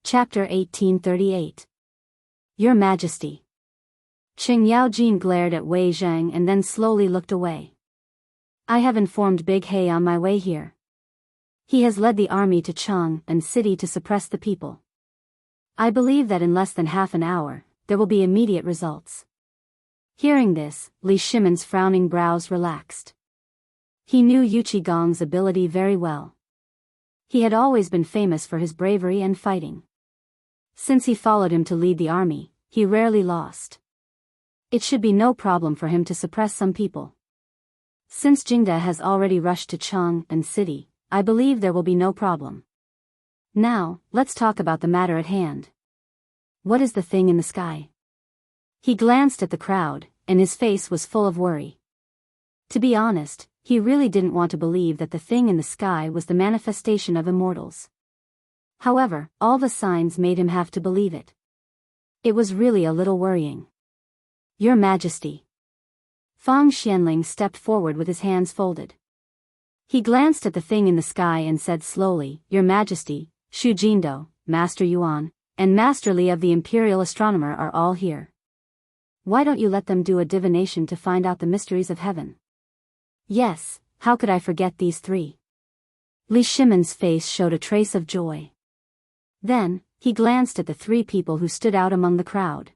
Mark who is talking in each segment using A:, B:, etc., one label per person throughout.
A: Chapter 1838. Your Majesty. Qing Yaojin glared at Wei Zhang and then slowly looked away. I have informed Big He on my way here. He has led the army to Cheng and city to suppress the people. I believe that in less than half an hour, there will be immediate results. Hearing this, Li Shimon's frowning brows relaxed. He knew Yu Qigong's ability very well. He had always been famous for his bravery and fighting. Since he followed him to lead the army, he rarely lost. It should be no problem for him to suppress some people. Since Jingda has already rushed to Cheng and city, I believe there will be no problem. Now, let's talk about the matter at hand. What is the thing in the sky? He glanced at the crowd, and his face was full of worry. To be honest, he really didn't want to believe that the thing in the sky was the manifestation of immortals. However, all the signs made him have to believe it. It was really a little worrying. Your Majesty. Fang Xianling stepped forward with his hands folded. He glanced at the thing in the sky and said slowly, Your Majesty, Xu Jindo, Master Yuan, and Master Li of the Imperial Astronomer are all here. Why don't you let them do a divination to find out the mysteries of heaven? Yes, how could I forget these three? Li Shimon's face showed a trace of joy. Then, he glanced at the three people who stood out among the crowd.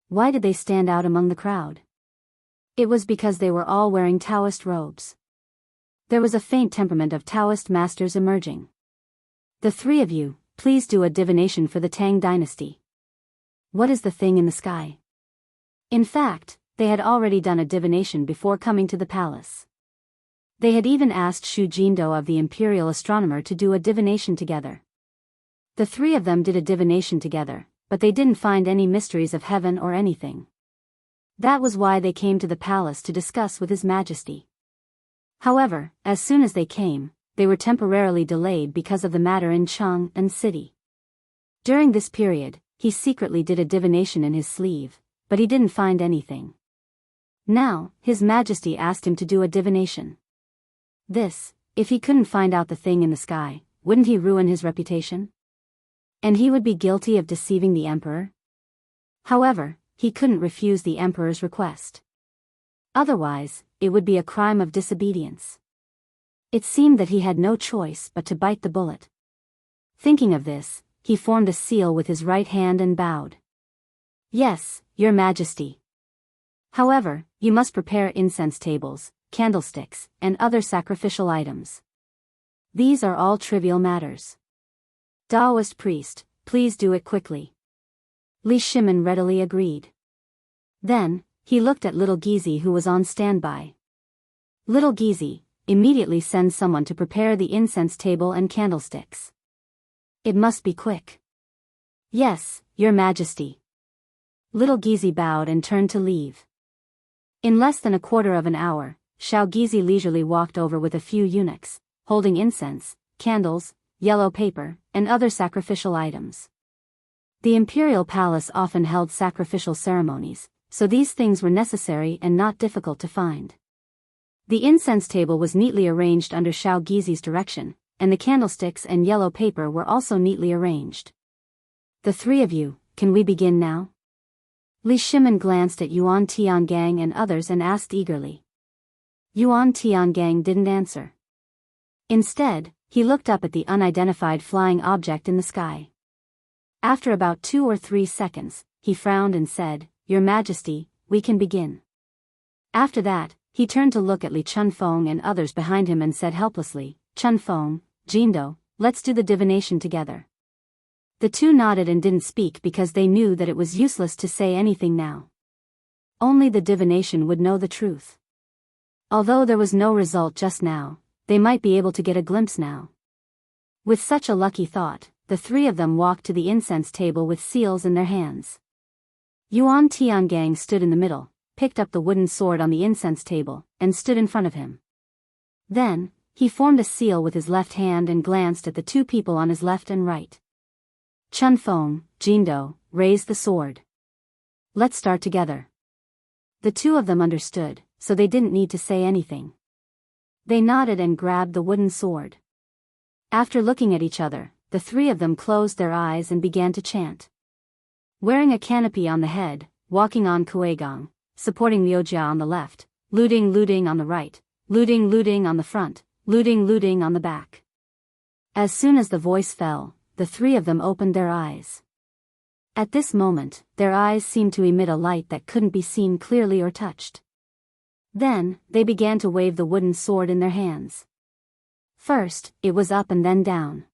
A: Why did they stand out among the crowd? It was because they were all wearing Daoist robes. There was a faint temperament of Daoist masters emerging. The three of you, please do a divination for the Tang dynasty. What is the thing in the sky? In fact, they had already done a divination before coming to the palace. They had even asked Xu Jindo of the Imperial Astronomer to do a divination together. The three of them did a divination together, but they didn't find any mysteries of heaven or anything. That was why they came to the palace to discuss with His Majesty. However, as soon as they came, they were temporarily delayed because of the matter in Cheng and city. During this period, he secretly did a divination in his sleeve, but he didn't find anything. Now, His Majesty asked him to do a divination. This, if he couldn't find out the thing in the sky, wouldn't he ruin his reputation? And he would be guilty of deceiving the emperor? However, he couldn't refuse the emperor's request. Otherwise, it would be a crime of disobedience. It seemed that he had no choice but to bite the bullet. Thinking of this, he formed a seal with his right hand and bowed. Yes, Your Majesty. However, you must prepare incense tables, candlesticks, and other sacrificial items. These are all trivial matters. Daoist priest, please do it quickly. Li Shimon readily agreed. Then, he looked at little Gizi who was on standby. Little Gizi, immediately send someone to prepare the incense table and candlesticks. It must be quick. Yes, Your Majesty. Little Gizi bowed and turned to leave. In less than a quarter of an hour, Xiao Gizi leisurely walked over with a few eunuchs, holding incense, candles, yellow paper, and other sacrificial items. The imperial palace often held sacrificial ceremonies, so these things were necessary and not difficult to find. The incense table was neatly arranged under Xiao Gizi's direction, and the candlesticks and yellow paper were also neatly arranged. The three of you, can we begin now? Li Shimon glanced at Yuan Tiangang and others and asked eagerly. Yuan Tiangang didn't answer. Instead, he looked up at the unidentified flying object in the sky. After about 2 or 3 seconds, he frowned and said, Your Majesty, we can begin. After that, he turned to look at Li Chunfeng and others behind him and said helplessly, Chunfeng, Jindo, let's do the divination together. The two nodded and didn't speak because they knew that it was useless to say anything now. Only the divination would know the truth. Although there was no result just now, they might be able to get a glimpse now. With such a lucky thought, the three of them walked to the incense table with seals in their hands. Yuan Tiangang stood in the middle, picked up the wooden sword on the incense table, and stood in front of him. Then, he formed a seal with his left hand and glanced at the two people on his left and right. Chunfeng, Jindo, raised the sword. Let's start together. The two of them understood, so they didn't need to say anything. They nodded and grabbed the wooden sword. After looking at each other, the three of them closed their eyes and began to chant. Wearing a canopy on the head, walking on Kuegong, supporting Liujia on the left, looting on the right, looting on the front, looting on the back. As soon as the voice fell, the three of them opened their eyes. At this moment, their eyes seemed to emit a light that couldn't be seen clearly or touched. Then, they began to wave the wooden sword in their hands. First, it was up and then down.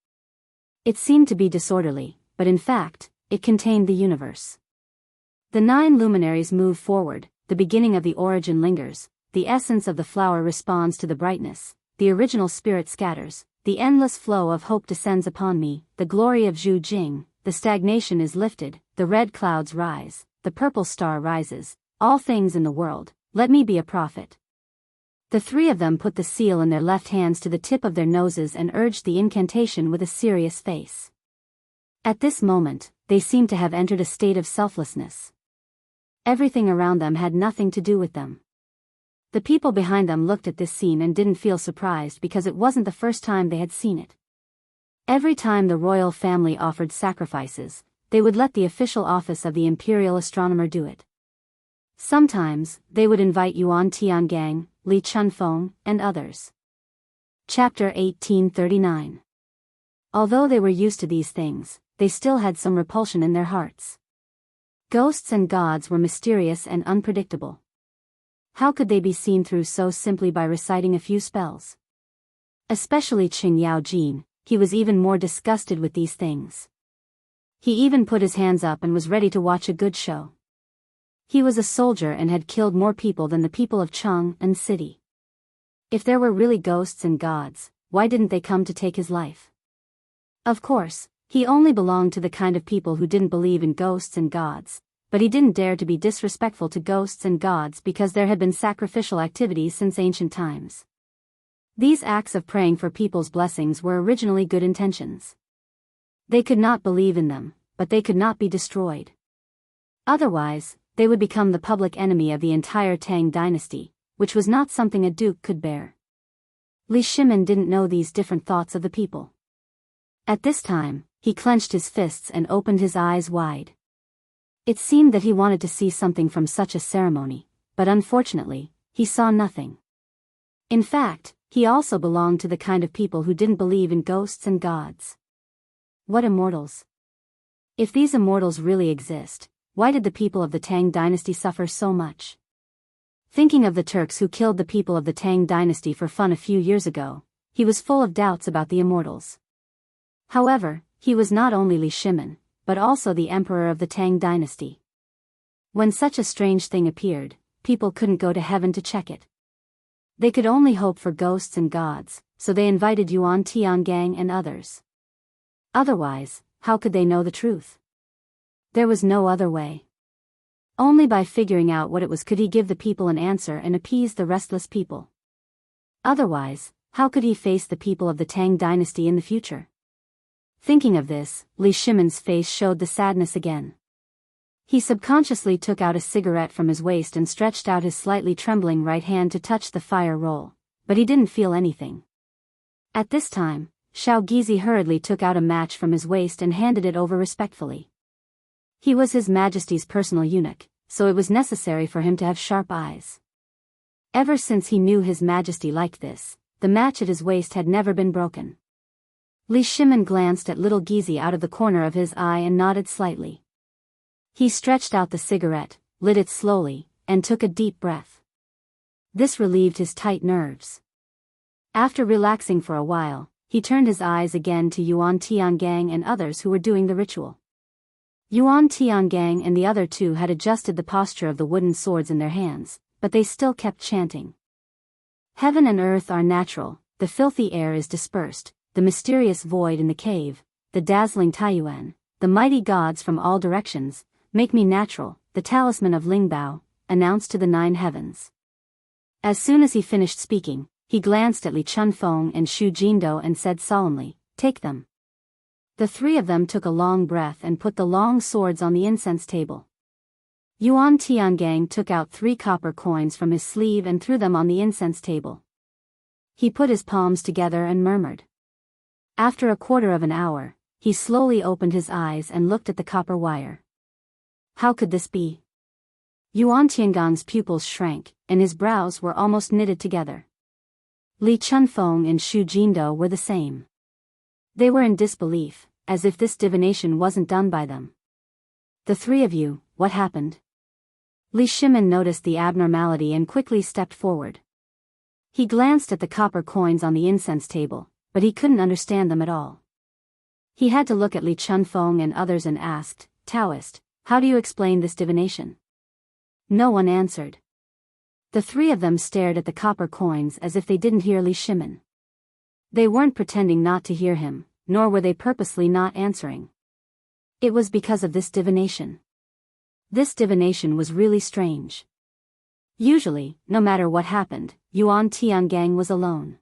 A: It seemed to be disorderly, but in fact, it contained the universe. The 9 luminaries move forward, the beginning of the origin lingers, the essence of the flower responds to the brightness, the original spirit scatters, the endless flow of hope descends upon me, the glory of Zhu Jing, the stagnation is lifted, the red clouds rise, the purple star rises, all things in the world, let me be a prophet. The three of them put the seal in their left hands to the tip of their noses and urged the incantation with a serious face. At this moment, they seemed to have entered a state of selflessness. Everything around them had nothing to do with them. The people behind them looked at this scene and didn't feel surprised because it wasn't the first time they had seen it. Every time the royal family offered sacrifices, they would let the official office of the imperial astronomer do it. Sometimes, they would invite Yuan Tiangang, Li Chunfeng, and others. Chapter 1839. Although they were used to these things, they still had some repulsion in their hearts. Ghosts and gods were mysterious and unpredictable. How could they be seen through so simply by reciting a few spells? Especially Qing Yaojin, he was even more disgusted with these things. He even put his hands up and was ready to watch a good show. He was a soldier and had killed more people than the people of Cheng and City. If there were really ghosts and gods, why didn't they come to take his life? Of course, he only belonged to the kind of people who didn't believe in ghosts and gods, but he didn't dare to be disrespectful to ghosts and gods because there had been sacrificial activities since ancient times. These acts of praying for people's blessings were originally good intentions. They could not believe in them, but they could not be destroyed. Otherwise, they would become the public enemy of the entire Tang dynasty, which was not something a duke could bear. Li Shimin didn't know these different thoughts of the people. At this time, he clenched his fists and opened his eyes wide. It seemed that he wanted to see something from such a ceremony, but unfortunately, he saw nothing. In fact, he also belonged to the kind of people who didn't believe in ghosts and gods. What immortals? If these immortals really exist, why did the people of the Tang dynasty suffer so much? Thinking of the Turks who killed the people of the Tang dynasty for fun a few years ago, he was full of doubts about the immortals. However, he was not only Li Shimin, but also the emperor of the Tang dynasty. When such a strange thing appeared, people couldn't go to heaven to check it. They could only hope for ghosts and gods, so they invited Yuan Tiangang and others. Otherwise, how could they know the truth? There was no other way. Only by figuring out what it was could he give the people an answer and appease the restless people. Otherwise, how could he face the people of the Tang dynasty in the future? Thinking of this, Li Shimin's face showed the sadness again. He subconsciously took out a cigarette from his waist and stretched out his slightly trembling right hand to touch the fire roll, but he didn't feel anything. At this time, Xiao Gizi hurriedly took out a match from his waist and handed it over respectfully. He was His Majesty's personal eunuch, so it was necessary for him to have sharp eyes. Ever since he knew His Majesty liked this, the match at his waist had never been broken. Li Shimin glanced at little Gizi out of the corner of his eye and nodded slightly. He stretched out the cigarette, lit it slowly, and took a deep breath. This relieved his tight nerves. After relaxing for a while, he turned his eyes again to Yuan Tiangang and others who were doing the ritual. Yuan Tiangang and the other two had adjusted the posture of the wooden swords in their hands, but they still kept chanting. Heaven and earth are natural, the filthy air is dispersed, the mysterious void in the cave, the dazzling Taiyuan, the mighty gods from all directions, make me natural, the talisman of Lingbao, announced to the 9 heavens. As soon as he finished speaking, he glanced at Li Chunfeng and Xu Jindo and said solemnly, "Take them." The 3 of them took a long breath and put the long swords on the incense table. Yuan Tiangang took out 3 copper coins from his sleeve and threw them on the incense table. He put his palms together and murmured. After a quarter of an hour, he slowly opened his eyes and looked at the copper wire. How could this be? Yuan Tiangong's pupils shrank, and his brows were almost knitted together. Li Chunfeng and Xu Jindo were the same. They were in disbelief, as if this divination wasn't done by them. The three of you, what happened? Li Shimin noticed the abnormality and quickly stepped forward. He glanced at the copper coins on the incense table, but he couldn't understand them at all. He had to look at Li Chunfeng and others and asked, Daoist, how do you explain this divination? No one answered. The three of them stared at the copper coins as if they didn't hear Li Shimin. They weren't pretending not to hear him, nor were they purposely not answering. It was because of this divination. This divination was really strange. Usually, no matter what happened, Yuan Tiangang was alone.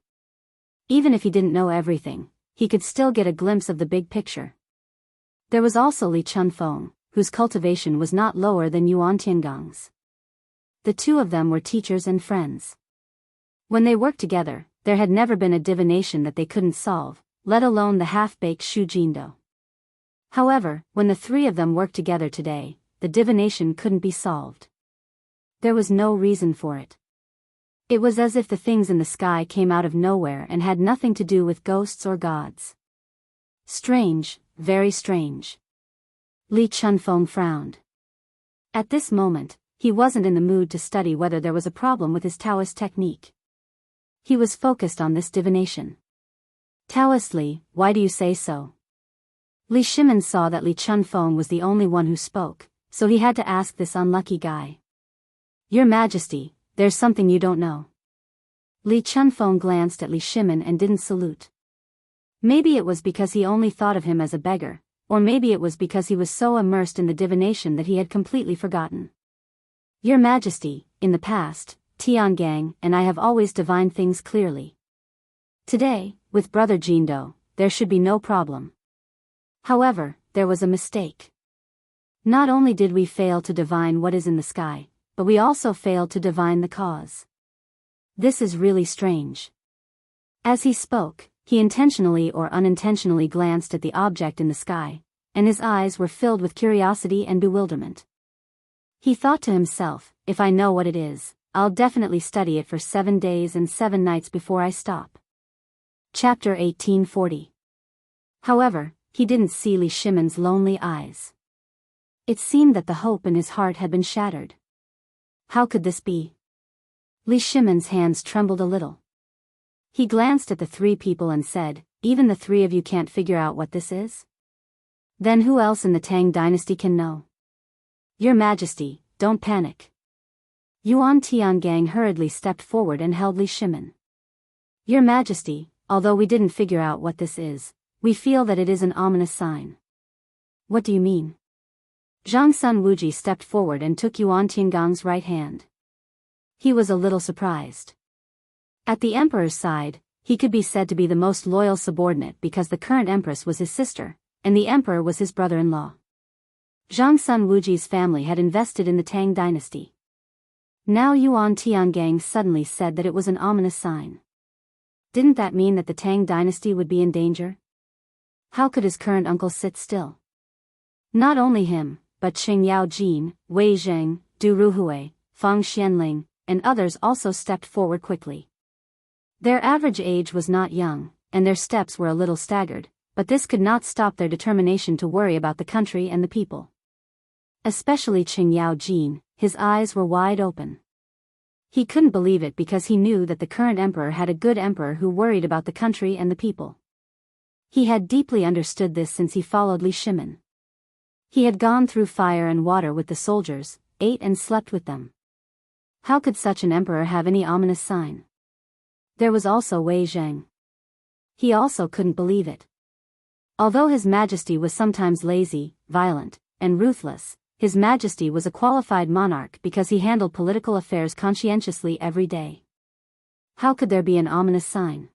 A: Even if he didn't know everything, he could still get a glimpse of the big picture. There was also Li Chunfeng, whose cultivation was not lower than Yuan Tiangong's. The two of them were teachers and friends. When they worked together, there had never been a divination that they couldn't solve, let alone the half-baked Xu Jindo. However, when the three of them worked together today, the divination couldn't be solved. There was no reason for it. It was as if the things in the sky came out of nowhere and had nothing to do with ghosts or gods. Strange, very strange. Li Chunfeng frowned. At this moment, he wasn't in the mood to study whether there was a problem with his Taoist technique. He was focused on this divination. Taoist Li, why do you say so? Li Shimin saw that Li Chunfeng was the only one who spoke, so he had to ask this unlucky guy. Your Majesty, there's something you don't know. Li Chunfeng glanced at Li Shimin and didn't salute. Maybe it was because he only thought of him as a beggar, or maybe it was because he was so immersed in the divination that he had completely forgotten. Your Majesty, in the past, Tiangang and I have always divined things clearly. Today, with Brother Jindo, there should be no problem. However, there was a mistake. Not only did we fail to divine what is in the sky, but we also failed to divine the cause. This is really strange. As he spoke, he intentionally or unintentionally glanced at the object in the sky, and his eyes were filled with curiosity and bewilderment. He thought to himself, if I know what it is, I'll definitely study it for 7 days and 7 nights before I stop. Chapter 1840. However, he didn't see Li Shimin's lonely eyes. It seemed that the hope in his heart had been shattered. How could this be? Li Shimin's hands trembled a little. He glanced at the three people and said, even the three of you can't figure out what this is? Then who else in the Tang dynasty can know? Your Majesty, don't panic. Yuan Tiangang hurriedly stepped forward and held Li Shimin. Your Majesty, although we didn't figure out what this is, we feel that it is an ominous sign. What do you mean? Zhang Sun Wuji stepped forward and took Yuan Tiangong's right hand. He was a little surprised. At the emperor's side, he could be said to be the most loyal subordinate because the current empress was his sister, and the emperor was his brother-in-law. Zhang Sun Wuji's family had invested in the Tang dynasty. Now Yuan Tiangang suddenly said that it was an ominous sign. Didn't that mean that the Tang dynasty would be in danger? How could his current uncle sit still? Not only him, but Qing Yaojin, Wei Zheng, Du Ruhui, Fang Xianling, and others also stepped forward quickly. Their average age was not young, and their steps were a little staggered, but this could not stop their determination to worry about the country and the people. Especially Qing Yaojin, his eyes were wide open. He couldn't believe it because he knew that the current emperor had a good emperor who worried about the country and the people. He had deeply understood this since he followed Li Shimin. He had gone through fire and water with the soldiers, ate and slept with them. How could such an emperor have any ominous sign? There was also Wei Zheng. He also couldn't believe it. Although His Majesty was sometimes lazy, violent, and ruthless, His Majesty was a qualified monarch because he handled political affairs conscientiously every day. How could there be an ominous sign?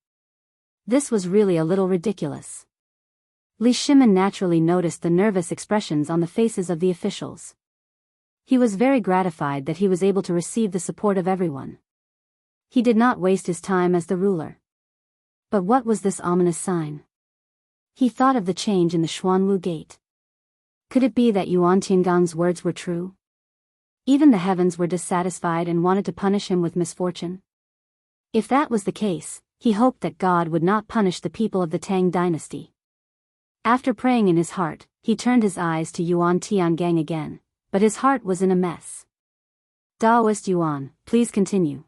A: This was really a little ridiculous. Li Shimin naturally noticed the nervous expressions on the faces of the officials. He was very gratified that he was able to receive the support of everyone. He did not waste his time as the ruler. But what was this ominous sign? He thought of the change in the Xuanwu gate. Could it be that Yuan Tiangong's words were true? Even the heavens were dissatisfied and wanted to punish him with misfortune. If that was the case, he hoped that God would not punish the people of the Tang dynasty. After praying in his heart, he turned his eyes to Yuan Tiangang again, but his heart was in a mess. Daoist Yuan, please continue.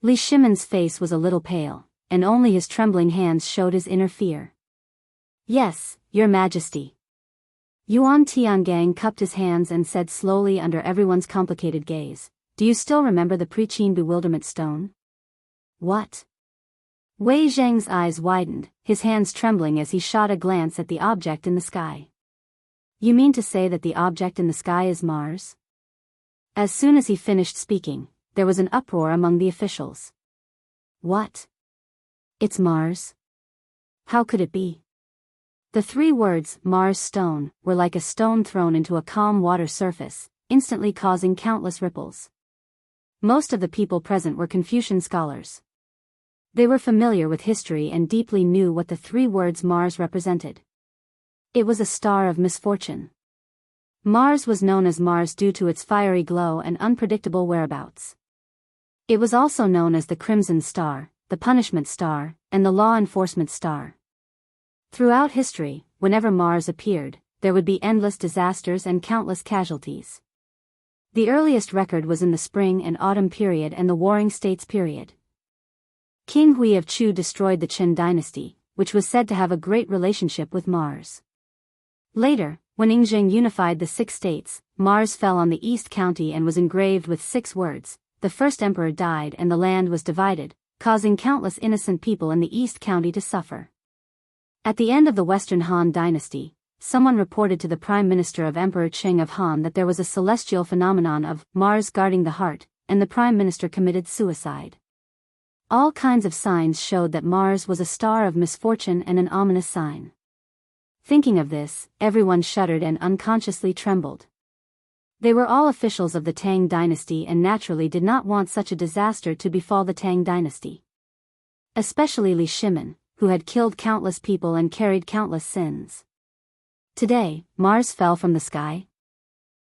A: Li Shimon's face was a little pale, and only his trembling hands showed his inner fear. Yes, Your Majesty. Yuan Tiangang cupped his hands and said slowly under everyone's complicated gaze, do you still remember the Pre-Qin bewilderment stone? What? Wei Zhang's eyes widened, his hands trembling as he shot a glance at the object in the sky. You mean to say that the object in the sky is Mars? As soon as he finished speaking, there was an uproar among the officials. What? It's Mars? How could it be? The three words, Mars stone, were like a stone thrown into a calm water surface, instantly causing countless ripples. Most of the people present were Confucian scholars. They were familiar with history and deeply knew what the three words Mars represented. It was a star of misfortune. Mars was known as Mars due to its fiery glow and unpredictable whereabouts. It was also known as the Crimson Star, the Punishment Star, and the Law Enforcement Star. Throughout history, whenever Mars appeared, there would be endless disasters and countless casualties. The earliest record was in the Spring and Autumn period and the Warring States period. King Hui of Chu destroyed the Qin dynasty, which was said to have a great relationship with Mars. Later, when Yingzheng unified the 6 states, Mars fell on the East County and was engraved with 6 words. The first emperor died and the land was divided, causing countless innocent people in the East County to suffer. At the end of the Western Han dynasty, someone reported to the Prime Minister of Emperor Qing of Han that there was a celestial phenomenon of Mars guarding the heart, and the Prime Minister committed suicide. All kinds of signs showed that Mars was a star of misfortune and an ominous sign. Thinking of this, everyone shuddered and unconsciously trembled. They were all officials of the Tang dynasty and naturally did not want such a disaster to befall the Tang dynasty. Especially Li Shimon, who had killed countless people and carried countless sins. Today, Mars fell from the sky?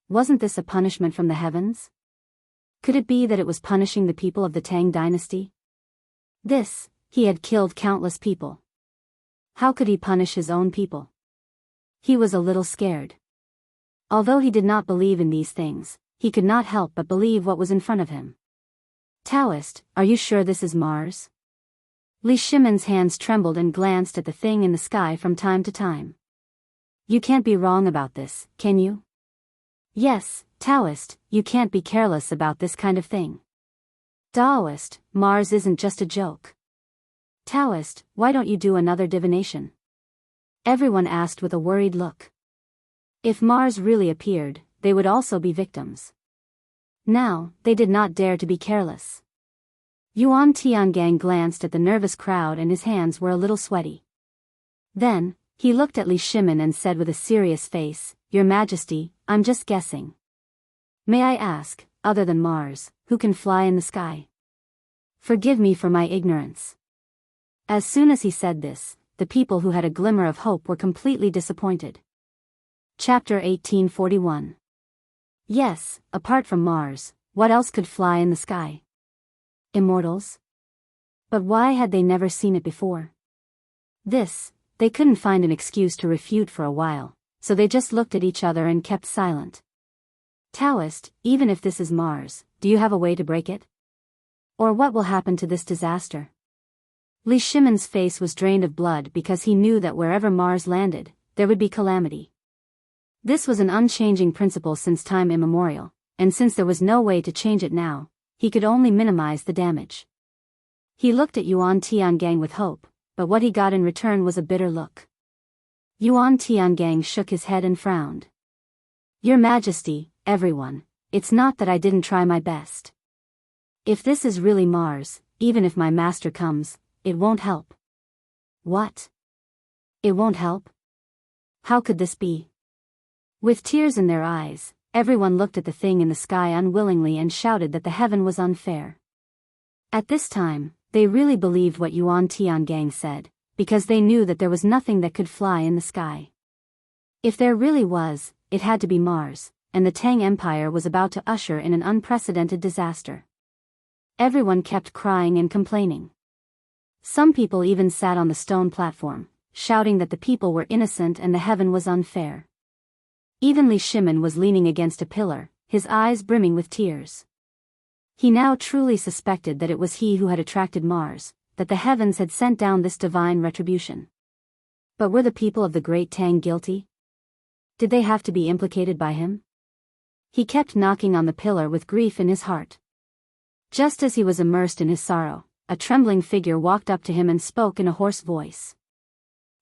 A: Wasn't this a punishment from the heavens? Could it be that it was punishing the people of the Tang dynasty? He had killed countless people. How could he punish his own people? He was a little scared. Although he did not believe in these things, he could not help but believe what was in front of him. Daoist, are you sure this is Mars? Li Shimon's hands trembled and glanced at the thing in the sky from time to time. You can't be wrong about this, can you? Yes, Daoist, you can't be careless about this kind of thing. Daoist, Mars isn't just a joke. Daoist, why don't you do another divination? Everyone asked with a worried look. If Mars really appeared, they would also be victims. Now, they did not dare to be careless. Yuan Tiangang glanced at the nervous crowd and his hands were a little sweaty. Then, he looked at Li Shimon and said with a serious face, Your Majesty, I'm just guessing. May I ask, other than Mars, who can fly in the sky? Forgive me for my ignorance. As soon as he said this, the people who had a glimmer of hope were completely disappointed. Chapter 1841. Yes, apart from Mars, what else could fly in the sky? Immortals? But why had they never seen it before? They couldn't find an excuse to refute for a while, so they just looked at each other and kept silent. Daoist, even if this is Mars, do you have a way to break it? Or what will happen to this disaster? Li Shimon's face was drained of blood because he knew that wherever Mars landed, there would be calamity. This was an unchanging principle since time immemorial, and since there was no way to change it now, he could only minimize the damage. He looked at Yuan Tiangang with hope, but what he got in return was a bitter look. Yuan Tiangang shook his head and frowned. Your Majesty, everyone, it's not that I didn't try my best. If this is really Mars, even if my master comes, it won't help. What? It won't help? How could this be? With tears in their eyes, everyone looked at the thing in the sky unwillingly and shouted that the heaven was unfair. At this time, they really believed what Yuan Tiangang said, because they knew that there was nothing that could fly in the sky. If there really was, it had to be Mars, and the Tang Empire was about to usher in an unprecedented disaster. Everyone kept crying and complaining. Some people even sat on the stone platform, shouting that the people were innocent and the heaven was unfair. Even Li Shimin was leaning against a pillar, his eyes brimming with tears. He now truly suspected that it was he who had attracted Mars, that the heavens had sent down this divine retribution. But were the people of the Great Tang guilty? Did they have to be implicated by him? He kept knocking on the pillar with grief in his heart. Just as he was immersed in his sorrow, a trembling figure walked up to him and spoke in a hoarse voice.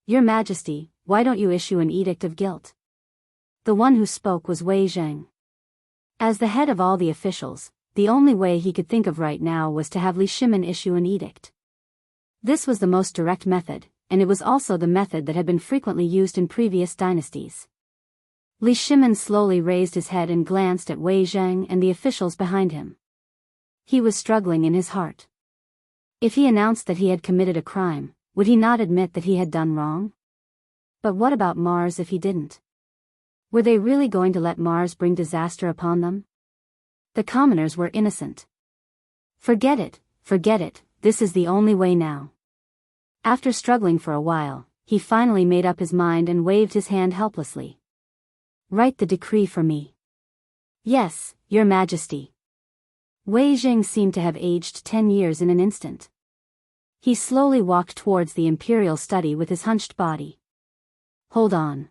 A: "Your Majesty, why don't you issue an edict of guilt?" The one who spoke was Wei Zheng. As the head of all the officials, the only way he could think of right now was to have Li Shimin issue an edict. This was the most direct method, and it was also the method that had been frequently used in previous dynasties. Li Shimin slowly raised his head and glanced at Wei Zheng and the officials behind him. He was struggling in his heart. If he announced that he had committed a crime, would he not admit that he had done wrong? But what about Mars if he didn't? Were they really going to let Mars bring disaster upon them? The commoners were innocent. Forget it, this is the only way now. After struggling for a while, he finally made up his mind and waved his hand helplessly. "Write the decree for me." "Yes, Your Majesty." Wei Zheng seemed to have aged 10 years in an instant. He slowly walked towards the imperial study with his hunched body. "Hold on."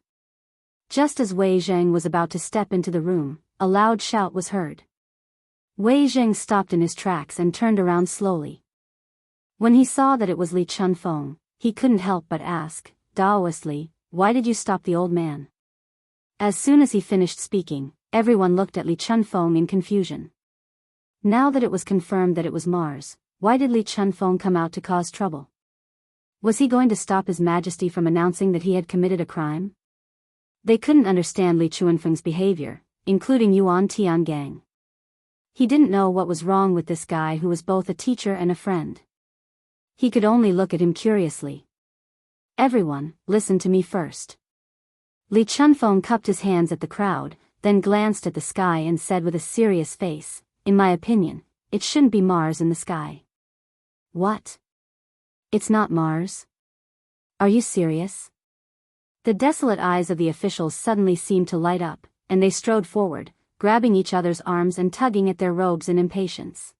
A: Just as Wei Zheng was about to step into the room, a loud shout was heard. Wei Zheng stopped in his tracks and turned around slowly. When he saw that it was Li Chunfeng, he couldn't help but ask, Daoistly, "Why did you stop the old man?" As soon as he finished speaking, everyone looked at Li Chunfeng in confusion. Now that it was confirmed that it was Mars, why did Li Chunfeng come out to cause trouble? Was he going to stop His Majesty from announcing that he had committed a crime? They couldn't understand Li Chunfeng's behavior, including Yuan Tiangang. He didn't know what was wrong with this guy who was both a teacher and a friend. He could only look at him curiously. "Everyone, listen to me first." Li Chunfeng cupped his hands at the crowd, then glanced at the sky and said with a serious face, "In my opinion, it shouldn't be Mars in the sky." "What? It's not Mars? Are you serious?" The desolate eyes of the officials suddenly seemed to light up, and they strode forward, grabbing each other's arms and tugging at their robes in impatience.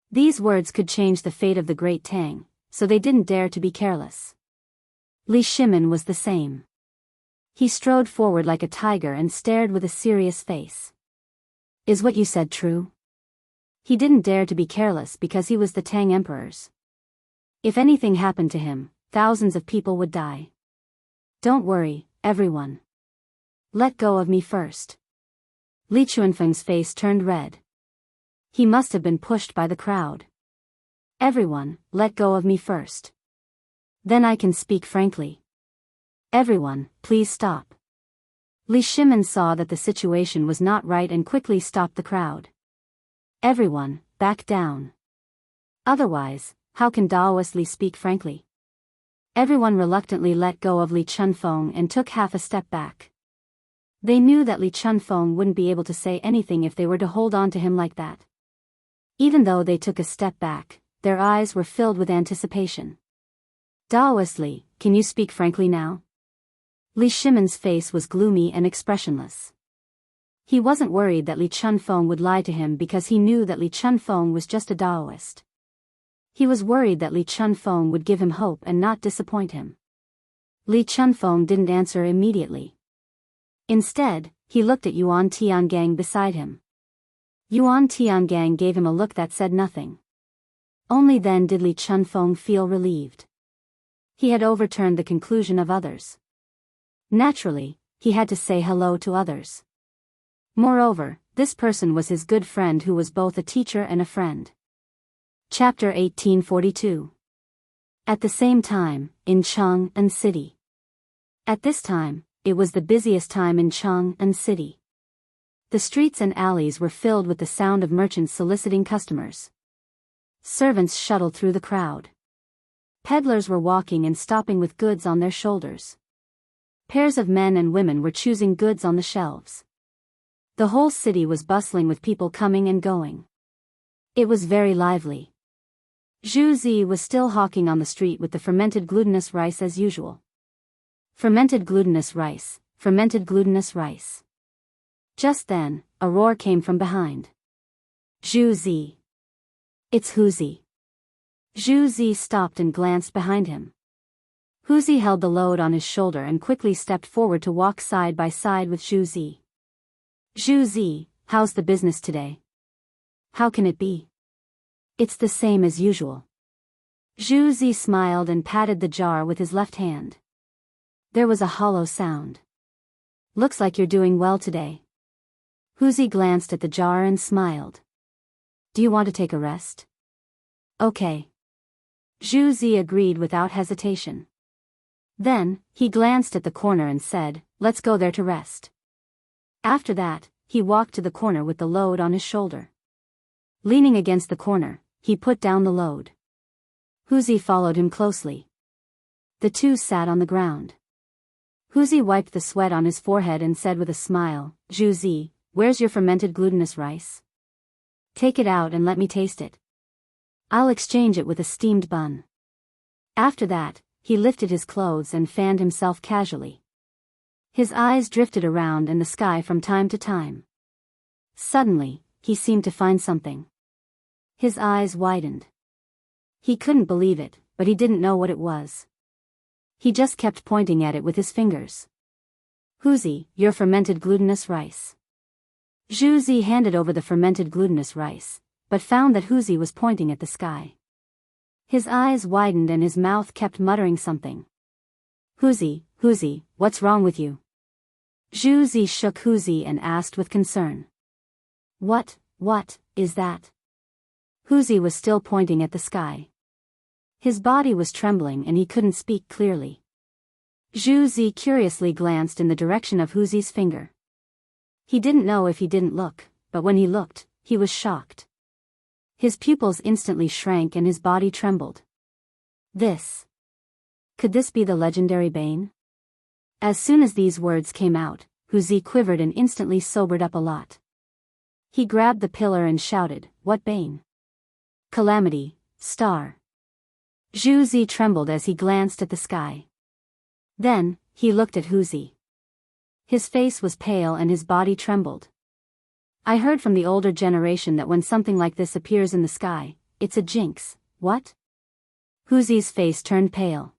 A: These words could change the fate of the Great Tang, so they didn't dare to be careless. Li Shimin was the same. He strode forward like a tiger and stared with a serious face. "Is what you said true?" He didn't dare to be careless because he was the Tang Emperor's. If anything happened to him, thousands of people would die. "Don't worry, everyone. Let go of me first." Li Chunfeng's face turned red. He must have been pushed by the crowd. "Everyone, let go of me first. Then I can speak frankly. Everyone, please stop." Li Shimin saw that the situation was not right and quickly stopped the crowd. "Everyone, back down. Otherwise, how can Daoist Li speak frankly?" Everyone reluctantly let go of Li Chunfeng and took half a step back. They knew that Li Chunfeng wouldn't be able to say anything if they were to hold on to him like that. Even though they took a step back, their eyes were filled with anticipation. "Daoist Li, can you speak frankly now?" Li Shimin's face was gloomy and expressionless. He wasn't worried that Li Chunfeng would lie to him because he knew that Li Chunfeng was just a Daoist. He was worried that Li Chunfeng would give him hope and not disappoint him. Li Chunfeng didn't answer immediately. Instead, he looked at Yuan Tiangang beside him. Yuan Tiangang gave him a look that said nothing. Only then did Li Chunfeng feel relieved. He had overturned the conclusion of others. Naturally, he had to say hello to others. Moreover, this person was his good friend who was both a teacher and a friend. Chapter 1842. At the same time, in Chang'an City. At this time, it was the busiest time in Chang'an City. The streets and alleys were filled with the sound of merchants soliciting customers. Servants shuttled through the crowd. Peddlers were walking and stopping with goods on their shoulders. Pairs of men and women were choosing goods on the shelves. The whole city was bustling with people coming and going. It was very lively. Zhu Zi was still hawking on the street with the fermented glutinous rice as usual. Fermented glutinous rice, fermented glutinous rice. Just then, a roar came from behind. Zhu Zi. It's Hu Zi. Zhu Zi stopped and glanced behind him. Hu Zi held the load on his shoulder and quickly stepped forward to walk side by side with Zhu Zi. Zhu Zi, how's the business today? How can it be? It's the same as usual. Zhu Zi smiled and patted the jar with his left hand. There was a hollow sound. Looks like you're doing well today. Hu Zi glanced at the jar and smiled. Do you want to take a rest? Okay. Zhu Zi agreed without hesitation. Then, he glanced at the corner and said, let's go there to rest. After that, he walked to the corner with the load on his shoulder. Leaning against the corner, he put down the load. Hu Zi followed him closely. The two sat on the ground. Hu Zi wiped the sweat on his forehead and said with a smile, Zhu Zi, where's your fermented glutinous rice? Take it out and let me taste it. I'll exchange it with a steamed bun. After that, he lifted his clothes and fanned himself casually. His eyes drifted around in the sky from time to time. Suddenly, he seemed to find something. His eyes widened. He couldn't believe it, but he didn't know what it was. He just kept pointing at it with his fingers. Hu Zi, your fermented glutinous rice. Zhu Zi handed over the fermented glutinous rice, but found that Hu Zi was pointing at the sky. His eyes widened and his mouth kept muttering something. Hu Zi, what's wrong with you? Zhu Zi shook Hu Zi and asked with concern. What is that? Hu Zi was still pointing at the sky. His body was trembling and he couldn't speak clearly. Zhu Zi curiously glanced in the direction of Hu Zi's finger. He didn't know if he didn't look, but when he looked, he was shocked. His pupils instantly shrank and his body trembled. Could this be the legendary bane? As soon as these words came out, Hu Zi quivered and instantly sobered up a lot. He grabbed the pillar and shouted, what bane? Calamity, star. Zhu Zi trembled as he glanced at the sky. Then, he looked at Hu Zi. His face was pale and his body trembled. I heard from the older generation that when something like this appears in the sky, it's a jinx. What? Hu Zi's face turned pale.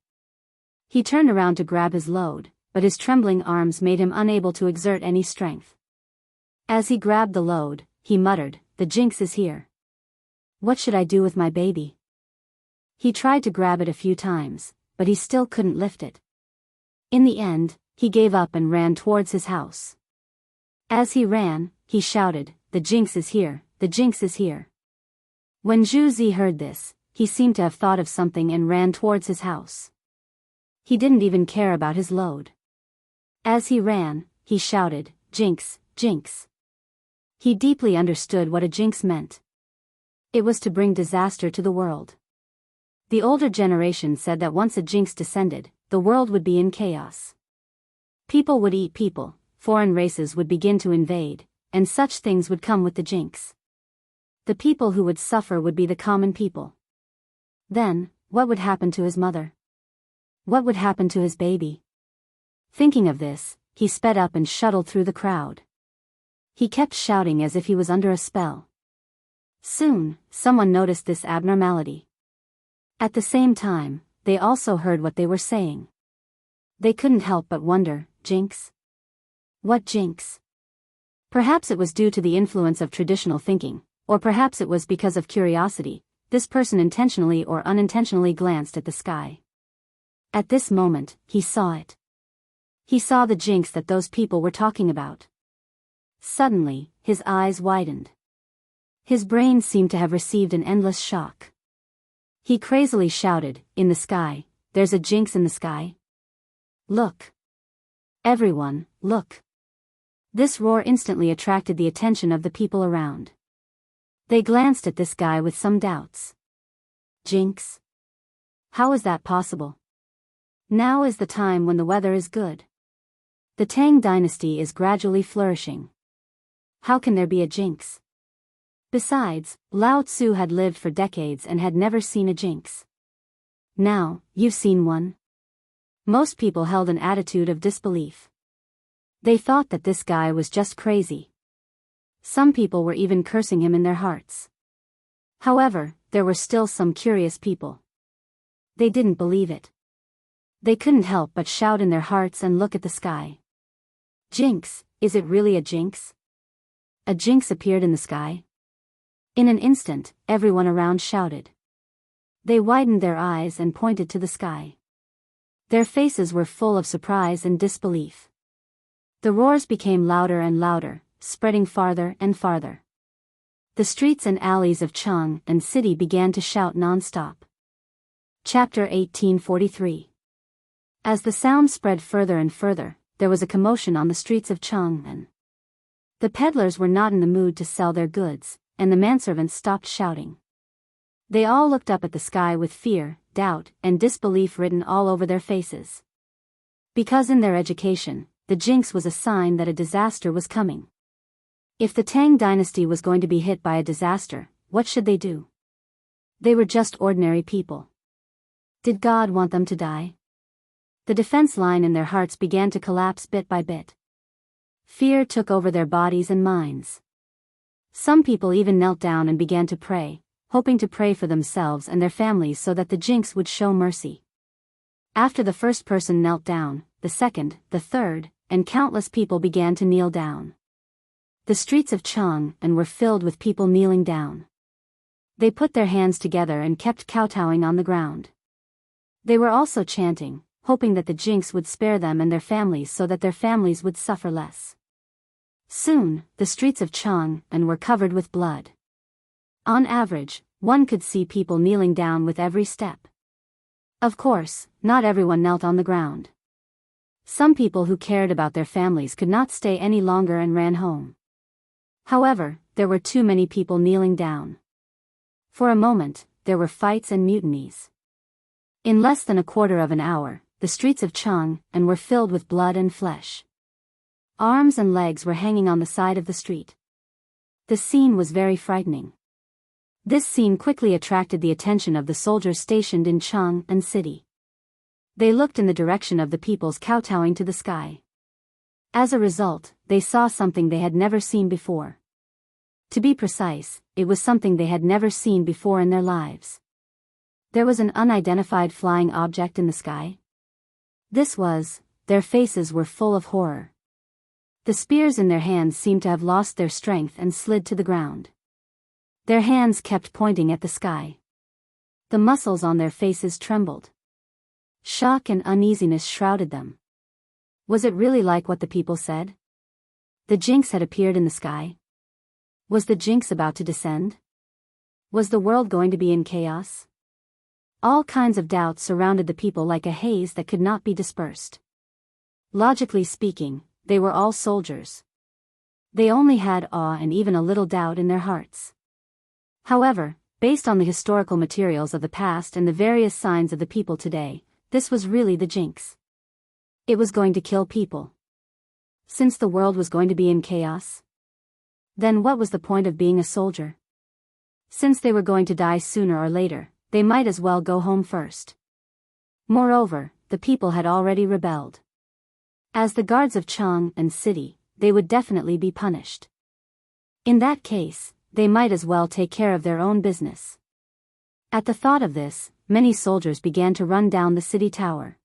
A: He turned around to grab his load, but his trembling arms made him unable to exert any strength. As he grabbed the load, he muttered, the jinx is here. What should I do with my baby? He tried to grab it a few times, but he still couldn't lift it. In the end, he gave up and ran towards his house. As he ran, he shouted, the jinx is here, the jinx is here. When Zhu Zi heard this, he seemed to have thought of something and ran towards his house. He didn't even care about his load. As he ran, he shouted, jinx, jinx. He deeply understood what a jinx meant. It was to bring disaster to the world. The older generation said that once a jinx descended, the world would be in chaos. People would eat people, foreign races would begin to invade, and such things would come with the jinx. The people who would suffer would be the common people. Then, what would happen to his mother? What would happen to his baby? Thinking of this, he sped up and shuttled through the crowd. He kept shouting as if he was under a spell. Soon, someone noticed this abnormality. At the same time, they also heard what they were saying. They couldn't help but wonder, jinx? What jinx? Perhaps it was due to the influence of traditional thinking, or perhaps it was because of curiosity. This person intentionally or unintentionally glanced at the sky. At this moment, he saw it. He saw the jinx that those people were talking about. Suddenly, his eyes widened. His brain seemed to have received an endless shock. He crazily shouted, in the sky, there's a jinx in the sky. Look. Everyone, look. This roar instantly attracted the attention of the people around. They glanced at this guy with some doubts. Jinx? How is that possible? Now is the time when the weather is good. The Tang dynasty is gradually flourishing. How can there be a jinx? Besides, Lao Tzu had lived for decades and had never seen a jinx. Now, you've seen one? Most people held an attitude of disbelief. They thought that this guy was just crazy. Some people were even cursing him in their hearts. However, there were still some curious people. They didn't believe it. They couldn't help but shout in their hearts and look at the sky. Jinx, is it really a jinx? A jinx appeared in the sky. In an instant, everyone around shouted. They widened their eyes and pointed to the sky. Their faces were full of surprise and disbelief. The roars became louder and louder, spreading farther and farther. The streets and alleys of Cheng and city began to shout non-stop. Chapter 1843. As the sound spread further and further, there was a commotion on the streets of Cheng. The peddlers were not in the mood to sell their goods, and the manservants stopped shouting. They all looked up at the sky with fear, doubt, and disbelief written all over their faces. Because in their education, the jinx was a sign that a disaster was coming. If the Tang dynasty was going to be hit by a disaster, what should they do? They were just ordinary people. Did God want them to die? The defense line in their hearts began to collapse bit by bit. Fear took over their bodies and minds. Some people even knelt down and began to pray, hoping to pray for themselves and their families so that the jinx would show mercy. After the first person knelt down, the second, the third, and countless people began to kneel down. The streets of Cheng were filled with people kneeling down. They put their hands together and kept kowtowing on the ground. They were also chanting, hoping that the jinx would spare them and their families so that their families would suffer less. Soon, the streets of Cheng were covered with blood. On average, one could see people kneeling down with every step. Of course, not everyone knelt on the ground. Some people who cared about their families could not stay any longer and ran home. However, there were too many people kneeling down. For a moment, there were fights and mutinies. In less than a quarter of an hour, the streets of Cheng were filled with blood and flesh. Arms and legs were hanging on the side of the street. The scene was very frightening. This scene quickly attracted the attention of the soldiers stationed in Cheng city. They looked in the direction of the people's kowtowing to the sky. As a result, they saw something they had never seen before. To be precise, it was something they had never seen before in their lives. There was an unidentified flying object in the sky. Their faces were full of horror. The spears in their hands seemed to have lost their strength and slid to the ground. Their hands kept pointing at the sky. The muscles on their faces trembled. Shock and uneasiness shrouded them. Was it really like what the people said? The jinx had appeared in the sky. Was the jinx about to descend? Was the world going to be in chaos? All kinds of doubts surrounded the people like a haze that could not be dispersed. Logically speaking, they were all soldiers. They only had awe and even a little doubt in their hearts. However, based on the historical materials of the past and the various signs of the people today, this was really the jinx. It was going to kill people. Since the world was going to be in chaos, then what was the point of being a soldier? Since they were going to die sooner or later, they might as well go home first. Moreover, the people had already rebelled. As the guards of Cheng city, they would definitely be punished. In that case, they might as well take care of their own business. At the thought of this, many soldiers began to run down the city tower.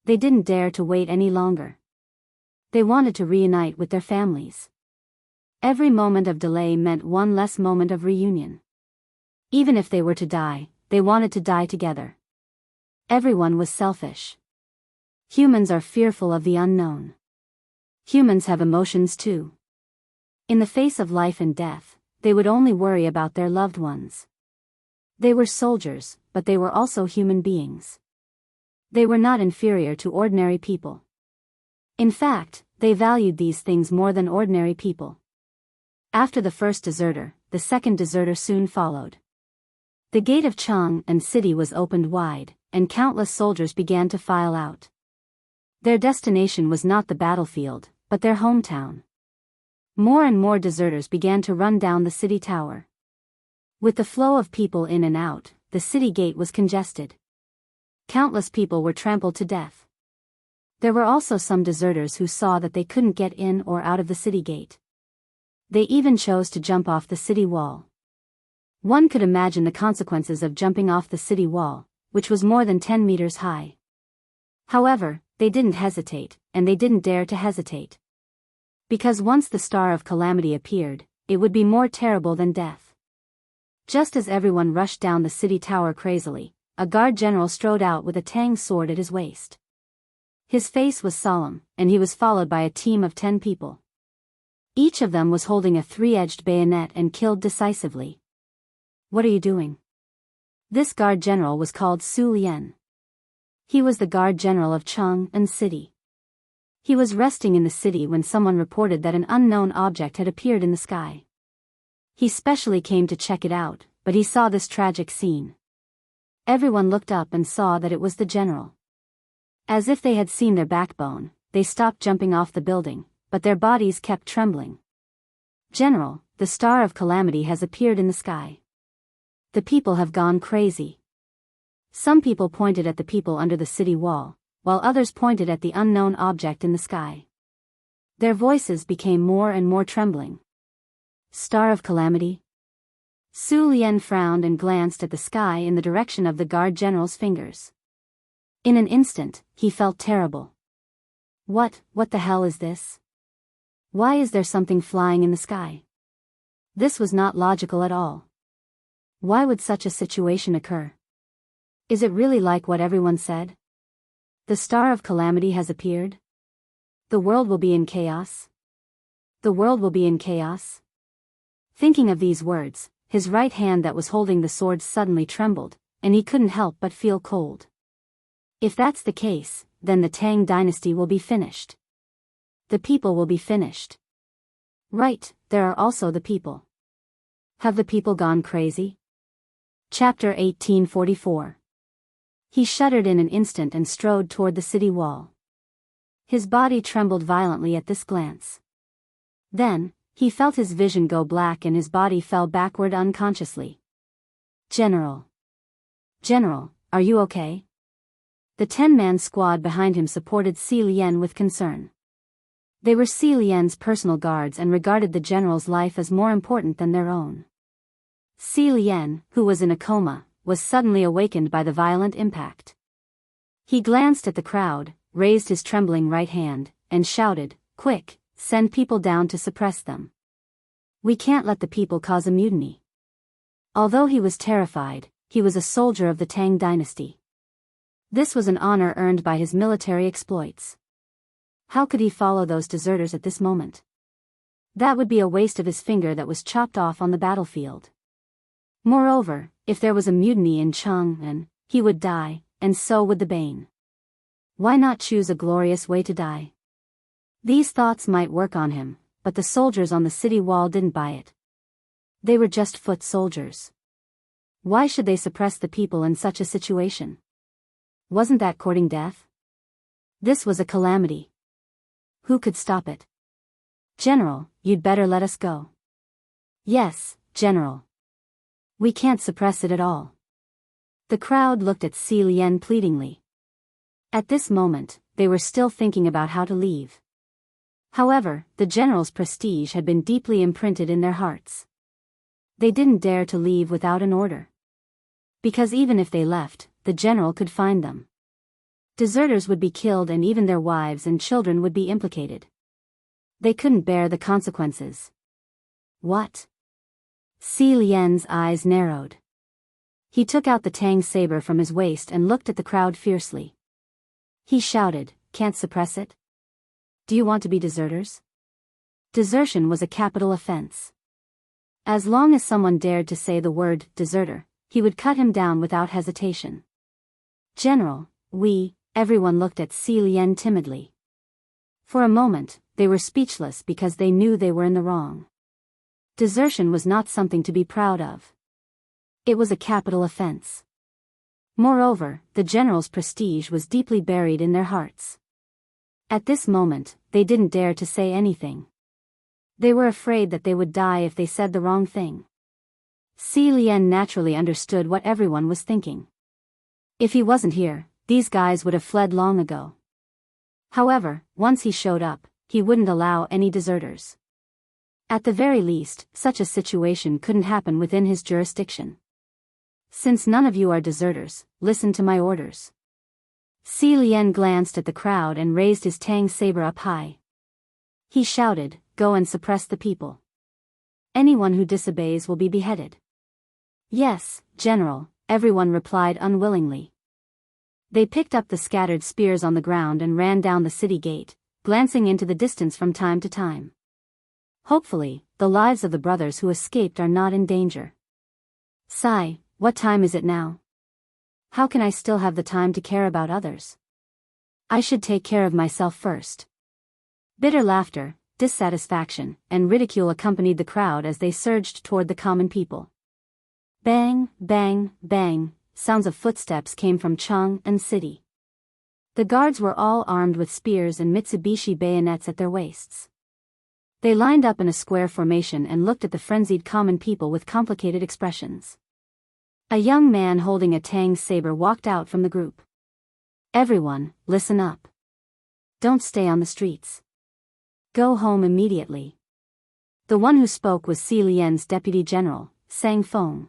A: They didn't dare to wait any longer. They wanted to reunite with their families. Every moment of delay meant one less moment of reunion. Even if they were to die, they wanted to die together. Everyone was selfish. Humans are fearful of the unknown. Humans have emotions too. In the face of life and death, they would only worry about their loved ones. They were soldiers, but they were also human beings. They were not inferior to ordinary people. In fact, they valued these things more than ordinary people. After the first deserter, the second deserter soon followed. The gate of Cheng city was opened wide, and countless soldiers began to file out. Their destination was not the battlefield, but their hometown. More and more deserters began to run down the city tower. With the flow of people in and out, the city gate was congested. Countless people were trampled to death. There were also some deserters who saw that they couldn't get in or out of the city gate. They even chose to jump off the city wall. One could imagine the consequences of jumping off the city wall, which was more than 10 meters high. However, they didn't hesitate, and they didn't dare to hesitate. Because once the star of calamity appeared, it would be more terrible than death. Just as everyone rushed down the city tower crazily, a guard general strode out with a tang sword at his waist. His face was solemn, and he was followed by a team of 10 people. Each of them was holding a 3-edged bayonet and killed decisively. "What are you doing?" This guard general was called Su Lian. He was the guard general of Chang'an City. He was resting in the city when someone reported that an unknown object had appeared in the sky. He specially came to check it out, but he saw this tragic scene. Everyone looked up and saw that it was the general. As if they had seen their backbone, they stopped jumping off the building, but their bodies kept trembling. "General, the star of calamity has appeared in the sky. The people have gone crazy." Some people pointed at the people under the city wall, while others pointed at the unknown object in the sky. Their voices became more and more trembling. "Star of calamity?" Su Lian frowned and glanced at the sky in the direction of the guard general's fingers. In an instant, he felt terrible. What the hell is this? Why is there something flying in the sky? This was not logical at all. Why would such a situation occur? Is it really like what everyone said? The star of calamity has appeared? The world will be in chaos? The world will be in chaos? Thinking of these words, his right hand that was holding the sword suddenly trembled, and he couldn't help but feel cold. If that's the case, then the Tang dynasty will be finished. The people will be finished. Right, there are also the people. Have the people gone crazy? Chapter 1844. He shuddered in an instant and strode toward the city wall. His body trembled violently at this glance. Then, he felt his vision go black and his body fell backward unconsciously. "General. General, are you okay?" The 10-man squad behind him supported Si Lian with concern. They were Si Lian's personal guards and regarded the general's life as more important than their own. Si Lian, who was in a coma, was suddenly awakened by the violent impact. He glanced at the crowd, raised his trembling right hand, and shouted, "Quick, send people down to suppress them. We can't let the people cause a mutiny." Although he was terrified, he was a soldier of the Tang dynasty. This was an honor earned by his military exploits. How could he follow those deserters at this moment? That would be a waste of his finger that was chopped off on the battlefield. Moreover, if there was a mutiny in Chang'an, he would die, and so would the Bane. Why not choose a glorious way to die? These thoughts might work on him, but the soldiers on the city wall didn't buy it. They were just foot soldiers. Why should they suppress the people in such a situation? Wasn't that courting death? This was a calamity. Who could stop it? "General, you'd better let us go." "Yes, General. We can't suppress it at all." The crowd looked at Si Lian pleadingly. At this moment, they were still thinking about how to leave. However, the general's prestige had been deeply imprinted in their hearts. They didn't dare to leave without an order. Because even if they left, the general could find them. Deserters would be killed and even their wives and children would be implicated. They couldn't bear the consequences. What? Si Lian's eyes narrowed. He took out the Tang saber from his waist and looked at the crowd fiercely. He shouted, "Can't suppress it? Do you want to be deserters?" Desertion was a capital offense. As long as someone dared to say the word deserter, he would cut him down without hesitation. "General, everyone looked at Si Lian timidly. For a moment, they were speechless because they knew they were in the wrong. Desertion was not something to be proud of. It was a capital offense. Moreover, the general's prestige was deeply buried in their hearts. At this moment, they didn't dare to say anything. They were afraid that they would die if they said the wrong thing. Si Lian naturally understood what everyone was thinking. If he wasn't here, these guys would have fled long ago. However, once he showed up, he wouldn't allow any deserters. At the very least, such a situation couldn't happen within his jurisdiction. Since none of you are deserters, listen to my orders. Si Lian glanced at the crowd and raised his tang saber up high. He shouted, "Go and suppress the people. Anyone who disobeys will be beheaded." "Yes, General," everyone replied unwillingly. They picked up the scattered spears on the ground and ran down the city gate, glancing into the distance from time to time. Hopefully, the lives of the brothers who escaped are not in danger. "Sigh, what time is it now? How can I still have the time to care about others? I should take care of myself first." Bitter laughter, dissatisfaction, and ridicule accompanied the crowd as they surged toward the common people. Bang, bang, bang, sounds of footsteps came from Cheng and city. The guards were all armed with spears and Mitsubishi bayonets at their waists. They lined up in a square formation and looked at the frenzied common people with complicated expressions. A young man holding a tang saber walked out from the group. "Everyone, listen up. Don't stay on the streets. Go home immediately." The one who spoke was Si Lian's deputy general, Sang Feng.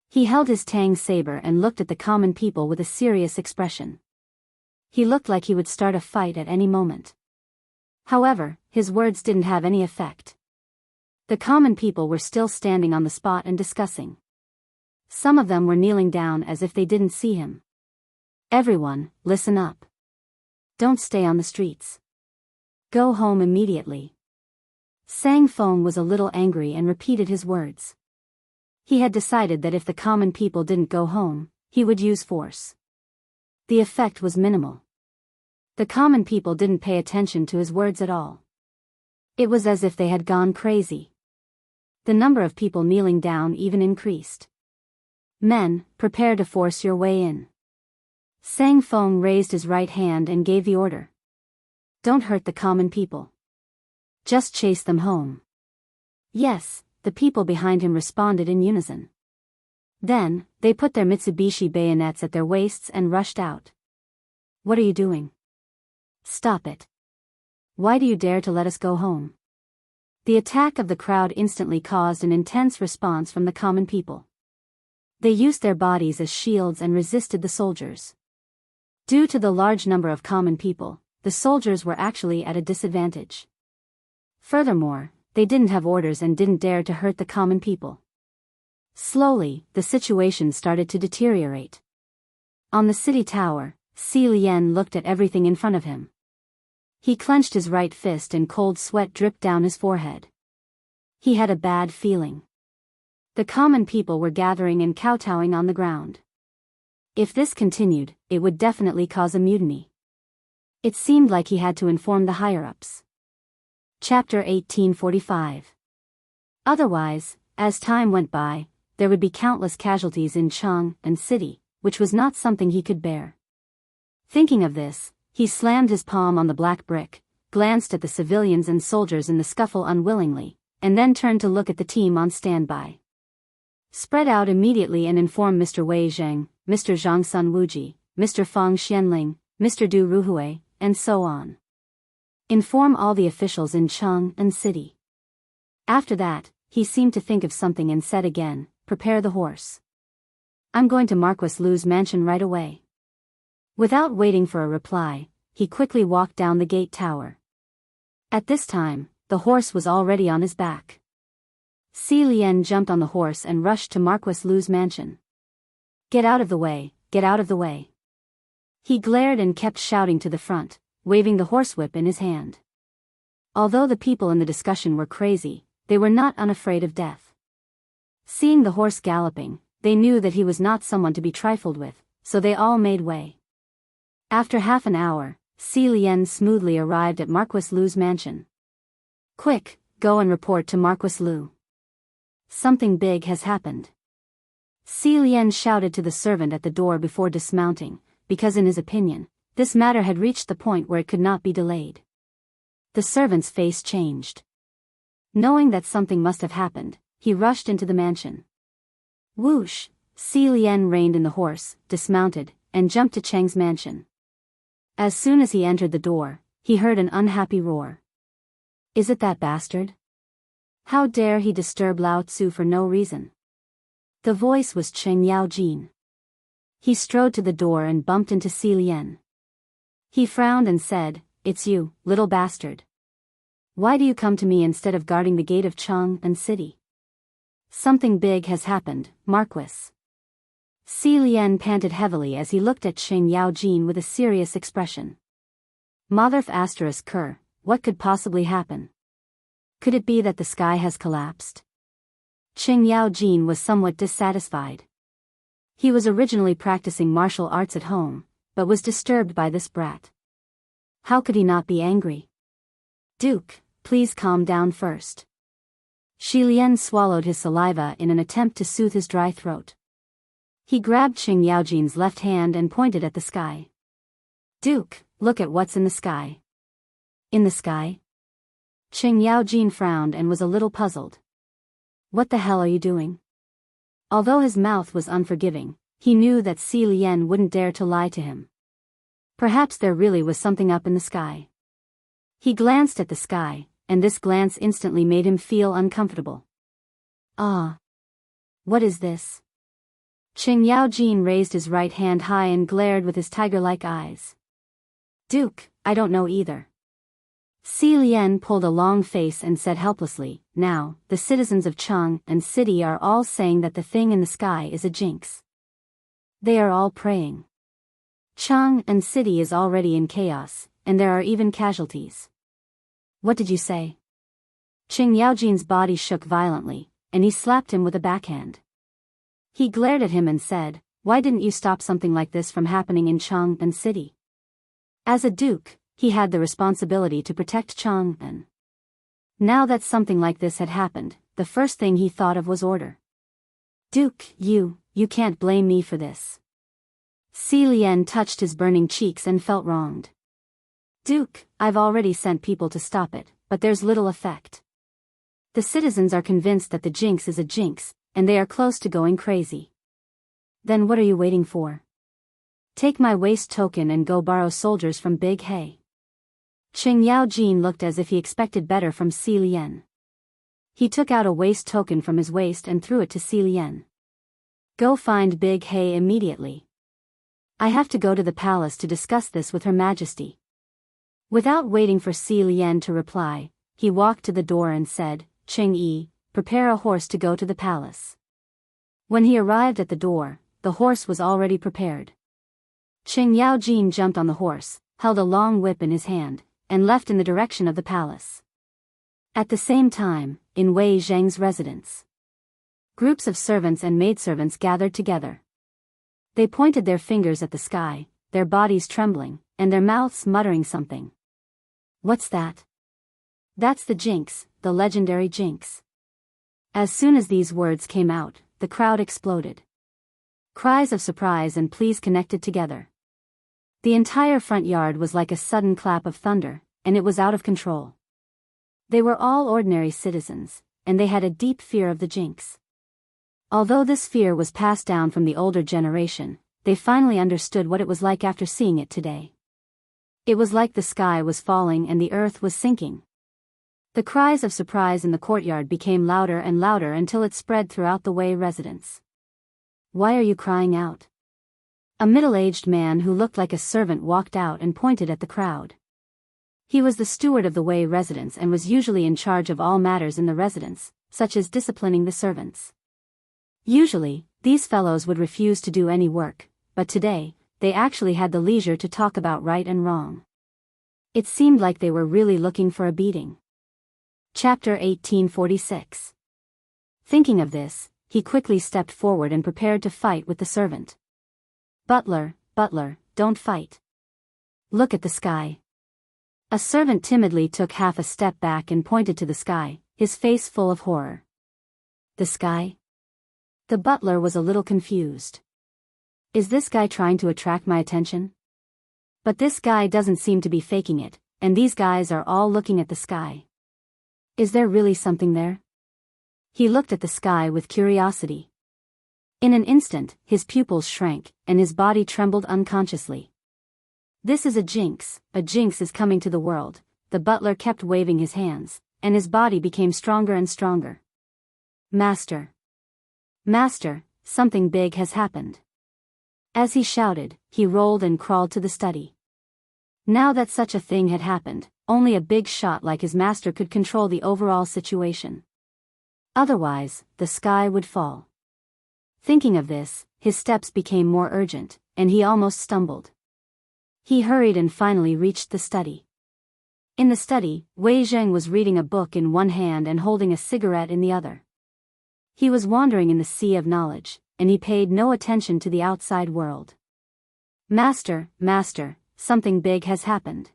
A: He held his tang saber and looked at the common people with a serious expression. He looked like he would start a fight at any moment. However, his words didn't have any effect. The common people were still standing on the spot and discussing. Some of them were kneeling down as if they didn't see him. "Everyone, listen up. Don't stay on the streets. Go home immediately." Sang Feng was a little angry and repeated his words. He had decided that if the common people didn't go home, he would use force. The effect was minimal. The common people didn't pay attention to his words at all. It was as if they had gone crazy. The number of people kneeling down even increased. "Men, prepare to force your way in." Sang Feng raised his right hand and gave the order. "Don't hurt the common people. Just chase them home." "Yes," the people behind him responded in unison. Then, they put their Mitsubishi bayonets at their waists and rushed out. "What are you doing? Stop it. Why do you dare to let us go home?" The attack of the crowd instantly caused an intense response from the common people. They used their bodies as shields and resisted the soldiers. Due to the large number of common people, the soldiers were actually at a disadvantage. Furthermore, they didn't have orders and didn't dare to hurt the common people. Slowly, the situation started to deteriorate. On the city tower, Si Lian looked at everything in front of him. He clenched his right fist and cold sweat dripped down his forehead. He had a bad feeling. The common people were gathering and kowtowing on the ground. If this continued, it would definitely cause a mutiny. It seemed like he had to inform the higher-ups. Chapter 1845. Otherwise, as time went by, there would be countless casualties in Cheng and city, which was not something he could bear. Thinking of this, he slammed his palm on the black brick, glanced at the civilians and soldiers in the scuffle unwillingly, and then turned to look at the team on standby. "Spread out immediately and inform Mr. Wei Zheng, Mr. Zhang Sun Wuji, Mr. Fang Xianling, Mr. Du Ruhui, and so on. Inform all the officials in Cheng and city." After that, he seemed to think of something and said again, "Prepare the horse. I'm going to Marquis Lu's mansion right away." Without waiting for a reply, he quickly walked down the gate tower. At this time, the horse was already on his back. Si Lian jumped on the horse and rushed to Marquis Lu's mansion. "Get out of the way, get out of the way." He glared and kept shouting to the front, waving the horsewhip in his hand. Although the people in the discussion were crazy, they were not unafraid of death. Seeing the horse galloping, they knew that he was not someone to be trifled with, so they all made way. After half an hour, Si Lian smoothly arrived at Marquis Lu's mansion. "Quick, go and report to Marquis Lu. Something big has happened." Si Lian shouted to the servant at the door before dismounting, because in his opinion, this matter had reached the point where it could not be delayed. The servant's face changed. Knowing that something must have happened, he rushed into the mansion. Whoosh! Si Lian reined in the horse, dismounted, and jumped to Cheng's mansion. As soon as he entered the door, he heard an unhappy roar. Is it that bastard? How dare he disturb Lao Tzu for no reason? The voice was Cheng Yaojin. He strode to the door and bumped into Si Lian. He frowned and said, "It's you, little bastard. Why do you come to me instead of guarding the gate of Cheng and city?" "Something big has happened, Marquis." Si Lian panted heavily as he looked at Cheng Yaojin with a serious expression. Motherf asterisk cur, what could possibly happen? Could it be that the sky has collapsed? Cheng Yaojin was somewhat dissatisfied. He was originally practicing martial arts at home, but was disturbed by this brat. How could he not be angry? "Duke, please calm down first." Shi Lian swallowed his saliva in an attempt to soothe his dry throat. He grabbed Cheng Yaojin's left hand and pointed at the sky. "Duke, look at what's in the sky." "In the sky?" Cheng Yaojin frowned and was a little puzzled. "What the hell are you doing?" Although his mouth was unforgiving, he knew that Si Lian wouldn't dare to lie to him. Perhaps there really was something up in the sky. He glanced at the sky, and this glance instantly made him feel uncomfortable. "Ah. What is this?" Cheng Yaojin raised his right hand high and glared with his tiger-like eyes. "Duke, I don't know either." Si Lian pulled a long face and said helplessly, "Now, the citizens of Cheng and city are all saying that the thing in the sky is a jinx. They are all praying. Cheng and city is already in chaos, and there are even casualties." "What did you say?" Cheng Yaojin's body shook violently, and he slapped him with a backhand. He glared at him and said, "Why didn't you stop something like this from happening in Cheng and city?" As a duke, he had the responsibility to protect Cheng and. Now that something like this had happened, the first thing he thought of was order. "Duke, you can't blame me for this." Si Lian touched his burning cheeks and felt wronged. "Duke, I've already sent people to stop it, but there's little effect. The citizens are convinced that the jinx is a jinx, and they are close to going crazy." "Then what are you waiting for? Take my waste token and go borrow soldiers from Big Hay." Cheng Yaojin looked as if he expected better from Si Lian. He took out a waste token from his waist and threw it to Si Lian. "Go find Big Hay immediately. I have to go to the palace to discuss this with Her Majesty." Without waiting for Si Lian to reply, he walked to the door and said, "Cheng Yi, prepare a horse to go to the palace." When he arrived at the door, the horse was already prepared. Cheng Yaojin jumped on the horse, held a long whip in his hand, and left in the direction of the palace. At the same time, in Wei Zheng's residence, groups of servants and maidservants gathered together. They pointed their fingers at the sky, their bodies trembling, and their mouths muttering something. "What's that?" "That's the jinx, the legendary jinx." As soon as these words came out, the crowd exploded. Cries of surprise and pleas connected together. The entire front yard was like a sudden clap of thunder, and it was out of control. They were all ordinary citizens, and they had a deep fear of the jinx. Although this fear was passed down from the older generation, they finally understood what it was like after seeing it today. It was like the sky was falling and the earth was sinking. The cries of surprise in the courtyard became louder and louder until it spread throughout the Wei residence. "Why are you crying out?" A middle-aged man who looked like a servant walked out and pointed at the crowd. He was the steward of the Wei residence and was usually in charge of all matters in the residence, such as disciplining the servants. Usually, these fellows would refuse to do any work, but today, they actually had the leisure to talk about right and wrong. It seemed like they were really looking for a beating. Chapter 1846. Thinking of this, he quickly stepped forward and prepared to fight with the servant. Butler, don't fight. Look at the sky." A servant timidly took half a step back and pointed to the sky, his face full of horror. "The sky? The butler was a little confused. Is this guy trying to attract my attention? But this guy doesn't seem to be faking it, and these guys are all looking at the sky. Is there really something there? He looked at the sky with curiosity. In an instant, his pupils shrank, and his body trembled unconsciously. This is a jinx is coming to the world. The butler kept waving his hands, and his body became stronger and stronger. Master! Master, something big has happened. As he shouted, he rolled and crawled to the study. Now that such a thing had happened, only a big shot like his master could control the overall situation. Otherwise, the sky would fall. Thinking of this, his steps became more urgent, and he almost stumbled. He hurried and finally reached the study. In the study, Wei Zheng was reading a book in one hand and holding a cigarette in the other. He was wandering in the sea of knowledge, and he paid no attention to the outside world. Master, master, something big has happened.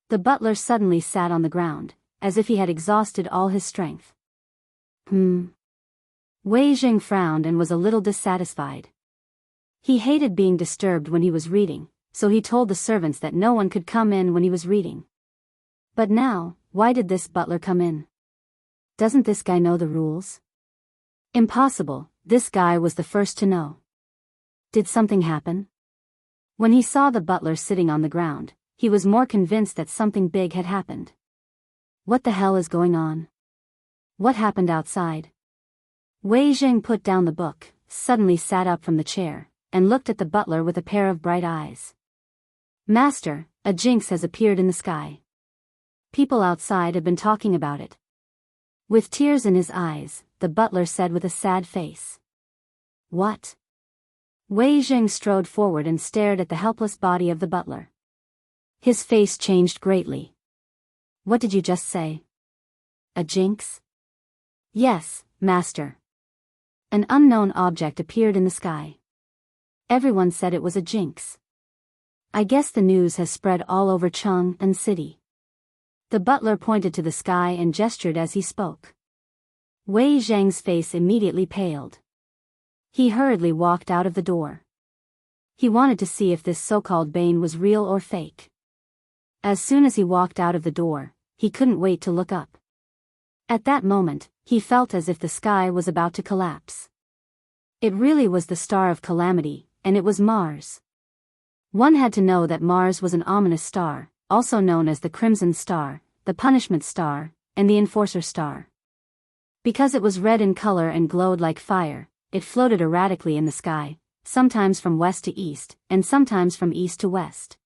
A: The butler suddenly sat on the ground, as if he had exhausted all his strength. Wei Zheng frowned and was a little dissatisfied. He hated being disturbed when he was reading, so he told the servants that no one could come in when he was reading. But now, why did this butler come in? Doesn't this guy know the rules? Impossible, this guy was the first to know. Did something happen? When he saw the butler sitting on the ground, he was more convinced that something big had happened. What the hell is going on? What happened outside? Wei Zheng put down the book, suddenly sat up from the chair, and looked at the butler with a pair of bright eyes. Master, a jinx has appeared in the sky. People outside have been talking about it. With tears in his eyes, the butler said with a sad face. What? Wei Zheng strode forward and stared at the helpless body of the butler. His face changed greatly. What did you just say? A jinx? Yes, master. An unknown object appeared in the sky. Everyone said it was a jinx. I guess the news has spread all over Jianghu city. The butler pointed to the sky and gestured as he spoke. Wei Zheng's face immediately paled. He hurriedly walked out of the door. He wanted to see if this so-called bane was real or fake. As soon as he walked out of the door, he couldn't wait to look up. At that moment, he felt as if the sky was about to collapse. It really was the star of calamity, and it was Mars. One had to know that Mars was an ominous star, also known as the Crimson Star, the Punishment Star, and the Enforcer Star. Because it was red in color and glowed like fire, it floated erratically in the sky, sometimes from west to east, and sometimes from east to west.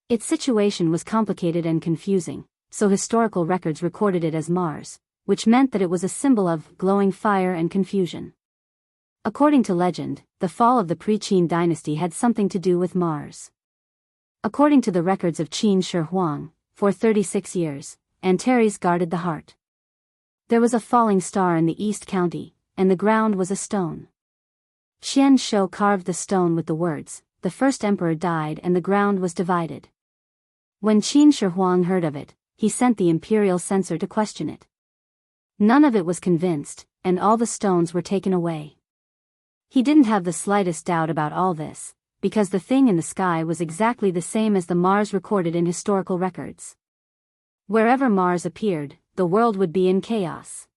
A: Its situation was complicated and confusing, so historical records recorded it as Mars, which meant that it was a symbol of glowing fire and confusion. According to legend, the fall of the pre-Qin dynasty had something to do with Mars. According to the records of Qin Shi Huang, for 36 years, Antares guarded the heart. There was a falling star in the East County, and the ground was a stone. Qian Shou carved the stone with the words, "The first emperor died and the ground was divided." When Qin Shi Huang heard of it, he sent the imperial censor to question it. None of it was convinced, and all the stones were taken away. He didn't have the slightest doubt about all this, because the thing in the sky was exactly the same as the Mars recorded in historical records. Wherever Mars appeared, the world would be in chaos.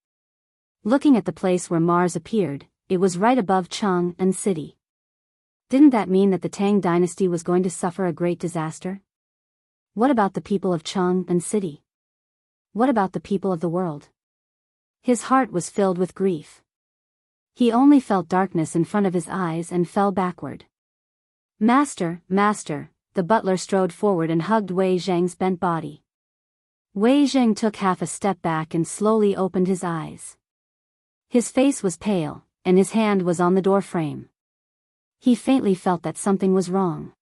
A: Looking at the place where Mars appeared, it was right above Jianghu city. Didn't that mean that the Tang dynasty was going to suffer a great disaster? What about the people of Jianghu city? What about the people of the world? His heart was filled with grief. He only felt darkness in front of his eyes and fell backward. Master, master, the butler strode forward and hugged Wei Zheng's bent body. Wei Zheng took half a step back and slowly opened his eyes. His face was pale, and his hand was on the door frame. He faintly felt that something was wrong.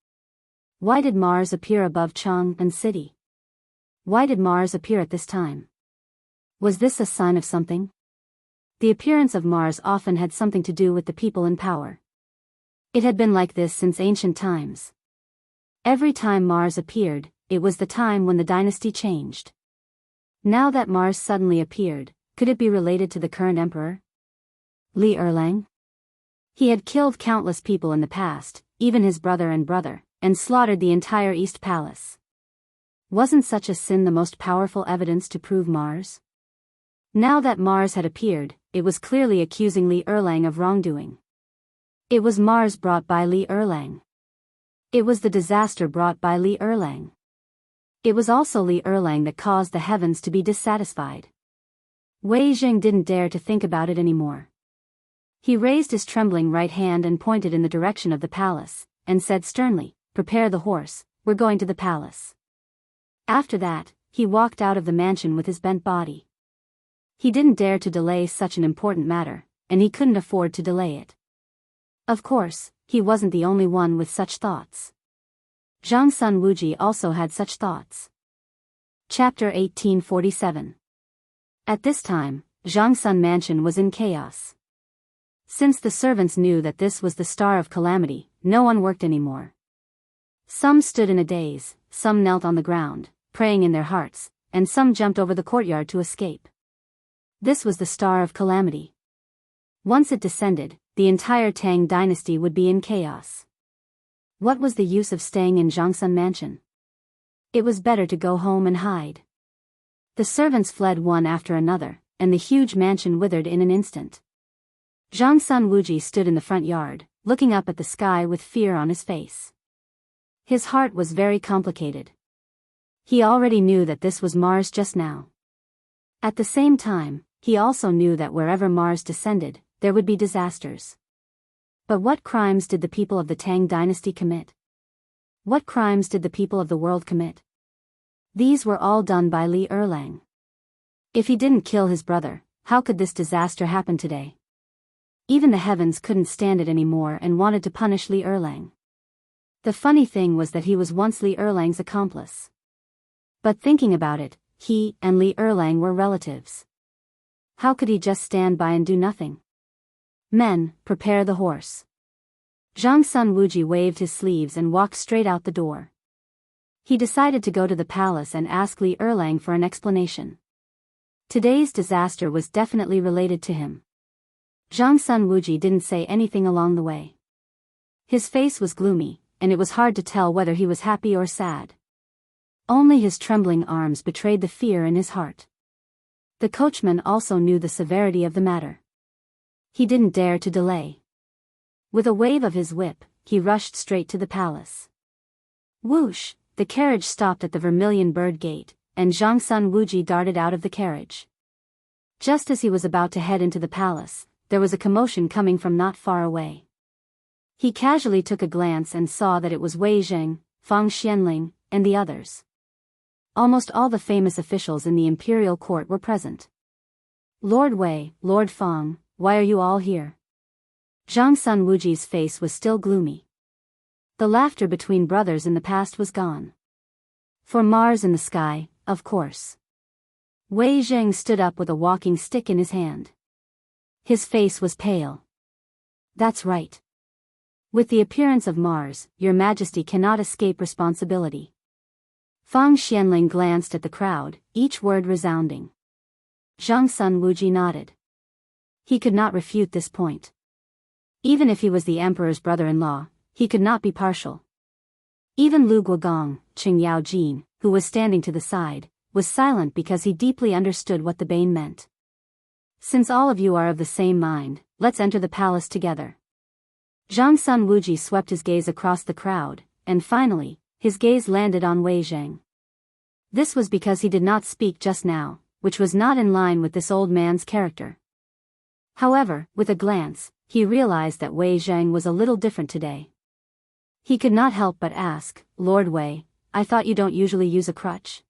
A: Why did Mars appear above Jianghu city? Why did Mars appear at this time? Was this a sign of something? The appearance of Mars often had something to do with the people in power. It had been like this since ancient times. Every time Mars appeared, it was the time when the dynasty changed. Now that Mars suddenly appeared, could it be related to the current emperor? Li Erlang? He had killed countless people in the past, even his brother, and slaughtered the entire East Palace. Wasn't such a sin the most powerful evidence to prove Mars? Now that Mars had appeared, it was clearly accusing Li Erlang of wrongdoing. It was Mars brought by Li Erlang. It was the disaster brought by Li Erlang. It was also Li Erlang that caused the heavens to be dissatisfied. Wei Zheng didn't dare to think about it anymore. He raised his trembling right hand and pointed in the direction of the palace, and said sternly, "Prepare the horse, we're going to the palace." After that, he walked out of the mansion with his bent body. He didn't dare to delay such an important matter, and he couldn't afford to delay it. Of course, he wasn't the only one with such thoughts. Zhang Sun Wuji also had such thoughts. Chapter 1847. At this time, Zhang Sun Mansion was in chaos. Since the servants knew that this was the star of calamity, no one worked anymore. Some stood in a daze, some knelt on the ground, praying in their hearts, and some jumped over the courtyard to escape. This was the star of calamity. Once it descended, the entire Tang dynasty would be in chaos. What was the use of staying in Zhangsun Mansion? It was better to go home and hide. The servants fled one after another, and the huge mansion withered in an instant. Zhang Sun Wuji stood in the front yard, looking up at the sky with fear on his face. His heart was very complicated. He already knew that this was Mars just now. At the same time, he also knew that wherever Mars descended, there would be disasters. But what crimes did the people of the Tang dynasty commit? What crimes did the people of the world commit? These were all done by Li Erlang. If he didn't kill his brother, how could this disaster happen today? Even the heavens couldn't stand it anymore and wanted to punish Li Erlang. The funny thing was that he was once Li Erlang's accomplice. But thinking about it, he and Li Erlang were relatives. How could he just stand by and do nothing? "Men, prepare the horse." Zhang Sun Wuji waved his sleeves and walked straight out the door. He decided to go to the palace and ask Li Erlang for an explanation. Today's disaster was definitely related to him. Zhang Sun Wuji didn't say anything along the way. His face was gloomy, and it was hard to tell whether he was happy or sad. Only his trembling arms betrayed the fear in his heart. The coachman also knew the severity of the matter. He didn't dare to delay. With a wave of his whip, he rushed straight to the palace. Whoosh! The carriage stopped at the Vermilion Bird Gate, and Zhang Sun Wuji darted out of the carriage. Just as he was about to head into the palace, there was a commotion coming from not far away. He casually took a glance and saw that it was Wei Zheng, Fang Xianling, and the others. Almost all the famous officials in the imperial court were present. "Lord Wei, Lord Fang, why are you all here?" Zhang Sun Wuji's face was still gloomy. The laughter between brothers in the past was gone. For Mars in the sky, of course. Wei Zheng stood up with a walking stick in his hand. His face was pale. "That's right. With the appearance of Mars, Your Majesty cannot escape responsibility." Fang Xianling glanced at the crowd, each word resounding. Zhang Sun Wuji nodded. He could not refute this point. Even if he was the emperor's brother-in-law, he could not be partial. Even Lu Guogong, Qing Yaojin, who was standing to the side, was silent because he deeply understood what the bane meant. "Since all of you are of the same mind, let's enter the palace together." Zhang Sun Wuji swept his gaze across the crowd, and finally, his gaze landed on Wei Zheng. This was because he did not speak just now, which was not in line with this old man's character. However, with a glance, he realized that Wei Zheng was a little different today. He could not help but ask, "Lord Wei, I thought you don't usually use a crutch.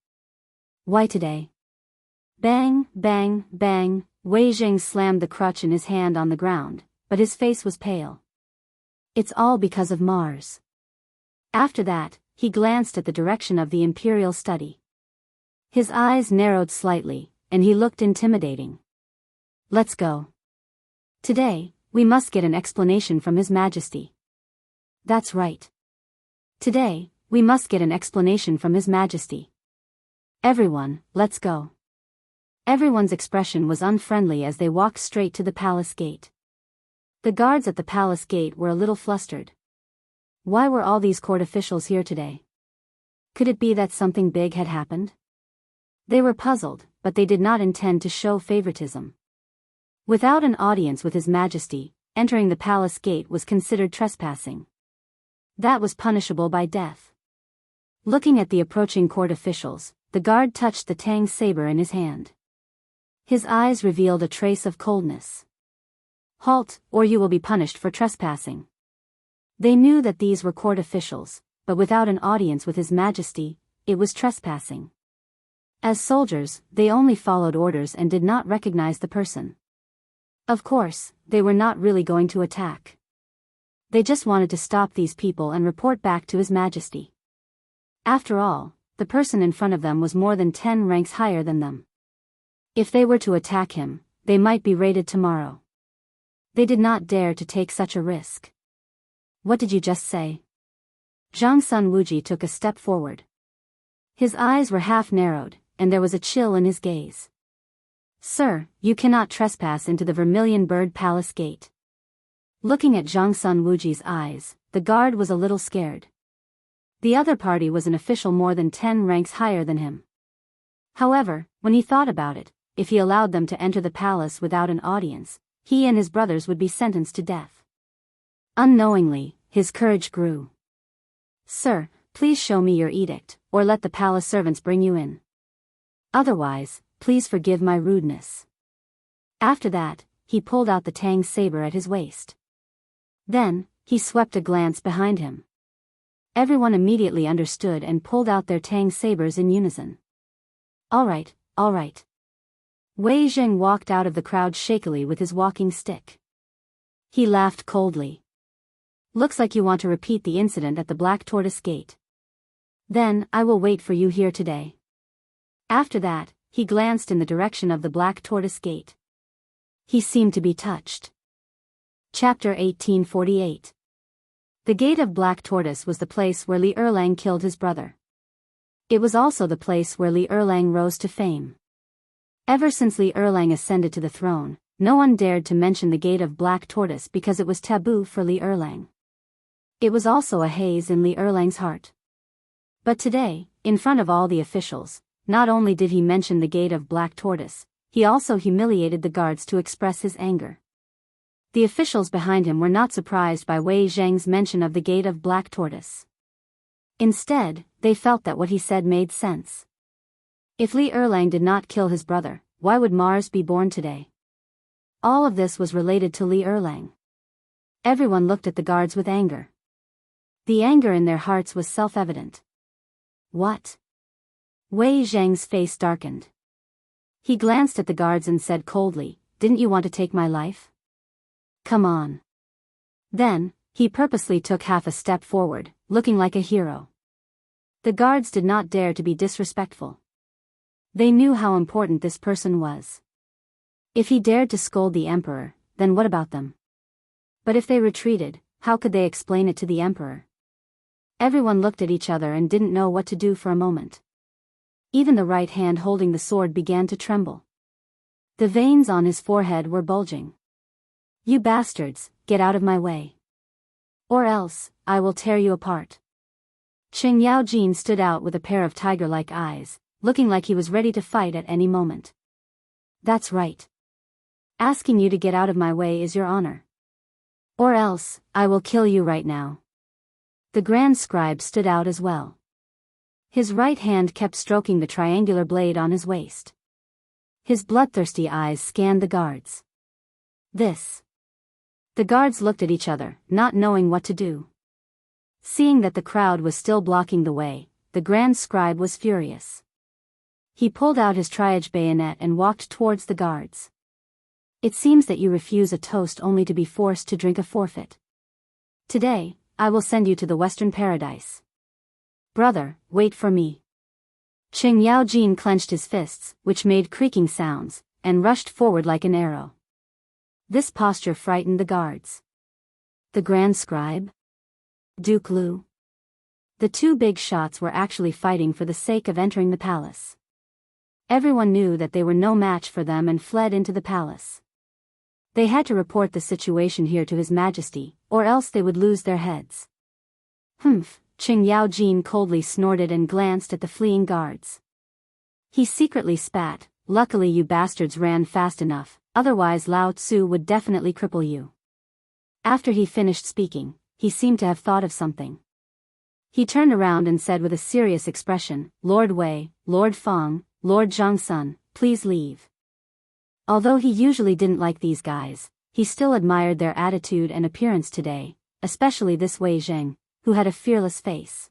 A: Why today?" Bang, bang, bang, Wei Zheng slammed the crutch in his hand on the ground, but his face was pale. "It's all because of Mars." After that, he glanced at the direction of the imperial study. His eyes narrowed slightly, and he looked intimidating. "Let's go. Today, we must get an explanation from His Majesty." "That's right. Today, we must get an explanation from His Majesty. Everyone, let's go." Everyone's expression was unfriendly as they walked straight to the palace gate. The guards at the palace gate were a little flustered. Why were all these court officials here today? Could it be that something big had happened? They were puzzled, but they did not intend to show favoritism. Without an audience with His Majesty, entering the palace gate was considered trespassing. That was punishable by death. Looking at the approaching court officials, the guard touched the tang saber in his hand. His eyes revealed a trace of coldness. Halt, or you will be punished for trespassing. They knew that these were court officials, but without an audience with His Majesty, it was trespassing. As soldiers, they only followed orders and did not recognize the person. Of course, they were not really going to attack. They just wanted to stop these people and report back to His Majesty. After all, the person in front of them was more than 10 ranks higher than them. If they were to attack him, they might be raided tomorrow. They did not dare to take such a risk. What did you just say? Zhang Sun Wuji took a step forward. His eyes were half narrowed, and there was a chill in his gaze. Sir, you cannot trespass into the Vermilion Bird Palace gate. Looking at Zhang Sun Wuji's eyes, the guard was a little scared. The other party was an official more than 10 ranks higher than him. However, when he thought about it, if he allowed them to enter the palace without an audience, he and his brothers would be sentenced to death. Unknowingly, his courage grew. Sir, please show me your edict, or let the palace servants bring you in. Otherwise, please forgive my rudeness. After that, he pulled out the tang saber at his waist. Then, he swept a glance behind him. Everyone immediately understood and pulled out their tang sabers in unison. All right, all right. Wei Zheng walked out of the crowd shakily with his walking stick. He laughed coldly. Looks like you want to repeat the incident at the Black Tortoise Gate. Then, I will wait for you here today. After that, he glanced in the direction of the Black Tortoise Gate. He seemed to be touched. Chapter 1848. The Gate of Black Tortoise was the place where Li Erlang killed his brother. It was also the place where Li Erlang rose to fame. Ever since Li Erlang ascended to the throne, no one dared to mention the Gate of Black Tortoise because it was taboo for Li Erlang. It was also a haze in Li Erlang's heart. But today, in front of all the officials, not only did he mention the Gate of Black Tortoise, he also humiliated the guards to express his anger. The officials behind him were not surprised by Wei Zheng's mention of the Gate of Black Tortoise. Instead, they felt that what he said made sense. If Li Erlang did not kill his brother, why would Mars be born today? All of this was related to Li Erlang. Everyone looked at the guards with anger. The anger in their hearts was self-evident. What? Wei Zheng's face darkened. He glanced at the guards and said coldly, "Didn't you want to take my life? Come on." Then, he purposely took half a step forward, looking like a hero. The guards did not dare to be disrespectful. They knew how important this person was. If he dared to scold the emperor, then what about them? But if they retreated, how could they explain it to the emperor? Everyone looked at each other and didn't know what to do for a moment. Even the right hand holding the sword began to tremble. The veins on his forehead were bulging. "You bastards, get out of my way. Or else, I will tear you apart." Qing Yaojin stood out with a pair of tiger-like eyes, looking like he was ready to fight at any moment. "That's right. Asking you to get out of my way is your honor. Or else, I will kill you right now." The Grand Scribe stood out as well. His right hand kept stroking the triangular blade on his waist. His bloodthirsty eyes scanned the guards. This. The guards looked at each other, not knowing what to do. Seeing that the crowd was still blocking the way, the Grand Scribe was furious. He pulled out his triage bayonet and walked towards the guards. "It seems that you refuse a toast only to be forced to drink a forfeit. Today, I will send you to the Western Paradise. Brother, wait for me." Qing Yaojin clenched his fists, which made creaking sounds, and rushed forward like an arrow. This posture frightened the guards. The Grand Scribe? Duke Lu? The two big shots were actually fighting for the sake of entering the palace. Everyone knew that they were no match for them and fled into the palace. They had to report the situation here to His Majesty, or else they would lose their heads. Humph, Qing Yaojin coldly snorted and glanced at the fleeing guards. He secretly spat, "Luckily you bastards ran fast enough, otherwise Lao Tzu would definitely cripple you." After he finished speaking, he seemed to have thought of something. He turned around and said with a serious expression, "Lord Wei, Lord Feng, Lord Zhangsun, please leave." Although he usually didn't like these guys, he still admired their attitude and appearance today, especially this Wei Zheng, who had a fearless face.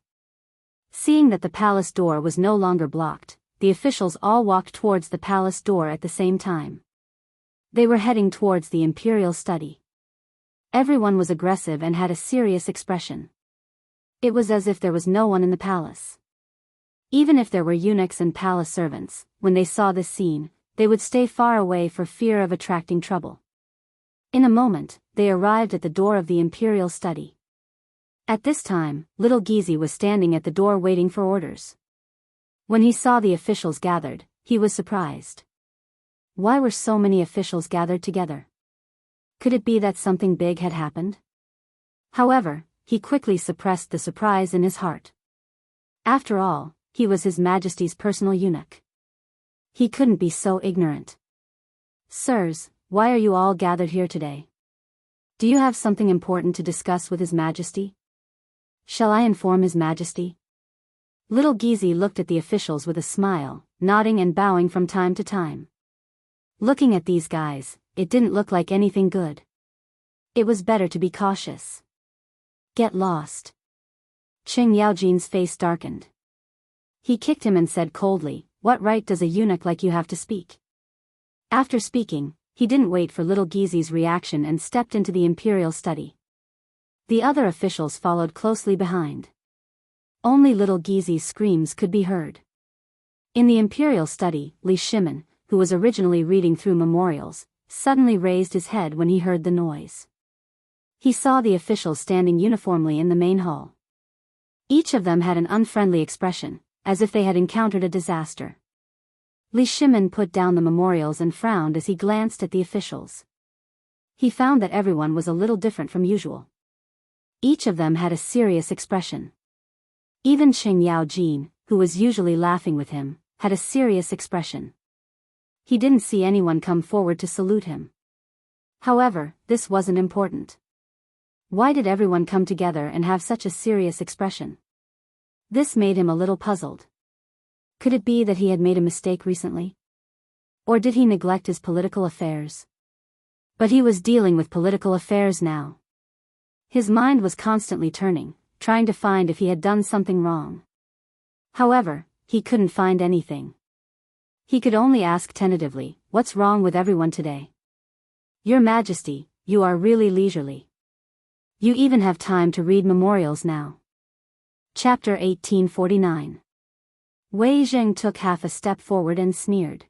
A: Seeing that the palace door was no longer blocked, the officials all walked towards the palace door at the same time. They were heading towards the imperial study. Everyone was aggressive and had a serious expression. It was as if there was no one in the palace. Even if there were eunuchs and palace servants, when they saw this scene, they would stay far away for fear of attracting trouble. In a moment, they arrived at the door of the imperial study. At this time, little Gizi was standing at the door waiting for orders. When he saw the officials gathered, he was surprised. Why were so many officials gathered together? Could it be that something big had happened? However, he quickly suppressed the surprise in his heart. After all, he was His Majesty's personal eunuch. He couldn't be so ignorant. "Sirs, why are you all gathered here today? Do you have something important to discuss with His Majesty? Shall I inform His Majesty?" Little Gizi looked at the officials with a smile, nodding and bowing from time to time. Looking at these guys, it didn't look like anything good. It was better to be cautious. "Get lost." Qing Yaojin's face darkened. He kicked him and said coldly, "What right does a eunuch like you have to speak?" After speaking, he didn't wait for little Gizi's reaction and stepped into the imperial study. The other officials followed closely behind. Only little Gizi's screams could be heard. In the imperial study, Li Shimen, who was originally reading through memorials, suddenly raised his head when he heard the noise. He saw the officials standing uniformly in the main hall. Each of them had an unfriendly expression, as if they had encountered a disaster. Li Shimen put down the memorials and frowned as he glanced at the officials. He found that everyone was a little different from usual. Each of them had a serious expression. Even Qing Yaojin, who was usually laughing with him, had a serious expression. He didn't see anyone come forward to salute him. However, this wasn't important. Why did everyone come together and have such a serious expression? This made him a little puzzled. Could it be that he had made a mistake recently? Or did he neglect his political affairs? But he was dealing with political affairs now. His mind was constantly turning, trying to find if he had done something wrong. However, he couldn't find anything. He could only ask tentatively, "What's wrong with everyone today?" "Your Majesty, you are really leisurely. You even have time to read memorials now." Chapter 1849. Wei Zheng took half a step forward and sneered.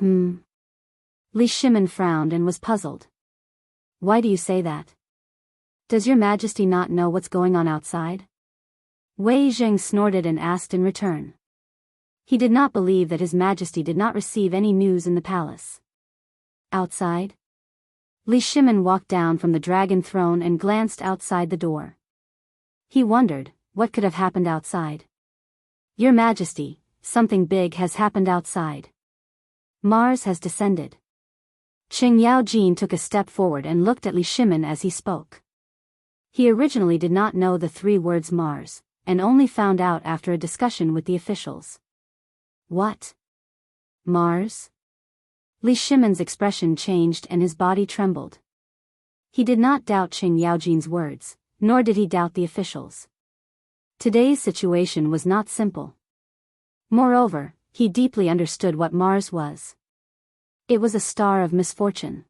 A: Li Shimen frowned and was puzzled. "Why do you say that? Does your Majesty not know what's going on outside?" Wei Zheng snorted and asked in return. He did not believe that His Majesty did not receive any news in the palace. Outside? Li Shimen walked down from the dragon throne and glanced outside the door. He wondered, what could have happened outside? "Your Majesty, something big has happened outside. Mars has descended." Qing Yaojin took a step forward and looked at Li Shimen as he spoke. He originally did not know the three words Mars, and only found out after a discussion with the officials. "What? Mars?" Li Shimen's expression changed and his body trembled. He did not doubt Qing Yaojin's words, nor did he doubt the officials. Today's situation was not simple. Moreover, he deeply understood what Mars was. It was a star of misfortune.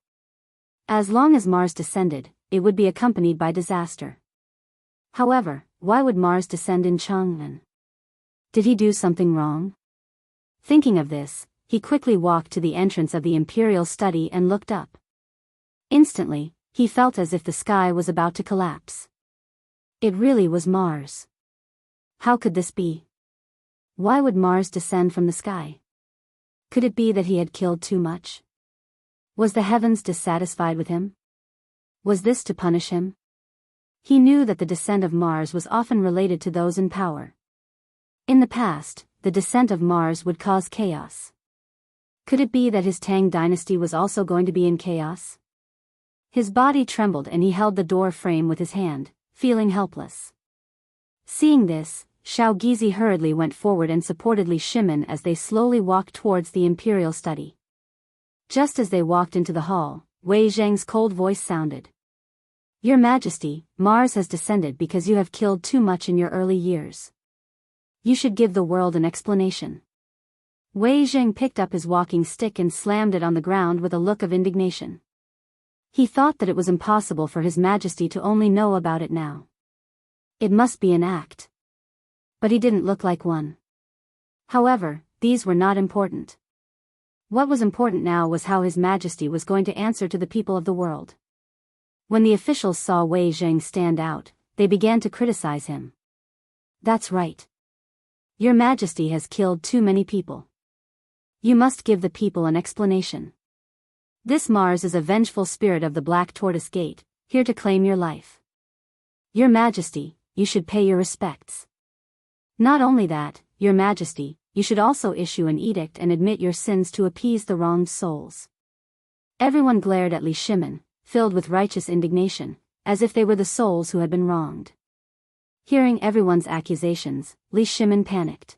A: As long as Mars descended, it would be accompanied by disaster. However, why would Mars descend in Chang'an? Did he do something wrong? Thinking of this, he quickly walked to the entrance of the imperial study and looked up. Instantly, he felt as if the sky was about to collapse. It really was Mars. How could this be? Why would Mars descend from the sky? Could it be that he had killed too much? Was the heavens dissatisfied with him? Was this to punish him? He knew that the descent of Mars was often related to those in power. In the past, the descent of Mars would cause chaos. Could it be that his Tang dynasty was also going to be in chaos? His body trembled and he held the door frame with his hand, feeling helpless. Seeing this, Xiao Gizi hurriedly went forward and supported Li Shimin as they slowly walked towards the imperial study. Just as they walked into the hall, Wei Zhang's cold voice sounded. Your Majesty, Mars has descended because you have killed too much in your early years. You should give the world an explanation. Wei Zhang picked up his walking stick and slammed it on the ground with a look of indignation. He thought that it was impossible for His Majesty to only know about it now. It must be an act. But he didn't look like one. However, these were not important. What was important now was how His Majesty was going to answer to the people of the world. When the officials saw Wei Zhang stand out, they began to criticize him. That's right. Your Majesty has killed too many people. You must give the people an explanation. This Mars is a vengeful spirit of the Black Tortoise Gate, here to claim your life. Your Majesty, you should pay your respects. Not only that, Your Majesty, you should also issue an edict and admit your sins to appease the wronged souls. Everyone glared at Li Shimin, filled with righteous indignation, as if they were the souls who had been wronged. Hearing everyone's accusations, Li Shimin panicked.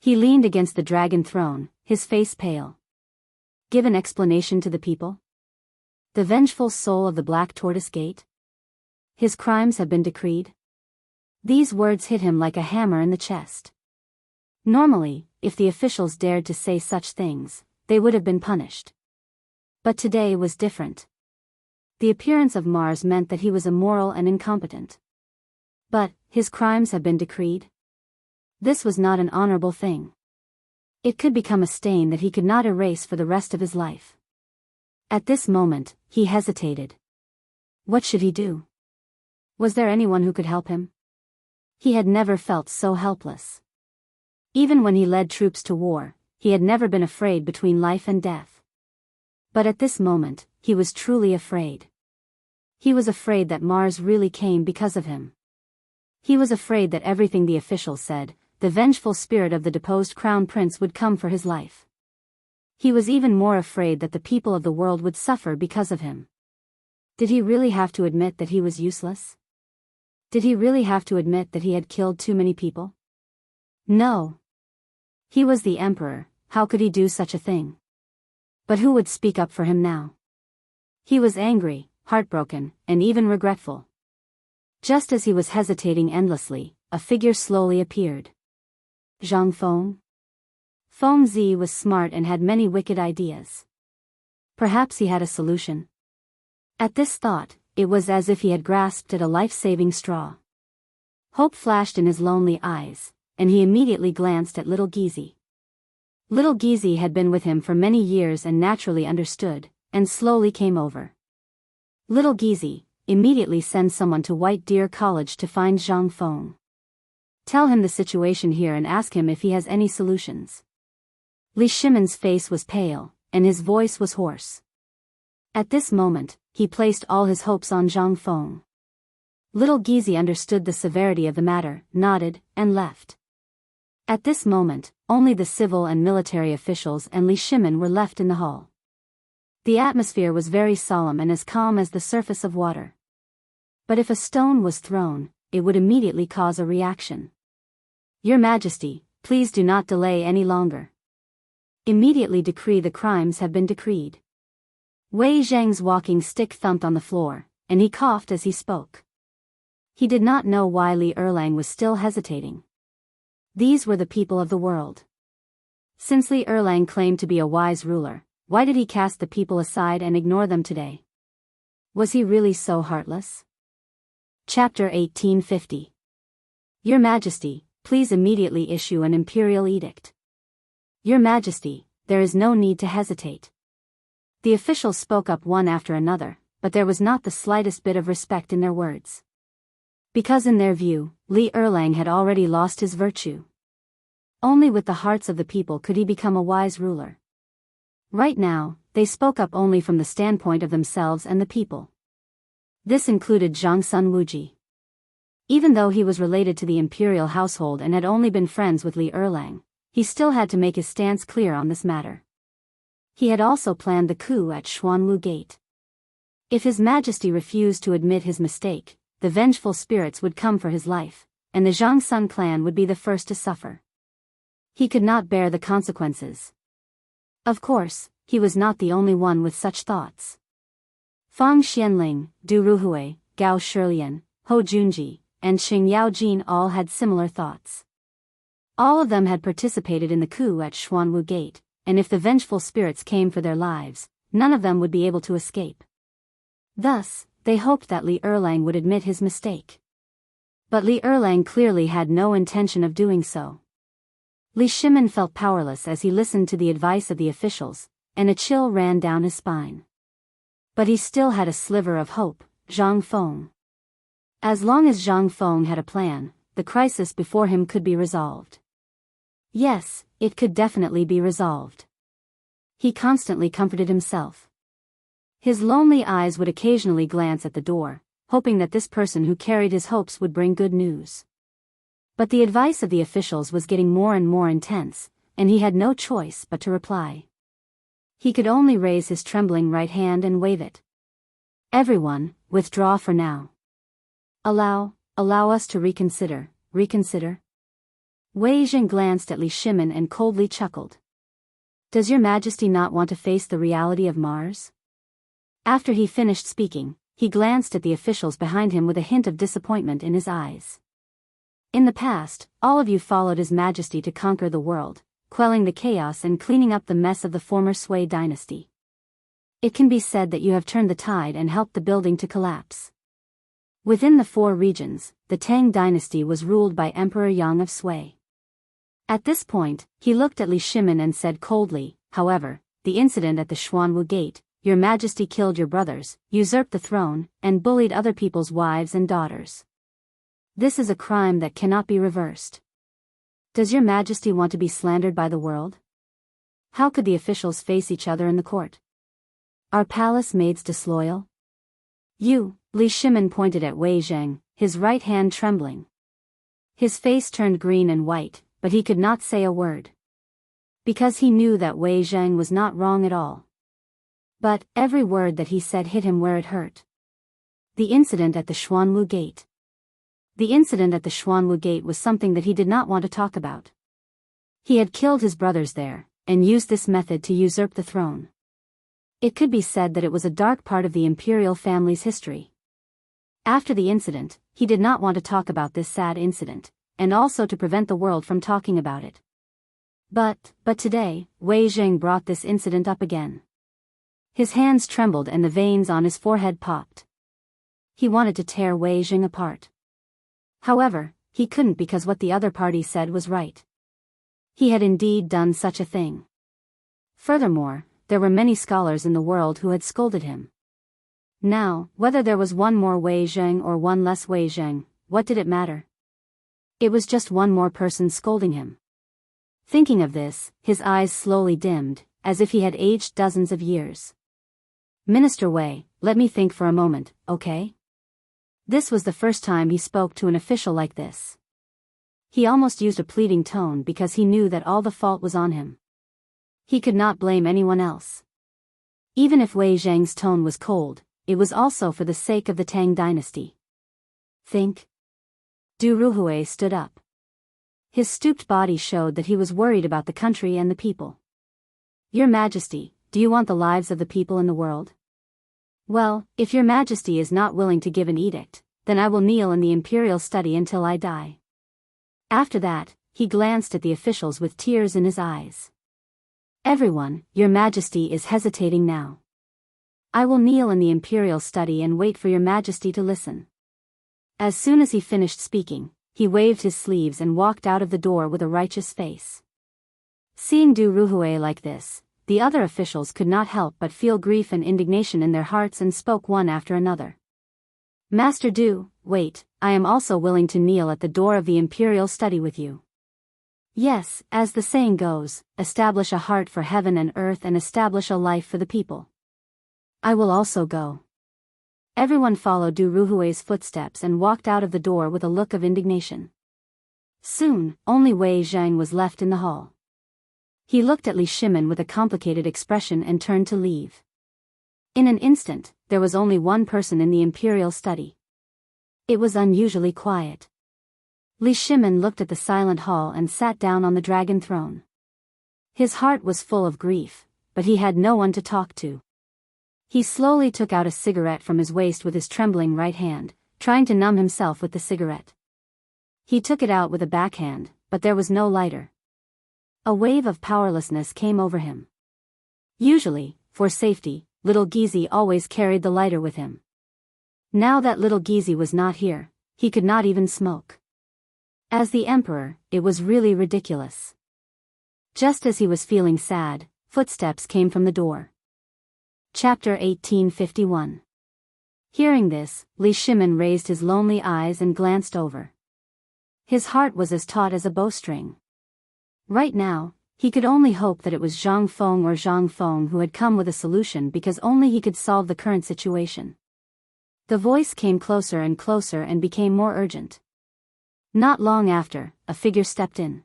A: He leaned against the dragon throne, his face pale. Give an explanation to the people? The vengeful soul of the Black Tortoise Gate? His crimes have been decreed? These words hit him like a hammer in the chest. Normally, if the officials dared to say such things, they would have been punished. But today was different. The appearance of Mars meant that he was immoral and incompetent. But, his crimes have been decreed? This was not an honorable thing. It could become a stain that he could not erase for the rest of his life. At this moment, he hesitated. What should he do? Was there anyone who could help him? He had never felt so helpless. Even when he led troops to war, he had never been afraid between life and death. But at this moment, he was truly afraid. He was afraid that Mars really came because of him. He was afraid that everything the officials said, the vengeful spirit of the deposed crown prince would come for his life. He was even more afraid that the people of the world would suffer because of him. Did he really have to admit that he was useless? Did he really have to admit that he had killed too many people? No. He was the emperor, how could he do such a thing? But who would speak up for him now? He was angry, heartbroken, and even regretful. Just as he was hesitating endlessly, a figure slowly appeared. Zhang Feng? Feng Zi was smart and had many wicked ideas. Perhaps he had a solution. At this thought, it was as if he had grasped at a life-saving straw. Hope flashed in his lonely eyes, and he immediately glanced at little Gizi. Little Gizi had been with him for many years and naturally understood, and slowly came over. Little Gizi, immediately send someone to White Deer College to find Zhang Feng. Tell him the situation here and ask him if he has any solutions. Li Shimin's face was pale, and his voice was hoarse. At this moment, he placed all his hopes on Zhang Feng. Little Gizi understood the severity of the matter, nodded, and left. At this moment, only the civil and military officials and Li Shimin were left in the hall. The atmosphere was very solemn and as calm as the surface of water. But if a stone was thrown, it would immediately cause a reaction. Your Majesty, please do not delay any longer. Immediately decree the crimes have been decreed. Wei Zhang's walking stick thumped on the floor, and he coughed as he spoke. He did not know why Li Erlang was still hesitating. These were the people of the world. Since Li Erlang claimed to be a wise ruler, why did he cast the people aside and ignore them today? Was he really so heartless? Chapter 1850. Your Majesty, please immediately issue an imperial edict. Your Majesty, there is no need to hesitate. The officials spoke up one after another, but there was not the slightest bit of respect in their words. Because in their view, Li Erlang had already lost his virtue. Only with the hearts of the people could he become a wise ruler. Right now, they spoke up only from the standpoint of themselves and the people. This included Zhang Sun Wuji. Even though he was related to the imperial household and had only been friends with Li Erlang, he still had to make his stance clear on this matter. He had also planned the coup at Xuanwu Gate. If His Majesty refused to admit his mistake, the vengeful spirits would come for his life, and the Zhang Sun clan would be the first to suffer. He could not bear the consequences. Of course, he was not the only one with such thoughts. Fang Xianling, Du Ruhui, Gao Shilian, Ho Junji, and Xing Yaojin all had similar thoughts. All of them had participated in the coup at Xuanwu Gate, and if the vengeful spirits came for their lives, none of them would be able to escape. Thus, they hoped that Li Erlang would admit his mistake. But Li Erlang clearly had no intention of doing so. Li Shimin felt powerless as he listened to the advice of the officials, and a chill ran down his spine. But he still had a sliver of hope, Zhang Feng. As long as Zhang Feng had a plan, the crisis before him could be resolved. Yes, it could definitely be resolved. He constantly comforted himself. His lonely eyes would occasionally glance at the door, hoping that this person who carried his hopes would bring good news. But the advice of the officials was getting more and more intense, and he had no choice but to reply. He could only raise his trembling right hand and wave it. Everyone, withdraw for now. Allow us to reconsider. Wei Jing glanced at Li Shimin and coldly chuckled. Does your Majesty not want to face the reality of Mars? After he finished speaking, he glanced at the officials behind him with a hint of disappointment in his eyes. In the past, all of you followed His Majesty to conquer the world, quelling the chaos and cleaning up the mess of the former Sui dynasty. It can be said that you have turned the tide and helped the building to collapse. Within the 4 regions, the Tang dynasty was ruled by Emperor Yang of Sui. At this point, he looked at Li Shimin and said coldly, however, the incident at the Xuanwu Gate, Your Majesty killed your brothers, usurped the throne, and bullied other people's wives and daughters. This is a crime that cannot be reversed. Does your Majesty want to be slandered by the world? How could the officials face each other in the court? Are palace maids disloyal? You, Li Shimin pointed at Wei Zhang, his right hand trembling. His face turned green and white, but he could not say a word. Because he knew that Wei Zhang was not wrong at all. But every word that he said hit him where it hurt. The incident at the Xuanwu Gate. The incident at the Xuanwu Gate was something that he did not want to talk about. He had killed his brothers there, and used this method to usurp the throne. It could be said that it was a dark part of the imperial family's history. After the incident, he did not want to talk about this sad incident, and also to prevent the world from talking about it. But today, Wei Zhang brought this incident up again. His hands trembled and the veins on his forehead popped. He wanted to tear Wei Zhang apart. However, he couldn't because what the other party said was right. He had indeed done such a thing. Furthermore, there were many scholars in the world who had scolded him. Now, whether there was one more Wei Zhang or one less Wei Zhang, what did it matter? It was just one more person scolding him. Thinking of this, his eyes slowly dimmed, as if he had aged dozens of years. Minister Wei, let me think for a moment, okay? This was the first time he spoke to an official like this. He almost used a pleading tone because he knew that all the fault was on him. He could not blame anyone else. Even if Wei Zhang's tone was cold, it was also for the sake of the Tang dynasty. Think. Du Ruhui stood up. His stooped body showed that he was worried about the country and the people. Your Majesty, do you want the lives of the people in the world? Well, if your Majesty is not willing to give an edict, then I will kneel in the imperial study until I die. After that, he glanced at the officials with tears in his eyes. Everyone, your Majesty is hesitating now. I will kneel in the imperial study and wait for your Majesty to listen. As soon as he finished speaking, he waved his sleeves and walked out of the door with a righteous face. Seeing Du Ruhui like this, the other officials could not help but feel grief and indignation in their hearts and spoke one after another. Master Du, wait, I am also willing to kneel at the door of the imperial study with you. Yes, as the saying goes, establish a heart for heaven and earth and establish a life for the people. I will also go. Everyone followed Du Ruhui's footsteps and walked out of the door with a look of indignation. Soon, only Wei Zhang was left in the hall. He looked at Li Shimin with a complicated expression and turned to leave. In an instant, there was only one person in the imperial study. It was unusually quiet. Li Shimin looked at the silent hall and sat down on the dragon throne. His heart was full of grief, but he had no one to talk to. He slowly took out a cigarette from his waist with his trembling right hand, trying to numb himself with the cigarette. He took it out with a backhand, but there was no lighter. A wave of powerlessness came over him. Usually, for safety, little Gizi always carried the lighter with him. Now that little Gizi was not here, he could not even smoke. As the emperor, it was really ridiculous. Just as he was feeling sad, footsteps came from the door. Chapter 1851. Hearing this, Li Shimin raised his lonely eyes and glanced over. His heart was as taut as a bowstring. Right now, he could only hope that it was Zhang Feng or Zhang Feng who had come with a solution because only he could solve the current situation. The voice came closer and closer and became more urgent. Not long after, a figure stepped in.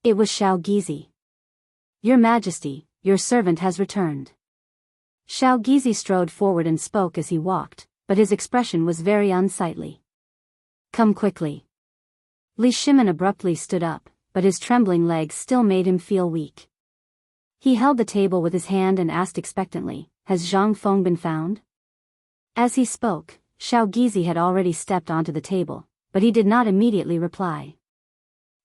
A: It was Xiao Gizi. Your Majesty, your servant has returned. Xiao Gizi strode forward and spoke as he walked, but his expression was very unsightly. Come quickly. Li Shimin abruptly stood up, but his trembling legs still made him feel weak. He held the table with his hand and asked expectantly, Has Zhang Feng been found? As he spoke, Xiao Gizi had already stepped onto the table, but he did not immediately reply.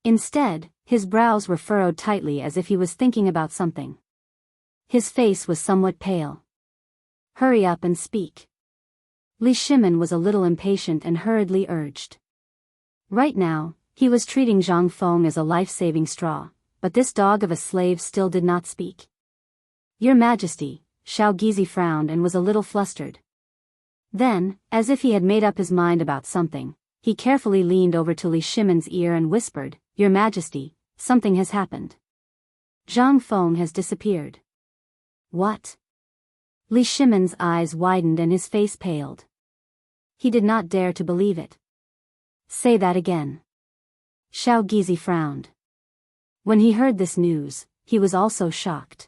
A: Instead, his brows were furrowed tightly as if he was thinking about something. His face was somewhat pale. Hurry up and speak. Li Shimin was a little impatient and hurriedly urged. Right now, he was treating Zhang Feng as a life-saving straw, but this dog of a slave still did not speak. Your Majesty, Xiao Gizi frowned and was a little flustered. Then, as if he had made up his mind about something, he carefully leaned over to Li Shimin's ear and whispered, Your Majesty, something has happened. Zhang Feng has disappeared. What? Li Shimin's eyes widened and his face paled. He did not dare to believe it. Say that again. Xiao Gizi frowned. When he heard this news, he was also shocked.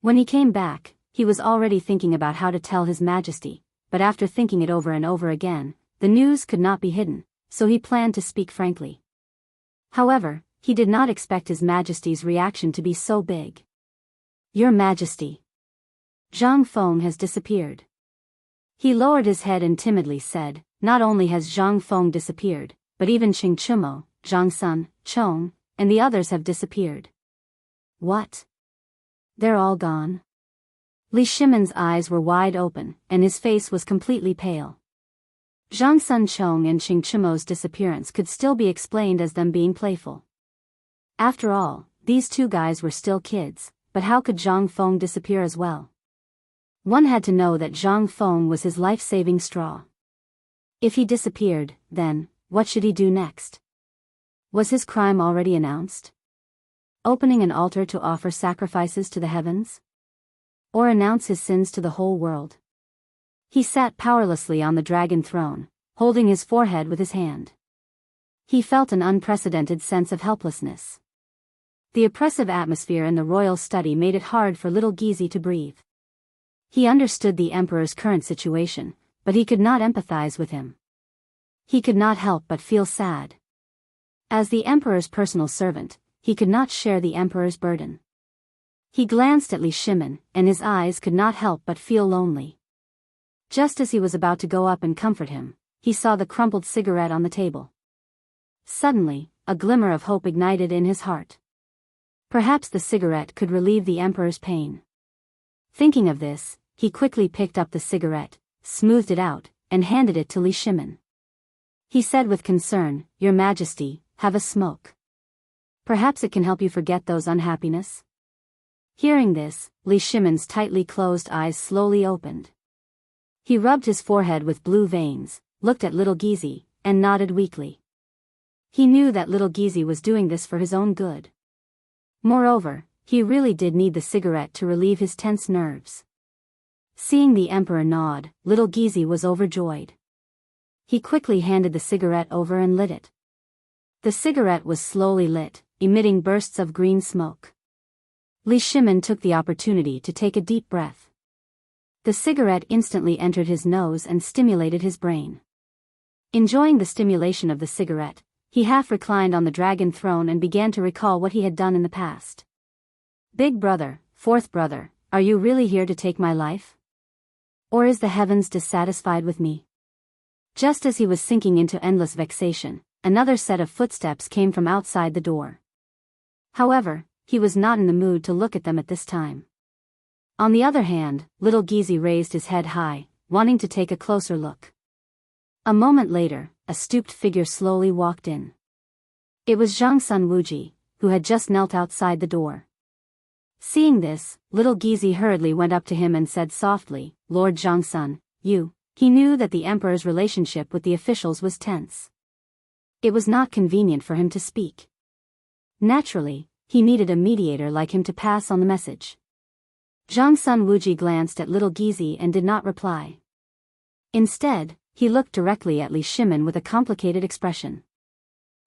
A: When he came back, he was already thinking about how to tell His Majesty, but after thinking it over and over again, the news could not be hidden, so he planned to speak frankly. However, he did not expect His Majesty's reaction to be so big. Your Majesty. Zhang Feng has disappeared. He lowered his head and timidly said, Not only has Zhang Feng disappeared, but even Qing Chumo, Zhang Sun, Chong, and the others have disappeared. What? They're all gone? Li Shimin's eyes were wide open, and his face was completely pale. Zhang Sun Chong and Qing Chumo's disappearance could still be explained as them being playful. After all, these two guys were still kids, but how could Zhang Feng disappear as well? One had to know that Zhang Feng was his life-saving straw. If he disappeared, then, what should he do next? Was his crime already announced? Opening an altar to offer sacrifices to the heavens? Or announce his sins to the whole world? He sat powerlessly on the dragon throne, holding his forehead with his hand. He felt an unprecedented sense of helplessness. The oppressive atmosphere in the royal study made it hard for little Gizi to breathe. He understood the emperor's current situation, but he could not empathize with him. He could not help but feel sad. As the emperor's personal servant, he could not share the emperor's burden. He glanced at Li Shimin, and his eyes could not help but feel lonely. Just as he was about to go up and comfort him, he saw the crumpled cigarette on the table. Suddenly, a glimmer of hope ignited in his heart. Perhaps the cigarette could relieve the emperor's pain. Thinking of this, he quickly picked up the cigarette, smoothed it out, and handed it to Li Shimin. He said with concern, Your Majesty, have a smoke. Perhaps it can help you forget those unhappiness. Hearing this, Li Shimin's tightly closed eyes slowly opened. He rubbed his forehead with blue veins, looked at little Gizi, and nodded weakly. He knew that little Gizi was doing this for his own good. Moreover, he really did need the cigarette to relieve his tense nerves. Seeing the emperor nod, little Gizi was overjoyed. He quickly handed the cigarette over and lit it. The cigarette was slowly lit, emitting bursts of green smoke. Li Shimin took the opportunity to take a deep breath. The cigarette instantly entered his nose and stimulated his brain. Enjoying the stimulation of the cigarette, he half reclined on the dragon throne and began to recall what he had done in the past. Big brother, fourth brother, are you really here to take my life? Or is the heavens dissatisfied with me? Just as he was sinking into endless vexation, another set of footsteps came from outside the door. However, he was not in the mood to look at them at this time. On the other hand, little Gizi raised his head high, wanting to take a closer look. A moment later, a stooped figure slowly walked in. It was Zhang Wuji, who had just knelt outside the door. Seeing this, little Gizi hurriedly went up to him and said softly, Lord Zhang, you. He knew that the emperor's relationship with the officials was tense. It was not convenient for him to speak. Naturally, he needed a mediator like him to pass on the message. Zhang Wuji glanced at little Gizi and did not reply. Instead, he looked directly at Li Shimin with a complicated expression.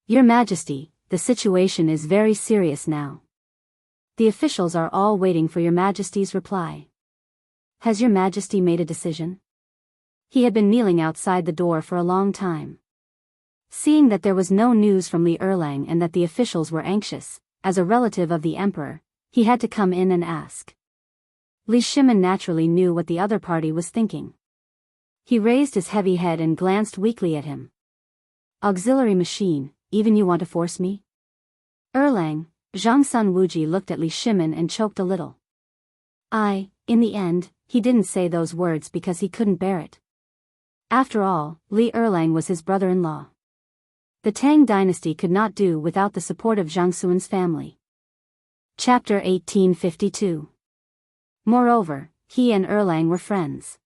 A: Your Majesty, the situation is very serious now. The officials are all waiting for your Majesty's reply. Has your Majesty made a decision? He had been kneeling outside the door for a long time. Seeing that there was no news from Li Erlang and that the officials were anxious, as a relative of the emperor, he had to come in and ask. Li Shimin naturally knew what the other party was thinking. He raised his heavy head and glanced weakly at him. Auxiliary machine, even you want to force me? Erlang, Zhang Wuji looked at Li Shimin and choked a little. In the end, he didn't say those words because he couldn't bear it. After all, Li Erlang was his brother-in-law. The Tang dynasty could not do without the support of Jianghu's family. Chapter 1852. Moreover, he and Erlang were friends.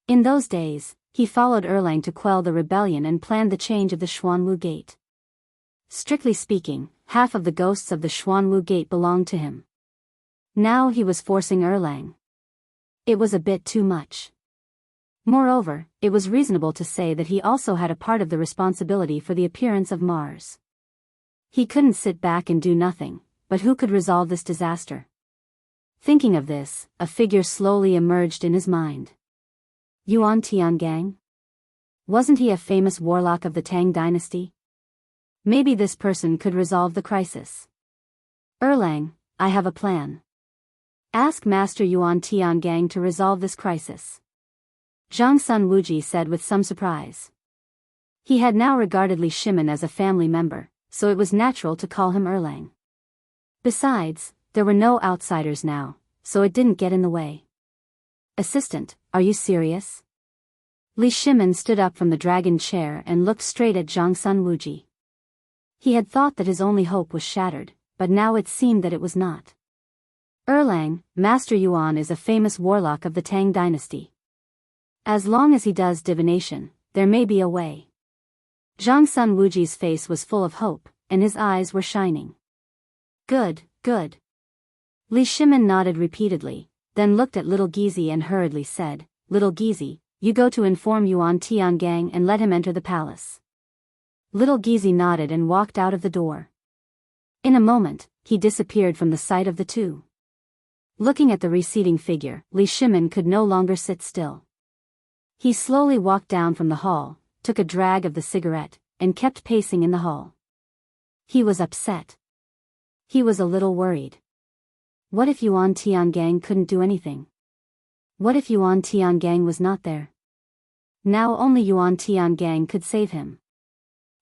A: In those days, he followed Erlang to quell the rebellion and planned the change of the Xuanwu Gate. Strictly speaking, half of the ghosts of the Xuanwu Gate belonged to him. Now he was forcing Erlang. It was a bit too much. Moreover, it was reasonable to say that he also had a part of the responsibility for the appearance of Mars. He couldn't sit back and do nothing, but who could resolve this disaster? Thinking of this, a figure slowly emerged in his mind. Yuan Tiangang? Wasn't he a famous warlock of the Tang dynasty? Maybe this person could resolve the crisis. Erlang, I have a plan. Ask Master Yuan Tiangang to resolve this crisis. Zhang Wuji said with some surprise. He had now regarded Li Shimin as a family member, so it was natural to call him Erlang. Besides, there were no outsiders now, so it didn't get in the way. Assistant, are you serious? Li Shimin stood up from the dragon chair and looked straight at Zhang Wuji. He had thought that his only hope was shattered, but now it seemed that it was not. Erlang, Master Yuan is a famous warlock of the Tang dynasty. As long as he does divination, there may be a way. Zhang Wuji's face was full of hope, and his eyes were shining. Good, good. Li Shimin nodded repeatedly, then looked at little Gizi and hurriedly said, Little Gizi, you go to inform Yuan Tiangang and let him enter the palace. Little Gizi nodded and walked out of the door. In a moment, he disappeared from the sight of the two. Looking at the receding figure, Li Shimin could no longer sit still. He slowly walked down from the hall, took a drag of the cigarette, and kept pacing in the hall. He was upset. He was a little worried. What if Yuan Tiangang couldn't do anything? What if Yuan Tiangang was not there? Now only Yuan Tiangang could save him.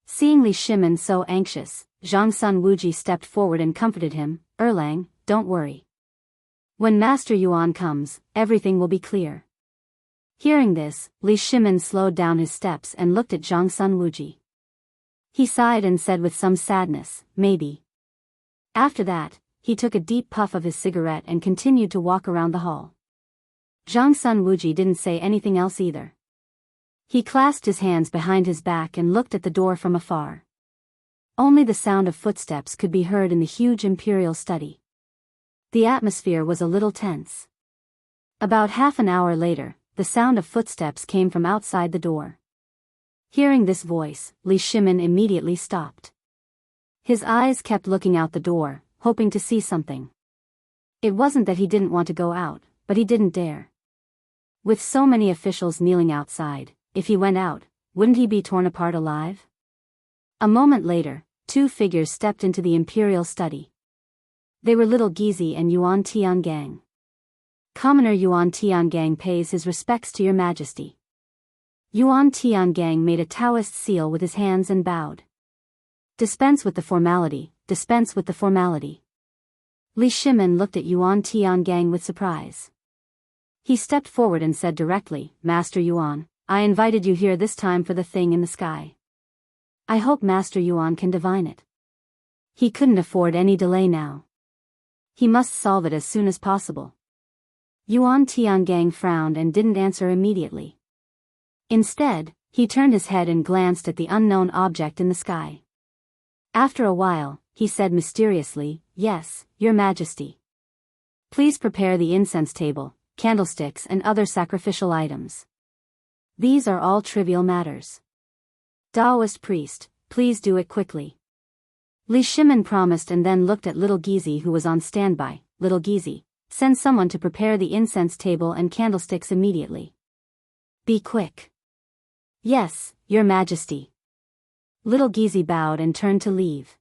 A: Seeing Li Shimin so anxious, Zhang Wuji stepped forward and comforted him, Erlang, don't worry. When Master Yuan comes, everything will be clear. Hearing this, Li Shimin slowed down his steps and looked at Zhang Wuji. He sighed and said with some sadness, maybe. After that, he took a deep puff of his cigarette and continued to walk around the hall. Zhang Wuji didn't say anything else either. He clasped his hands behind his back and looked at the door from afar. Only the sound of footsteps could be heard in the huge imperial study. The atmosphere was a little tense. About half an hour later, the sound of footsteps came from outside the door. Hearing this voice, Li Shimin immediately stopped. His eyes kept looking out the door, hoping to see something. It wasn't that he didn't want to go out, but he didn't dare. With so many officials kneeling outside, if he went out, wouldn't he be torn apart alive? A moment later, two figures stepped into the imperial study. They were Little Gizi and Yuan Tiangang. Commoner Yuan Tiangang pays his respects to your majesty. Yuan Tiangang made a Taoist seal with his hands and bowed. Dispense with the formality, dispense with the formality. Li Shimin looked at Yuan Tiangang with surprise. He stepped forward and said directly, Master Yuan, I invited you here this time for the thing in the sky. I hope Master Yuan can divine it. He couldn't afford any delay now. He must solve it as soon as possible. Yuan Tiangang frowned and didn't answer immediately. Instead, he turned his head and glanced at the unknown object in the sky. After a while, he said mysteriously, Yes, Your Majesty. Please prepare the incense table, candlesticks and other sacrificial items. These are all trivial matters. Daoist priest, please do it quickly. Li Shimin promised and then looked at Little Gizi who was on standby. Little Gizi, send someone to prepare the incense table and candlesticks immediately. Be quick. Yes, Your Majesty. Little Gizi bowed and turned to leave.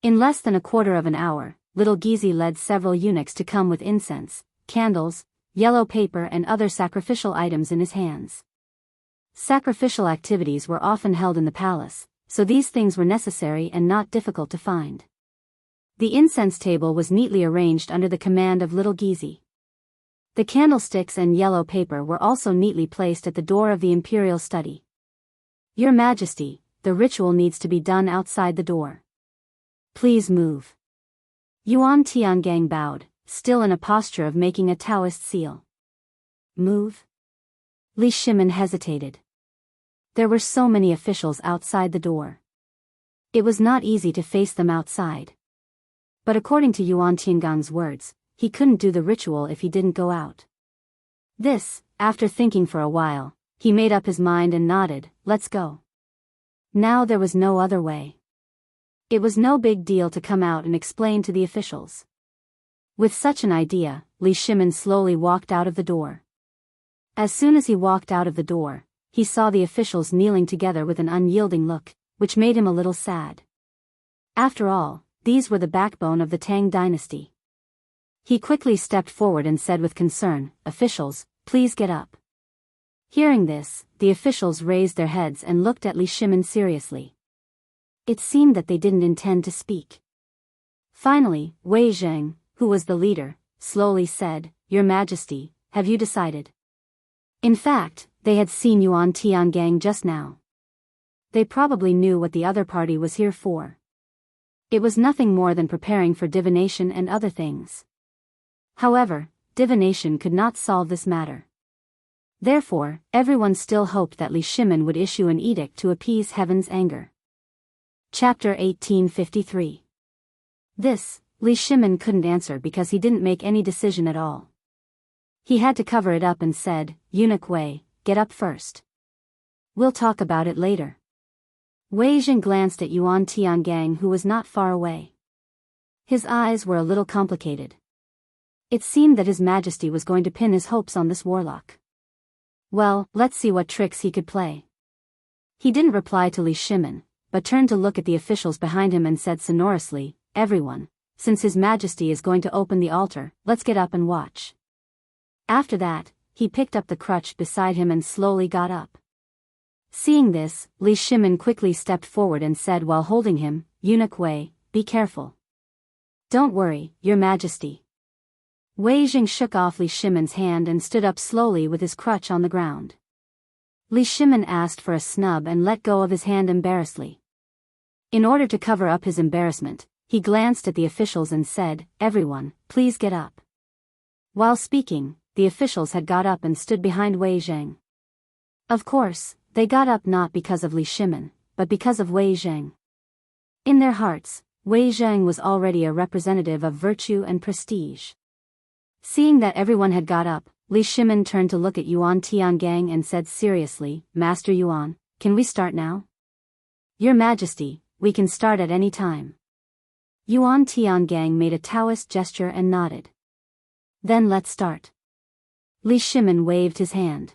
A: In less than a quarter of an hour, Little Gizi led several eunuchs to come with incense, candles, yellow paper and other sacrificial items in his hands. Sacrificial activities were often held in the palace, so these things were necessary and not difficult to find. The incense table was neatly arranged under the command of Little Gizi. The candlesticks and yellow paper were also neatly placed at the door of the imperial study. Your Majesty, the ritual needs to be done outside the door. Please move. Yuan Tiangang bowed, still in a posture of making a Taoist seal. Move? Li Shimin hesitated. There were so many officials outside the door. It was not easy to face them outside. But according to Yuan Tiangang's words, he couldn't do the ritual if he didn't go out. This, after thinking for a while, he made up his mind and nodded, let's go. Now there was no other way. It was no big deal to come out and explain to the officials. With such an idea, Li Shimin slowly walked out of the door. As soon as he walked out of the door, he saw the officials kneeling together with an unyielding look, which made him a little sad. After all, these were the backbone of the Tang dynasty. He quickly stepped forward and said with concern, Officials, please get up. Hearing this, the officials raised their heads and looked at Li Shimin seriously. It seemed that they didn't intend to speak. Finally, Wei Zheng, who was the leader, slowly said, Your Majesty, have you decided? In fact, they had seen Yuan Tiangang just now. They probably knew what the other party was here for. It was nothing more than preparing for divination and other things. However, divination could not solve this matter. Therefore, everyone still hoped that Li Shimin would issue an edict to appease heaven's anger. Chapter 1853. This, Li Shimin couldn't answer because he didn't make any decision at all. He had to cover it up and said, Eunuch Wei, get up first. We'll talk about it later. Wei Zheng glanced at Yuan Tiangang who was not far away. His eyes were a little complicated. It seemed that His Majesty was going to pin his hopes on this warlock. Well, let's see what tricks he could play. He didn't reply to Li Shimin, but turned to look at the officials behind him and said sonorously, Everyone, since His Majesty is going to open the altar, let's get up and watch. After that, he picked up the crutch beside him and slowly got up. Seeing this, Li Shimin quickly stepped forward and said while holding him, Eunuch Wei, be careful. Don't worry, Your Majesty. Wei Zheng shook off Li Shimin's hand and stood up slowly with his crutch on the ground. Li Shimin asked for a snub and let go of his hand embarrassedly. In order to cover up his embarrassment, he glanced at the officials and said, Everyone, please get up. While speaking, the officials had got up and stood behind Wei Zheng. Of course, they got up not because of Li Shimin, but because of Wei Zheng. In their hearts, Wei Zheng was already a representative of virtue and prestige. Seeing that everyone had got up, Li Shimin turned to look at Yuan Tiangang and said seriously, "Master Yuan, can we start now?" "Your Majesty, we can start at any time." Yuan Tiangang made a Taoist gesture and nodded. "Then let's start." Li Shimin waved his hand.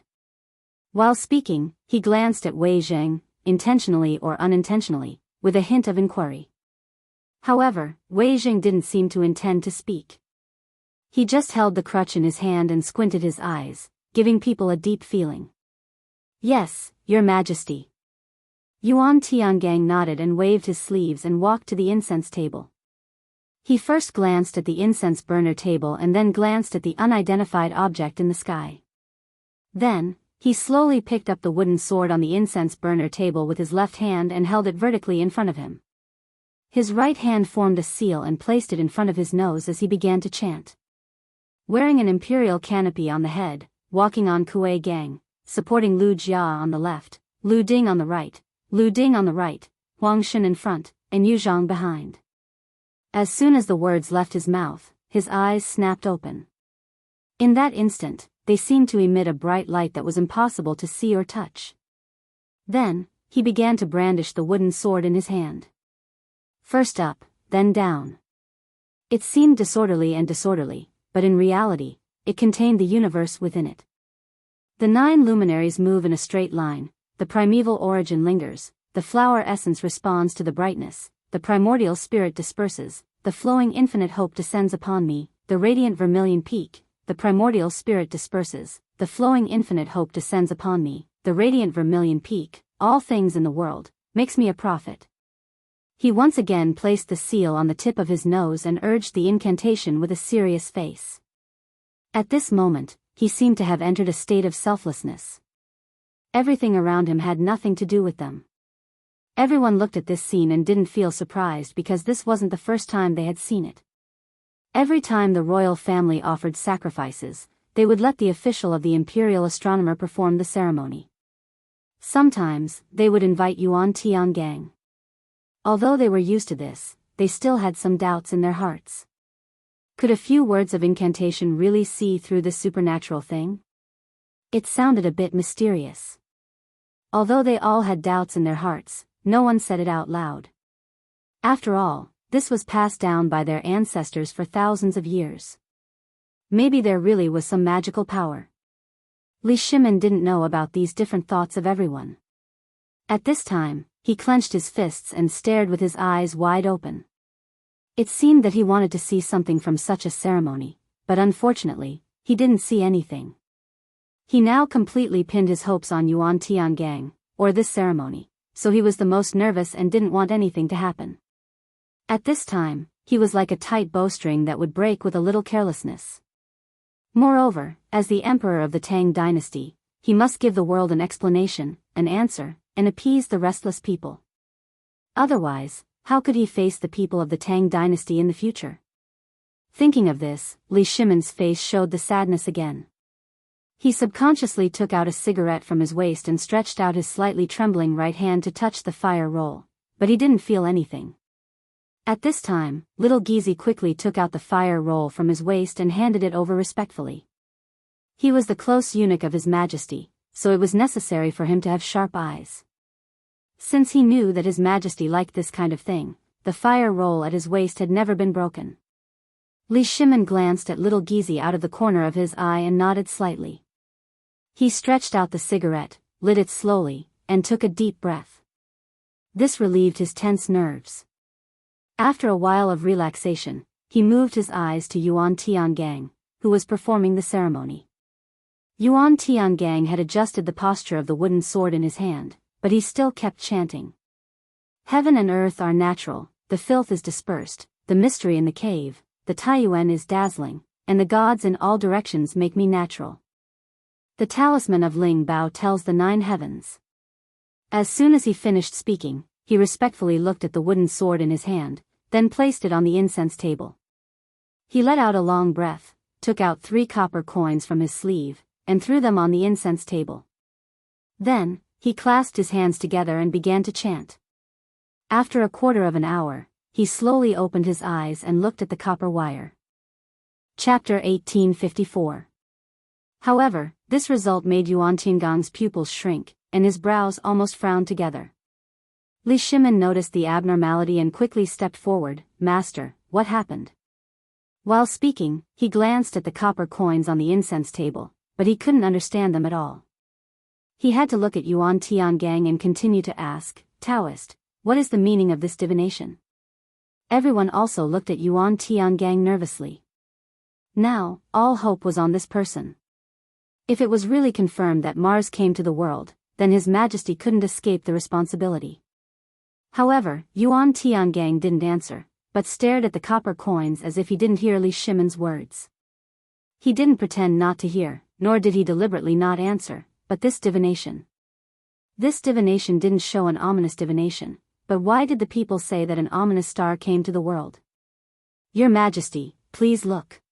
A: While speaking, he glanced at Wei Zheng, intentionally or unintentionally, with a hint of inquiry. However, Wei Zheng didn't seem to intend to speak. He just held the crutch in his hand and squinted his eyes, giving people a deep feeling. "Yes, Your Majesty." Yuan Tiangang nodded and waved his sleeves and walked to the incense table. He first glanced at the incense burner table and then glanced at the unidentified object in the sky. Then, he slowly picked up the wooden sword on the incense burner table with his left hand and held it vertically in front of him. His right hand formed a seal and placed it in front of his nose as he began to chant. Wearing an imperial canopy on the head, walking on Kuei Gang, supporting Lu Jia on the left, Lu Ding on the right, Lu Ding on the right, Huang Shen in front, and Yu Zhang behind. As soon as the words left his mouth, his eyes snapped open. In that instant, they seemed to emit a bright light that was impossible to see or touch. Then, he began to brandish the wooden sword in his hand. First up, then down. It seemed disorderly, but in reality, it contained the universe within it. The 9 luminaries move in a straight line, the primeval origin lingers, the flower essence responds to the brightness, the primordial spirit disperses, the flowing infinite hope descends upon me, the radiant vermilion peak, the primordial spirit disperses, the flowing infinite hope descends upon me, the radiant vermilion peak, all things in the world, makes me a prophet. He once again placed the seal on the tip of his nose and urged the incantation with a serious face. At this moment, he seemed to have entered a state of selflessness. Everything around him had nothing to do with them. Everyone looked at this scene and didn't feel surprised because this wasn't the first time they had seen it. Every time the royal family offered sacrifices, they would let the official of the imperial astronomer perform the ceremony. Sometimes, they would invite Yuan Tiangang. Although they were used to this, they still had some doubts in their hearts. Could a few words of incantation really see through this supernatural thing? It sounded a bit mysterious. Although they all had doubts in their hearts, no one said it out loud. After all, this was passed down by their ancestors for thousands of years. Maybe there really was some magical power. Li Shimin didn't know about these different thoughts of everyone. At this time, he clenched his fists and stared with his eyes wide open. It seemed that he wanted to see something from such a ceremony, but unfortunately, he didn't see anything. He now completely pinned his hopes on Yuan Tiangang, or this ceremony, so he was the most nervous and didn't want anything to happen. At this time, he was like a tight bowstring that would break with a little carelessness. Moreover, as the emperor of the Tang dynasty, he must give the world an explanation, an answer, and appease the restless people. Otherwise, how could he face the people of the Tang dynasty in the future? Thinking of this, Li Shimin's face showed the sadness again. He subconsciously took out a cigarette from his waist and stretched out his slightly trembling right hand to touch the fire roll, but he didn't feel anything. At this time, little Gizi quickly took out the fire roll from his waist and handed it over respectfully. He was the close eunuch of His Majesty, so it was necessary for him to have sharp eyes. Since he knew that His Majesty liked this kind of thing, the fire roll at his waist had never been broken. Li Shimin glanced at little Gizi out of the corner of his eye and nodded slightly. He stretched out the cigarette, lit it slowly, and took a deep breath. This relieved his tense nerves. After a while of relaxation, he moved his eyes to Yuan Tiangang, who was performing the ceremony. Yuan Tiangang had adjusted the posture of the wooden sword in his hand, but he still kept chanting. Heaven and earth are natural, the filth is dispersed, the mystery in the cave, the Taiyuan is dazzling, and the gods in all directions make me natural. The talisman of Ling Bao tells the 9 heavens. As soon as he finished speaking, he respectfully looked at the wooden sword in his hand, then placed it on the incense table. He let out a long breath, took out 3 copper coins from his sleeve, and threw them on the incense table. Then, he clasped his hands together and began to chant. After a quarter of an hour, he slowly opened his eyes and looked at the copper wire. Chapter 1854. However, this result made Yuan Tiangong's pupils shrink, and his brows almost frowned together. Li Shimin noticed the abnormality and quickly stepped forward. Master, what happened? While speaking, he glanced at the copper coins on the incense table, but he couldn't understand them at all. He had to look at Yuan Tiangang and continue to ask, Daoist, what is the meaning of this divination? Everyone also looked at Yuan Tiangang nervously. Now, all hope was on this person. If it was really confirmed that Mars came to the world, then His Majesty couldn't escape the responsibility. However, Yuan Tiangang didn't answer, but stared at the copper coins as if he didn't hear Li Shimin's words. He didn't pretend not to hear, nor did he deliberately not answer, but this divination. This divination didn't show an ominous divination, but why did the people say that an ominous star came to the world? Your Majesty, please look.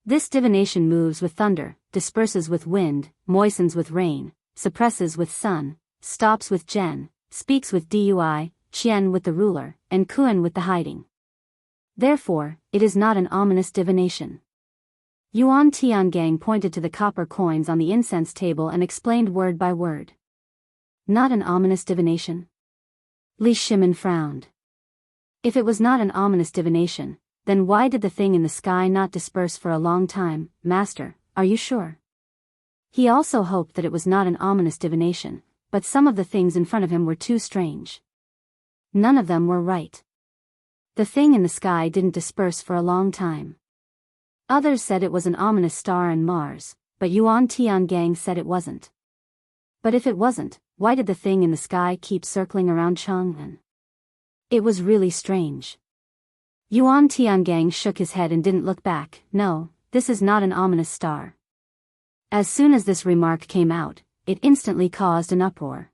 A: This divination moves with thunder, disperses with wind, moistens with rain, suppresses with sun, stops with Zhen, speaks with Dui, Qian with the ruler, and Kuan with the hiding. Therefore, it is not an ominous divination. Yuan Tiangang pointed to the copper coins on the incense table and explained word by word. Not an ominous divination? Li Shimin frowned. If it was not an ominous divination, then why did the thing in the sky not disperse for a long time? Master, are you sure? He also hoped that it was not an ominous divination, but some of the things in front of him were too strange. None of them were right. The thing in the sky didn't disperse for a long time. Others said it was an ominous star and Mars, but Yuan Tiangang said it wasn't. But if it wasn't, why did the thing in the sky keep circling around Chang'an? It was really strange. Yuan Tiangang shook his head and didn't look back. No, this is not an ominous star. As soon as this remark came out, it instantly caused an uproar.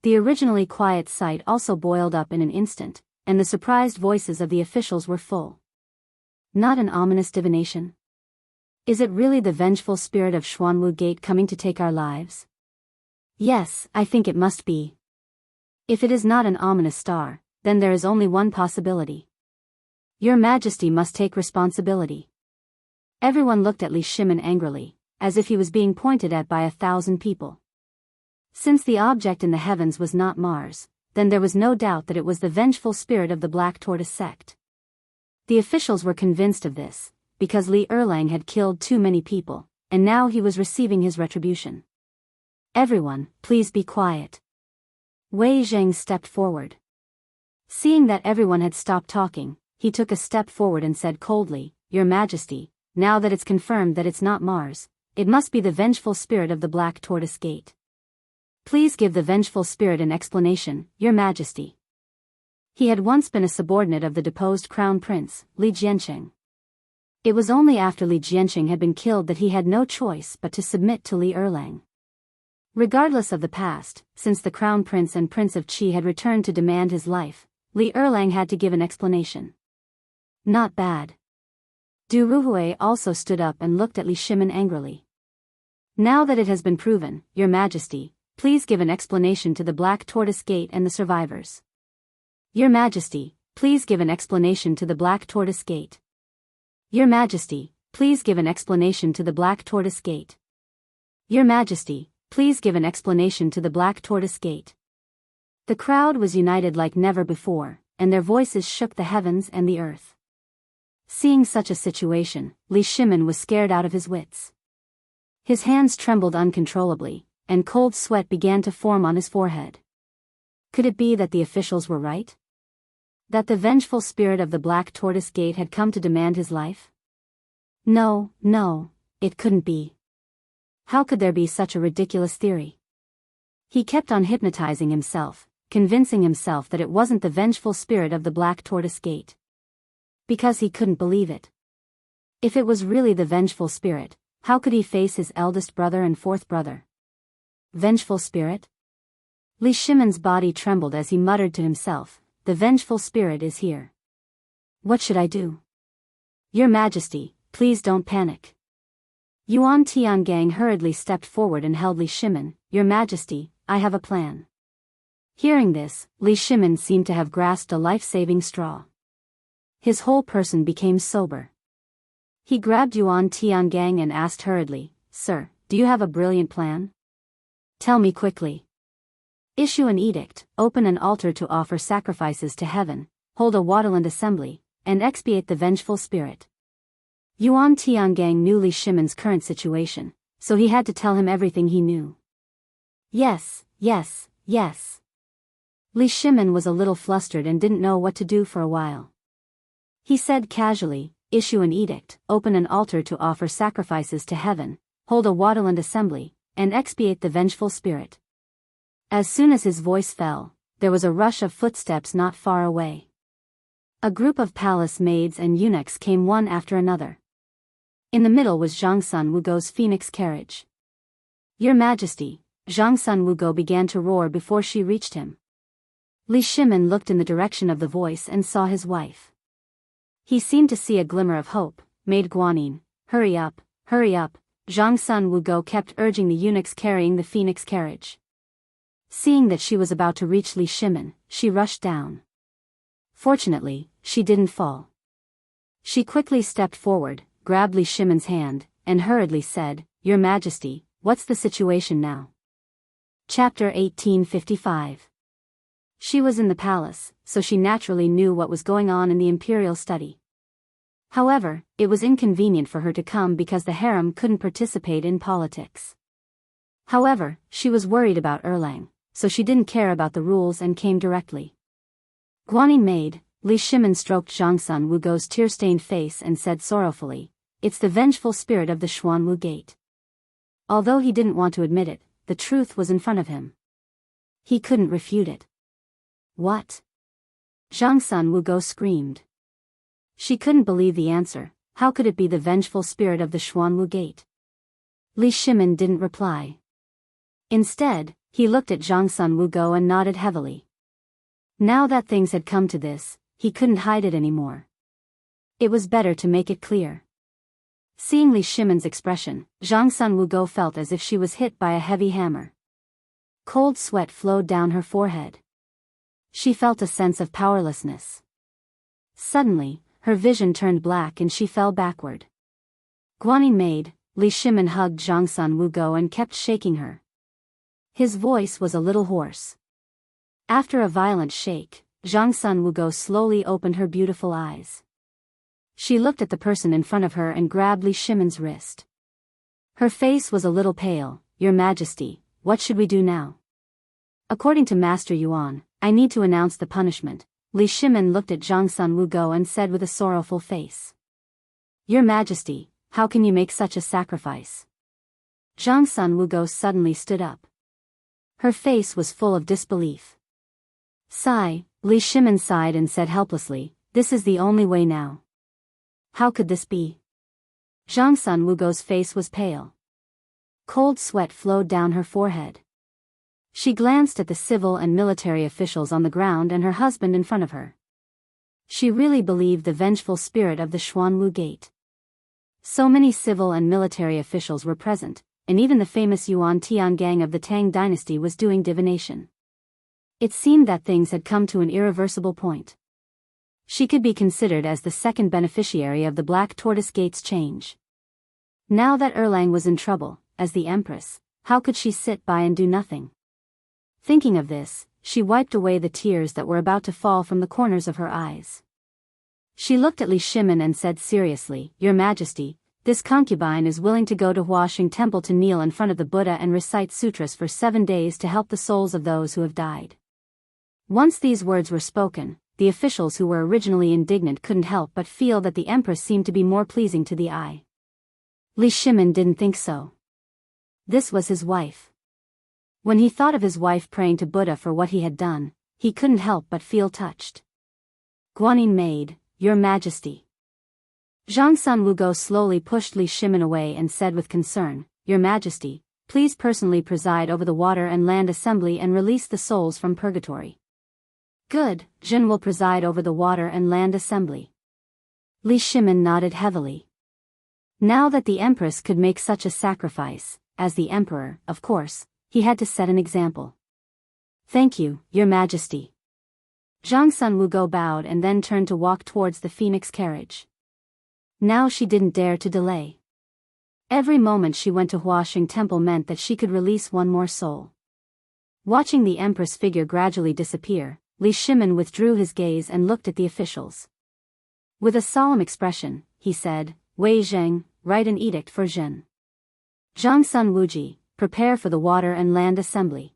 A: The originally quiet sight also boiled up in an instant, and the surprised voices of the officials were full. Not an ominous divination? Is it really the vengeful spirit of Xuanwu Gate coming to take our lives? Yes, I think it must be. If it is not an ominous star, then there is only one possibility. Your Majesty must take responsibility. Everyone looked at Li Shimin angrily, as if he was being pointed at by 1,000 people. Since the object in the heavens was not Mars, then there was no doubt that it was the vengeful spirit of the Black Tortoise sect. The officials were convinced of this, because Li Erlang had killed too many people, and now he was receiving his retribution. Everyone, please be quiet. Wei Zheng stepped forward. Seeing that everyone had stopped talking, he took a step forward and said coldly, Your Majesty, now that it's confirmed that it's not Mars, it must be the vengeful spirit of the Black Tortoise Gate. Please give the vengeful spirit an explanation, Your Majesty. He had once been a subordinate of the deposed crown prince, Li Jianxing. It was only after Li Jianxing had been killed that he had no choice but to submit to Li Erlang. Regardless of the past, since the crown prince and Prince of Qi had returned to demand his life, Li Erlang had to give an explanation. Not bad. Du Ruhui also stood up and looked at Li Shimin angrily. Now that it has been proven, Your Majesty, please give an explanation to the Black Tortoise Gate and the survivors. Your Majesty, please give an explanation to the Black Tortoise Gate. Your Majesty, please give an explanation to the Black Tortoise Gate. Your Majesty, please give an explanation to the Black Tortoise Gate. The crowd was united like never before, and their voices shook the heavens and the earth. Seeing such a situation, Li Shimin was scared out of his wits. His hands trembled uncontrollably, and cold sweat began to form on his forehead. Could it be that the officials were right? That the vengeful spirit of the Black Tortoise Gate had come to demand his life? No, it couldn't be. How could there be such a ridiculous theory? He kept on hypnotizing himself, convincing himself that it wasn't the vengeful spirit of the Black Tortoise Gate. Because he couldn't believe it. If it was really the vengeful spirit, how could he face his eldest brother and fourth brother? Vengeful spirit? Li Shimin's body trembled as he muttered to himself, the vengeful spirit is here. What should I do? Your Majesty, please don't panic. Yuan Tiangang hurriedly stepped forward and held Li Shimin. Your Majesty, I have a plan. Hearing this, Li Shimin seemed to have grasped a life-saving straw. His whole person became sober. He grabbed Yuan Tiangang and asked hurriedly, "Sir, do you have a brilliant plan? Tell me quickly. Issue an edict, open an altar to offer sacrifices to heaven, hold a Waterland assembly, and expiate the vengeful spirit." Yuan Tiangang knew Li Shimin's current situation, so he had to tell him everything he knew. Yes, yes, yes. Li Shimin was a little flustered and didn't know what to do for a while. He said casually, "Issue an edict, open an altar to offer sacrifices to heaven, hold a Waterland assembly, and expiate the vengeful spirit." As soon as his voice fell, there was a rush of footsteps not far away. A group of palace maids and eunuchs came one after another. In the middle was Zhang Sun Wugo's phoenix carriage. "Your Majesty," Zhang Sun Wugo began to roar before she reached him. Li Shimin looked in the direction of the voice and saw his wife. He seemed to see a glimmer of hope. "Maid Guanyin, hurry up, hurry up," Zhang Sun Wugo kept urging the eunuchs carrying the phoenix carriage. Seeing that she was about to reach Li Shimin, she rushed down. Fortunately, she didn't fall. She quickly stepped forward, grabbed Li Shimin's hand, and hurriedly said, "Your Majesty, what's the situation now?" Chapter 1855. She was in the palace, so she naturally knew what was going on in the imperial study. However, it was inconvenient for her to come because the harem couldn't participate in politics. However, she was worried about Erlang, so she didn't care about the rules and came directly. "Guanyin maid," Li Shimin stroked Zhang Sun Wugo's tear-stained face and said sorrowfully, "It's the vengeful spirit of the Xuanwu Gate." Although he didn't want to admit it, the truth was in front of him. He couldn't refute it. "What?" Zhang Sun Wugo screamed. She couldn't believe the answer. How could it be the vengeful spirit of the Xuanwu Gate? Li Shimin didn't reply. Instead, he looked at Zhang Sun Wugo and nodded heavily. Now that things had come to this, he couldn't hide it anymore. It was better to make it clear. Seeing Li Shimin's expression, Zhang Sun Wugo felt as if she was hit by a heavy hammer. Cold sweat flowed down her forehead. She felt a sense of powerlessness. Suddenly, her vision turned black and she fell backward. "Guanyin maid," Li Shimin hugged Zhang Sun Wugo and kept shaking her. His voice was a little hoarse. After a violent shake, Zhang Sun Wugo slowly opened her beautiful eyes. She looked at the person in front of her and grabbed Li Shimin's wrist. Her face was a little pale. "Your Majesty, what should we do now?" "According to Master Yuan, I need to announce the punishment." Li Shimin looked at Zhang Sun Wugo and said with a sorrowful face. "Your Majesty, how can you make such a sacrifice?" Zhang Sun Wugo suddenly stood up. Her face was full of disbelief. "Sigh," Li Shimin sighed and said helplessly, "This is the only way now." "How could this be?" Zhang Sun Wugo's face was pale. Cold sweat flowed down her forehead. She glanced at the civil and military officials on the ground and her husband in front of her. She really believed the vengeful spirit of the Xuanwu Gate. So many civil and military officials were present, and even the famous Yuan Tiangang of the Tang dynasty was doing divination. It seemed that things had come to an irreversible point. She could be considered as the second beneficiary of the Black Tortoise Gate's change. Now that Erlang was in trouble, as the Empress, how could she sit by and do nothing? Thinking of this, she wiped away the tears that were about to fall from the corners of her eyes. She looked at Li Shimin and said seriously, "Your Majesty, this concubine is willing to go to Huaxing Temple to kneel in front of the Buddha and recite sutras for 7 days to help the souls of those who have died." Once these words were spoken, the officials who were originally indignant couldn't help but feel that the Empress seemed to be more pleasing to the eye. Li Shimin didn't think so. This was his wife. When he thought of his wife praying to Buddha for what he had done, he couldn't help but feel touched. "Guanyin maid, Your Majesty." Zhang Sun Wugo slowly pushed Li Shimin away and said with concern, "Your Majesty, please personally preside over the Water and Land Assembly and release the souls from purgatory." "Good, Jin will preside over the Water and Land Assembly." Li Shimin nodded heavily. Now that the Empress could make such a sacrifice, as the Emperor, of course, he had to set an example. Thank you, Your Majesty. Zhang Sunwugo bowed and then turned to walk towards the phoenix carriage. Now she didn't dare to delay. Every moment she went to Huaxing Temple meant that she could release one more soul. Watching the Empress figure gradually disappear, Li Shimin withdrew his gaze and looked at the officials. With a solemn expression, he said, Wei Zheng, write an edict for Zhen. Zhang Sunwuji, prepare for the Water and Land Assembly.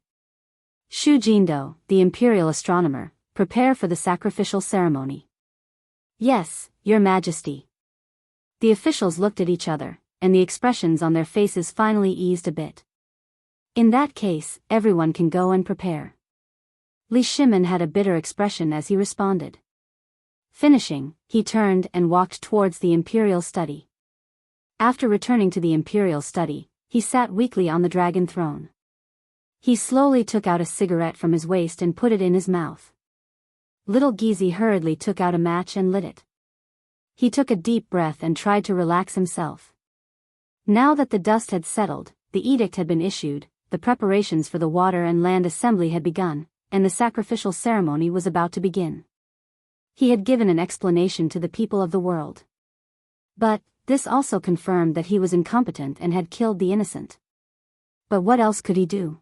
A: Xu Jindo, the imperial astronomer, prepare for the sacrificial ceremony. Yes, Your Majesty. The officials looked at each other, and the expressions on their faces finally eased a bit. In that case, everyone can go and prepare. Li Shimin had a bitter expression as he responded. Finishing, he turned and walked towards the imperial study. After returning to the imperial study, he sat weakly on the dragon throne. He slowly took out a cigarette from his waist and put it in his mouth. Little Gizi hurriedly took out a match and lit it. He took a deep breath and tried to relax himself. Now that the dust had settled, the edict had been issued, the preparations for the Water and Land Assembly had begun, and the sacrificial ceremony was about to begin. He had given an explanation to the people of the world. But this also confirmed that he was incompetent and had killed the innocent. But what else could he do?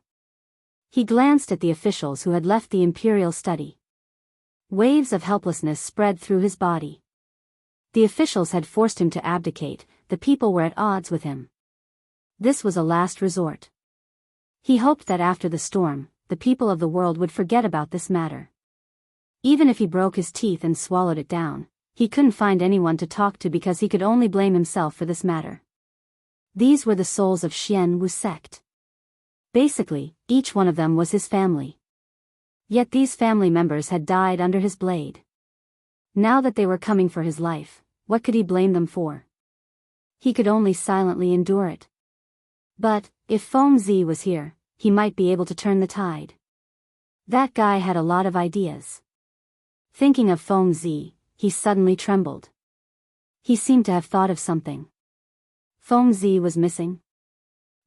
A: He glanced at the officials who had left the imperial study. Waves of helplessness spread through his body. The officials had forced him to abdicate, the people were at odds with him. This was a last resort. He hoped that after the storm, the people of the world would forget about this matter. Even if he broke his teeth and swallowed it down, he couldn't find anyone to talk to because he could only blame himself for this matter. These were the souls of Xian Wu sect. Basically, each one of them was his family. Yet these family members had died under his blade. Now that they were coming for his life, what could he blame them for? He could only silently endure it. But, if Feng Zi was here, he might be able to turn the tide. That guy had a lot of ideas. Thinking of Feng Zi, he suddenly trembled. He seemed to have thought of something. Feng Zi was missing.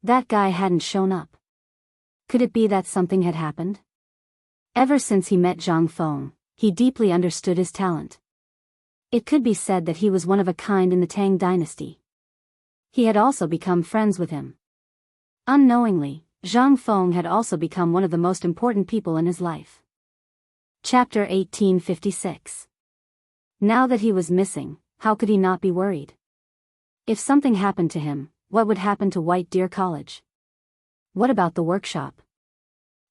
A: That guy hadn't shown up. Could it be that something had happened? Ever since he met Zhang Feng, he deeply understood his talent. It could be said that he was one of a kind in the Tang dynasty. He had also become friends with him. Unknowingly, Zhang Feng had also become one of the most important people in his life. Chapter 1856. Now that he was missing, how could he not be worried? If something happened to him, what would happen to White Deer College? What about the workshop?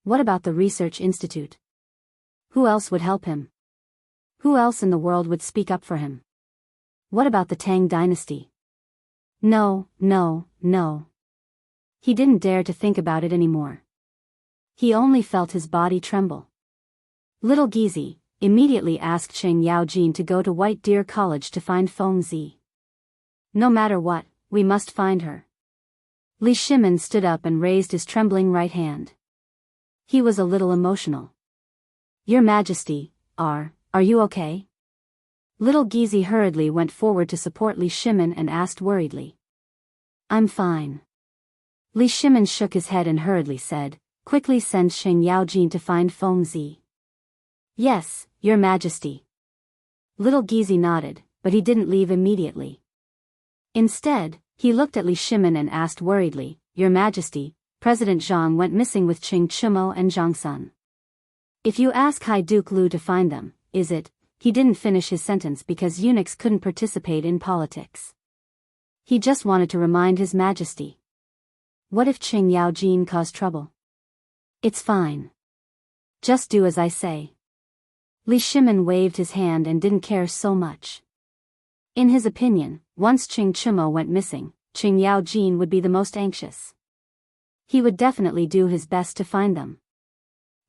A: What about the research institute? Who else would help him? Who else in the world would speak up for him? What about the Tang dynasty? No. He didn't dare to think about it anymore. He only felt his body tremble. Little Gizi immediately asked Cheng Yaojin to go to White Deer College to find Feng Zi. No matter what, we must find her. Li Shimin stood up and raised his trembling right hand. He was a little emotional. Your Majesty, are you okay? Little Gizi hurriedly went forward to support Li Shimin and asked worriedly. I'm fine. Li Shimin shook his head and hurriedly said, quickly send Cheng Yaojin to find Feng Zi. Yes, Your Majesty. Little Gizi nodded, but he didn't leave immediately. Instead, he looked at Li Shimin and asked worriedly, Your Majesty, President Zhang went missing with Qing Chumo and Zhang Sun. If you ask High Duke Lu to find them, is it? He didn't finish his sentence because eunuchs couldn't participate in politics. He just wanted to remind His Majesty. What if Cheng Yaojin caused trouble? It's fine. Just do as I say. Li Shimin waved his hand and didn't care so much. In his opinion, once Qing Chumo went missing, Cheng Yaojin would be the most anxious. He would definitely do his best to find them.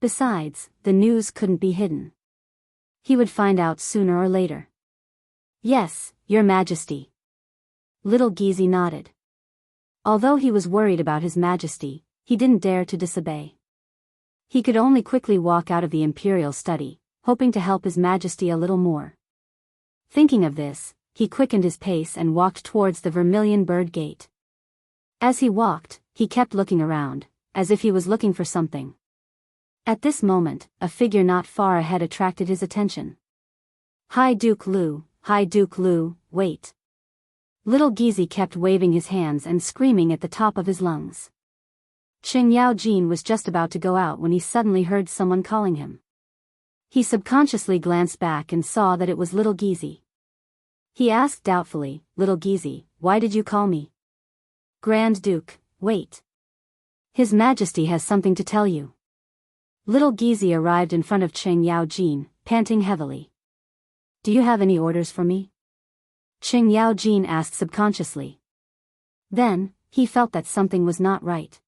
A: Besides, the news couldn't be hidden. He would find out sooner or later. Yes, Your Majesty. Little Gizi nodded. Although he was worried about His Majesty, he didn't dare to disobey. He could only quickly walk out of the imperial study, hoping to help His Majesty a little more. Thinking of this, he quickened his pace and walked towards the Vermilion Bird Gate. As he walked, he kept looking around, as if he was looking for something. At this moment, a figure not far ahead attracted his attention. Hi Duke Lu, wait. Little Gizi kept waving his hands and screaming at the top of his lungs. Qing Jin was just about to go out when he suddenly heard someone calling him. He subconsciously glanced back and saw that it was Little Gizi. He asked doubtfully, Little Gizi, why did you call me? Grand Duke, wait. His Majesty has something to tell you. Little Gizi arrived in front of Qing Jin, panting heavily. Do you have any orders for me? Qing Jin asked subconsciously. Then, he felt that something was not right.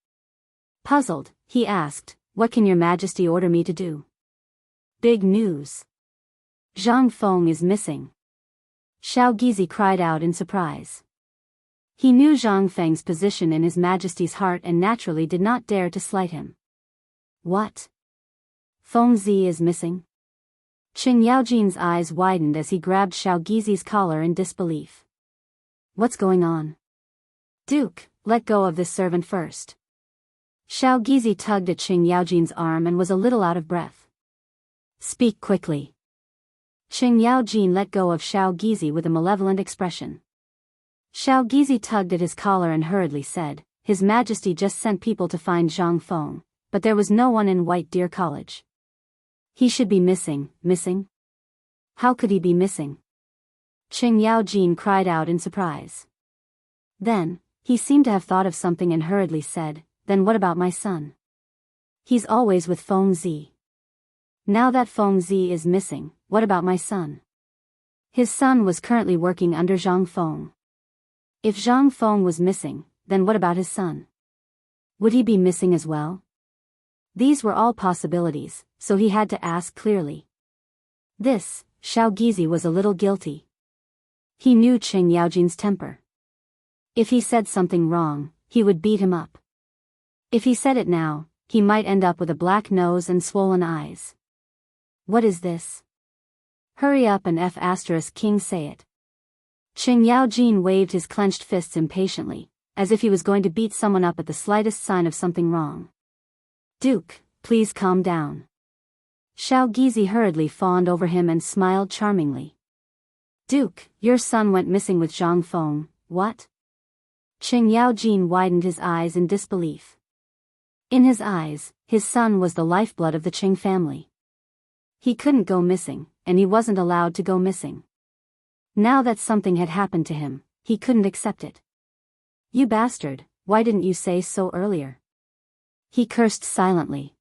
A: Puzzled, he asked, what can your Majesty order me to do? Big news. Zhang Feng is missing. Xiao Gizi cried out in surprise. He knew Zhang Feng's position in His Majesty's heart and naturally did not dare to slight him. What? Feng Zi is missing? Qing Jin's eyes widened as he grabbed Xiao Gizi's collar in disbelief. What's going on? Duke, let go of this servant first. Xiao Gizi tugged at Qing Jin's arm and was a little out of breath. Speak quickly. Qing Jin let go of Xiao Gizi with a malevolent expression. Xiao Gizi tugged at his collar and hurriedly said, His Majesty just sent people to find Zhang Feng, but there was no one in White Deer College. He should be missing. How could he be missing? Qing Jin cried out in surprise. Then, he seemed to have thought of something and hurriedly said, Then what about my son? He's always with Feng Zi. Now that Feng Zi is missing, what about my son? His son was currently working under Zhang Feng. If Zhang Feng was missing, then what about his son? Would he be missing as well? These were all possibilities, so he had to ask clearly. This, Xiao Gizi was a little guilty. He knew Qing Jin's temper. If he said something wrong, he would beat him up. If he said it now, he might end up with a black nose and swollen eyes. What is this? Hurry up and King say it. Qing Jin waved his clenched fists impatiently, as if he was going to beat someone up at the slightest sign of something wrong. Duke, please calm down. Xiao Gizi hurriedly fawned over him and smiled charmingly. Duke, your son went missing with Zhang Feng, what? Qing Jin widened his eyes in disbelief. In his eyes, his son was the lifeblood of the Qing family. He couldn't go missing, and he wasn't allowed to go missing. Now that something had happened to him, he couldn't accept it. You bastard, why didn't you say so earlier? He cursed silently.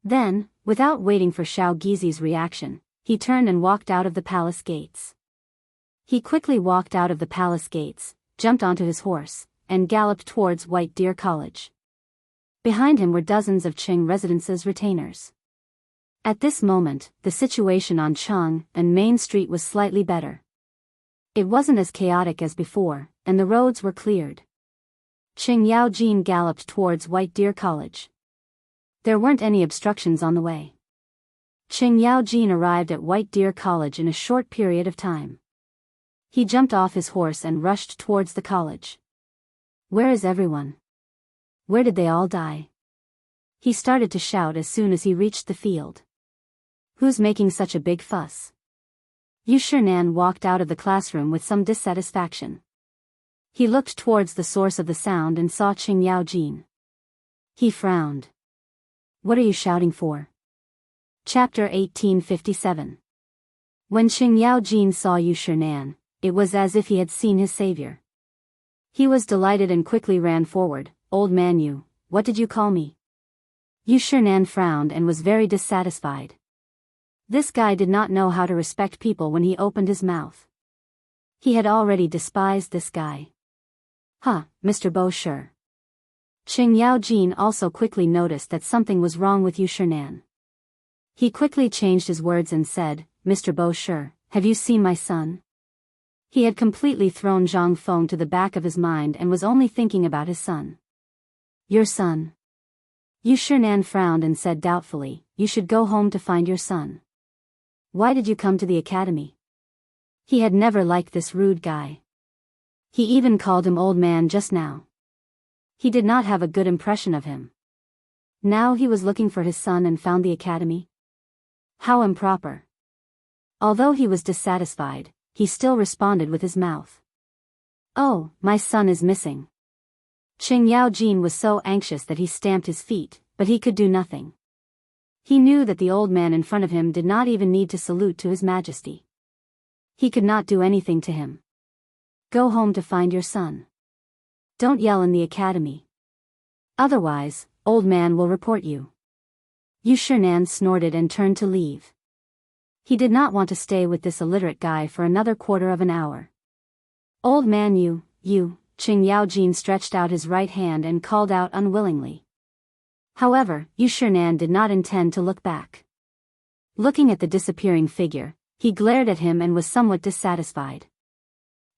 A: Then, without waiting for Xiao Gizi's reaction, he turned and walked out of the palace gates. He quickly walked out of the palace gates, jumped onto his horse, and galloped towards White Deer College. Behind him were dozens of Qing residences' retainers. At this moment, the situation on Cheng and Main Street was slightly better. It wasn't as chaotic as before, and the roads were cleared. Qing Jin galloped towards White Deer College. There weren't any obstructions on the way. Qing Jin arrived at White Deer College in a short period of time. He jumped off his horse and rushed towards the college. Where is everyone? Where did they all die? He started to shout as soon as he reached the field. Who's making such a big fuss? Yu Shinan walked out of the classroom with some dissatisfaction. He looked towards the source of the sound and saw Qing Jin. He frowned. What are you shouting for? Chapter 1857. When Qing Jin saw Yu Shinan, it was as if he had seen his savior. He was delighted and quickly ran forward. Old man Yu, what did you call me? Yu Shinan frowned and was very dissatisfied. This guy did not know how to respect people when he opened his mouth. He had already despised this guy. Mr. Bo Shi. Qing Jin also quickly noticed that something was wrong with Yu Shinan. He quickly changed his words and said, Mr. Bo Shi, have you seen my son? He had completely thrown Zhang Feng to the back of his mind and was only thinking about his son. Your son? Yu Shinan frowned and said doubtfully, you should go home to find your son. Why did you come to the academy? He had never liked this rude guy. He even called him old man just now. He did not have a good impression of him. Now he was looking for his son and found the academy? How improper. Although he was dissatisfied, he still responded with his mouth. Oh, my son is missing. Jianghu was so anxious that he stamped his feet, but he could do nothing. He knew that the old man in front of him did not even need to salute to his majesty. He could not do anything to him. Go home to find your son. Don't yell in the academy. Otherwise, old man will report you. Yu Shinan snorted and turned to leave. He did not want to stay with this illiterate guy for another quarter of an hour. Old man you, Jianghu stretched out his right hand and called out unwillingly. However, Yu Shinan did not intend to look back. Looking at the disappearing figure, he glared at him and was somewhat dissatisfied.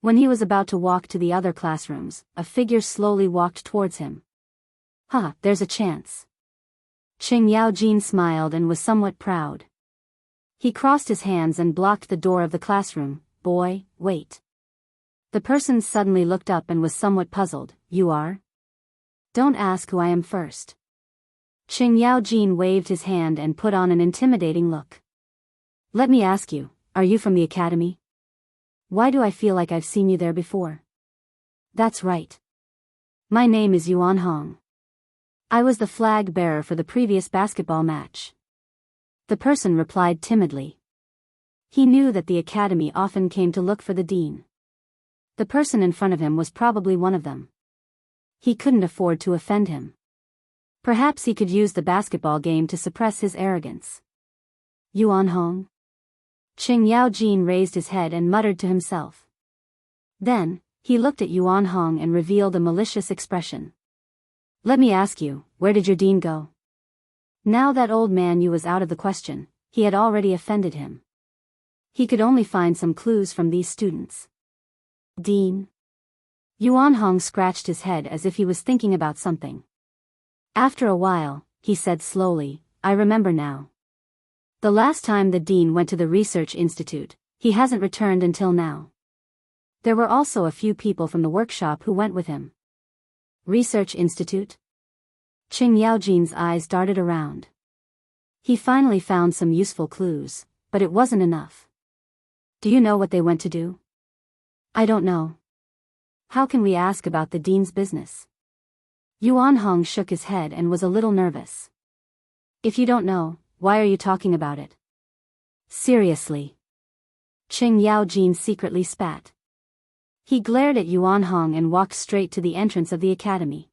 A: When he was about to walk to the other classrooms, a figure slowly walked towards him. There's a chance. Jianghu smiled and was somewhat proud. He crossed his hands and blocked the door of the classroom. Boy, wait. The person suddenly looked up and was somewhat puzzled. You are? Don't ask who I am first. Jianghu waved his hand and put on an intimidating look. Let me ask you, are you from the academy? Why do I feel like I've seen you there before? That's right. My name is Yuan Hong. I was the flag bearer for the previous basketball match. The person replied timidly. He knew that the academy often came to look for the dean. The person in front of him was probably one of them. He couldn't afford to offend him. Perhaps he could use the basketball game to suppress his arrogance. Yuan Hong? Jianghu raised his head and muttered to himself. Then, he looked at Yuan Hong and revealed a malicious expression. Let me ask you, where did your dean go? Now that old man Yu was out of the question, he had already offended him. He could only find some clues from these students. Dean? Yuan Hong scratched his head as if he was thinking about something. After a while, he said slowly, I remember now. The last time the dean went to the research institute, he hasn't returned until now. There were also a few people from the workshop who went with him. Research institute? Jianghu's eyes darted around. He finally found some useful clues, but it wasn't enough. Do you know what they went to do? I don't know. How can we ask about the dean's business? Yuan Hong shook his head and was a little nervous. If you don't know, why are you talking about it? Seriously. Jianghu secretly spat. He glared at Yuan Hong and walked straight to the entrance of the academy.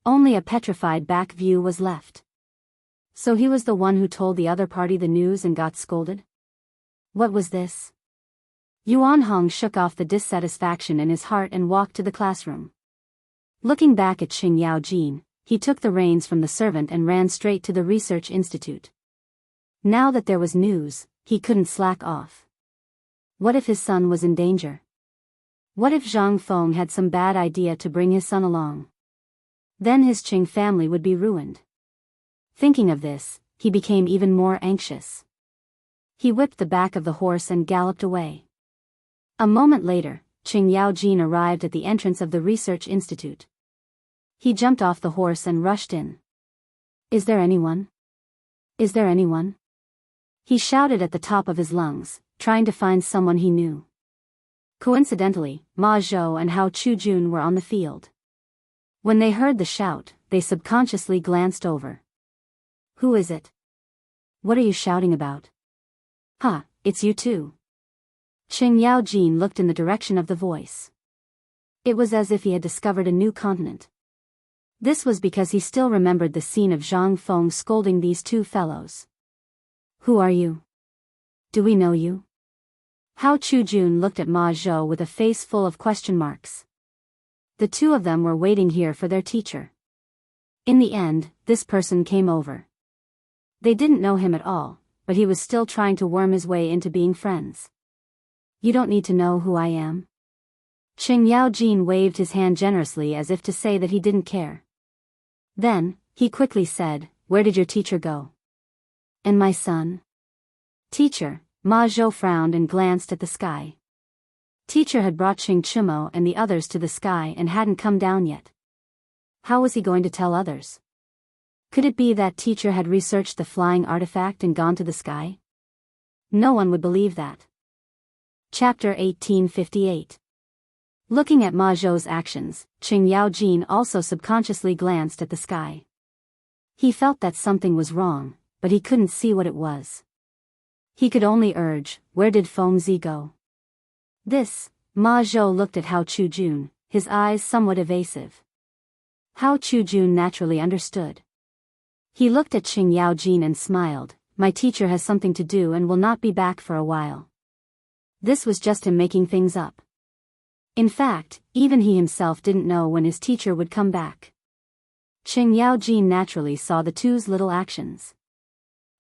A: Only a petrified back view was left. So he was the one who told the other party the news and got scolded? What was this? Yuan Hong shook off the dissatisfaction in his heart and walked to the classroom. Looking back at Jianghu, he took the reins from the servant and ran straight to the research institute. Now that there was news, he couldn't slack off. What if his son was in danger? What if Zhang Feng had some bad idea to bring his son along? Then his Qing family would be ruined. Thinking of this, he became even more anxious. He whipped the back of the horse and galloped away. A moment later, Jianghu arrived at the entrance of the research institute. He jumped off the horse and rushed in. Is there anyone? Is there anyone? He shouted at the top of his lungs, trying to find someone he knew. Coincidentally, Ma Zhou and Hao Chujun were on the field. When they heard the shout, they subconsciously glanced over. Who is it? What are you shouting about? It's you too. Jianghu looked in the direction of the voice. It was as if he had discovered a new continent. This was because he still remembered the scene of Zhang Feng scolding these two fellows. Who are you? Do we know you? Hao Chujun looked at Ma Zhou with a face full of question marks. The two of them were waiting here for their teacher. In the end, this person came over. They didn't know him at all, but he was still trying to worm his way into being friends. You don't need to know who I am. Jianghu waved his hand generously as if to say that he didn't care. Then, he quickly said, Where did your teacher go? And my son? Teacher, Ma Zhou frowned and glanced at the sky. Teacher had brought Qing Chimo and the others to the sky and hadn't come down yet. How was he going to tell others? Could it be that teacher had researched the flying artifact and gone to the sky? No one would believe that. Chapter 1858. Looking at Ma Zhou's actions, Qing Yaojin also subconsciously glanced at the sky. He felt that something was wrong, but he couldn't see what it was. He could only urge, where did Fengzi go? This, Ma Zhou looked at Hao Chujun, his eyes somewhat evasive. Hao Chujun naturally understood. He looked at Qing Yaojin and smiled, my teacher has something to do and will not be back for a while. This was just him making things up. In fact, even he himself didn't know when his teacher would come back. Qing Yaojin naturally saw the two's little actions.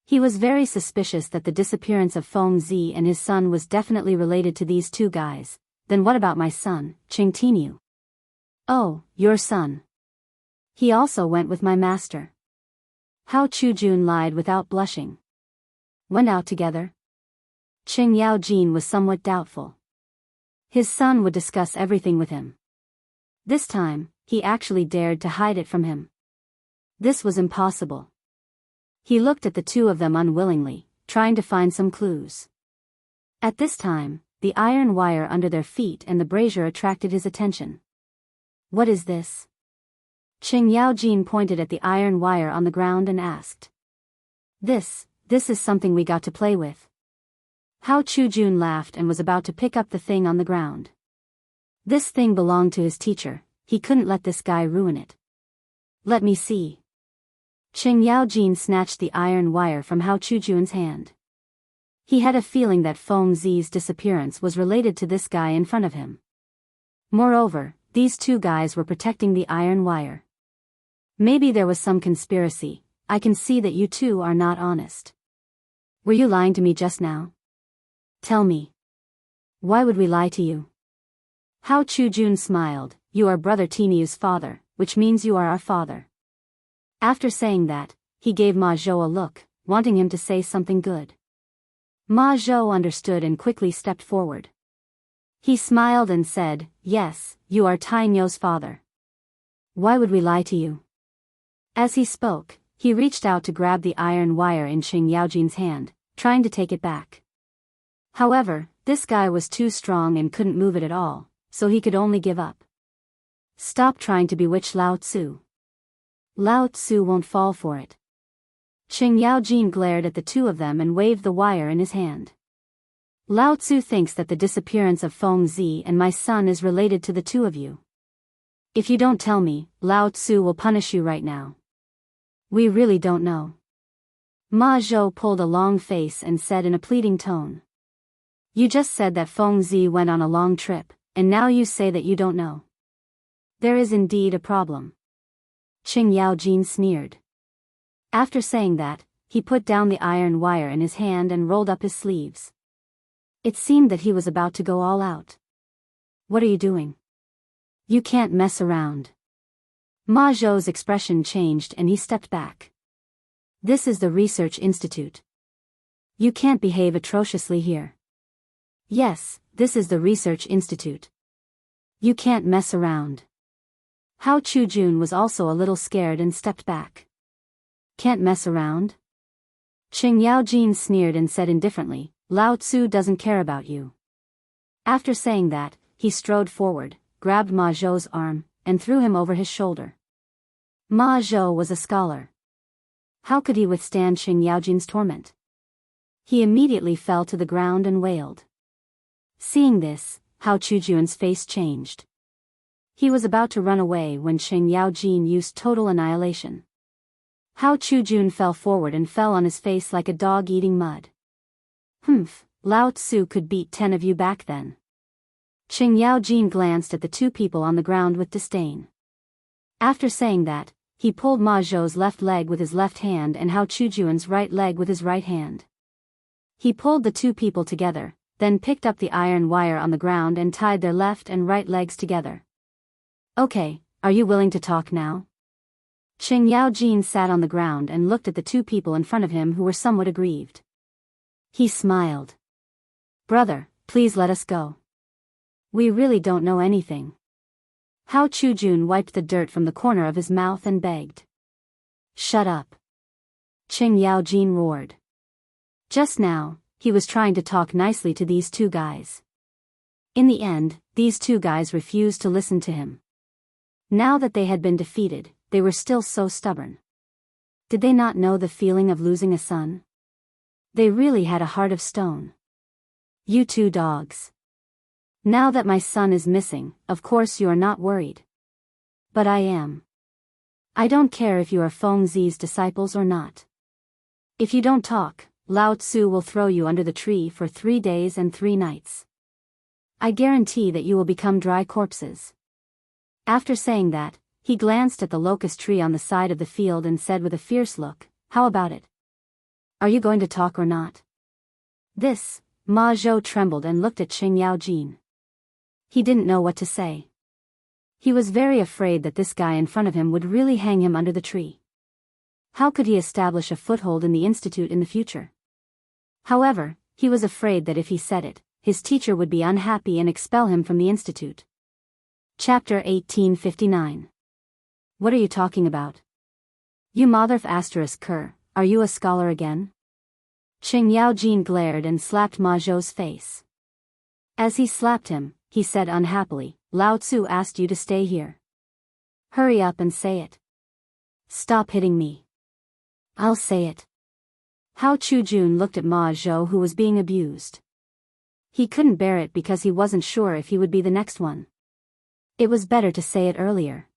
A: He was very suspicious that the disappearance of Fengzi and his son was definitely related to these two guys. Then what about my son, Qing Tinu? Oh, your son. He also went with my master. Hao Chujun lied without blushing. Went out together? Qing Yaojin was somewhat doubtful. His son would discuss everything with him. This time, he actually dared to hide it from him. This was impossible. He looked at the two of them unwillingly, trying to find some clues. At this time, the iron wire under their feet and the brazier attracted his attention. What is this? Qing Yaojin pointed at the iron wire on the ground and asked. This is something we got to play with. Hao Chujun laughed and was about to pick up the thing on the ground. This thing belonged to his teacher, he couldn't let this guy ruin it. Let me see. Qing Yaojin snatched the iron wire from Hao Chujun's hand. He had a feeling that Fengzi's disappearance was related to this guy in front of him. Moreover, these two guys were protecting the iron wire. Maybe there was some conspiracy. I can see that you two are not honest. Were you lying to me just now? Tell me. Why would we lie to you? Hao Chujun smiled, you are brother Tinyu's father, which means you are our father. After saying that, he gave Ma Zhou a look, wanting him to say something good. Ma Zhou understood and quickly stepped forward. He smiled and said, yes, you are Tinyo's father. Why would we lie to you? As he spoke, he reached out to grab the iron wire in Qing Yaojin's hand, trying to take it back. However, this guy was too strong and couldn't move it at all, so he could only give up. Stop trying to bewitch Lao Tzu. Lao Tzu won't fall for it. Qing Yaojin glared at the two of them and waved the wire in his hand. Lao Tzu thinks that the disappearance of Fengzi and my son is related to the two of you. If you don't tell me, Lao Tzu will punish you right now. We really don't know. Ma Zhou pulled a long face and said in a pleading tone. You just said that Fengzi went on a long trip, and now you say that you don't know. There is indeed a problem. Qing Yaojin sneered. After saying that, he put down the iron wire in his hand and rolled up his sleeves. It seemed that he was about to go all out. What are you doing? You can't mess around. Ma Zhou's expression changed and he stepped back. This is the research institute. You can't behave atrociously here. Yes, this is the research institute. You can't mess around. Hao Chujun was also a little scared and stepped back. Can't mess around? Qing Yaojin sneered and said indifferently, Lao Tzu doesn't care about you. After saying that, he strode forward, grabbed Ma Zhou's arm, and threw him over his shoulder. Ma Zhou was a scholar. How could he withstand Qing Yaojin's torment? He immediately fell to the ground and wailed. Seeing this, Hao Chujun's face changed. He was about to run away when Qing Yaojin used total annihilation. Hao Chujun fell forward and fell on his face like a dog eating mud. Humph, Lao Tzu could beat 10 of you back then. Qing Yaojin glanced at the two people on the ground with disdain. After saying that, he pulled Ma Zhou's left leg with his left hand and Hao Chujun's right leg with his right hand. He pulled the two people together, then picked up the iron wire on the ground and tied their left and right legs together. Okay, are you willing to talk now? Qing Yaojin sat on the ground and looked at the two people in front of him who were somewhat aggrieved. He smiled. Brother, please let us go. We really don't know anything. Hao Chujun wiped the dirt from the corner of his mouth and begged. Shut up. Qing Yaojin roared. Just now, he was trying to talk nicely to these two guys. In the end, these two guys refused to listen to him. Now that they had been defeated, they were still so stubborn. Did they not know the feeling of losing a son? They really had a heart of stone. You two dogs. Now that my son is missing, of course you are not worried. But I am. I don't care if you are Feng Zi's disciples or not. If you don't talk, Lao Tzu will throw you under the tree for 3 days and 3 nights. I guarantee that you will become dry corpses. After saying that, he glanced at the locust tree on the side of the field and said with a fierce look, "How about it? Are you going to talk or not?" This, Ma Zhou trembled and looked at Qing Yaojin. He didn't know what to say. He was very afraid that this guy in front of him would really hang him under the tree. How could he establish a foothold in the institute in the future? However, he was afraid that if he said it, his teacher would be unhappy and expel him from the institute. Chapter 1859. What are you talking about? You motherf asterisk cur, are you a scholar again? Qing Yaojin glared and slapped Ma Zhou's face. As he slapped him, he said unhappily, "Lao Tzu asked you to stay here. Hurry up and say it. Stop hitting me." "I'll say it." Hao Chujun looked at Ma Zhou, who was being abused. He couldn't bear it because he wasn't sure if he would be the next one. It was better to say it earlier.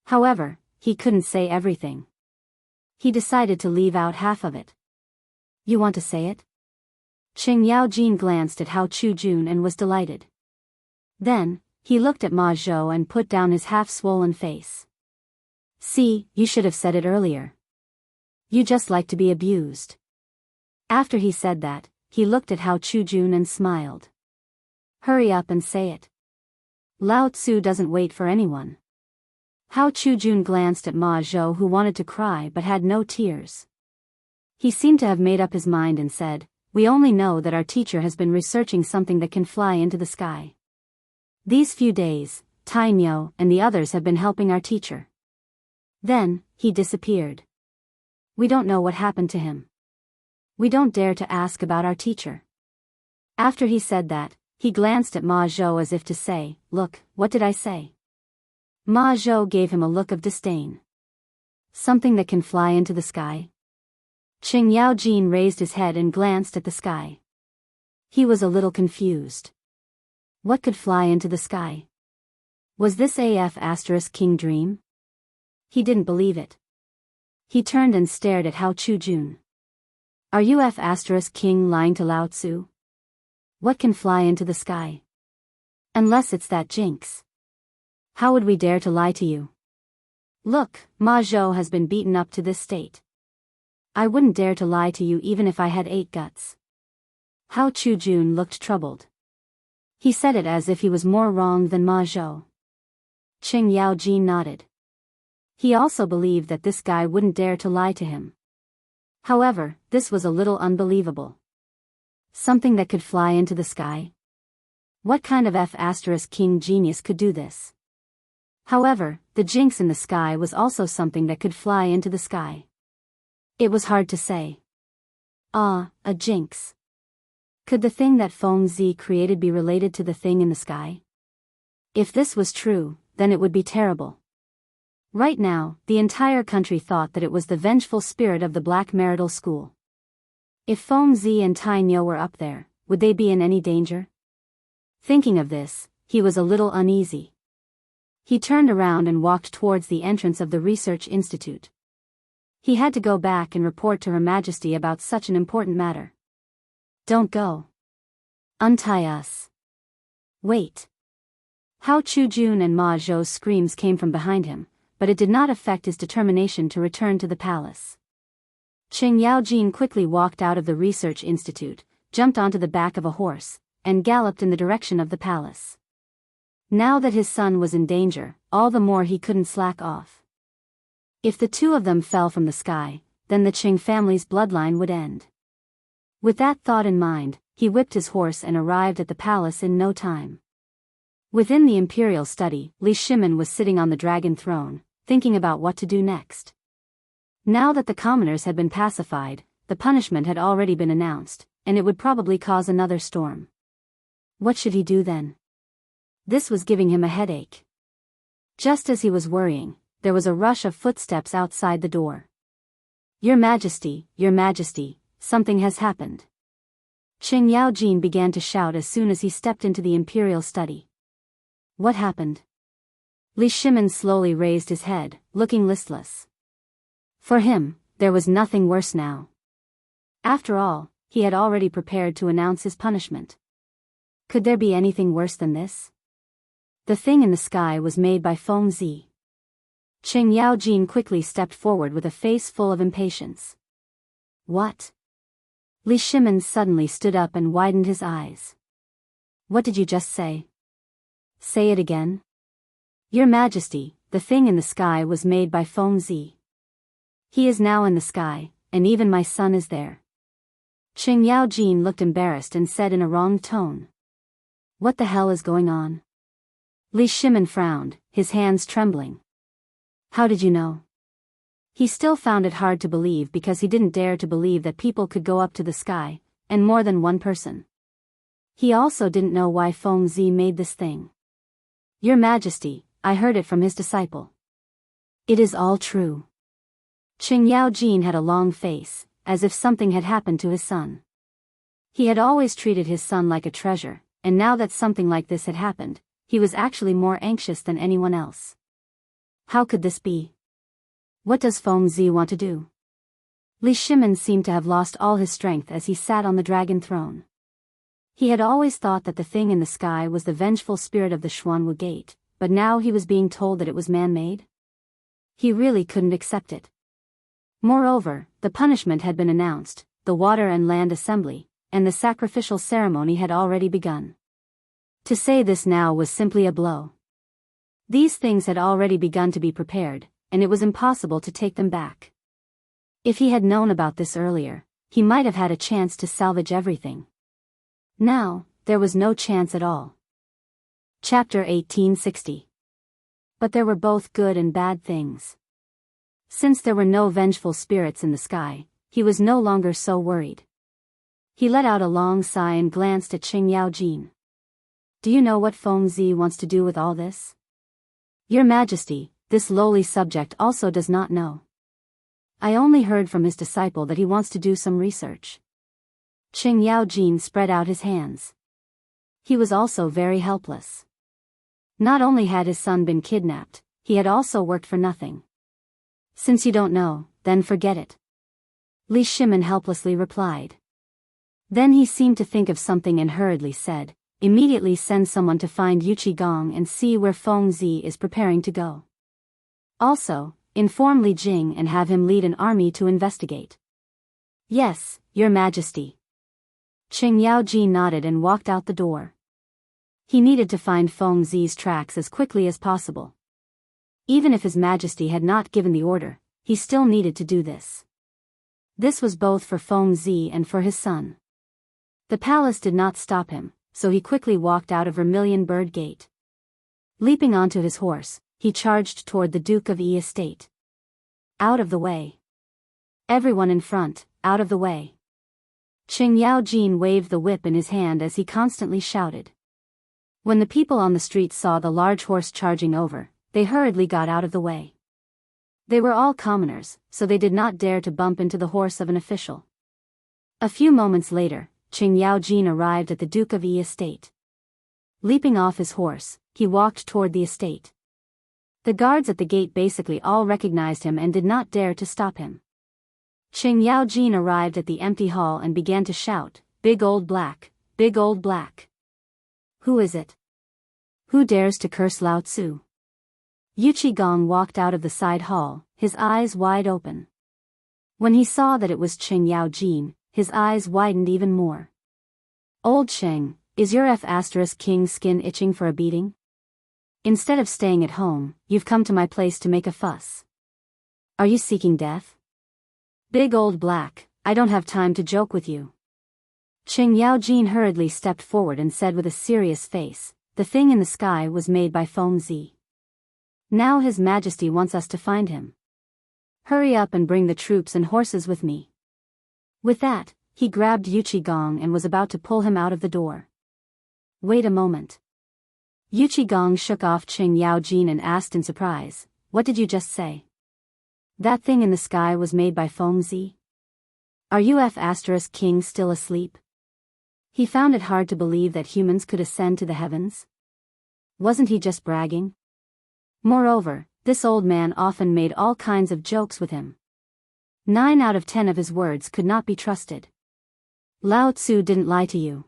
A: However, he couldn't say everything. He decided to leave out half of it. "You want to say it?" Qing Yaojin glanced at Hao Chujun and was delighted. Then, he looked at Ma Zhou and put down his half-swollen face. "See, you should have said it earlier. You just like to be abused." After he said that, he looked at Hao Chujun and smiled. "Hurry up and say it. Lao Tzu doesn't wait for anyone." Hao Chujun glanced at Ma Zhou, who wanted to cry but had no tears. He seemed to have made up his mind and said, "We only know that our teacher has been researching something that can fly into the sky. These few days, Tainyo and the others have been helping our teacher." Then, he disappeared. We don't know what happened to him. We don't dare to ask about our teacher. After he said that, he glanced at Ma Zhou as if to say, "Look, what did I say?" Ma Zhou gave him a look of disdain. "Something that can fly into the sky?" Qing Yaojin raised his head and glanced at the sky. He was a little confused. What could fly into the sky? Was this AF** King dream? He didn't believe it. He turned and stared at Hao Chujun. "Are you F** King lying to Lao Tzu? What can fly into the sky? Unless it's that jinx. How would we dare to lie to you? Look, Ma Zhou has been beaten up to this state. I wouldn't dare to lie to you even if I had 8 guts." Hao Chujun looked troubled. He said it as if he was more wrong than Ma Zhou. Qing Yaojin nodded. He also believed that this guy wouldn't dare to lie to him. However, this was a little unbelievable. Something that could fly into the sky? What kind of F** King genius could do this? However, the jinx in the sky was also something that could fly into the sky. It was hard to say. A jinx. Could the thing that Feng Zi created be related to the thing in the sky? If this was true, then it would be terrible. Right now, the entire country thought that it was the vengeful spirit of the Black Marital School. If Feng Zi and Tainyo were up there, would they be in any danger? Thinking of this, he was a little uneasy. He turned around and walked towards the entrance of the research institute. He had to go back and report to Her Majesty about such an important matter. "Don't go. Untie us. Wait." Hao Chujun and Ma Zhou's screams came from behind him, but it did not affect his determination to return to the palace. Qing Yaojin quickly walked out of the research institute, jumped onto the back of a horse, and galloped in the direction of the palace. Now that his son was in danger, all the more he couldn't slack off. If the two of them fell from the sky, then the Qing family's bloodline would end. With that thought in mind, he whipped his horse and arrived at the palace in no time. Within the imperial study, Li Shimin was sitting on the dragon throne, thinking about what to do next. Now that the commoners had been pacified, the punishment had already been announced, and it would probably cause another storm. What should he do then? This was giving him a headache. Just as he was worrying, there was a rush of footsteps outside the door. Your Majesty, something has happened. Qing Yaojin began to shout as soon as he stepped into the imperial study. What happened? Li Shimin slowly raised his head, looking listless. For him, there was nothing worse now. After all, he had already prepared to announce his punishment. Could there be anything worse than this? The thing in the sky was made by Feng Zi. Qing Yaojin quickly stepped forward with a face full of impatience. What? Li Shimin suddenly stood up and widened his eyes. What did you just say? Say it again. Your Majesty, the thing in the sky was made by Feng Zi. He is now in the sky, and even my son is there. Qing Yaojin looked embarrassed and said in a wrong tone. What the hell is going on? Li Shimin frowned, his hands trembling. How did you know? He still found it hard to believe because he didn't dare to believe that people could go up to the sky, and more than one person. He also didn't know why Feng Zi made this thing. Your Majesty, I heard it from his disciple. It is all true. Qing Yaojin had a long face, as if something had happened to his son. He had always treated his son like a treasure, and now that something like this had happened, he was actually more anxious than anyone else. How could this be? What does Feng Zi want to do? Li Shimin seemed to have lost all his strength as he sat on the dragon throne. He had always thought that the thing in the sky was the vengeful spirit of the Xuanwu Gate, but now he was being told that it was man-made? He really couldn't accept it. Moreover, the punishment had been announced, the water and land assembly, and the sacrificial ceremony had already begun. To say this now was simply a blow. These things had already begun to be prepared, and it was impossible to take them back. If he had known about this earlier, he might have had a chance to salvage everything. Now, there was no chance at all. Chapter 1860. But there were both good and bad things. Since there were no vengeful spirits in the sky, he was no longer so worried. He let out a long sigh and glanced at Qing Yaojin. Do you know what Feng Zi wants to do with all this? Your Majesty, this lowly subject also does not know. I only heard from his disciple that he wants to do some research. Qing Yaojin spread out his hands. He was also very helpless. Not only had his son been kidnapped, he had also worked for nothing. Since you don't know, then forget it. Li Shimin helplessly replied. Then he seemed to think of something and hurriedly said, immediately send someone to find Yuqi Gong and see where Feng Zi is preparing to go. Also, inform Li Jing and have him lead an army to investigate. Yes, Your Majesty. Qing Yaojin nodded and walked out the door. He needed to find Feng Zi's tracks as quickly as possible. Even if His Majesty had not given the order, he still needed to do this. This was both for Feng Zi and for his son. The palace did not stop him, so he quickly walked out of Vermilion Bird Gate. Leaping onto his horse, he charged toward the Duke of Yi estate. Out of the way. Everyone in front, out of the way. Qing Yaojin waved the whip in his hand as he constantly shouted. When the people on the street saw the large horse charging over, they hurriedly got out of the way. They were all commoners, so they did not dare to bump into the horse of an official. A few moments later, Qing Yaojin arrived at the Duke of Yi estate. Leaping off his horse, he walked toward the estate. The guards at the gate basically all recognized him and did not dare to stop him. Qing Yaojin arrived at the empty hall and began to shout, "Big old black, big old black. Who is it? Who dares to curse Lao Tzu?" Yuqi Gong walked out of the side hall, his eyes wide open. When he saw that it was Qing Yaojin, his eyes widened even more. Old Qing, is your F***king's skin itching for a beating? Instead of staying at home, you've come to my place to make a fuss. Are you seeking death? Big old black, I don't have time to joke with you. Qing Yaojin hurriedly stepped forward and said with a serious face, the thing in the sky was made by Feng Zi. Now His Majesty wants us to find him. Hurry up and bring the troops and horses with me. With that, he grabbed Yuqigong and was about to pull him out of the door. Wait a moment. Yuqigong shook off Qing Yaojin and asked in surprise, what did you just say? That thing in the sky was made by Fengzi? Are UF** King still asleep? He found it hard to believe that humans could ascend to the heavens. Wasn't he just bragging? Moreover, this old man often made all kinds of jokes with him. 9 out of 10 of his words could not be trusted. Lao Tzu didn't lie to you.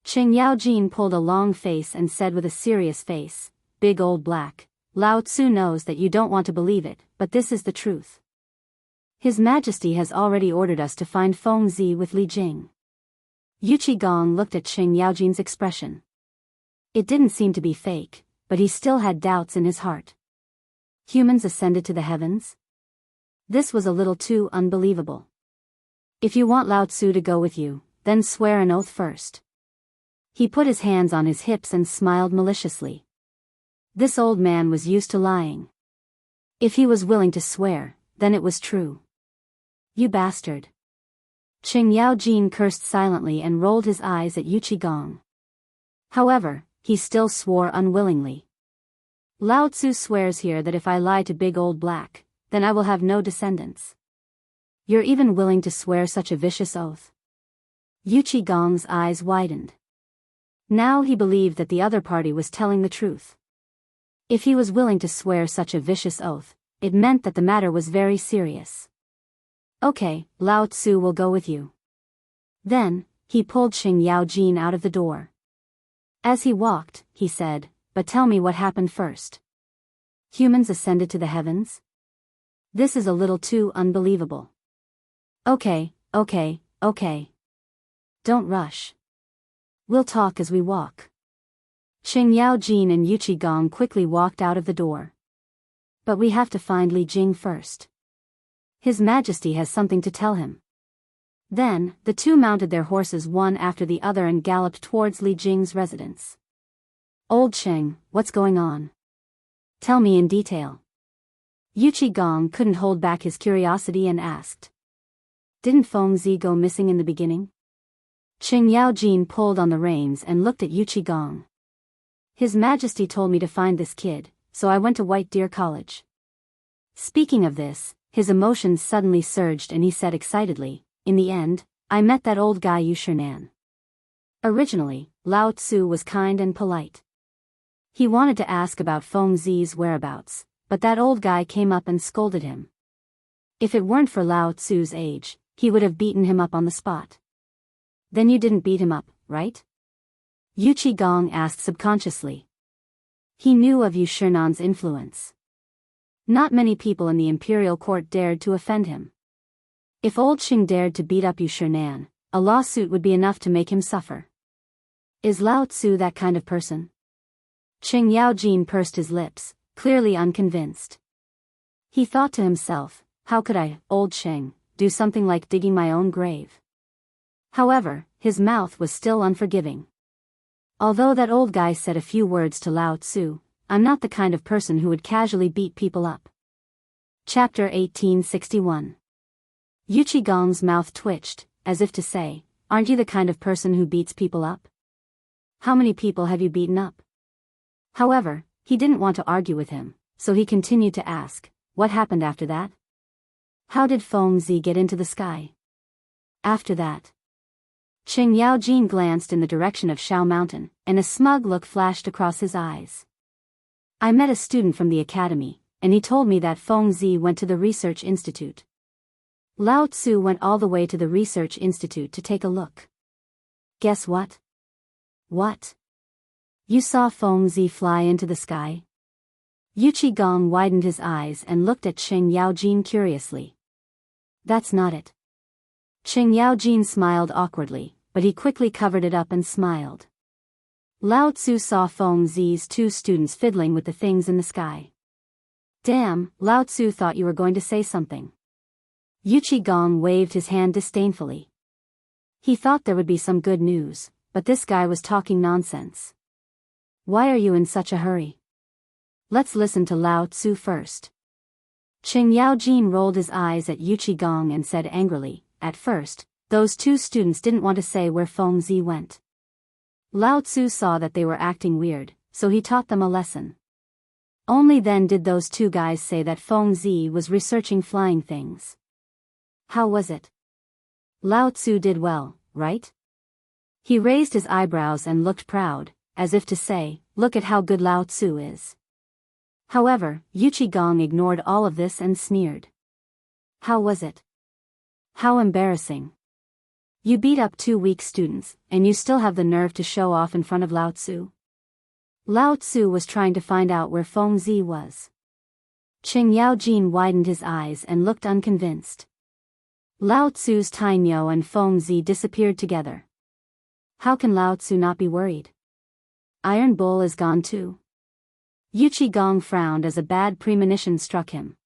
A: Qing Yaojin pulled a long face and said with a serious face, Big Old Black, Lao Tzu knows that you don't want to believe it, but this is the truth. His Majesty has already ordered us to find Fengzi with Li Jing. Yuqigong looked at Qing Yaojin's expression. It didn't seem to be fake, but he still had doubts in his heart. Humans ascended to the heavens? This was a little too unbelievable. If you want Lao Tzu to go with you, then swear an oath first. He put his hands on his hips and smiled maliciously. This old man was used to lying. If he was willing to swear, then it was true. You bastard. Qing Yaojin cursed silently and rolled his eyes at Yuqigong. However, he still swore unwillingly. Lao Tzu swears here that if I lie to Big Old Black, then I will have no descendants. You're even willing to swear such a vicious oath? Yuqigong's eyes widened. Now he believed that the other party was telling the truth. If he was willing to swear such a vicious oath, it meant that the matter was very serious. Okay, Lao Tzu will go with you. Then, he pulled Qing Yaojin out of the door. As he walked, he said, but tell me what happened first. Humans ascended to the heavens? This is a little too unbelievable. Okay. Don't rush. We'll talk as we walk. Qing Yaojin and Yuqigong quickly walked out of the door. But we have to find Li Jing first. His Majesty has something to tell him. Then, the two mounted their horses one after the other and galloped towards Li Jing's residence. Old Qing, what's going on? Tell me in detail. Yuqigong couldn't hold back his curiosity and asked. Didn't Fengzi go missing in the beginning? Qing Yaojin pulled on the reins and looked at Yuqigong. His Majesty told me to find this kid, so I went to White Deer College. Speaking of this, his emotions suddenly surged and he said excitedly, in the end, I met that old guy Yu Shernan. Originally, Lao Tzu was kind and polite. He wanted to ask about Fengzi's whereabouts, but that old guy came up and scolded him. If it weren't for Lao Tzu's age, he would have beaten him up on the spot. Then you didn't beat him up, right? Yuqigong asked subconsciously. He knew of Yu Shernan's influence. Not many people in the imperial court dared to offend him. If old Qing dared to beat up Yu Shernan, a lawsuit would be enough to make him suffer. Is Lao Tzu that kind of person? Qing Yaojin pursed his lips, clearly unconvinced. He thought to himself, how could I, old Qing, do something like digging my own grave? However, his mouth was still unforgiving. Although that old guy said a few words to Lao Tzu, I'm not the kind of person who would casually beat people up. Chapter 1861. Yuqigong's mouth twitched, as if to say, aren't you the kind of person who beats people up? How many people have you beaten up? However, he didn't want to argue with him, so he continued to ask, what happened after that? How did Fengzi get into the sky? After that. Qing Yaojin glanced in the direction of Shao Mountain, and a smug look flashed across his eyes. I met a student from the academy, and he told me that Fengzi went to the research institute. Lao Tzu went all the way to the research institute to take a look. Guess what? What? You saw Fengzi fly into the sky? Yuqigong widened his eyes and looked at Qing Yaojin curiously. That's not it. Qing Yaojin smiled awkwardly, but he quickly covered it up and smiled. Lao Tzu saw Fengzi's two students fiddling with the things in the sky. Damn, Lao Tzu thought you were going to say something. Yuqigong waved his hand disdainfully. He thought there would be some good news, but this guy was talking nonsense. Why are you in such a hurry? Let's listen to Lao Tzu first. Qing Yaojin rolled his eyes at Yu Qigong and said angrily, at first, those two students didn't want to say where Feng Zi went. Lao Tzu saw that they were acting weird, so he taught them a lesson. Only then did those two guys say that Feng Zi was researching flying things. How was it? Lao Tzu did well, right? He raised his eyebrows and looked proud, as if to say, look at how good Lao Tzu is. However, Yu Qigong ignored all of this and sneered. How was it? How embarrassing. You beat up two weak students, and you still have the nerve to show off in front of Lao Tzu? Lao Tzu was trying to find out where Feng Zi was. Qing Yaojin widened his eyes and looked unconvinced. Lao Tzu's Tainyo and Feng Zi disappeared together. How can Lao Tzu not be worried? Iron Bull is gone too. Yu Qigong frowned as a bad premonition struck him.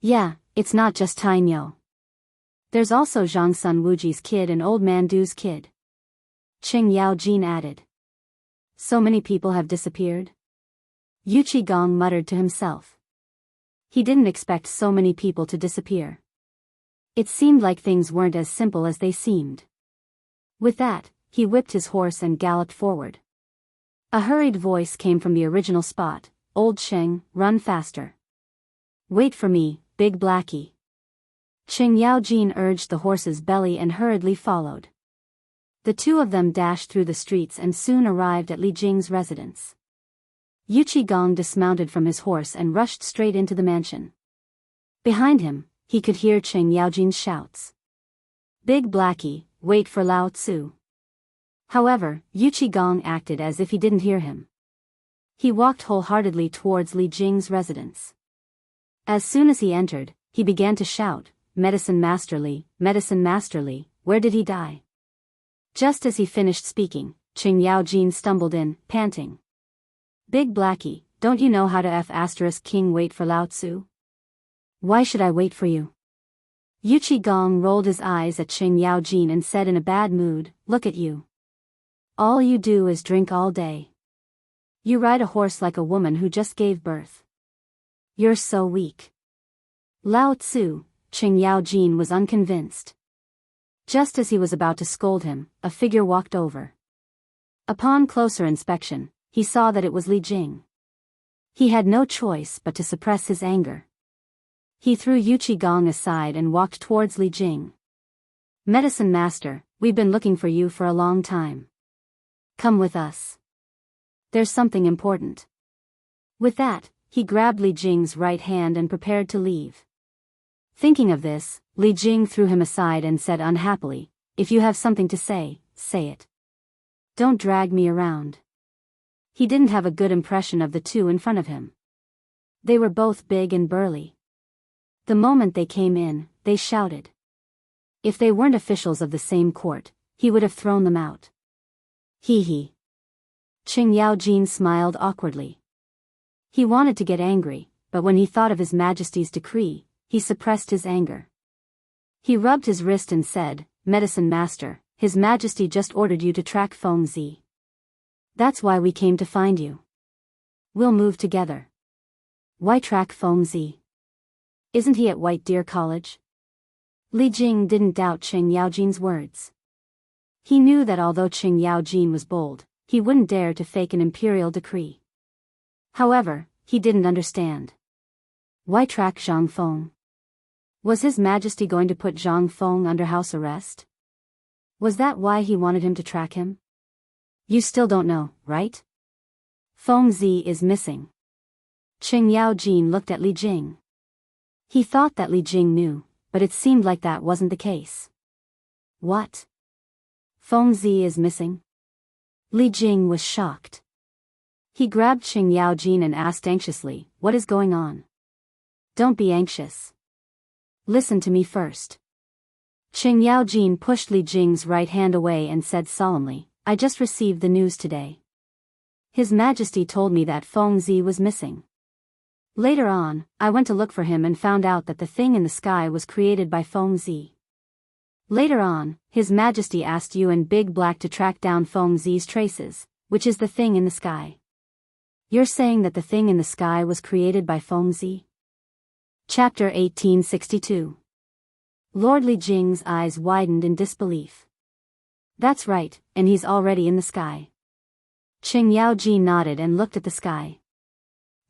A: Yeah, it's not just Tainyo. There's also Zhang Sun Wuji's kid and Old Man Du's kid. Qing Yaojin added. So many people have disappeared? Yu Qigong muttered to himself. He didn't expect so many people to disappear. It seemed like things weren't as simple as they seemed. With that, he whipped his horse and galloped forward. A hurried voice came from the original spot, Old Qing, run faster. Wait for me, Big Blackie. Qing Yaojin urged the horse's belly and hurriedly followed. The two of them dashed through the streets and soon arrived at Li Jing's residence. Yu Qigong dismounted from his horse and rushed straight into the mansion. Behind him, he could hear Qing Yaojin's shouts. Big Blackie, wait for Lao Tzu. However, Yu Qigong acted as if he didn't hear him. He walked wholeheartedly towards Li Jing's residence. As soon as he entered, he began to shout, Medicine Master Li, where did he die? Just as he finished speaking, Qing Yaojin stumbled in, panting. Big Blackie, don't you know how to King wait for Lao Tzu? Why should I wait for you? Yu Qigong rolled his eyes at Qing Yaojin and said in a bad mood, look at you. All you do is drink all day. You ride a horse like a woman who just gave birth. You're so weak. Lao Tzu, Qing Yaojin was unconvinced. Just as he was about to scold him, a figure walked over. Upon closer inspection, he saw that it was Li Jing. He had no choice but to suppress his anger. He threw Yu Qigong aside and walked towards Li Jing. Medicine Master, we've been looking for you for a long time. Come with us. There's something important. With that, he grabbed Li Jing's right hand and prepared to leave. Thinking of this, Li Jing threw him aside and said unhappily, if you have something to say, say it. Don't drag me around. He didn't have a good impression of the two in front of him. They were both big and burly. The moment they came in, they shouted. If they weren't officials of the same court, he would have thrown them out. Hee hee. Qing Yaojin smiled awkwardly. He wanted to get angry, but when he thought of His Majesty's decree, he suppressed his anger. He rubbed his wrist and said, Medicine Master, His Majesty just ordered you to track Feng Zi. That's why we came to find you. We'll move together. Why track Feng Zi? Isn't he at White Deer College? Li Jing didn't doubt Qing Yaojin's words. He knew that although Qing Yaojin was bold, he wouldn't dare to fake an imperial decree. However, he didn't understand. Why track Zhang Feng? Was His Majesty going to put Zhang Feng under house arrest? Was that why he wanted him to track him? You still don't know, right? Feng Zi is missing. Qing Yaojin looked at Li Jing. He thought that Li Jing knew, but it seemed like that wasn't the case. What? Feng Zi is missing? Li Jing was shocked. He grabbed Qing Yaojin and asked anxiously, what is going on? Don't be anxious. Listen to me first. Qing Yaojin pushed Li Jing's right hand away and said solemnly, I just received the news today. His Majesty told me that Feng Zi was missing. Later on, I went to look for him and found out that the thing in the sky was created by Feng Zi. Later on, His Majesty asked you and Big Black to track down Feng Zi's traces, which is the thing in the sky. You're saying that the thing in the sky was created by Feng Zi? Chapter 1862. Lord Li Jing's eyes widened in disbelief. That's right, and he's already in the sky. Qing Yaoji nodded and looked at the sky.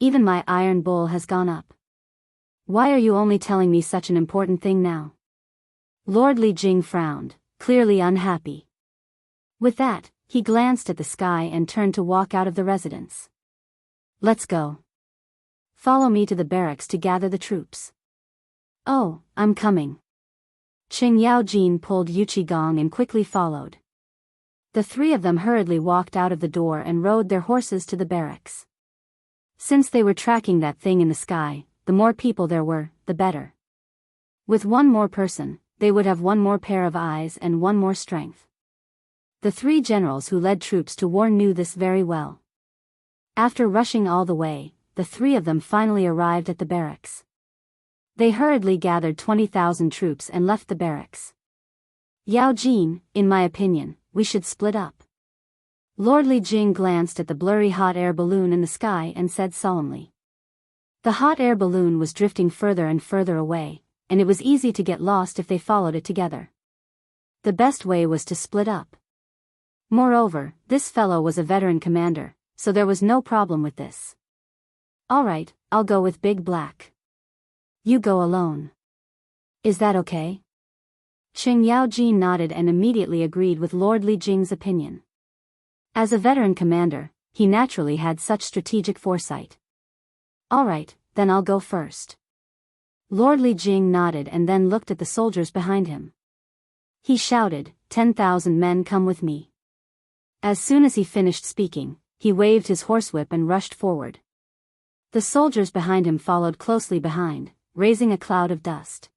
A: Even my iron bull has gone up. Why are you only telling me such an important thing now? Lord Li Jing frowned, clearly unhappy. With that, he glanced at the sky and turned to walk out of the residence. Let's go. Follow me to the barracks to gather the troops. Oh, I'm coming. Qing Yaojin pulled Yu Qigong and quickly followed. The three of them hurriedly walked out of the door and rode their horses to the barracks. Since they were tracking that thing in the sky, the more people there were, the better. With one more person, they would have one more pair of eyes and one more strength. The three generals who led troops to war knew this very well. After rushing all the way, the three of them finally arrived at the barracks. They hurriedly gathered 20,000 troops and left the barracks. Yao Jin, in my opinion, we should split up. Lord Li Jing glanced at the blurry hot air balloon in the sky and said solemnly. The hot air balloon was drifting further and further away, and it was easy to get lost if they followed it together. The best way was to split up. Moreover, this fellow was a veteran commander, so there was no problem with this. All right, I'll go with Big Black. You go alone. Is that okay? Qing Yaojin nodded and immediately agreed with Lord Li Jing's opinion. As a veteran commander, he naturally had such strategic foresight. All right, then I'll go first. Lord Li Jing nodded and then looked at the soldiers behind him. He shouted, 10,000 men come with me. As soon as he finished speaking, he waved his horsewhip and rushed forward. The soldiers behind him followed closely behind, raising a cloud of dust.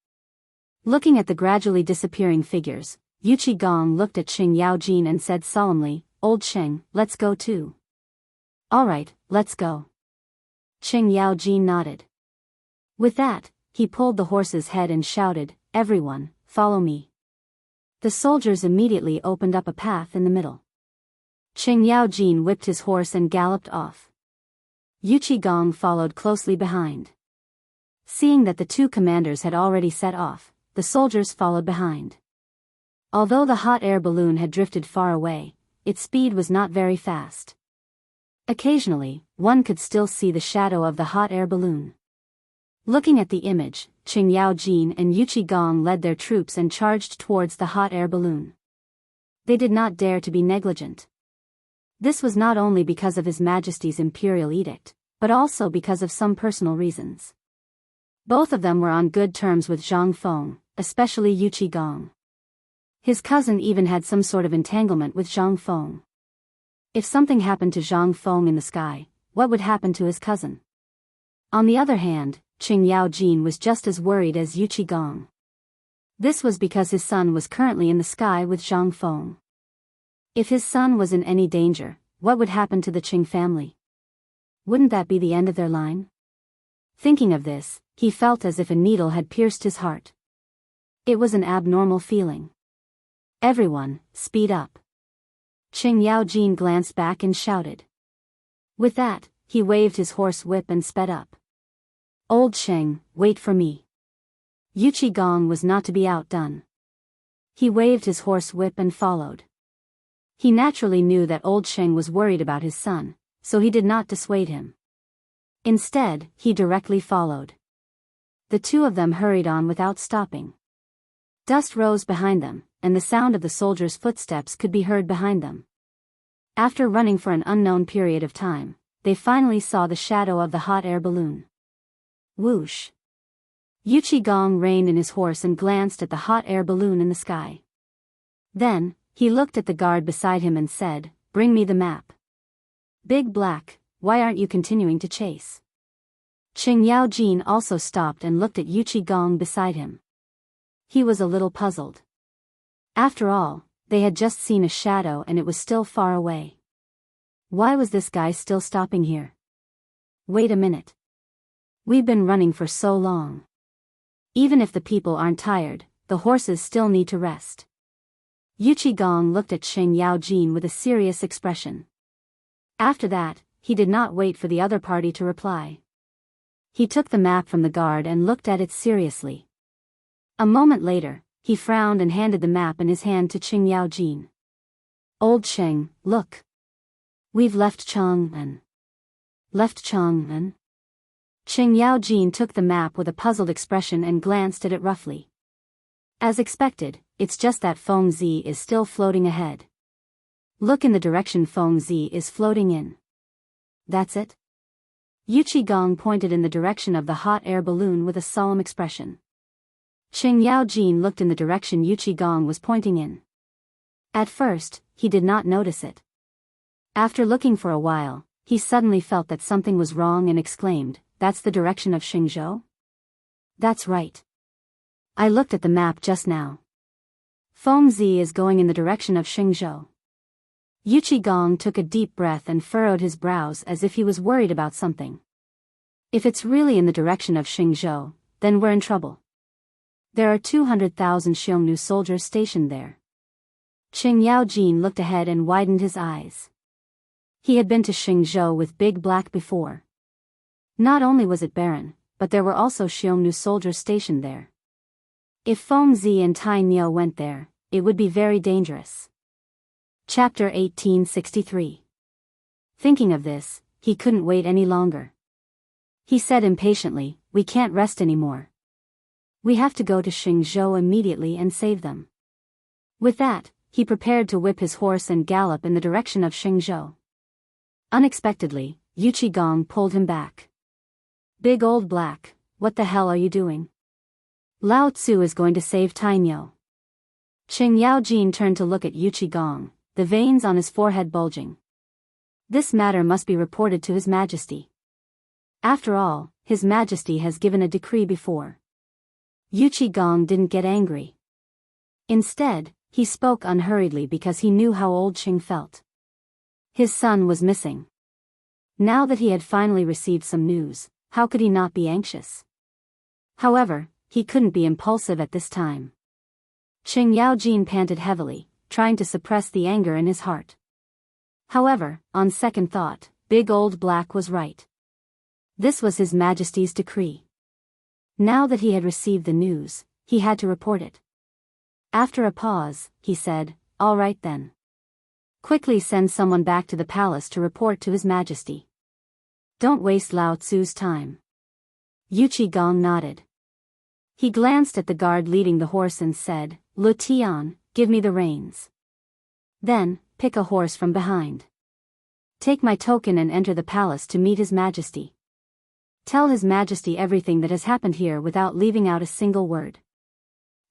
A: Looking at the gradually disappearing figures, Yu Qigong looked at Qing Yaojin and said solemnly, Old Qing, let's go too. All right, let's go. Qing Yaojin nodded. With that, he pulled the horse's head and shouted, Everyone, follow me. The soldiers immediately opened up a path in the middle. Qing Yaojin whipped his horse and galloped off. Yu Qigong followed closely behind. Seeing that the two commanders had already set off, the soldiers followed behind. Although the hot air balloon had drifted far away, its speed was not very fast. Occasionally, one could still see the shadow of the hot air balloon. Looking at the image, Qing Yaojin and Yu Qigong led their troops and charged towards the hot air balloon. They did not dare to be negligent. This was not only because of His Majesty's imperial edict, but also because of some personal reasons. Both of them were on good terms with Zhang Feng, especially Yu Qigong. His cousin even had some sort of entanglement with Zhang Feng. If something happened to Zhang Feng in the sky, what would happen to his cousin? On the other hand, Qing Yaojin was just as worried as Yu Qigong. This was because his son was currently in the sky with Zhang Feng. If his son was in any danger, what would happen to the Qing family? Wouldn't that be the end of their line? Thinking of this, he felt as if a needle had pierced his heart. It was an abnormal feeling. Everyone, speed up. Qing Yaojin glanced back and shouted. With that, he waved his horse whip and sped up. Old Qing, wait for me. Yu Qigong was not to be outdone. He waved his horse whip and followed. He naturally knew that Old Qing was worried about his son, so he did not dissuade him. Instead, he directly followed. The two of them hurried on without stopping. Dust rose behind them, and the sound of the soldiers' footsteps could be heard behind them. After running for an unknown period of time, they finally saw the shadow of the hot air balloon. Whoosh! Yu Qigong reined in his horse and glanced at the hot air balloon in the sky. Then, he looked at the guard beside him and said, Bring me the map. Big Black, why aren't you continuing to chase? Qing Yaojin also stopped and looked at Yu Qigong beside him. He was a little puzzled. After all, they had just seen a shadow and it was still far away. Why was this guy still stopping here? Wait a minute. We've been running for so long. Even if the people aren't tired, the horses still need to rest. Yu Qigong looked at Qing Yaojin with a serious expression. After that, he did not wait for the other party to reply. He took the map from the guard and looked at it seriously. A moment later, he frowned and handed the map in his hand to Qing Yaojin. Old Qing, look. We've left Chang'an. Left Chang'an? Qing Yaojin took the map with a puzzled expression and glanced at it roughly. As expected, it's just that Fengzi is still floating ahead. Look in the direction Fengzi is floating in. That's it? Yuchi Gong pointed in the direction of the hot air balloon with a solemn expression. Qing Yaojin looked in the direction Yuchi Gong was pointing in. At first, he did not notice it. After looking for a while, he suddenly felt that something was wrong and exclaimed, "That's the direction of Xingzhou?" "That's right. I looked at the map just now. Fengzi is going in the direction of Xingzhou." Yuchi Gong took a deep breath and furrowed his brows as if he was worried about something. If it's really in the direction of Xingzhou, then we're in trouble. There are 200,000 Xiongnu soldiers stationed there. Qing Yaojin looked ahead and widened his eyes. He had been to Xingzhou with Big Black before. Not only was it barren, but there were also Xiongnu soldiers stationed there. If Fengzi and Tai Niu went there, it would be very dangerous. Chapter 1863. Thinking of this, he couldn't wait any longer. He said impatiently, "We can't rest anymore. We have to go to Xingzhou immediately and save them." With that, he prepared to whip his horse and gallop in the direction of Xingzhou. Unexpectedly, Yuchi Gong pulled him back. "Big Old Black, what the hell are you doing? Lao Tzu is going to save Tainyo." Qing Yaojin turned to look at Yuchi Gong, the veins on his forehead bulging. This matter must be reported to His Majesty. After all, His Majesty has given a decree before. Yuchi Gong didn't get angry. Instead, he spoke unhurriedly because he knew how old Qing felt. His son was missing. Now that he had finally received some news, how could he not be anxious? However, he couldn't be impulsive at this time. Qing Yaojin panted heavily, trying to suppress the anger in his heart. However, on second thought, Big Old Black was right. This was His Majesty's decree. Now that he had received the news, he had to report it. After a pause, he said, "All right then. Quickly send someone back to the palace to report to His Majesty. Don't waste Lao Tzu's time." Yuchi Gong nodded. He glanced at the guard leading the horse and said, "Lu Tian, give me the reins. Then, pick a horse from behind. Take my token and enter the palace to meet His Majesty. Tell His Majesty everything that has happened here without leaving out a single word."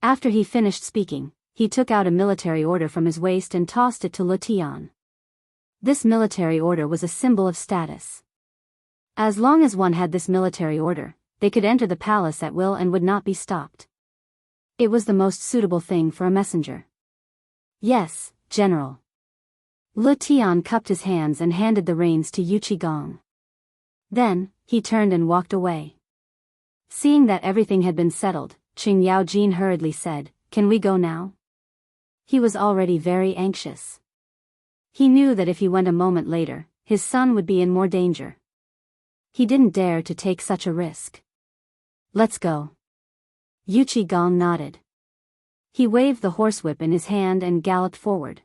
A: After he finished speaking, he took out a military order from his waist and tossed it to Lu Tian. This military order was a symbol of status. As long as one had this military order, they could enter the palace at will and would not be stopped. It was the most suitable thing for a messenger. "Yes, General." Lu Tian cupped his hands and handed the reins to Yuchi Gong. Then, he turned and walked away. Seeing that everything had been settled, Qing Yaojin hurriedly said, "Can we go now?" He was already very anxious. He knew that if he went a moment later, his son would be in more danger. He didn't dare to take such a risk. "Let's go." Yuchi Gong nodded. He waved the horsewhip in his hand and galloped forward.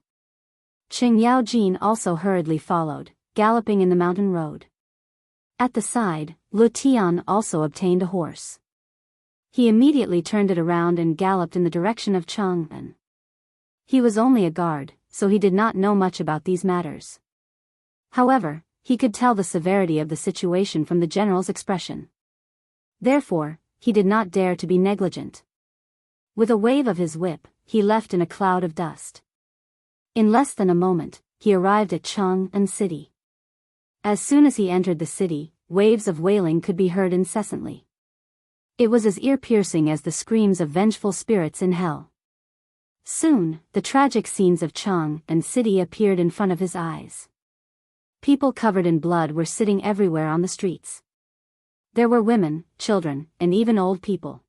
A: Qing Yaojin also hurriedly followed, galloping in the mountain road. At the side, Lu Tian also obtained a horse. He immediately turned it around and galloped in the direction of Chang'an. He was only a guard, so he did not know much about these matters. However, he could tell the severity of the situation from the general's expression. Therefore, he did not dare to be negligent. With a wave of his whip, he left in a cloud of dust. In less than a moment, he arrived at Chang'an City. As soon as he entered the city, waves of wailing could be heard incessantly. It was as ear-piercing as the screams of vengeful spirits in hell. Soon, the tragic scenes of Chang'an City appeared in front of his eyes. People covered in blood were sitting everywhere on the streets. There were women, children, and even old people.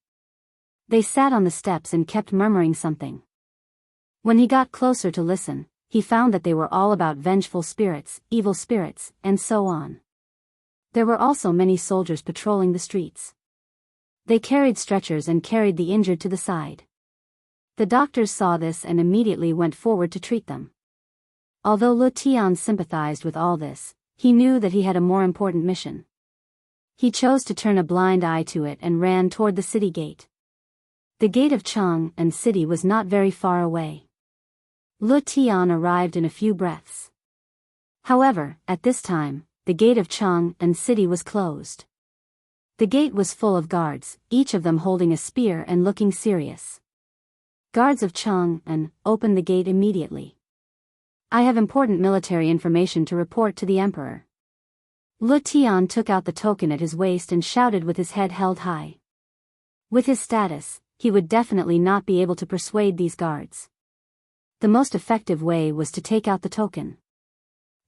A: They sat on the steps and kept murmuring something. When he got closer to listen, he found that they were all about vengeful spirits, evil spirits, and so on. There were also many soldiers patrolling the streets. They carried stretchers and carried the injured to the side. The doctors saw this and immediately went forward to treat them. Although Lu Tian sympathized with all this, he knew that he had a more important mission. He chose to turn a blind eye to it and ran toward the city gate. The gate of Chang and city was not very far away. Lu Tian arrived in a few breaths. However, at this time, the gate of Chang and city was closed. The gate was full of guards, each of them holding a spear and looking serious. Guards of Chang and opened the gate immediately. I have important military information to report to the emperor. Lu Tian took out the token at his waist and shouted with his head held high. With his status, he would definitely not be able to persuade these guards. The most effective way was to take out the token.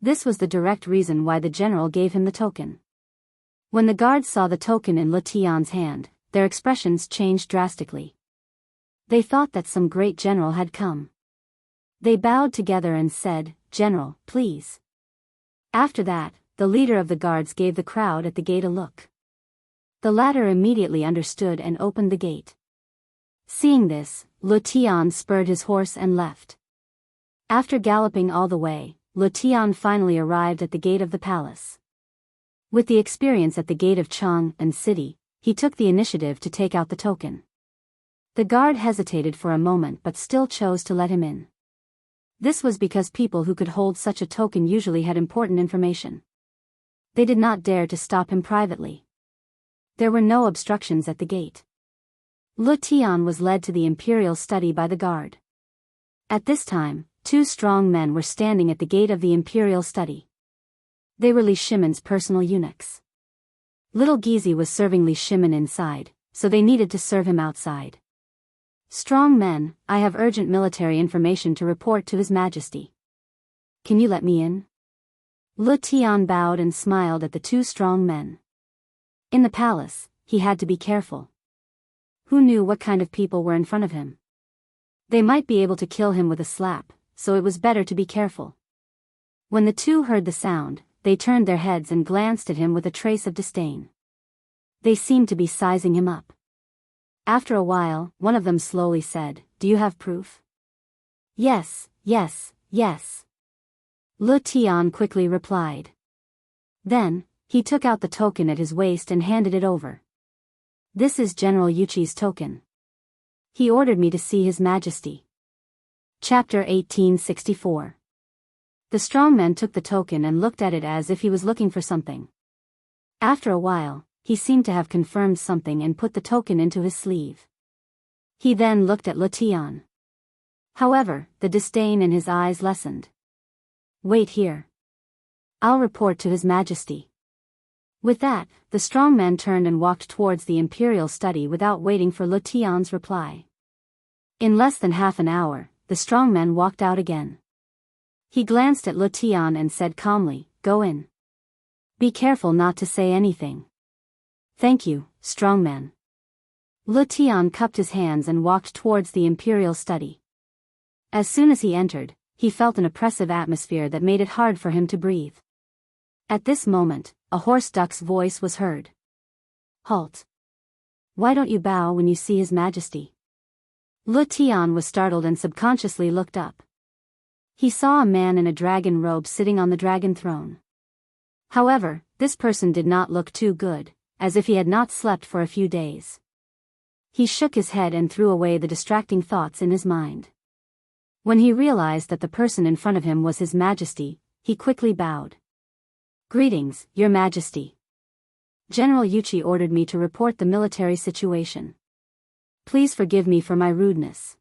A: This was the direct reason why the general gave him the token. When the guards saw the token in Lu Tian's hand, their expressions changed drastically. They thought that some great general had come. They bowed together and said, "General, please." After that, the leader of the guards gave the crowd at the gate a look. The latter immediately understood and opened the gate. Seeing this, Lu Tian spurred his horse and left. After galloping all the way, Lu Tian finally arrived at the gate of the palace. With the experience at the gate of Chang and city, he took the initiative to take out the token. The guard hesitated for a moment but still chose to let him in. This was because people who could hold such a token usually had important information. They did not dare to stop him privately. There were no obstructions at the gate. Lu Tian was led to the imperial study by the guard. At this time, 2 strong men were standing at the gate of the imperial study. They were Li Shimon's personal eunuchs. Little Gizi was serving Li Shimon inside, so they needed to serve him outside. "Strong men, I have urgent military information to report to His Majesty. Can you let me in?" Lu Tian bowed and smiled at the 2 strong men. In the palace, he had to be careful. Who knew what kind of people were in front of him? They might be able to kill him with a slap, so it was better to be careful. When the 2 heard the sound, they turned their heads and glanced at him with a trace of disdain. They seemed to be sizing him up. After a while, one of them slowly said, "Do you have proof?" "Yes, yes, yes." Lu Tian quickly replied. Then, he took out the token at his waist and handed it over. "This is General Yuqi's token. He ordered me to see His Majesty." Chapter 1864. The strong man took the token and looked at it as if he was looking for something. After a while, he seemed to have confirmed something and put the token into his sleeve. He then looked at Lu Tian. However, the disdain in his eyes lessened. "Wait here. I'll report to His Majesty." With that, the strong man turned and walked towards the imperial study without waiting for Lu Tian's reply. In less than half an hour, the strong man walked out again. He glanced at Lu Tian and said calmly, "Go in. Be careful not to say anything." "Thank you, strong man." Lu Tian cupped his hands and walked towards the imperial study. As soon as he entered, he felt an oppressive atmosphere that made it hard for him to breathe. At this moment, a hoarse duck's voice was heard. "Halt. Why don't you bow when you see His Majesty?" Lu Tian was startled and subconsciously looked up. He saw a man in a dragon robe sitting on the dragon throne. However, this person did not look too good, as if he had not slept for a few days. He shook his head and threw away the distracting thoughts in his mind. When he realized that the person in front of him was His Majesty, he quickly bowed. "Greetings, Your Majesty. General Yuqi ordered me to report the military situation. Please forgive me for my rudeness."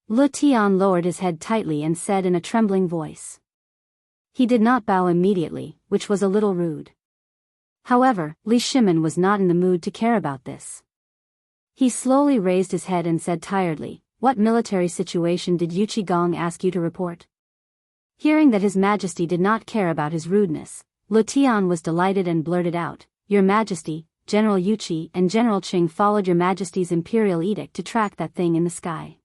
A: Lu Tian lowered his head tightly and said in a trembling voice. He did not bow immediately, which was a little rude. However, Li Shimon was not in the mood to care about this. He slowly raised his head and said tiredly, "What military situation did Yuqi Gong ask you to report?" Hearing that His Majesty did not care about his rudeness, Lu Tian was delighted and blurted out, "Your Majesty, General Yuqi and General Qing followed Your Majesty's imperial edict to track that thing in the sky.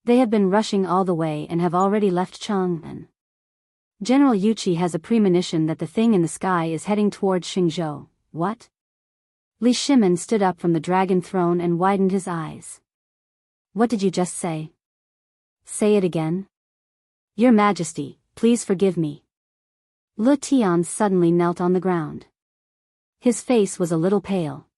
A: They have been rushing all the way and have already left Chang'an. General Yuqi has a premonition that the thing in the sky is heading toward Xingzhou. What? Li Shimin stood up from the dragon throne and widened his eyes. What did you just say? Say it again. Your Majesty, please forgive me. Le Tian suddenly knelt on the ground. His face was a little pale.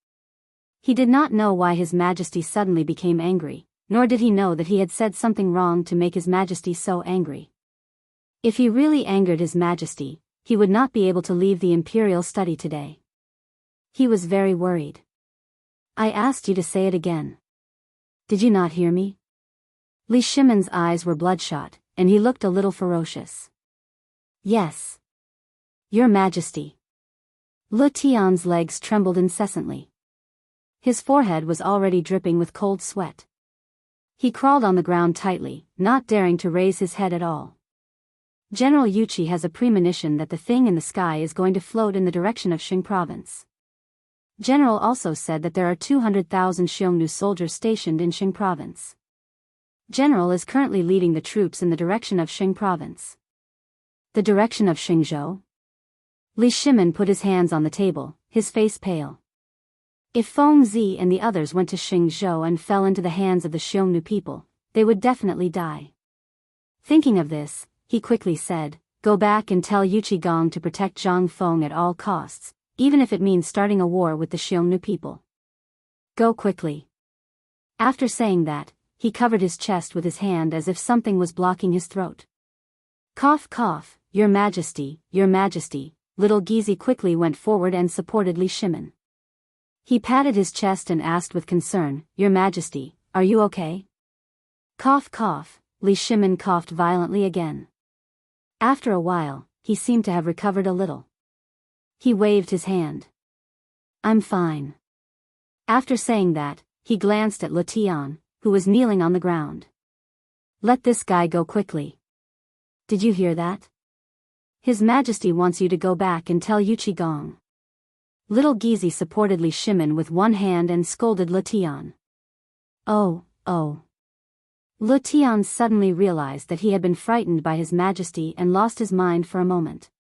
A: He did not know why His Majesty suddenly became angry, nor did he know that he had said something wrong to make His Majesty so angry. If he really angered His Majesty, he would not be able to leave the imperial study today. He was very worried. I asked you to say it again. Did you not hear me? Li Shimin's eyes were bloodshot, and he looked a little ferocious. Yes. Your Majesty. Le Tian's legs trembled incessantly. His forehead was already dripping with cold sweat. He crawled on the ground tightly, not daring to raise his head at all. General Yuqi has a premonition that the thing in the sky is going to float in the direction of Xing province. General also said that there are 200,000 Xiongnu soldiers stationed in Xing province. General is currently leading the troops in the direction of Xing province. The direction of Xingzhou? Li Shimin put his hands on the table, his face pale. If Feng Zi and the others went to Xingzhou and fell into the hands of the Xiongnu people, they would definitely die. Thinking of this, he quickly said, go back and tell Yuqi Gong to protect Zhang Feng at all costs, even if it means starting a war with the Xiongnu people. Go quickly. After saying that, he covered his chest with his hand as if something was blocking his throat. Cough cough, Your Majesty, Your Majesty. Little Gizi quickly went forward and supported Li Shimin. He patted his chest and asked with concern, Your Majesty, are you okay? Cough cough, Li Shimin coughed violently again. After a while, he seemed to have recovered a little. He waved his hand. I'm fine. After saying that, he glanced at Le Tian, who was kneeling on the ground. Let this guy go quickly. Did you hear that? His Majesty wants you to go back and tell Yuqi Gong. Little Gizi supported Li Shimin with one hand and scolded Le Tian. Oh. Le Tian suddenly realized that he had been frightened by His Majesty and lost his mind for a moment.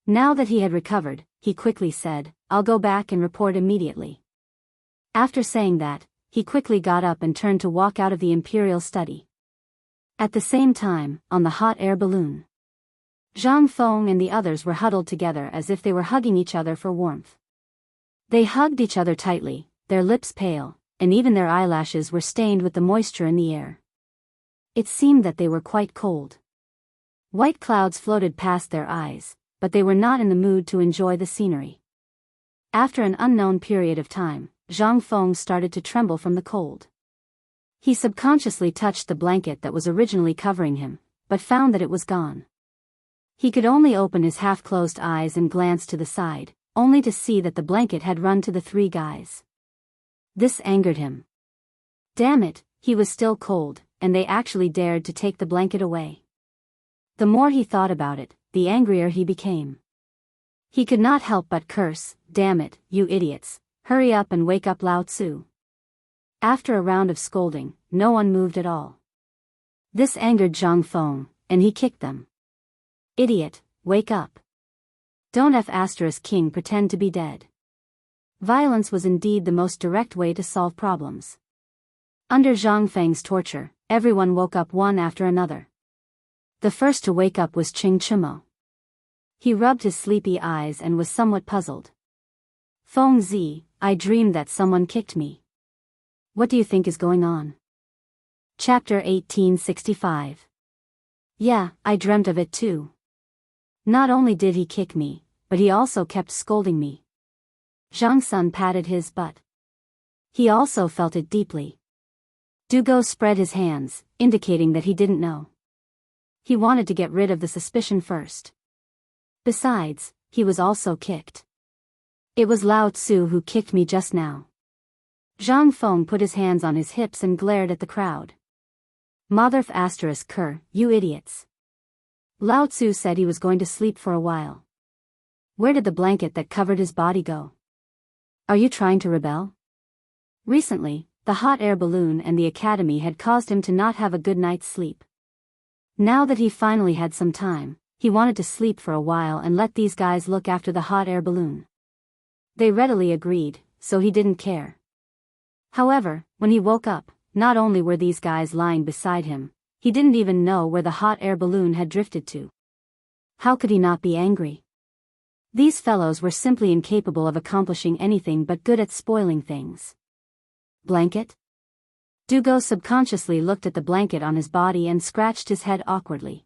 A: Now that he had recovered, he quickly said, I'll go back and report immediately. After saying that, he quickly got up and turned to walk out of the imperial study. At the same time, on the hot air balloon, Zhang Feng and the others were huddled together as if they were hugging each other for warmth. They hugged each other tightly, their lips pale, and even their eyelashes were stained with the moisture in the air. It seemed that they were quite cold. White clouds floated past their eyes, but they were not in the mood to enjoy the scenery. After an unknown period of time, Zhang Feng started to tremble from the cold. He subconsciously touched the blanket that was originally covering him, but found that it was gone. He could only open his half-closed eyes and glance to the side, only to see that the blanket had run to the three guys. This angered him. Damn it, he was still cold, and they actually dared to take the blanket away. The more he thought about it, the angrier he became. He could not help but curse, damn it, you idiots, hurry up and wake up Lao Tzu. After a round of scolding, no one moved at all. This angered Zhang Feng, and he kicked them. Idiot, wake up. Don't King pretend to be dead. Violence was indeed the most direct way to solve problems. Under Zhang Feng's torture, everyone woke up one after another. The first to wake up was Qing Chimo. He rubbed his sleepy eyes and was somewhat puzzled. Feng Zi, I dreamed that someone kicked me. What do you think is going on? Chapter 1865. Yeah, I dreamt of it too. Not only did he kick me, but he also kept scolding me. Zhang Sun patted his butt. He also felt it deeply. Dugo spread his hands, indicating that he didn't know. He wanted to get rid of the suspicion first. Besides, he was also kicked. It was Lao Tzu who kicked me just now. Zhang Feng put his hands on his hips and glared at the crowd. Motherf **Ker, you idiots. Lao Tzu said he was going to sleep for a while. Where did the blanket that covered his body go? Are you trying to rebel? Recently, the hot air balloon and the academy had caused him to not have a good night's sleep. Now that he finally had some time, he wanted to sleep for a while and let these guys look after the hot air balloon. They readily agreed, so he didn't care. However, when he woke up, not only were these guys lying beside him, he didn't even know where the hot air balloon had drifted to. How could he not be angry? These fellows were simply incapable of accomplishing anything but good at spoiling things. Blanket? Dugo subconsciously looked at the blanket on his body and scratched his head awkwardly.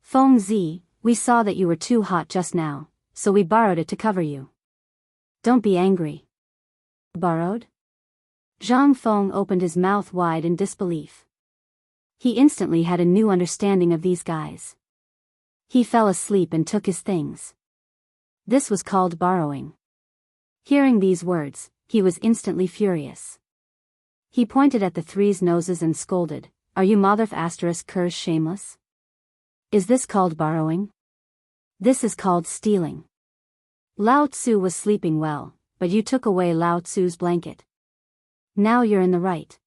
A: Feng Zi, we saw that you were too hot just now, so we borrowed it to cover you. Don't be angry. Borrowed? Zhang Feng opened his mouth wide in disbelief. He instantly had a new understanding of these guys. He fell asleep and took his things. This was called borrowing. Hearing these words, he was instantly furious. He pointed at the three's noses and scolded, "Are you Motherf ** curs shameless? Is this called borrowing? This is called stealing. Lao Tzu was sleeping well, but you took away Lao Tzu's blanket. Now you're in the right.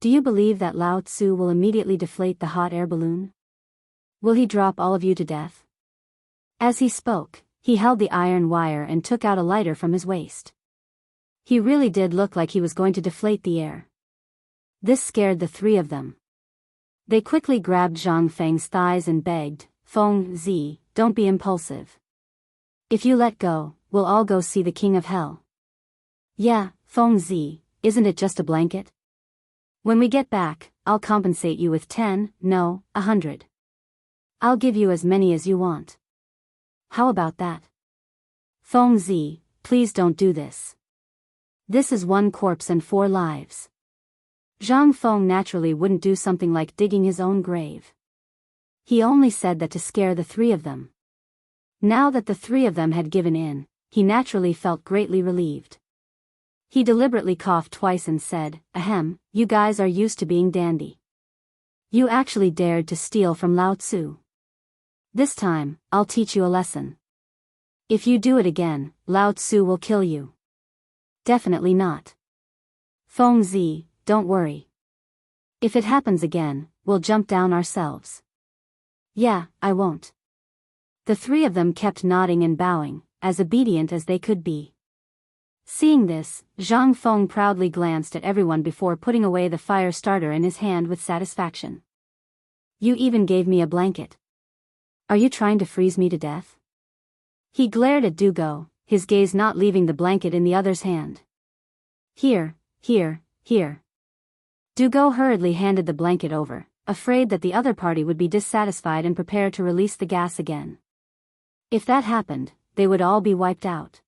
A: Do you believe that Lao Tzu will immediately deflate the hot air balloon? Will he drop all of you to death?" As he spoke, he held the iron wire and took out a lighter from his waist. He really did look like he was going to deflate the air. This scared the three of them. They quickly grabbed Zhang Feng's thighs and begged, "Feng Zi, don't be impulsive. If you let go, we'll all go see the king of hell." "Yeah, Feng Zi, isn't it just a blanket? When we get back, I'll compensate you with 10, no, 100. I'll give you as many as you want. How about that? Feng Zi, please don't do this. This is 1 corpse and 4 lives." Zhang Feng naturally wouldn't do something like digging his own grave. He only said that to scare the three of them. Now that the three of them had given in, he naturally felt greatly relieved. He deliberately coughed twice and said, "Ahem, you guys are used to being dandy. You actually dared to steal from Lao Tzu. This time, I'll teach you a lesson. If you do it again, Lao Tzu will kill you." "Definitely not. Feng Zi, don't worry. If it happens again, we'll jump down ourselves." "Yeah, I won't." The three of them kept nodding and bowing, as obedient as they could be. Seeing this, Zhang Feng proudly glanced at everyone before putting away the fire starter in his hand with satisfaction. "You even gave me a blanket. Are you trying to freeze me to death?" He glared at Dugo, his gaze not leaving the blanket in the other's hand. Here. Dugo hurriedly handed the blanket over, afraid that the other party would be dissatisfied and prepare to release the gas again. If that happened, they would all be wiped out.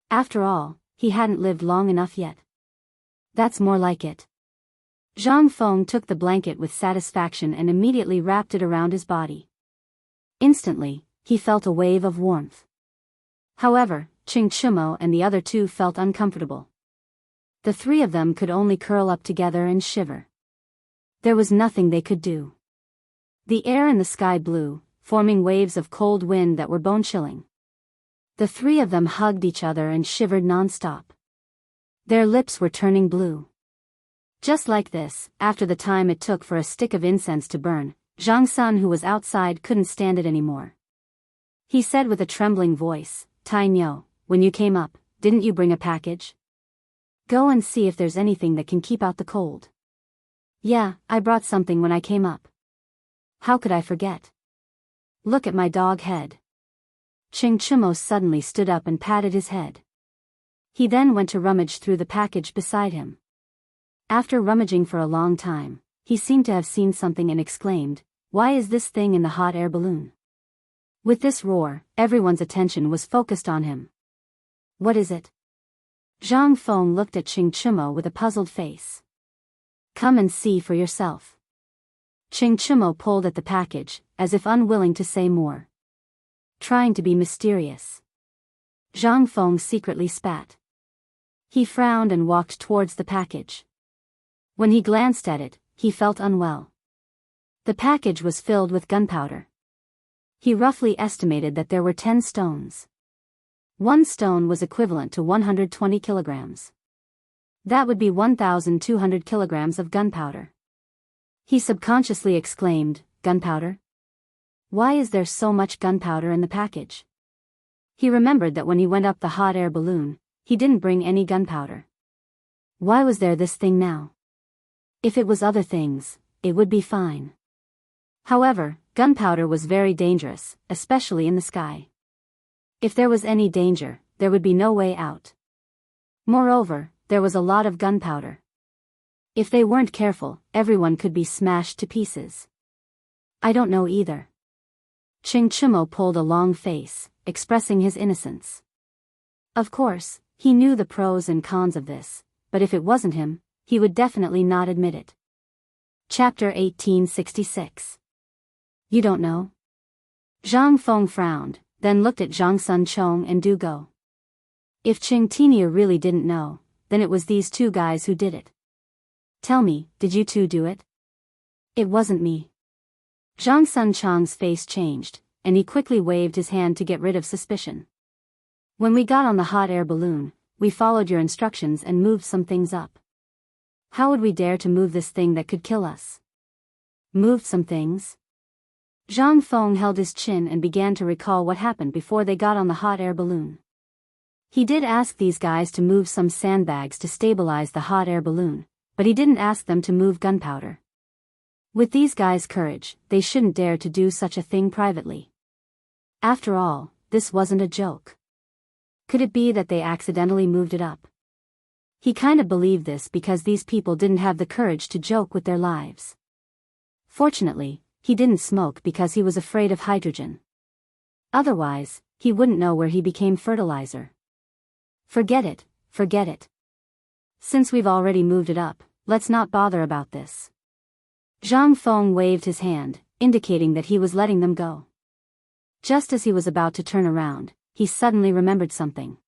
A: After all, he hadn't lived long enough yet. That's more like it. Zhang Feng took the blanket with satisfaction and immediately wrapped it around his body. Instantly, he felt a wave of warmth. However, Ching Chimo and the other two felt uncomfortable. The three of them could only curl up together and shiver. There was nothing they could do. The air and the sky blew, forming waves of cold wind that were bone-chilling. The three of them hugged each other and shivered non-stop. Their lips were turning blue. Just like this, after the time it took for a stick of incense to burn, Zhang Sun, who was outside, couldn't stand it anymore. He said with a trembling voice, "Tai Nyo, when you came up, didn't you bring a package? Go and see if there's anything that can keep out the cold." "Yeah, I brought something when I came up. How could I forget? Look at my dog head." Ching Chimo suddenly stood up and patted his head. He then went to rummage through the package beside him. After rummaging for a long time, he seemed to have seen something and exclaimed, "Why is this thing in the hot air balloon?" With this roar, everyone's attention was focused on him. "What is it?" Zhang Feng looked at Ching Chimo with a puzzled face. "Come and see for yourself." Ching Chimo pulled at the package, as if unwilling to say more. Trying to be mysterious. Zhang Feng secretly spat. He frowned and walked towards the package. When he glanced at it, he felt unwell. The package was filled with gunpowder. He roughly estimated that there were 10 stones. 1 stone was equivalent to 120 kilograms. That would be 1,200 kilograms of gunpowder. He subconsciously exclaimed, "Gunpowder? Why is there so much gunpowder in the package? He remembered that when he went up the hot air balloon, he didn't bring any gunpowder. Why was there this thing now? If it was other things, it would be fine. However, gunpowder was very dangerous, especially in the sky. If there was any danger, there would be no way out. Moreover, there was a lot of gunpowder. If they weren't careful, everyone could be smashed to pieces. I don't know either. Ching Chimo pulled a long face, expressing his innocence. Of course, he knew the pros and cons of this, but if it wasn't him, he would definitely not admit it. Chapter 1866. You don't know? Zhang Feng frowned, then looked at Zhang Sun Chong and Du Go. If Ching Tinia really didn't know, then it was these two guys who did it. Tell me, did you two do it? It wasn't me. Zhang Sun Chong's face changed, and he quickly waved his hand to get rid of suspicion. When we got on the hot air balloon, we followed your instructions and moved some things up. How would we dare to move this thing that could kill us? Moved some things? Zhang Feng held his chin and began to recall what happened before they got on the hot air balloon. He did ask these guys to move some sandbags to stabilize the hot air balloon, but he didn't ask them to move gunpowder. With these guys' courage, they shouldn't dare to do such a thing privately. After all, this wasn't a joke. Could it be that they accidentally moved it up? He kinda believed this because these people didn't have the courage to joke with their lives. Fortunately, he didn't smoke because he was afraid of hydrogen. Otherwise, he wouldn't know where he became fertilizer. Forget it, forget it. Since we've already moved it up, let's not bother about this. Zhang Feng waved his hand, indicating that he was letting them go. Just as he was about to turn around, he suddenly remembered something.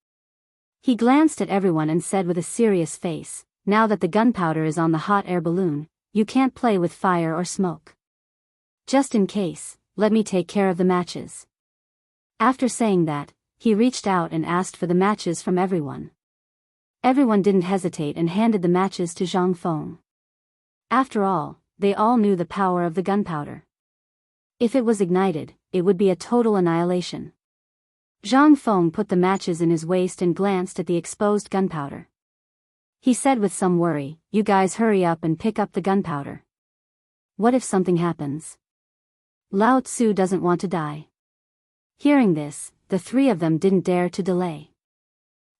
A: He glanced at everyone and said with a serious face, "Now that the gunpowder is on the hot air balloon, you can't play with fire or smoke. Just in case, let me take care of the matches." After saying that, he reached out and asked for the matches from everyone. Everyone didn't hesitate and handed the matches to Zhang Feng. After all, they all knew the power of the gunpowder. If it was ignited, it would be a total annihilation. Zhang Feng put the matches in his waist and glanced at the exposed gunpowder. He said with some worry, "You guys hurry up and pick up the gunpowder. What if something happens? Lao Tzu doesn't want to die." Hearing this, the three of them didn't dare to delay.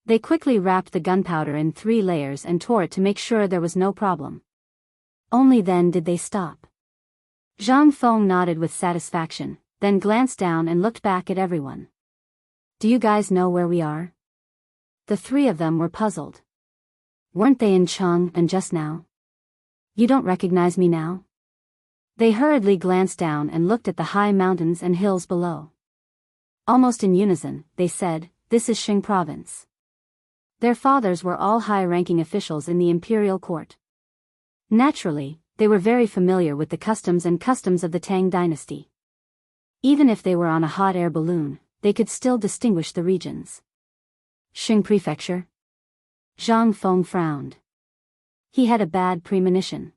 A: They quickly wrapped the gunpowder in 3 layers and tore it to make sure there was no problem. Only then did they stop. Zhang Feng nodded with satisfaction, then glanced down and looked back at everyone. "Do you guys know where we are?" The 3 of them were puzzled. Weren't they in Chang'an just now? You don't recognize me now? They hurriedly glanced down and looked at the high mountains and hills below. Almost in unison, they said, "This is Xing province." Their fathers were all high-ranking officials in the imperial court. Naturally, they were very familiar with the customs of the Tang dynasty. Even if they were on a hot air balloon, they could still distinguish the regions. Xing Prefecture? Zhang Feng frowned. He had a bad premonition.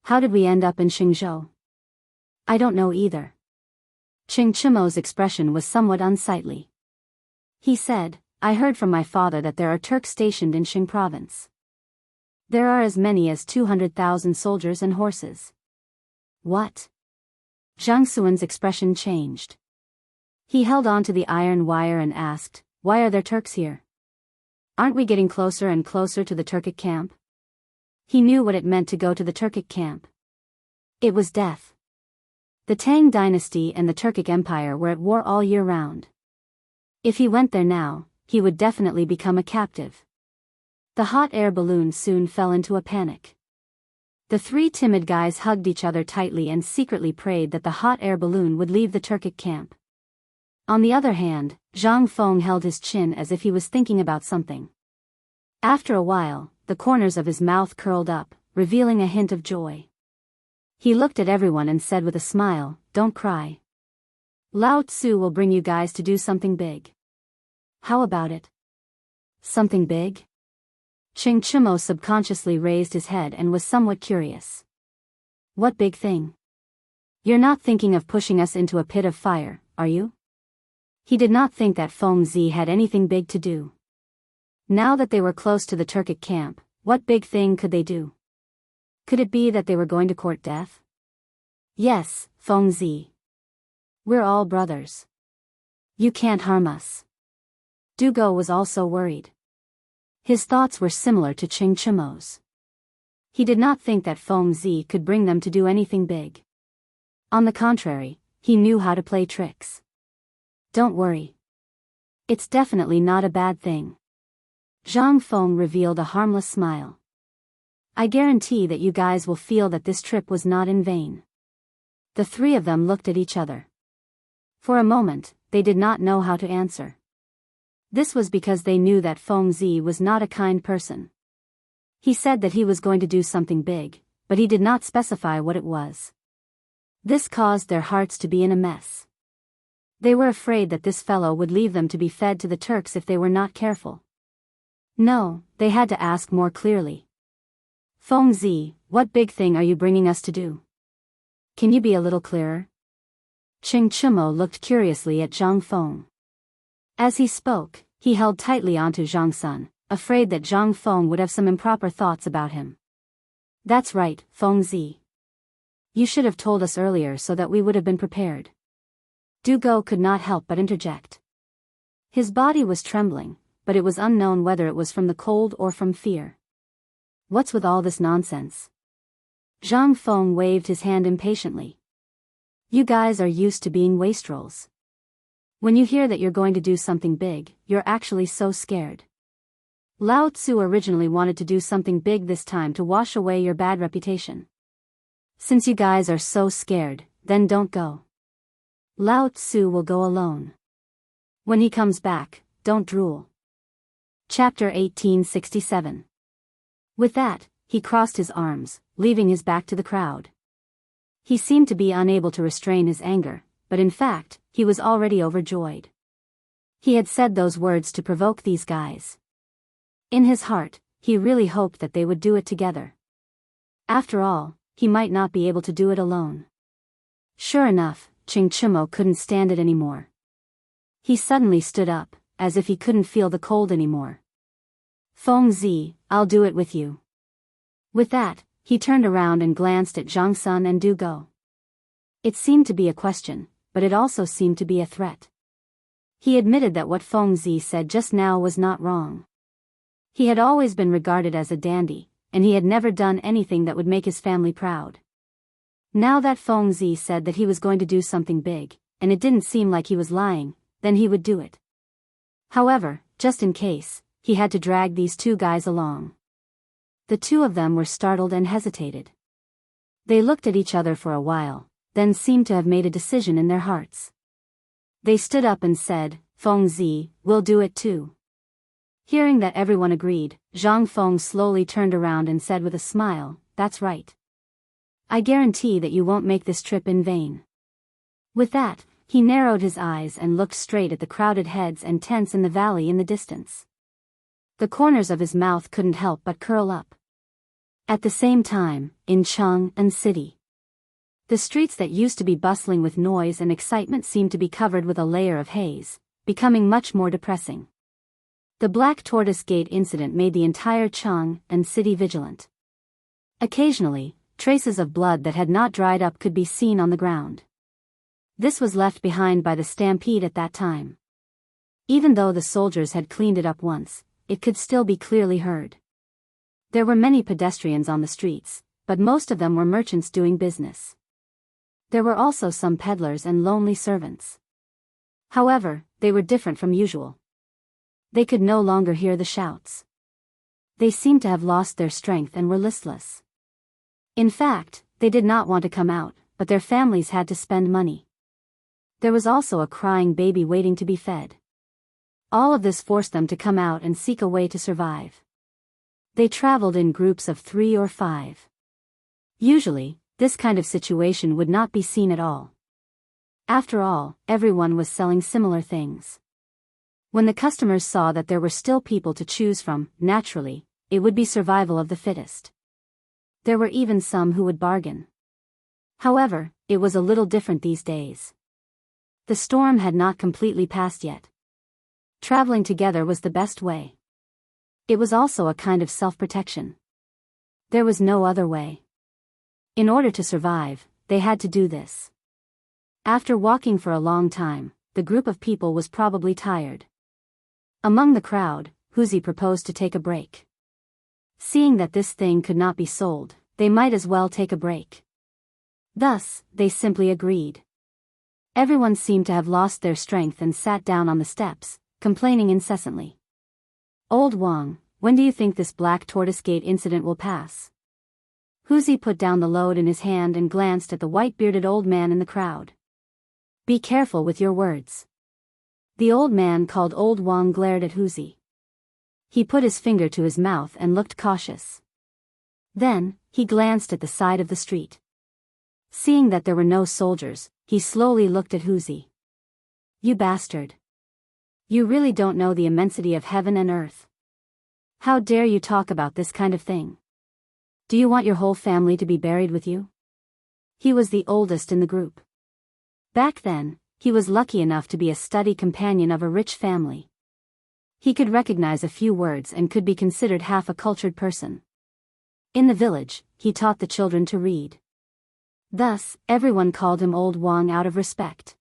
A: How did we end up in Xingzhou? I don't know either. Ching Chimo's expression was somewhat unsightly. He said, "I heard from my father that there are Turks stationed in Xing province. There are as many as 200,000 soldiers and horses." What? Zhang Suan's expression changed. He held on to the iron wire and asked, "Why are there Turks here? Aren't we getting closer and closer to the Turkic camp?" He knew what it meant to go to the Turkic camp. It was death. The Tang dynasty and the Turkic Empire were at war all year round. If he went there now, he would definitely become a captive. The hot air balloon soon fell into a panic. The 3 timid guys hugged each other tightly and secretly prayed that the hot air balloon would leave the Turkic camp. On the other hand, Zhang Feng held his chin as if he was thinking about something. After a while, the corners of his mouth curled up, revealing a hint of joy. He looked at everyone and said with a smile, "Don't cry. Lao Tzu will bring you guys to do something big." "How about it?" "Something big?" Ching Chimo subconsciously raised his head and was somewhat curious. "What big thing?" You're not thinking of pushing us into a pit of fire, are you? He did not think that Feng Zi had anything big to do. Now that they were close to the Turkic camp, what big thing could they do? Could it be that they were going to court death? Yes, Feng Zi. We're all brothers. You can't harm us. Dugo was also worried. His thoughts were similar to Qing Chimo's. He did not think that Feng Zi could bring them to do anything big. On the contrary, he knew how to play tricks. Don't worry. It's definitely not a bad thing. Zhang Feng revealed a harmless smile. I guarantee that you guys will feel that this trip was not in vain. The three of them looked at each other. For a moment, they did not know how to answer. This was because they knew that Feng Zi was not a kind person. He said that he was going to do something big, but he did not specify what it was. This caused their hearts to be in a mess. They were afraid that this fellow would leave them to be fed to the Turks if they were not careful. No, they had to ask more clearly. Feng Zi, what big thing are you bringing us to do? Can you be a little clearer? Qing Chimo looked curiously at Zhang Feng. As he spoke, he held tightly onto Zhang Sun, afraid that Zhang Feng would have some improper thoughts about him. That's right, Feng Zi. You should have told us earlier so that we would have been prepared. Dugo could not help but interject. His body was trembling, but it was unknown whether it was from the cold or from fear. What's with all this nonsense? Zhang Feng waved his hand impatiently. You guys are used to being wastrels. When you hear that you're going to do something big, you're actually so scared. Lao Tzu originally wanted to do something big this time to wash away your bad reputation. Since you guys are so scared, then don't go. Lao Tzu will go alone. When he comes back, don't drool. Chapter 1867. With that, he crossed his arms, leaving his back to the crowd. He seemed to be unable to restrain his anger, but in fact, he was already overjoyed. He had said those words to provoke these guys. In his heart, he really hoped that they would do it together. After all, he might not be able to do it alone. Sure enough, Qing Chimo couldn't stand it anymore. He suddenly stood up, as if he couldn't feel the cold anymore. Feng Zi, I'll do it with you. With that, he turned around and glanced at Zhang Sun and Dugo. It seemed to be a question, but it also seemed to be a threat. He admitted that what Feng Zi said just now was not wrong. He had always been regarded as a dandy, and he had never done anything that would make his family proud. Now that Feng Zi said that he was going to do something big, and it didn't seem like he was lying, then he would do it. However, just in case, he had to drag these two guys along. The two of them were startled and hesitated. They looked at each other for a while, then seemed to have made a decision in their hearts. They stood up and said, Feng Zi, we'll do it too. Hearing that everyone agreed, Zhang Feng slowly turned around and said with a smile, that's right. I guarantee that you won't make this trip in vain. With that, he narrowed his eyes and looked straight at the crowded heads and tents in the valley in the distance. The corners of his mouth couldn't help but curl up. At the same time, in Chang'an City, the streets that used to be bustling with noise and excitement seemed to be covered with a layer of haze, becoming much more depressing. The Black Tortoise Gate incident made the entire Chang'an City vigilant. Occasionally, traces of blood that had not dried up could be seen on the ground. This was left behind by the stampede at that time. Even though the soldiers had cleaned it up once, it could still be clearly heard. There were many pedestrians on the streets, but most of them were merchants doing business. There were also some peddlers and lonely servants. However, they were different from usual. They could no longer hear the shouts. They seemed to have lost their strength and were listless. In fact, they did not want to come out, but their families had to spend money. There was also a crying baby waiting to be fed. All of this forced them to come out and seek a way to survive. They traveled in groups of 3 or 5. Usually, this kind of situation would not be seen at all. After all, everyone was selling similar things. When the customers saw that there were still people to choose from, naturally, it would be survival of the fittest. There were even some who would bargain. However, it was a little different these days. The storm had not completely passed yet. Traveling together was the best way. It was also a kind of self-protection. There was no other way. In order to survive, they had to do this. After walking for a long time, the group of people was probably tired. Among the crowd, Wuxia proposed to take a break. Seeing that this thing could not be sold, they might as well take a break. Thus, they simply agreed. Everyone seemed to have lost their strength and sat down on the steps, complaining incessantly. Old Wang, when do you think this black tortoise gate incident will pass? Wuxia put down the load in his hand and glanced at the white-bearded old man in the crowd. Be careful with your words. The old man called Old Wang glared at Wuxia. He put his finger to his mouth and looked cautious. Then, he glanced at the side of the street. Seeing that there were no soldiers, he slowly looked at Wuxia. You bastard. You really don't know the immensity of heaven and earth. How dare you talk about this kind of thing? Do you want your whole family to be buried with you? He was the oldest in the group. Back then, he was lucky enough to be a study companion of a rich family. He could recognize a few words and could be considered half a cultured person. In the village, he taught the children to read. Thus, everyone called him Old Wang out of respect.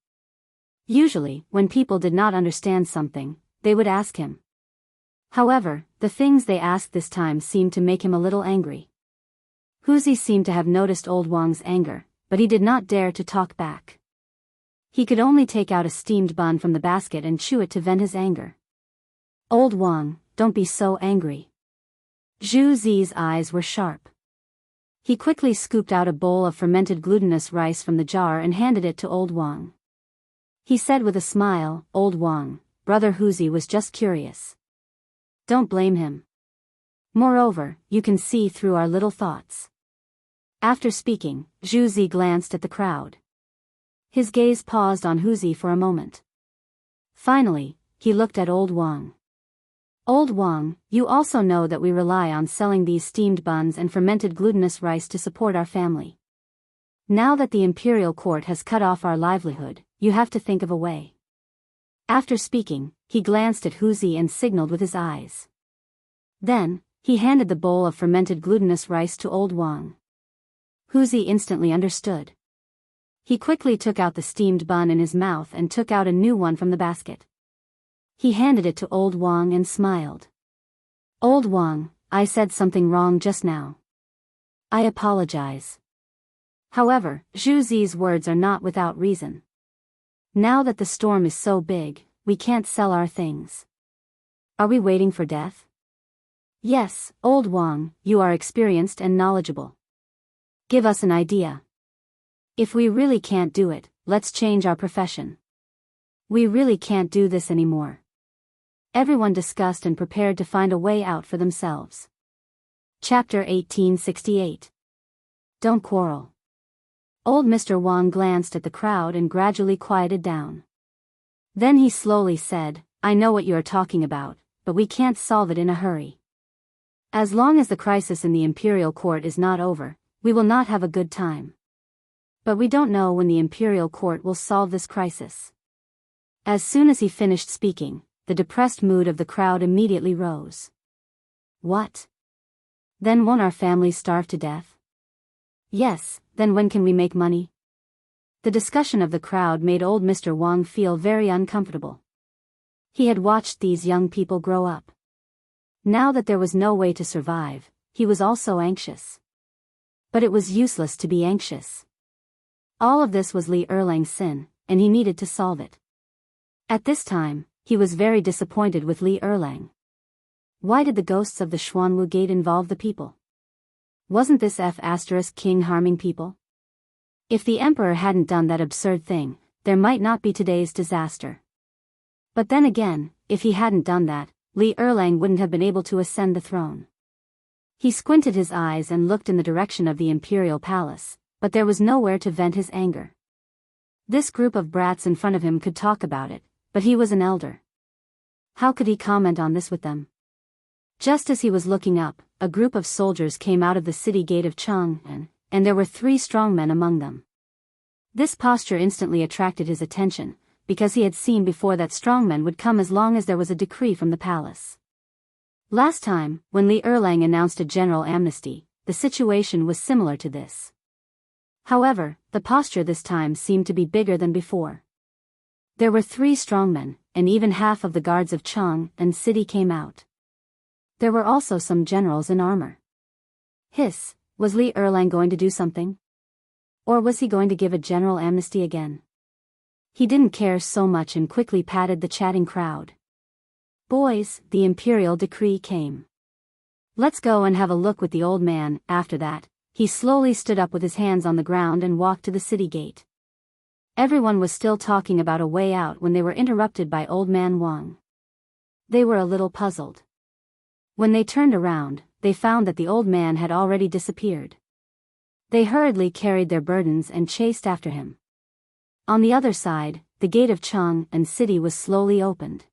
A: Usually, when people did not understand something, they would ask him. However, the things they asked this time seemed to make him a little angry. Wuxia seemed to have noticed Old Wang's anger, but he did not dare to talk back. He could only take out a steamed bun from the basket and chew it to vent his anger. Old Wang, don't be so angry. Zhu Zi's eyes were sharp. He quickly scooped out a bowl of fermented glutinous rice from the jar and handed it to Old Wang. He said with a smile, Old Wang, Brother Wuxia was just curious. Don't blame him. Moreover, you can see through our little thoughts. After speaking, Zhu Zi glanced at the crowd. His gaze paused on Wuxia for a moment. Finally, he looked at Old Wang. Old Wang, you also know that we rely on selling these steamed buns and fermented glutinous rice to support our family. Now that the imperial court has cut off our livelihood, you have to think of a way. After speaking, he glanced at Wuxia and signaled with his eyes. Then, he handed the bowl of fermented glutinous rice to Old Wang. Wuxia instantly understood. He quickly took out the steamed bun in his mouth and took out a new one from the basket. He handed it to Old Wang and smiled. Old Wang, I said something wrong just now. I apologize. However, Zhu Zi's words are not without reason. Now that the storm is so big, we can't sell our things. Are we waiting for death? Yes, Old Wang, you are experienced and knowledgeable. Give us an idea. If we really can't do it, let's change our profession. We really can't do this anymore. Everyone discussed and prepared to find a way out for themselves. Chapter 1868. Don't quarrel. Old Mr. Wang glanced at the crowd and gradually quieted down. Then he slowly said, I know what you are talking about, but we can't solve it in a hurry. As long as the crisis in the imperial court is not over, we will not have a good time. But we don't know when the imperial court will solve this crisis. As soon as he finished speaking, the depressed mood of the crowd immediately rose. What? Then won't our families starve to death? Yes, then when can we make money? The discussion of the crowd made old Mr. Wang feel very uncomfortable. He had watched these young people grow up. Now that there was no way to survive, he was also anxious. But it was useless to be anxious. All of this was Li Erlang's sin, and he needed to solve it. At this time, he was very disappointed with Li Erlang. Why did the ghosts of the Xuanwu Gate involve the people? Wasn't this King harming people? If the emperor hadn't done that absurd thing, there might not be today's disaster. But then again, if he hadn't done that, Li Erlang wouldn't have been able to ascend the throne. He squinted his eyes and looked in the direction of the imperial palace, but there was nowhere to vent his anger. This group of brats in front of him could talk about it, but he was an elder. How could he comment on this with them? Just as he was looking up, a group of soldiers came out of the city gate of Chang'an, and there were 3 strong men among them. This posture instantly attracted his attention, because he had seen before that strongmen would come as long as there was a decree from the palace. Last time, when Li Erlang announced a general amnesty, the situation was similar to this. However, the posture this time seemed to be bigger than before. There were 3 strongmen, and even half of the guards of Chang and city came out. There were also some generals in armor. Hiss, was Li Erlang going to do something? Or was he going to give a general amnesty again? He didn't care so much and quickly patted the chatting crowd. Boys, the imperial decree came. Let's go and have a look with the old man. After that, he slowly stood up with his hands on the ground and walked to the city gate. Everyone was still talking about a way out when they were interrupted by Old Man Wang. They were a little puzzled. When they turned around, they found that the old man had already disappeared. They hurriedly carried their burdens and chased after him. On the other side, the gate of Chang and city was slowly opened.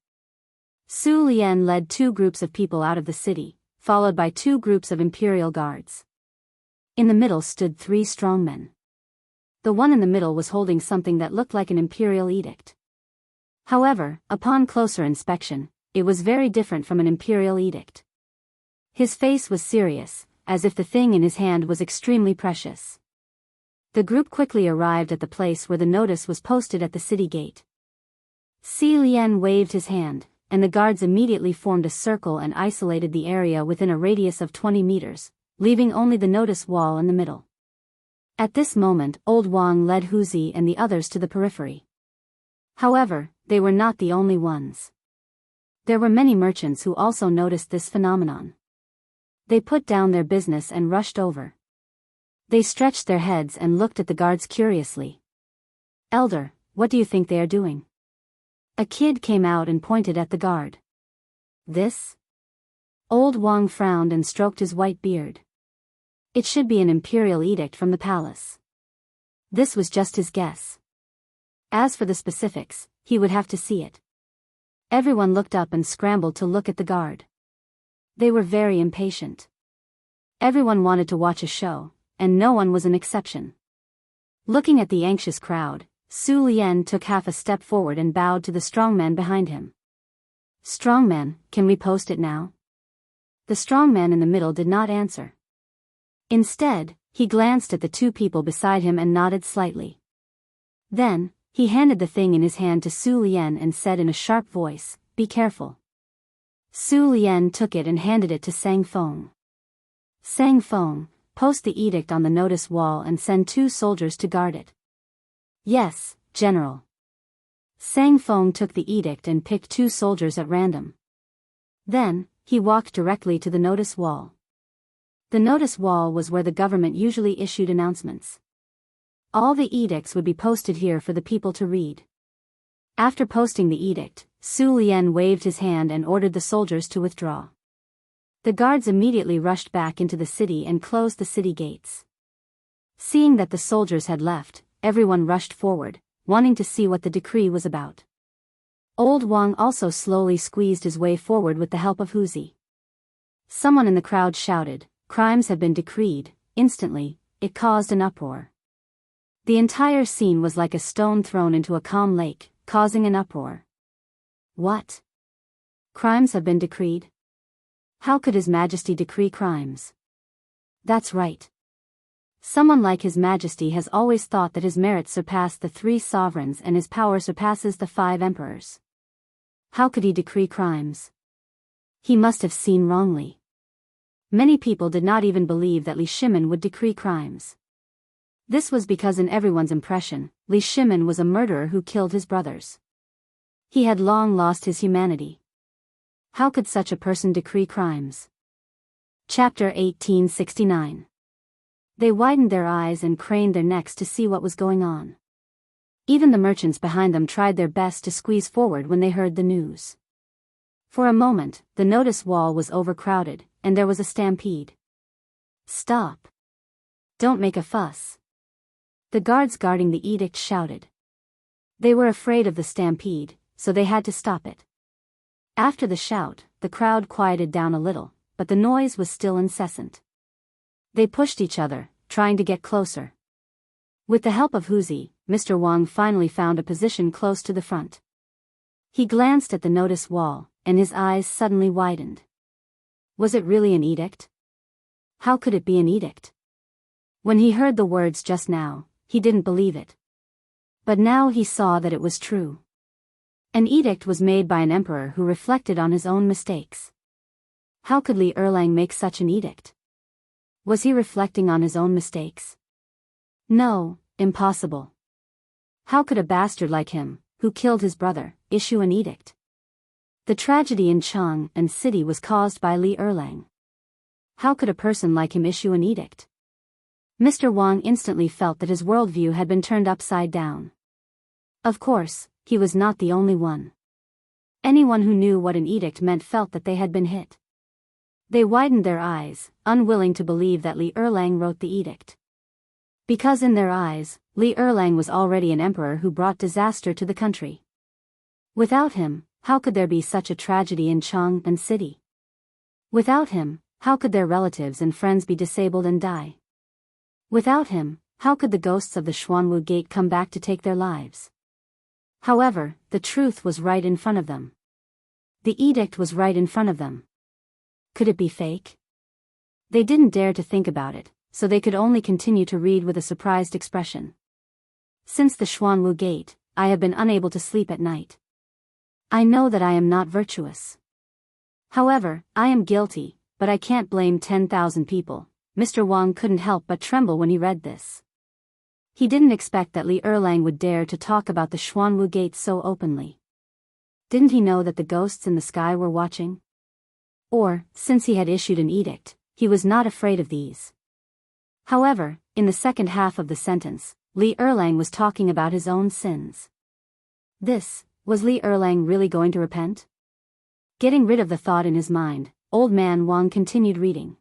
A: Su Lian led 2 groups of people out of the city, followed by 2 groups of imperial guards. In the middle stood 3 strongmen. The one in the middle was holding something that looked like an imperial edict. However, upon closer inspection, it was very different from an imperial edict. His face was serious, as if the thing in his hand was extremely precious. The group quickly arrived at the place where the notice was posted at the city gate. Si Lian waved his hand, and the guards immediately formed a circle and isolated the area within a radius of 20 meters, leaving only the notice wall in the middle. At this moment, Old Wang led Huzi and the others to the periphery. However, they were not the only ones. There were many merchants who also noticed this phenomenon. They put down their business and rushed over. They stretched their heads and looked at the guards curiously. "Elder, what do you think they are doing?" A kid came out and pointed at the guard. "This?" Old Wang frowned and stroked his white beard. It should be an imperial edict from the palace. This was just his guess. As for the specifics, he would have to see it. Everyone looked up and scrambled to look at the guard. They were very impatient. Everyone wanted to watch a show, and no one was an exception. Looking at the anxious crowd, Su Lian took half a step forward and bowed to the strongman behind him. "Strongman, can we post it now?" The strongman in the middle did not answer. Instead, he glanced at the 2 people beside him and nodded slightly. Then, he handed the thing in his hand to Su Lian and said in a sharp voice, "Be careful." Su Lian took it and handed it to Sang Feng. "Sang Feng, post the edict on the notice wall and send 2 soldiers to guard it." "Yes, General." Sang Feng took the edict and picked 2 soldiers at random. Then, he walked directly to the notice wall. The notice wall was where the government usually issued announcements. All the edicts would be posted here for the people to read. After posting the edict, Su Lian waved his hand and ordered the soldiers to withdraw. The guards immediately rushed back into the city and closed the city gates. Seeing that the soldiers had left, everyone rushed forward, wanting to see what the decree was about. Old Wang also slowly squeezed his way forward with the help of Huzi. Someone in the crowd shouted, "Crimes have been decreed." Instantly, it caused an uproar. The entire scene was like a stone thrown into a calm lake, causing an uproar. What? Crimes have been decreed? How could His Majesty decree crimes? That's right. Someone like His Majesty has always thought that his merits surpass the 3 sovereigns and his power surpasses the 5 emperors. How could he decree crimes? He must have seen wrongly. Many people did not even believe that Li Shimin would decree crimes. This was because in everyone's impression, Li Shimin was a murderer who killed his brothers. He had long lost his humanity. How could such a person decree crimes? Chapter 1869. They widened their eyes and craned their necks to see what was going on. Even the merchants behind them tried their best to squeeze forward when they heard the news. For a moment, the notice wall was overcrowded, and there was a stampede. "Stop! Don't make a fuss!" The guards guarding the edict shouted. They were afraid of the stampede, so they had to stop it. After the shout, the crowd quieted down a little, but the noise was still incessant. They pushed each other, trying to get closer. With the help of Huzi, Mr. Wang finally found a position close to the front. He glanced at the notice wall, and his eyes suddenly widened. Was it really an edict? How could it be an edict? When he heard the words just now, he didn't believe it. But now he saw that it was true. An edict was made by an emperor who reflected on his own mistakes. How could Li Erlang make such an edict? Was he reflecting on his own mistakes? No, impossible. How could a bastard like him, who killed his brother, issue an edict? The tragedy in Chang and city was caused by Li Erlang. How could a person like him issue an edict? Mr. Wang instantly felt that his worldview had been turned upside down. Of course, he was not the only one. Anyone who knew what an edict meant felt that they had been hit. They widened their eyes, unwilling to believe that Li Erlang wrote the edict. Because in their eyes, Li Erlang was already an emperor who brought disaster to the country. Without him, how could there be such a tragedy in Chang and city? Without him, how could their relatives and friends be disabled and die? Without him, how could the ghosts of the Xuanwu Gate come back to take their lives? However, the truth was right in front of them. The edict was right in front of them. Could it be fake? They didn't dare to think about it, so they could only continue to read with a surprised expression. Since the Xuanwu Gate, I have been unable to sleep at night. I know that I am not virtuous. However, I am guilty, but I can't blame 10,000 people. Mr. Wang couldn't help but tremble when he read this. He didn't expect that Li Erlang would dare to talk about the Xuanwu Gate so openly. Didn't he know that the ghosts in the sky were watching? Or, since he had issued an edict, he was not afraid of these. However, in the second half of the sentence, Li Erlang was talking about his own sins. Was Li Erlang really going to repent? Getting rid of the thought in his mind, Old Man Wang continued reading.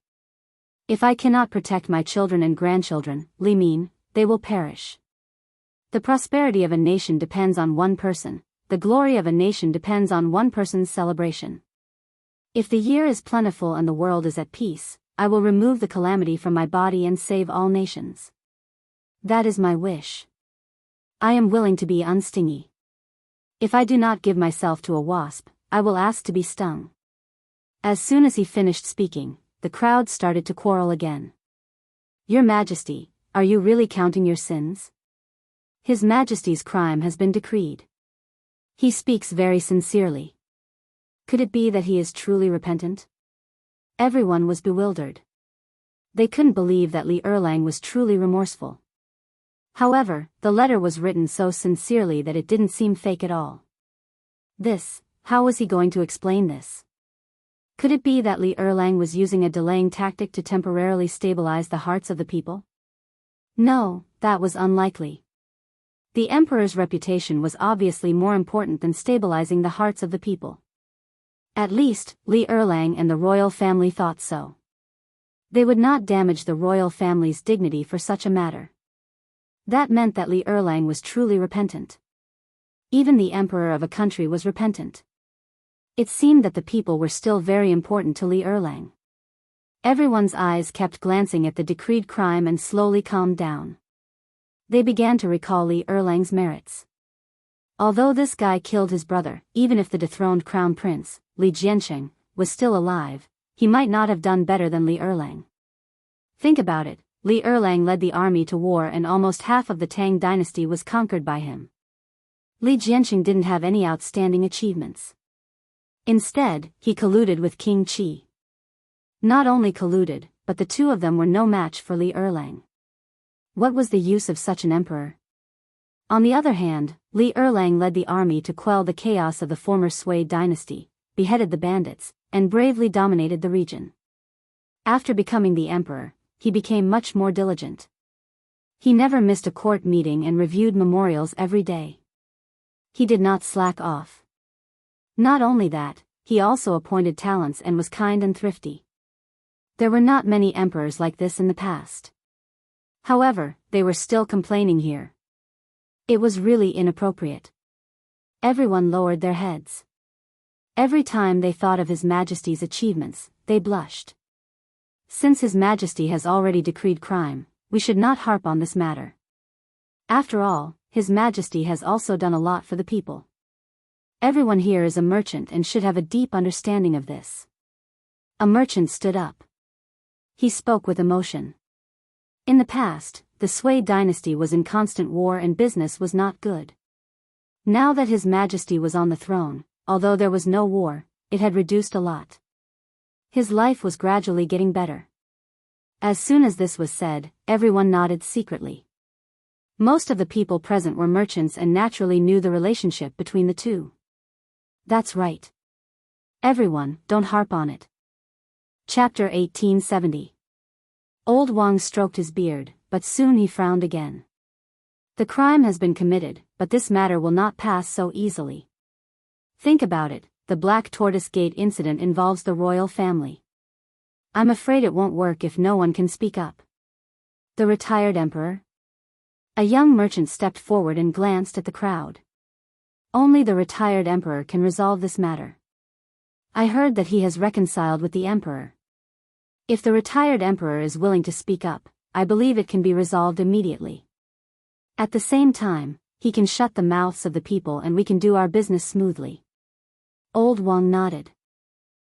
A: If I cannot protect my children and grandchildren, Li mean, they will perish. The prosperity of a nation depends on one person, the glory of a nation depends on one person's celebration. If the year is plentiful and the world is at peace, I will remove the calamity from my body and save all nations. That is my wish. I am willing to be unstingy. If I do not give myself to a wasp, I will ask to be stung. As soon as he finished speaking, the crowd started to quarrel again. Your Majesty, are you really counting your sins? His Majesty's crime has been decreed. He speaks very sincerely. Could it be that he is truly repentant? Everyone was bewildered. They couldn't believe that Li Erlang was truly remorseful. However, the letter was written so sincerely that it didn't seem fake at all. How was he going to explain this? Could it be that Li Erlang was using a delaying tactic to temporarily stabilize the hearts of the people? No, that was unlikely. The emperor's reputation was obviously more important than stabilizing the hearts of the people. At least, Li Erlang and the royal family thought so. They would not damage the royal family's dignity for such a matter. That meant that Li Erlang was truly repentant. Even the emperor of a country was repentant. It seemed that the people were still very important to Li Erlang. Everyone's eyes kept glancing at the decreed crime and slowly calmed down. They began to recall Li Erlang's merits. Although this guy killed his brother, even if the dethroned crown prince, Li Jianxing, was still alive, he might not have done better than Li Erlang. Think about it, Li Erlang led the army to war and almost half of the Tang dynasty was conquered by him. Li Jianxing didn't have any outstanding achievements. Instead, he colluded with King Qi. Not only colluded, but the two of them were no match for Li Erlang. What was the use of such an emperor? On the other hand, Li Erlang led the army to quell the chaos of the former Sui dynasty, beheaded the bandits, and bravely dominated the region. After becoming the emperor, he became much more diligent. He never missed a court meeting and reviewed memorials every day. He did not slack off. Not only that, he also appointed talents and was kind and thrifty. There were not many emperors like this in the past. However, they were still complaining here. It was really inappropriate. Everyone lowered their heads. Every time they thought of His Majesty's achievements, they blushed. Since His Majesty has already decreed crime, we should not harp on this matter. After all, His Majesty has also done a lot for the people. Everyone here is a merchant and should have a deep understanding of this. A merchant stood up. He spoke with emotion. In the past, the Sui dynasty was in constant war and business was not good. Now that His Majesty was on the throne, although there was no war, it had reduced a lot. His life was gradually getting better. As soon as this was said, everyone nodded secretly. Most of the people present were merchants and naturally knew the relationship between the two. That's right. Everyone, don't harp on it. Chapter 1870. Old Wang stroked his beard, but soon he frowned again. The crime has been committed, but this matter will not pass so easily. Think about it, the Black Tortoise Gate incident involves the royal family. I'm afraid it won't work if no one can speak up. The retired emperor? A young merchant stepped forward and glanced at the crowd. Only the retired emperor can resolve this matter. I heard that he has reconciled with the emperor. If the retired emperor is willing to speak up, I believe it can be resolved immediately. At the same time, he can shut the mouths of the people and we can do our business smoothly. Old Wang nodded.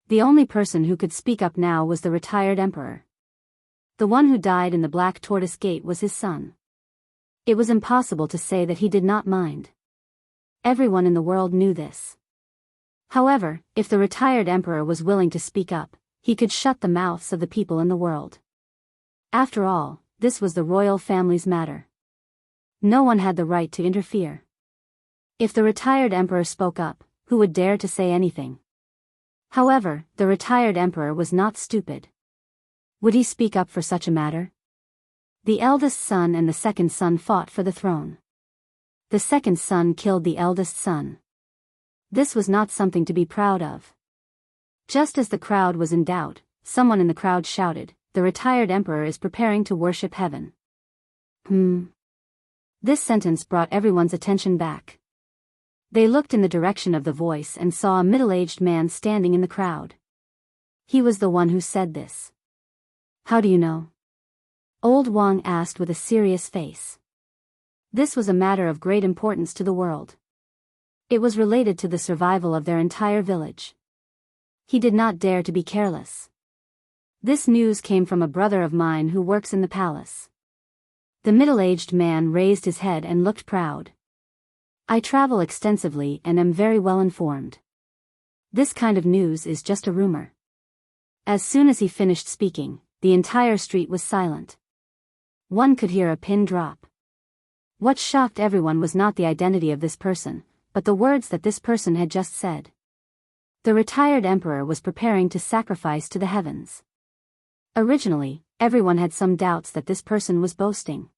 A: The only person who could speak up now was the retired emperor. The one who died in the Black Tortoise Gate was his son. It was impossible to say that he did not mind. Everyone in the world knew this. However, if the retired emperor was willing to speak up, he could shut the mouths of the people in the world. After all, this was the royal family's matter. No one had the right to interfere. If the retired emperor spoke up, who would dare to say anything? However, the retired emperor was not stupid. Would he speak up for such a matter? The eldest son and the second son fought for the throne. The second son killed the eldest son. This was not something to be proud of. Just as the crowd was in doubt, someone in the crowd shouted, "The retired emperor is preparing to worship heaven." This sentence brought everyone's attention back. They looked in the direction of the voice and saw a middle-aged man standing in the crowd. He was the one who said this. How do you know? Old Wang asked with a serious face. This was a matter of great importance to the world. It was related to the survival of their entire village. He did not dare to be careless. This news came from a brother of mine who works in the palace. The middle-aged man raised his head and looked proud. I travel extensively and am very well informed. This kind of news is just a rumor. As soon as he finished speaking, the entire street was silent. One could hear a pin drop. What shocked everyone was not the identity of this person, but the words that this person had just said. The retired emperor was preparing to sacrifice to the heavens. Originally, everyone had some doubts that this person was boasting.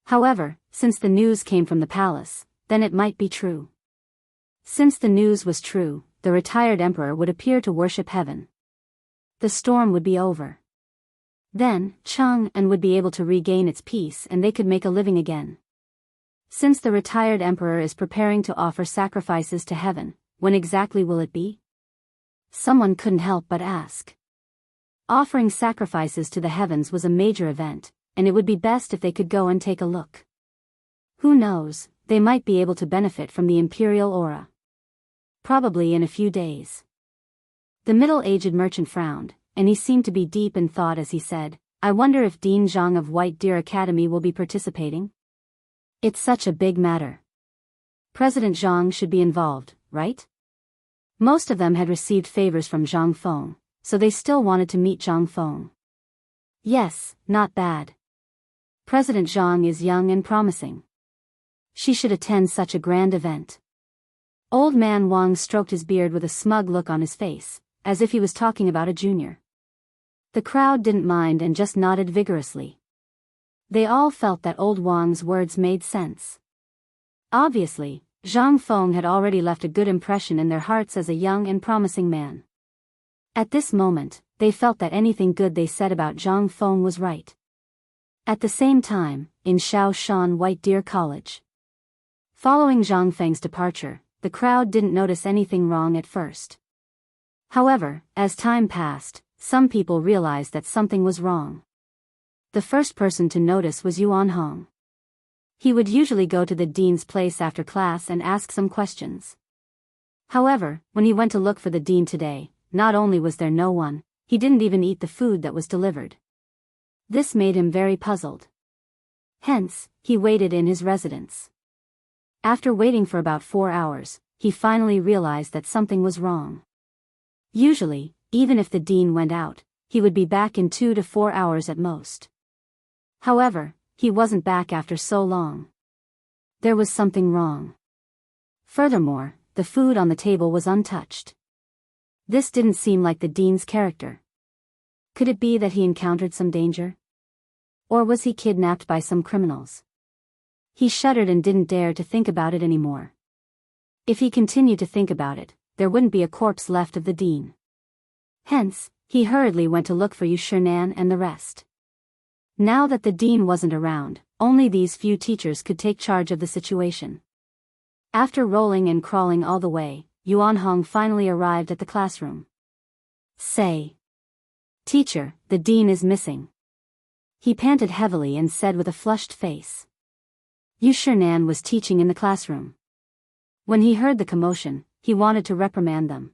A: However, since the news came from the palace, then it might be true. Since the news was true, the retired emperor would appear to worship heaven. The storm would be over. Then, Chang'an would be able to regain its peace and they could make a living again. Since the retired emperor is preparing to offer sacrifices to heaven, when exactly will it be? Someone couldn't help but ask. Offering sacrifices to the heavens was a major event, and it would be best if they could go and take a look. Who knows, they might be able to benefit from the imperial aura. Probably in a few days. The middle-aged merchant frowned, and he seemed to be deep in thought as he said, I wonder if Dean Zhang of White Deer Academy will be participating? It's such a big matter. President Zhang should be involved, right? Most of them had received favors from Zhang Feng, so they still wanted to meet Zhang Feng. Yes, not bad. President Zhang is young and promising. She should attend such a grand event. Old man Wang stroked his beard with a smug look on his face, as if he was talking about a junior. The crowd didn't mind and just nodded vigorously. They all felt that old Wang's words made sense. Obviously, Zhang Feng had already left a good impression in their hearts as a young and promising man. At this moment, they felt that anything good they said about Zhang Feng was right. At the same time, in Shaoshan White Deer College. Following Zhang Feng's departure, the crowd didn't notice anything wrong at first. However, as time passed, some people realized that something was wrong. The first person to notice was Yuan Hong. He would usually go to the dean's place after class and ask some questions. However, when he went to look for the dean today, not only was there no one, he didn't even eat the food that was delivered. This made him very puzzled. Hence, he waited in his residence. After waiting for about 4 hours, he finally realized that something was wrong. Usually, even if the dean went out, he would be back in 2 to 4 hours at most. However, he wasn't back after so long. There was something wrong. Furthermore, the food on the table was untouched. This didn't seem like the dean's character. Could it be that he encountered some danger? Or was he kidnapped by some criminals? He shuddered and didn't dare to think about it anymore. If he continued to think about it, there wouldn't be a corpse left of the dean. Hence, he hurriedly went to look for Yu Shinan and the rest. Now that the dean wasn't around, only these few teachers could take charge of the situation. After rolling and crawling all the way, Yuan Hong finally arrived at the classroom. "Say, teacher, the dean is missing." He panted heavily and said with a flushed face. Yu Shinan was teaching in the classroom. When he heard the commotion, he wanted to reprimand them.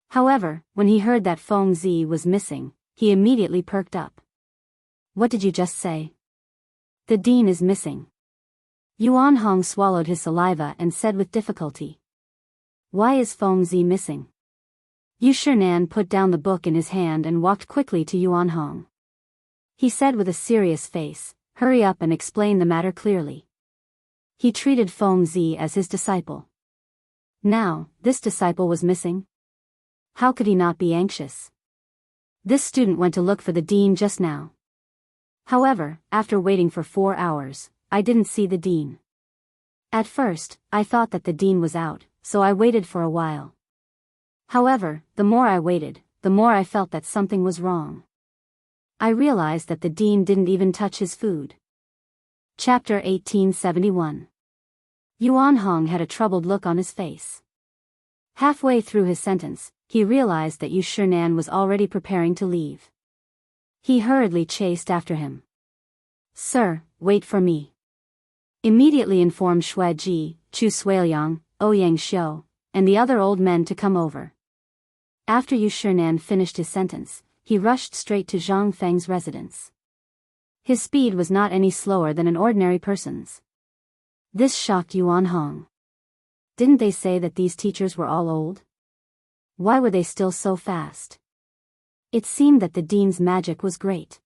A: However, when he heard that Feng Zi was missing, he immediately perked up. "What did you just say?" "The dean is missing." Yuan Hong swallowed his saliva and said with difficulty. "Why is Feng Zi missing?" Yu Shinan put down the book in his hand and walked quickly to Yuan Hong. He said with a serious face, "Hurry up and explain the matter clearly." He treated Feng Zi as his disciple. Now, this disciple was missing? How could he not be anxious? This student went to look for the dean just now. However, after waiting for 4 hours, I didn't see the dean. At first, I thought that the dean was out, so I waited for a while. However, the more I waited, the more I felt that something was wrong. I realized that the dean didn't even touch his food. Chapter 1871. Yuan Hong had a troubled look on his face. Halfway through his sentence, he realized that Yu Shinan was already preparing to leave. He hurriedly chased after him. "Sir, wait for me." Immediately informed Xue Ji, Chu Suiliang, Ouyang Xiu, and the other old men to come over. After Yu Shinan finished his sentence, he rushed straight to Zhang Feng's residence. His speed was not any slower than an ordinary person's. This shocked Yuan Hong. Didn't they say that these teachers were all old? Why were they still so fast? It seemed that the dean's magic was great.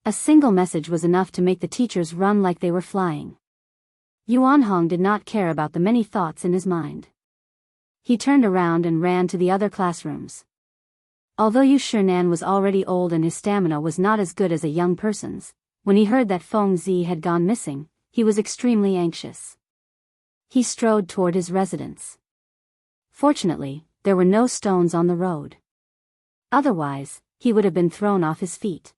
A: A single message was enough to make the teachers run like they were flying. Yuan Hong did not care about the many thoughts in his mind. He turned around and ran to the other classrooms. Although Yu Shinan was already old and his stamina was not as good as a young person's, when he heard that Feng Zi had gone missing, he was extremely anxious. He strode toward his residence. Fortunately, there were no stones on the road. Otherwise, he would have been thrown off his feet.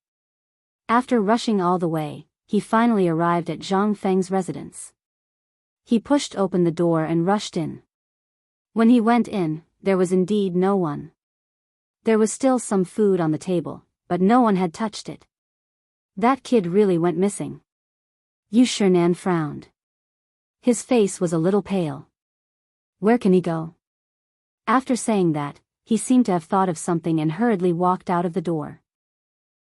A: After rushing all the way, he finally arrived at Zhang Feng's residence. He pushed open the door and rushed in. When he went in, there was indeed no one. There was still some food on the table, but no one had touched it. That kid really went missing. Yu Shinan frowned. His face was a little pale. Where can he go? After saying that, he seemed to have thought of something and hurriedly walked out of the door.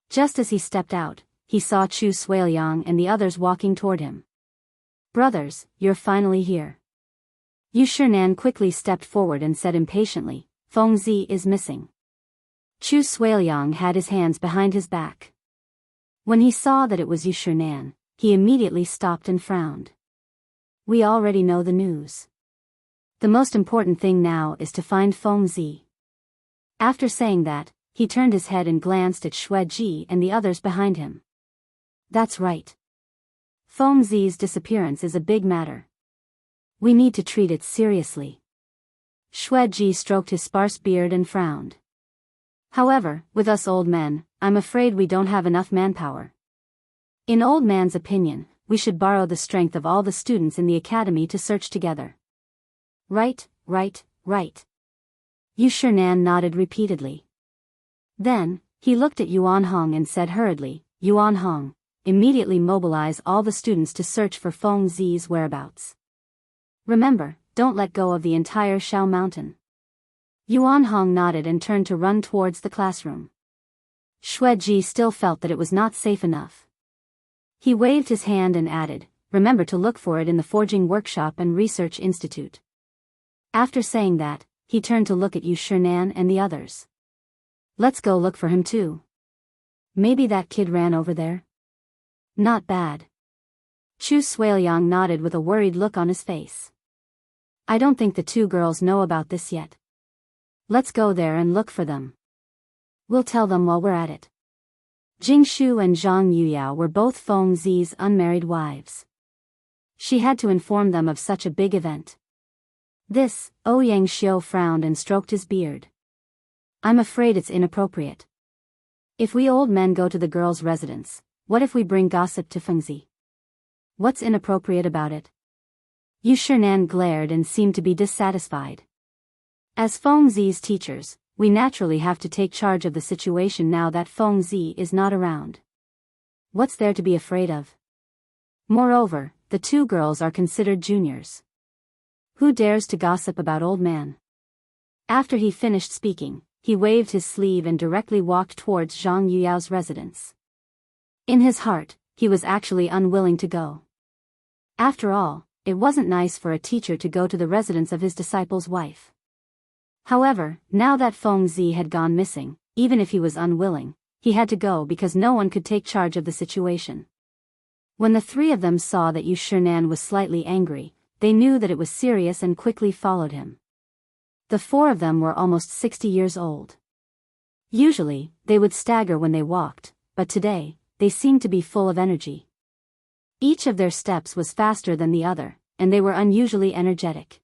A: Just as he stepped out, he saw Chu Suiliang and the others walking toward him. "Brothers, you're finally here." Yu Shinan quickly stepped forward and said impatiently, "Feng Zi is missing." Chu Suiliang had his hands behind his back. When he saw that it was Yu Shinan, he immediately stopped and frowned. "We already know the news. The most important thing now is to find Feng Zi." After saying that, he turned his head and glanced at Xue Ji and the others behind him. "That's right. Feng Zi's disappearance is a big matter. We need to treat it seriously." Xue Ji stroked his sparse beard and frowned. "However, with us old men, I'm afraid we don't have enough manpower. In old man's opinion, we should borrow the strength of all the students in the academy to search together." Right. Yu Shinan nodded repeatedly. Then, he looked at Yuan Hong and said hurriedly, "Yuan Hong, immediately mobilize all the students to search for Feng Zi's whereabouts. Remember, don't let go of the entire Shao Mountain. Yuan Hong nodded and turned to run towards the classroom. Xue Ji still felt that it was not safe enough. He waved his hand and added, remember to look for it in the Forging Workshop and Research Institute. After saying that, he turned to look at Yu Shinan and the others. Let's go look for him too. Maybe that kid ran over there? Not bad. Chu Suiliang nodded with a worried look on his face. I don't think the two girls know about this yet. Let's go there and look for them. We'll tell them while we're at it. Jing Shu and Zhang Yuyao were both Feng Zi's unmarried wives. She had to inform them of such a big event. This, Ouyang Xiu frowned and stroked his beard. I'm afraid it's inappropriate. If we old men go to the girls' residence, what if we bring gossip to Feng Zi? What's inappropriate about it? Yu Shinan glared and seemed to be dissatisfied. As Feng Zi's teachers, we naturally have to take charge of the situation now that Feng Zi is not around. What's there to be afraid of? Moreover, the two girls are considered juniors. Who dares to gossip about old man? After he finished speaking, he waved his sleeve and directly walked towards Zhang Yuyao's residence. In his heart, he was actually unwilling to go. After all, it wasn't nice for a teacher to go to the residence of his disciple's wife. However, now that Feng Zi had gone missing, even if he was unwilling, he had to go because no one could take charge of the situation. When the three of them saw that Yu Shinan was slightly angry, they knew that it was serious and quickly followed him. The four of them were almost 60 years old. Usually, they would stagger when they walked, but today, they seemed to be full of energy. Each of their steps was faster than the other, and they were unusually energetic.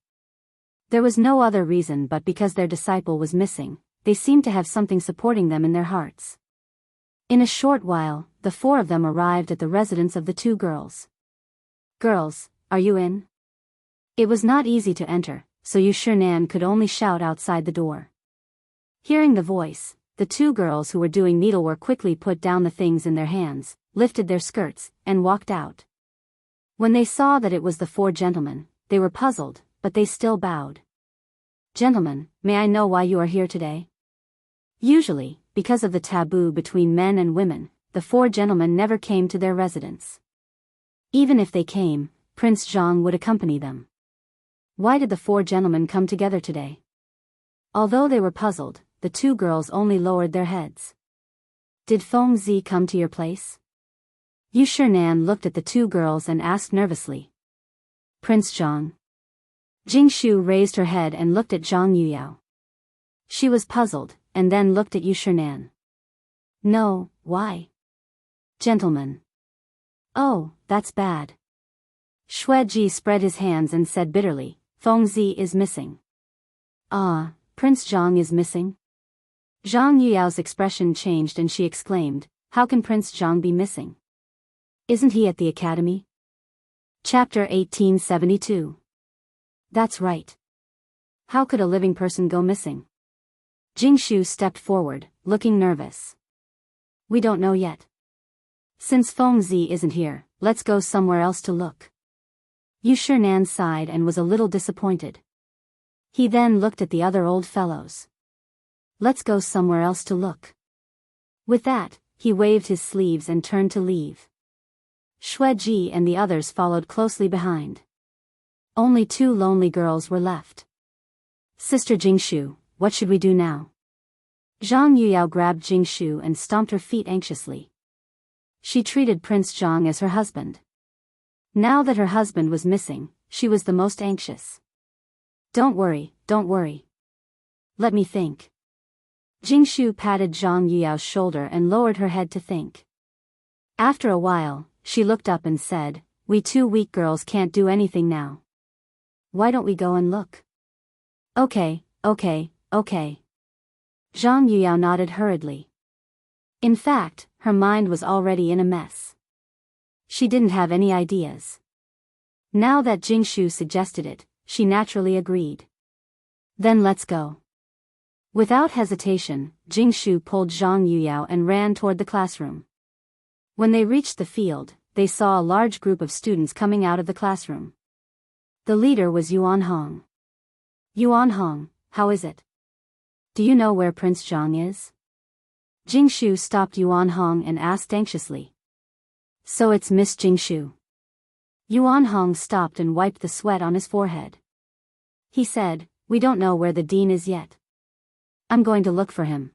A: There was no other reason but because their disciple was missing, they seemed to have something supporting them in their hearts. In a short while, the four of them arrived at the residence of the two girls. Girls, are you in? It was not easy to enter, so Yu Shinan could only shout outside the door. Hearing the voice, the two girls who were doing needlework quickly put down the things in their hands, lifted their skirts, and walked out. When they saw that it was the four gentlemen, they were puzzled, but they still bowed. Gentlemen, may I know why you are here today? Usually, because of the taboo between men and women, the four gentlemen never came to their residence. Even if they came, Prince Zhang would accompany them. Why did the four gentlemen come together today? Although they were puzzled, the two girls only lowered their heads. Did Feng Zi come to your place? Yu Shinan looked at the two girls and asked nervously. Prince Zhang. Jing Shu raised her head and looked at Zhang Yuyao. She was puzzled, and then looked at Yu Shinan. No, why? Gentlemen. Oh, that's bad. Xue Ji spread his hands and said bitterly, Feng Zi is missing. Ah, Prince Zhang is missing? Zhang Yuyao's expression changed and she exclaimed, how can Prince Zhang be missing? Isn't he at the academy? Chapter 1872. That's right. How could a living person go missing? Jing Shu stepped forward, looking nervous. We don't know yet. Since Feng Zi isn't here, let's go somewhere else to look. Yu Shinan sighed and was a little disappointed. He then looked at the other old fellows. Let's go somewhere else to look. With that, he waved his sleeves and turned to leave. Xue Ji and the others followed closely behind. Only two lonely girls were left. Sister Jingshu, what should we do now? Zhang Yuyao grabbed Jingshu and stomped her feet anxiously. She treated Prince Zhang as her husband. Now that her husband was missing, she was the most anxious. Don't worry, don't worry. Let me think. Jingshu patted Zhang Yuyao's shoulder and lowered her head to think. After a while, she looked up and said, we two weak girls can't do anything now. Why don't we go and look? Okay. Zhang Yuyao nodded hurriedly. In fact, her mind was already in a mess. She didn't have any ideas. Now that Jingshu suggested it, she naturally agreed. Then let's go. Without hesitation, Jingshu pulled Zhang Yuyao and ran toward the classroom. When they reached the field, they saw a large group of students coming out of the classroom. The leader was Yuan Hong. Yuan Hong, how is it? Do you know where Prince Zhang is? Jingshu stopped Yuan Hong and asked anxiously. So it's Miss Jingshu. Yuan Hong stopped and wiped the sweat on his forehead. He said, we don't know where the dean is yet. I'm going to look for him.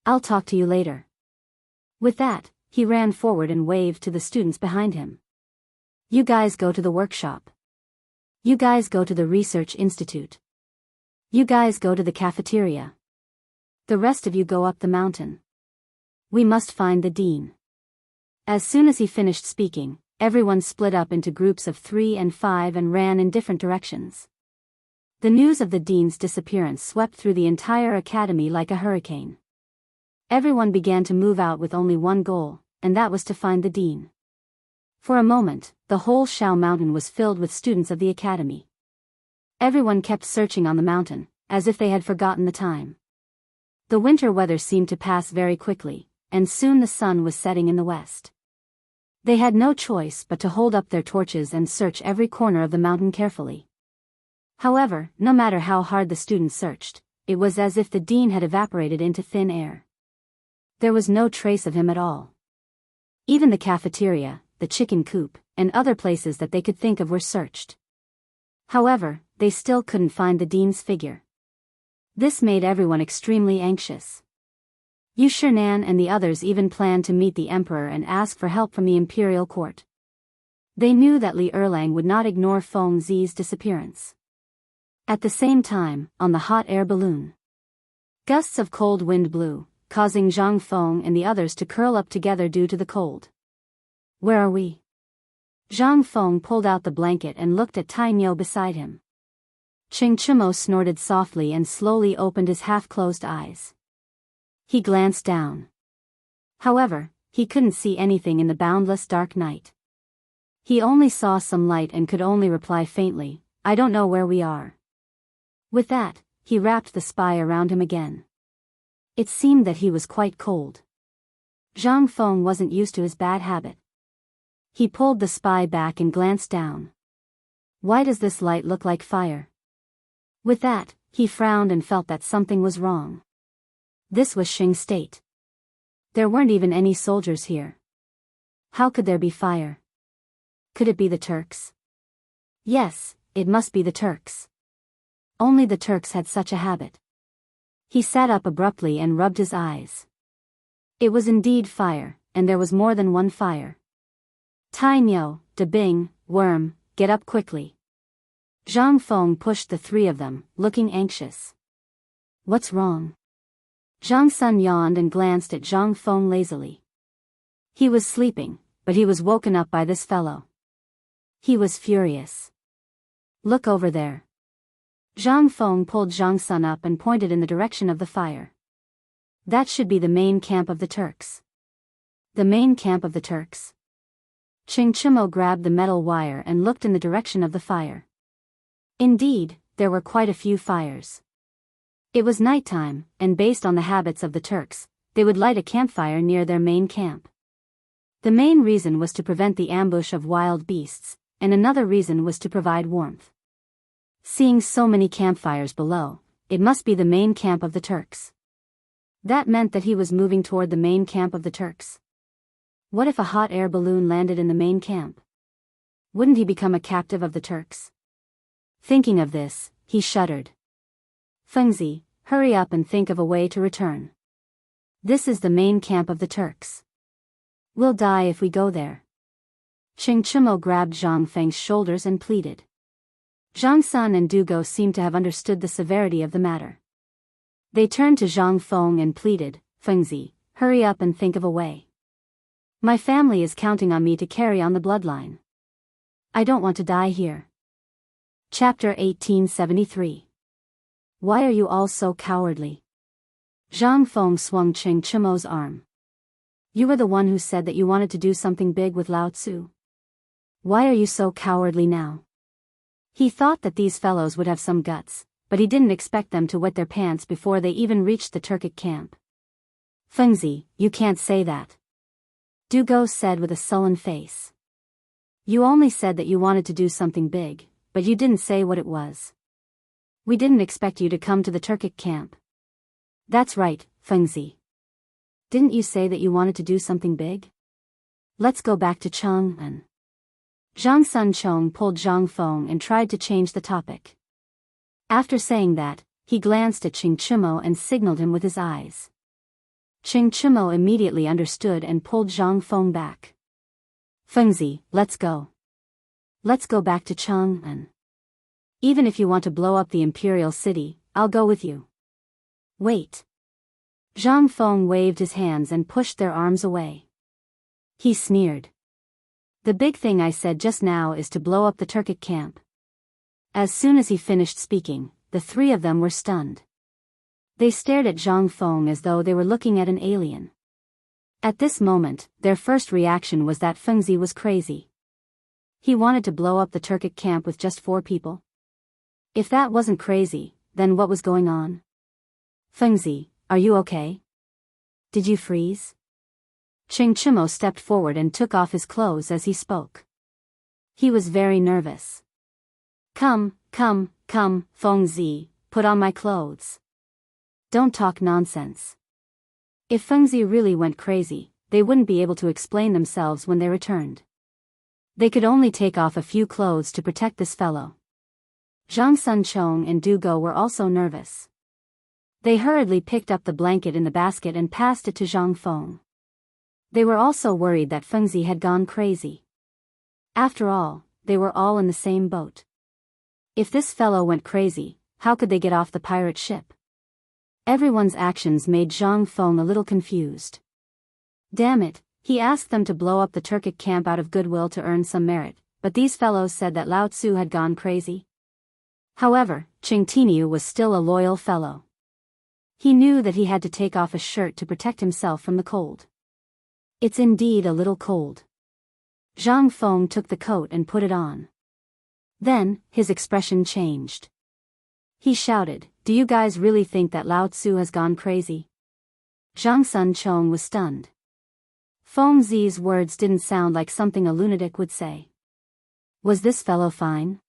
A: I'll talk to you later. With that, he ran forward and waved to the students behind him. You guys go to the workshop. You guys go to the research institute. You guys go to the cafeteria. The rest of you go up the mountain. We must find the dean. As soon as he finished speaking, everyone split up into groups of 3 and 5 and ran in different directions. The news of the dean's disappearance swept through the entire academy like a hurricane. Everyone began to move out with only one goal, and that was to find the dean. For a moment, the whole Shao Mountain was filled with students of the academy. Everyone kept searching on the mountain, as if they had forgotten the time. The winter weather seemed to pass very quickly, and soon the sun was setting in the west. They had no choice but to hold up their torches and search every corner of the mountain carefully. However, no matter how hard the students searched, it was as if the dean had evaporated into thin air. There was no trace of him at all. Even the cafeteria, the chicken coop, and other places that they could think of were searched. However, they still couldn't find the dean's figure. This made everyone extremely anxious. Yu Shinan and the others even planned to meet the emperor and ask for help from the imperial court. They knew that Li Erlang would not ignore Feng Zi's disappearance. At the same time, on the hot air balloon, gusts of cold wind blew, causing Zhang Feng and the others to curl up together due to the cold. Where are we? Zhang Feng pulled out the blanket and looked at Tai Niu beside him. Ching Chimo snorted softly and slowly opened his half-closed eyes. He glanced down. However, he couldn't see anything in the boundless dark night. He only saw some light and could only reply faintly, I don't know where we are. With that, he wrapped the spy around him again. It seemed that he was quite cold. Zhang Feng wasn't used to his bad habit. He pulled the spy back and glanced down. Why does this light look like fire? With that, he frowned and felt that something was wrong. This was Xing State. There weren't even any soldiers here. How could there be fire? Could it be the Turks? Yes, it must be the Turks. Only the Turks had such a habit. He sat up abruptly and rubbed his eyes. It was indeed fire, and there was more than one fire. Tai Niu, De Bing, Worm, get up quickly. Zhang Feng pushed the 3 of them, looking anxious. What's wrong? Zhang Sun yawned and glanced at Zhang Feng lazily. He was sleeping, but he was woken up by this fellow. He was furious. Look over there. Zhang Feng pulled Zhang Sun up and pointed in the direction of the fire. That should be the main camp of the Turks. The main camp of the Turks? Ching Chimo grabbed the metal wire and looked in the direction of the fire. Indeed, there were quite a few fires. It was nighttime, and based on the habits of the Turks, they would light a campfire near their main camp. The main reason was to prevent the ambush of wild beasts, and another reason was to provide warmth. Seeing so many campfires below, it must be the main camp of the Turks. That meant that he was moving toward the main camp of the Turks. What if a hot air balloon landed in the main camp? Wouldn't he become a captive of the Turks? Thinking of this, he shuddered. Fengzi, hurry up and think of a way to return. This is the main camp of the Turks. We'll die if we go there. Ching Chimo grabbed Zhang Feng's shoulders and pleaded. Zhang Sun and Dugo seemed to have understood the severity of the matter. They turned to Zhang Feng and pleaded, Fengzi, hurry up and think of a way. My family is counting on me to carry on the bloodline. I don't want to die here. Chapter 1873. Why are you all so cowardly? Zhang Feng swung Ching Chimo's arm. You were the one who said that you wanted to do something big with Lao Tzu. Why are you so cowardly now? He thought that these fellows would have some guts, but he didn't expect them to wet their pants before they even reached the Turkic camp. Fengzi, you can't say that. Dugo said with a sullen face. You only said that you wanted to do something big, but you didn't say what it was. We didn't expect you to come to the Turkic camp. That's right, Fengzi. Didn't you say that you wanted to do something big? Let's go back to Chang'an. Zhang Sunchong pulled Zhang Feng and tried to change the topic. After saying that, he glanced at Qing Chimo and signaled him with his eyes. Qing Chimo immediately understood and pulled Zhang Feng back. Fengzi, let's go. Let's go back to Chang'an. Even if you want to blow up the imperial city, I'll go with you. Wait. Zhang Feng waved his hands and pushed their arms away. He sneered. The big thing I said just now is to blow up the Turkic camp. As soon as he finished speaking, the three of them were stunned. They stared at Zhang Feng as though they were looking at an alien. At this moment, their first reaction was that Fengzi was crazy. He wanted to blow up the Turkic camp with just 4 people. If that wasn't crazy, then what was going on? Fengzi, are you okay? Did you freeze? Qing Chimo stepped forward and took off his clothes as he spoke. He was very nervous. Come, Fengzi, put on my clothes. Don't talk nonsense. If Fengzi really went crazy, they wouldn't be able to explain themselves when they returned. They could only take off a few clothes to protect this fellow. Zhang Sunchong and Dugo were also nervous. They hurriedly picked up the blanket in the basket and passed it to Zhang Feng. They were also worried that Fengzi had gone crazy. After all, they were all in the same boat. If this fellow went crazy, how could they get off the pirate ship? Everyone's actions made Zhang Feng a little confused. Damn it, he asked them to blow up the Turkic camp out of goodwill to earn some merit, but these fellows said that Lao Tzu had gone crazy. However, Qing Tiniu was still a loyal fellow. He knew that he had to take off a shirt to protect himself from the cold. It's indeed a little cold. Zhang Feng took the coat and put it on. Then, his expression changed. He shouted, "Do you guys really think that Lao Tzu has gone crazy?" Zhang Sunchong was stunned. Feng Zi's words didn't sound like something a lunatic would say. Was this fellow fine?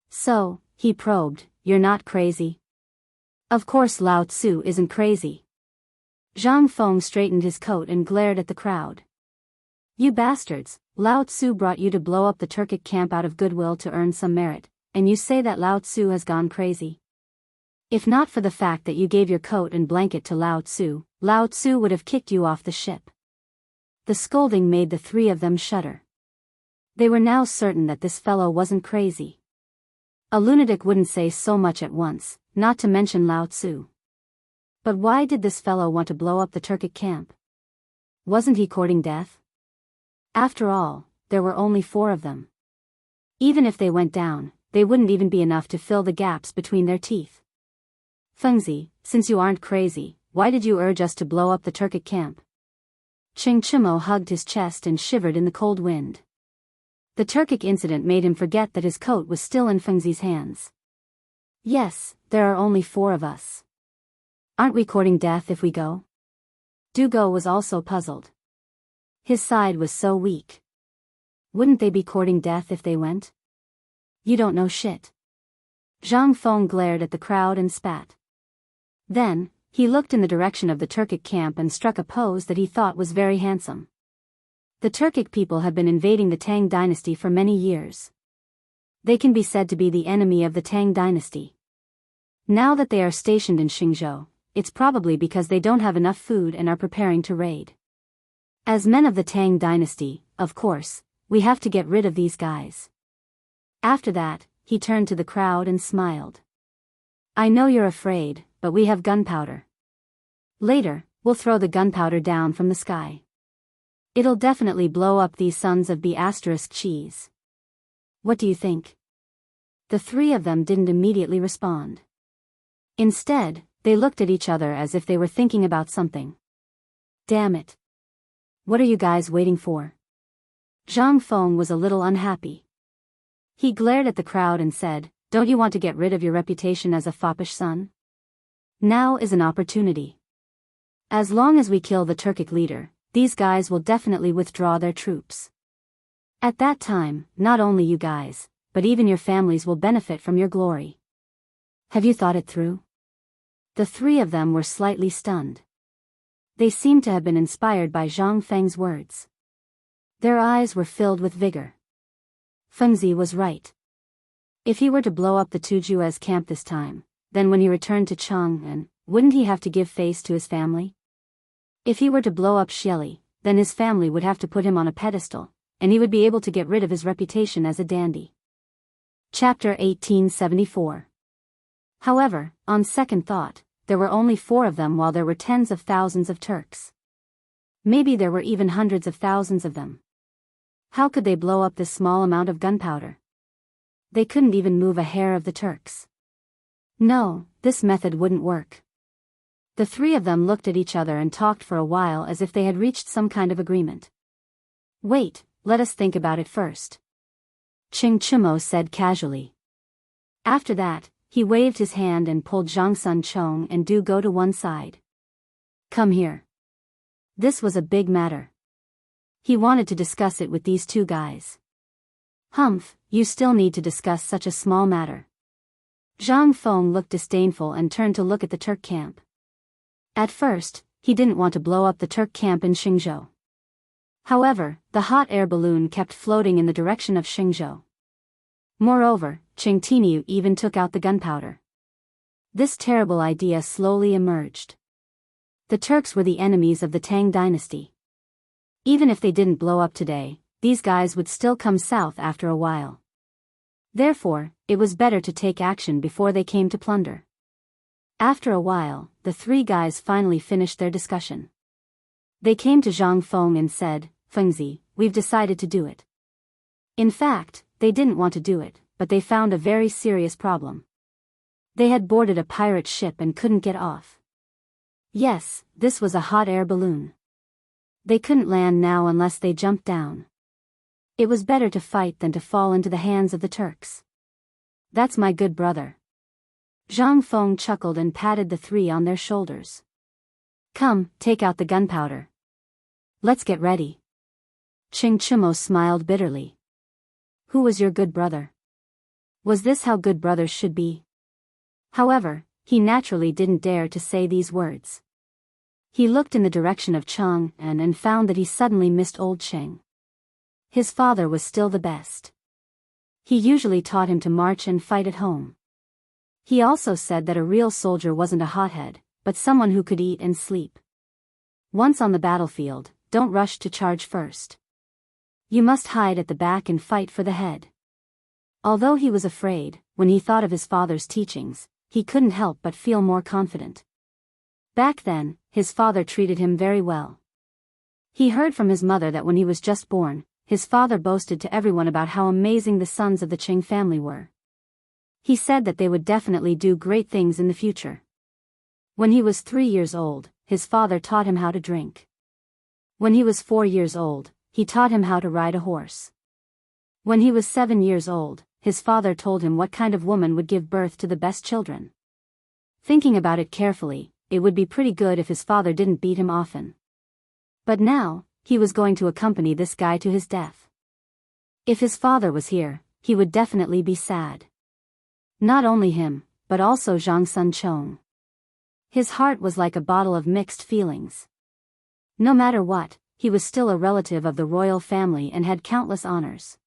A: So, he probed, "You're not crazy?" Of course Lao Tzu isn't crazy. Zhang Feng straightened his coat and glared at the crowd. You bastards, Lao Tzu brought you to blow up the Turkic camp out of goodwill to earn some merit, and you say that Lao Tzu has gone crazy. If not for the fact that you gave your coat and blanket to Lao Tzu would have kicked you off the ship. The scolding made the three of them shudder. They were now certain that this fellow wasn't crazy. A lunatic wouldn't say so much at once, not to mention Lao Tzu. But why did this fellow want to blow up the Turkic camp? Wasn't he courting death? After all, there were only 4 of them. Even if they went down, they wouldn't even be enough to fill the gaps between their teeth. Fengzi, since you aren't crazy, why did you urge us to blow up the Turkic camp? Qing Chimo hugged his chest and shivered in the cold wind. The Turkic incident made him forget that his coat was still in Fengzi's hands. Yes, there are only 4 of us. Aren't we courting death if we go? Dugo was also puzzled. His side was so weak. Wouldn't they be courting death if they went? You don't know shit. Zhang Feng glared at the crowd and spat. Then, he looked in the direction of the Turkic camp and struck a pose that he thought was very handsome. The Turkic people have been invading the Tang dynasty for many years. They can be said to be the enemy of the Tang dynasty. Now that they are stationed in Xingzhou, it's probably because they don't have enough food and are preparing to raid. As men of the Tang dynasty, of course, we have to get rid of these guys. After that, he turned to the crowd and smiled. I know you're afraid, but we have gunpowder. Later, we'll throw the gunpowder down from the sky. It'll definitely blow up these sons of B***cheese. What do you think? The 3 of them didn't immediately respond. Instead, they looked at each other as if they were thinking about something. Damn it. What are you guys waiting for? Zhang Feng was a little unhappy. He glared at the crowd and said, Don't you want to get rid of your reputation as a foppish son? Now is an opportunity. As long as we kill the Turkic leader, these guys will definitely withdraw their troops. At that time, not only you guys, but even your families will benefit from your glory. Have you thought it through? The three of them were slightly stunned. They seemed to have been inspired by Zhang Feng's words. Their eyes were filled with vigor. Fengzi was right. If he were to blow up the Tujue's camp this time, then when he returned to Chang'an, wouldn't he have to give face to his family? If he were to blow up Xieli, then his family would have to put him on a pedestal, and he would be able to get rid of his reputation as a dandy. Chapter 1874. However, on second thought, there were only 4 of them while there were tens of thousands of Turks. Maybe there were even hundreds of thousands of them. How could they blow up this small amount of gunpowder? They couldn't even move a hair of the Turks. No, this method wouldn't work. The 3 of them looked at each other and talked for a while as if they had reached some kind of agreement. Wait, let us think about it first. Qing Chimo said casually. After that, he waved his hand and pulled Zhang Sun Chong and Du go to one side. Come here. This was a big matter. He wanted to discuss it with these 2 guys. Humph, you still need to discuss such a small matter. Zhang Feng looked disdainful and turned to look at the Turk camp. At first, he didn't want to blow up the Turk camp in Xingzhou. However, the hot air balloon kept floating in the direction of Xingzhou. Moreover, Qing Tiniu even took out the gunpowder. This terrible idea slowly emerged. The Turks were the enemies of the Tang dynasty. Even if they didn't blow up today, these guys would still come south after a while. Therefore, it was better to take action before they came to plunder. After a while, the 3 guys finally finished their discussion. They came to Zhang Feng and said, Fengzi, we've decided to do it. In fact, they didn't want to do it, but they found a very serious problem. They had boarded a pirate ship and couldn't get off. Yes, this was a hot air balloon. They couldn't land now unless they jumped down. It was better to fight than to fall into the hands of the Turks. That's my good brother. Zhang Feng chuckled and patted the 3 on their shoulders. Come, take out the gunpowder. Let's get ready. Qing Chimo smiled bitterly. Who was your good brother? Was this how good brothers should be? However, he naturally didn't dare to say these words. He looked in the direction of Chang'an and found that he suddenly missed old Cheng. His father was still the best. He usually taught him to march and fight at home. He also said that a real soldier wasn't a hothead, but someone who could eat and sleep. Once on the battlefield, don't rush to charge first. You must hide at the back and fight for the head. Although he was afraid, when he thought of his father's teachings, he couldn't help but feel more confident. Back then, his father treated him very well. He heard from his mother that when he was just born, his father boasted to everyone about how amazing the sons of the Qing family were. He said that they would definitely do great things in the future. When he was 3 years old, his father taught him how to drink. When he was 4 years old, he taught him how to ride a horse. When he was 7 years old, his father told him what kind of woman would give birth to the best children. Thinking about it carefully, it would be pretty good if his father didn't beat him often. But now, he was going to accompany this guy to his death. If his father was here, he would definitely be sad. Not only him, but also Zhang Sun Chong. His heart was like a bottle of mixed feelings. No matter what, he was still a relative of the royal family and had countless honors.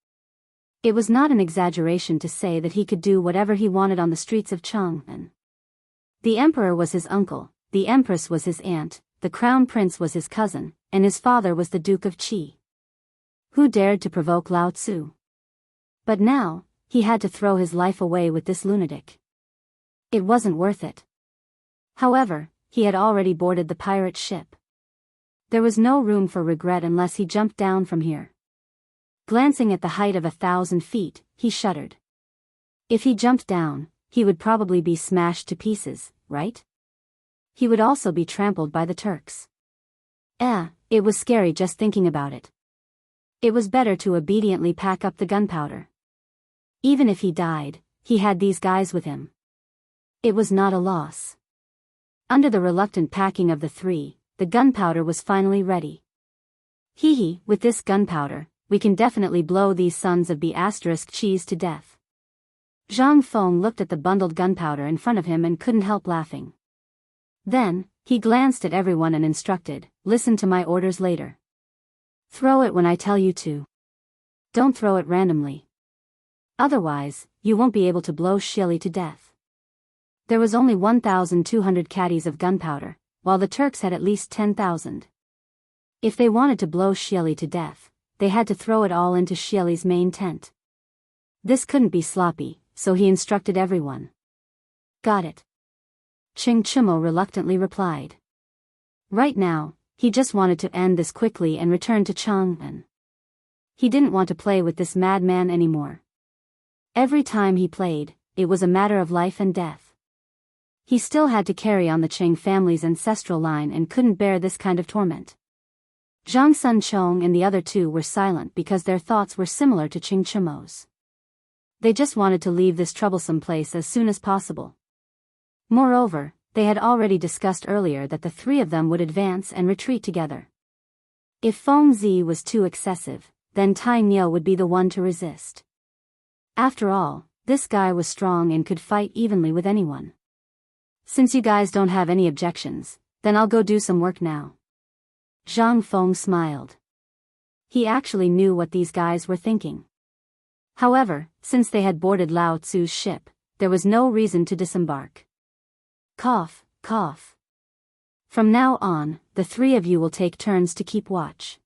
A: It was not an exaggeration to say that he could do whatever he wanted on the streets of Chang'an. The emperor was his uncle, the empress was his aunt, the crown prince was his cousin, and his father was the Duke of Qi. Who dared to provoke Lao Tzu? But now, he had to throw his life away with this lunatic. It wasn't worth it. However, he had already boarded the pirate ship. There was no room for regret unless he jumped down from here. Glancing at the height of 1,000 feet, he shuddered. If he jumped down, he would probably be smashed to pieces, right? He would also be trampled by the Turks. It was scary just thinking about it. It was better to obediently pack up the gunpowder. Even if he died, he had these guys with him. It was not a loss. Under the reluctant packing of the 3, the gunpowder was finally ready. Hee hee, with this gunpowder, we can definitely blow these sons of B** cheese to death. Zhang Feng looked at the bundled gunpowder in front of him and couldn't help laughing. Then, he glanced at everyone and instructed, listen to my orders later. Throw it when I tell you to. Don't throw it randomly. Otherwise, you won't be able to blow Shili to death. There was only 1,200 caddies of gunpowder, while the Turks had at least 10,000. If they wanted to blow Shili to death, they had to throw it all into Shili's main tent. This couldn't be sloppy, so he instructed everyone. Got it. Qing Chimo reluctantly replied. Right now, he just wanted to end this quickly and return to Chang'an. He didn't want to play with this madman anymore. Every time he played, it was a matter of life and death. He still had to carry on the Qing family's ancestral line and couldn't bear this kind of torment. Zhang Sunchong and the other two were silent because their thoughts were similar to Qing Chimo's. They just wanted to leave this troublesome place as soon as possible. Moreover, they had already discussed earlier that the three of them would advance and retreat together. If Feng Zi was too excessive, then Tai Niu would be the one to resist. After all, this guy was strong and could fight evenly with anyone. Since you guys don't have any objections, then I'll go do some work now. Zhang Feng smiled. He actually knew what these guys were thinking. However, since they had boarded Lao Tzu's ship, there was no reason to disembark. Cough, cough. From now on, the three of you will take turns to keep watch.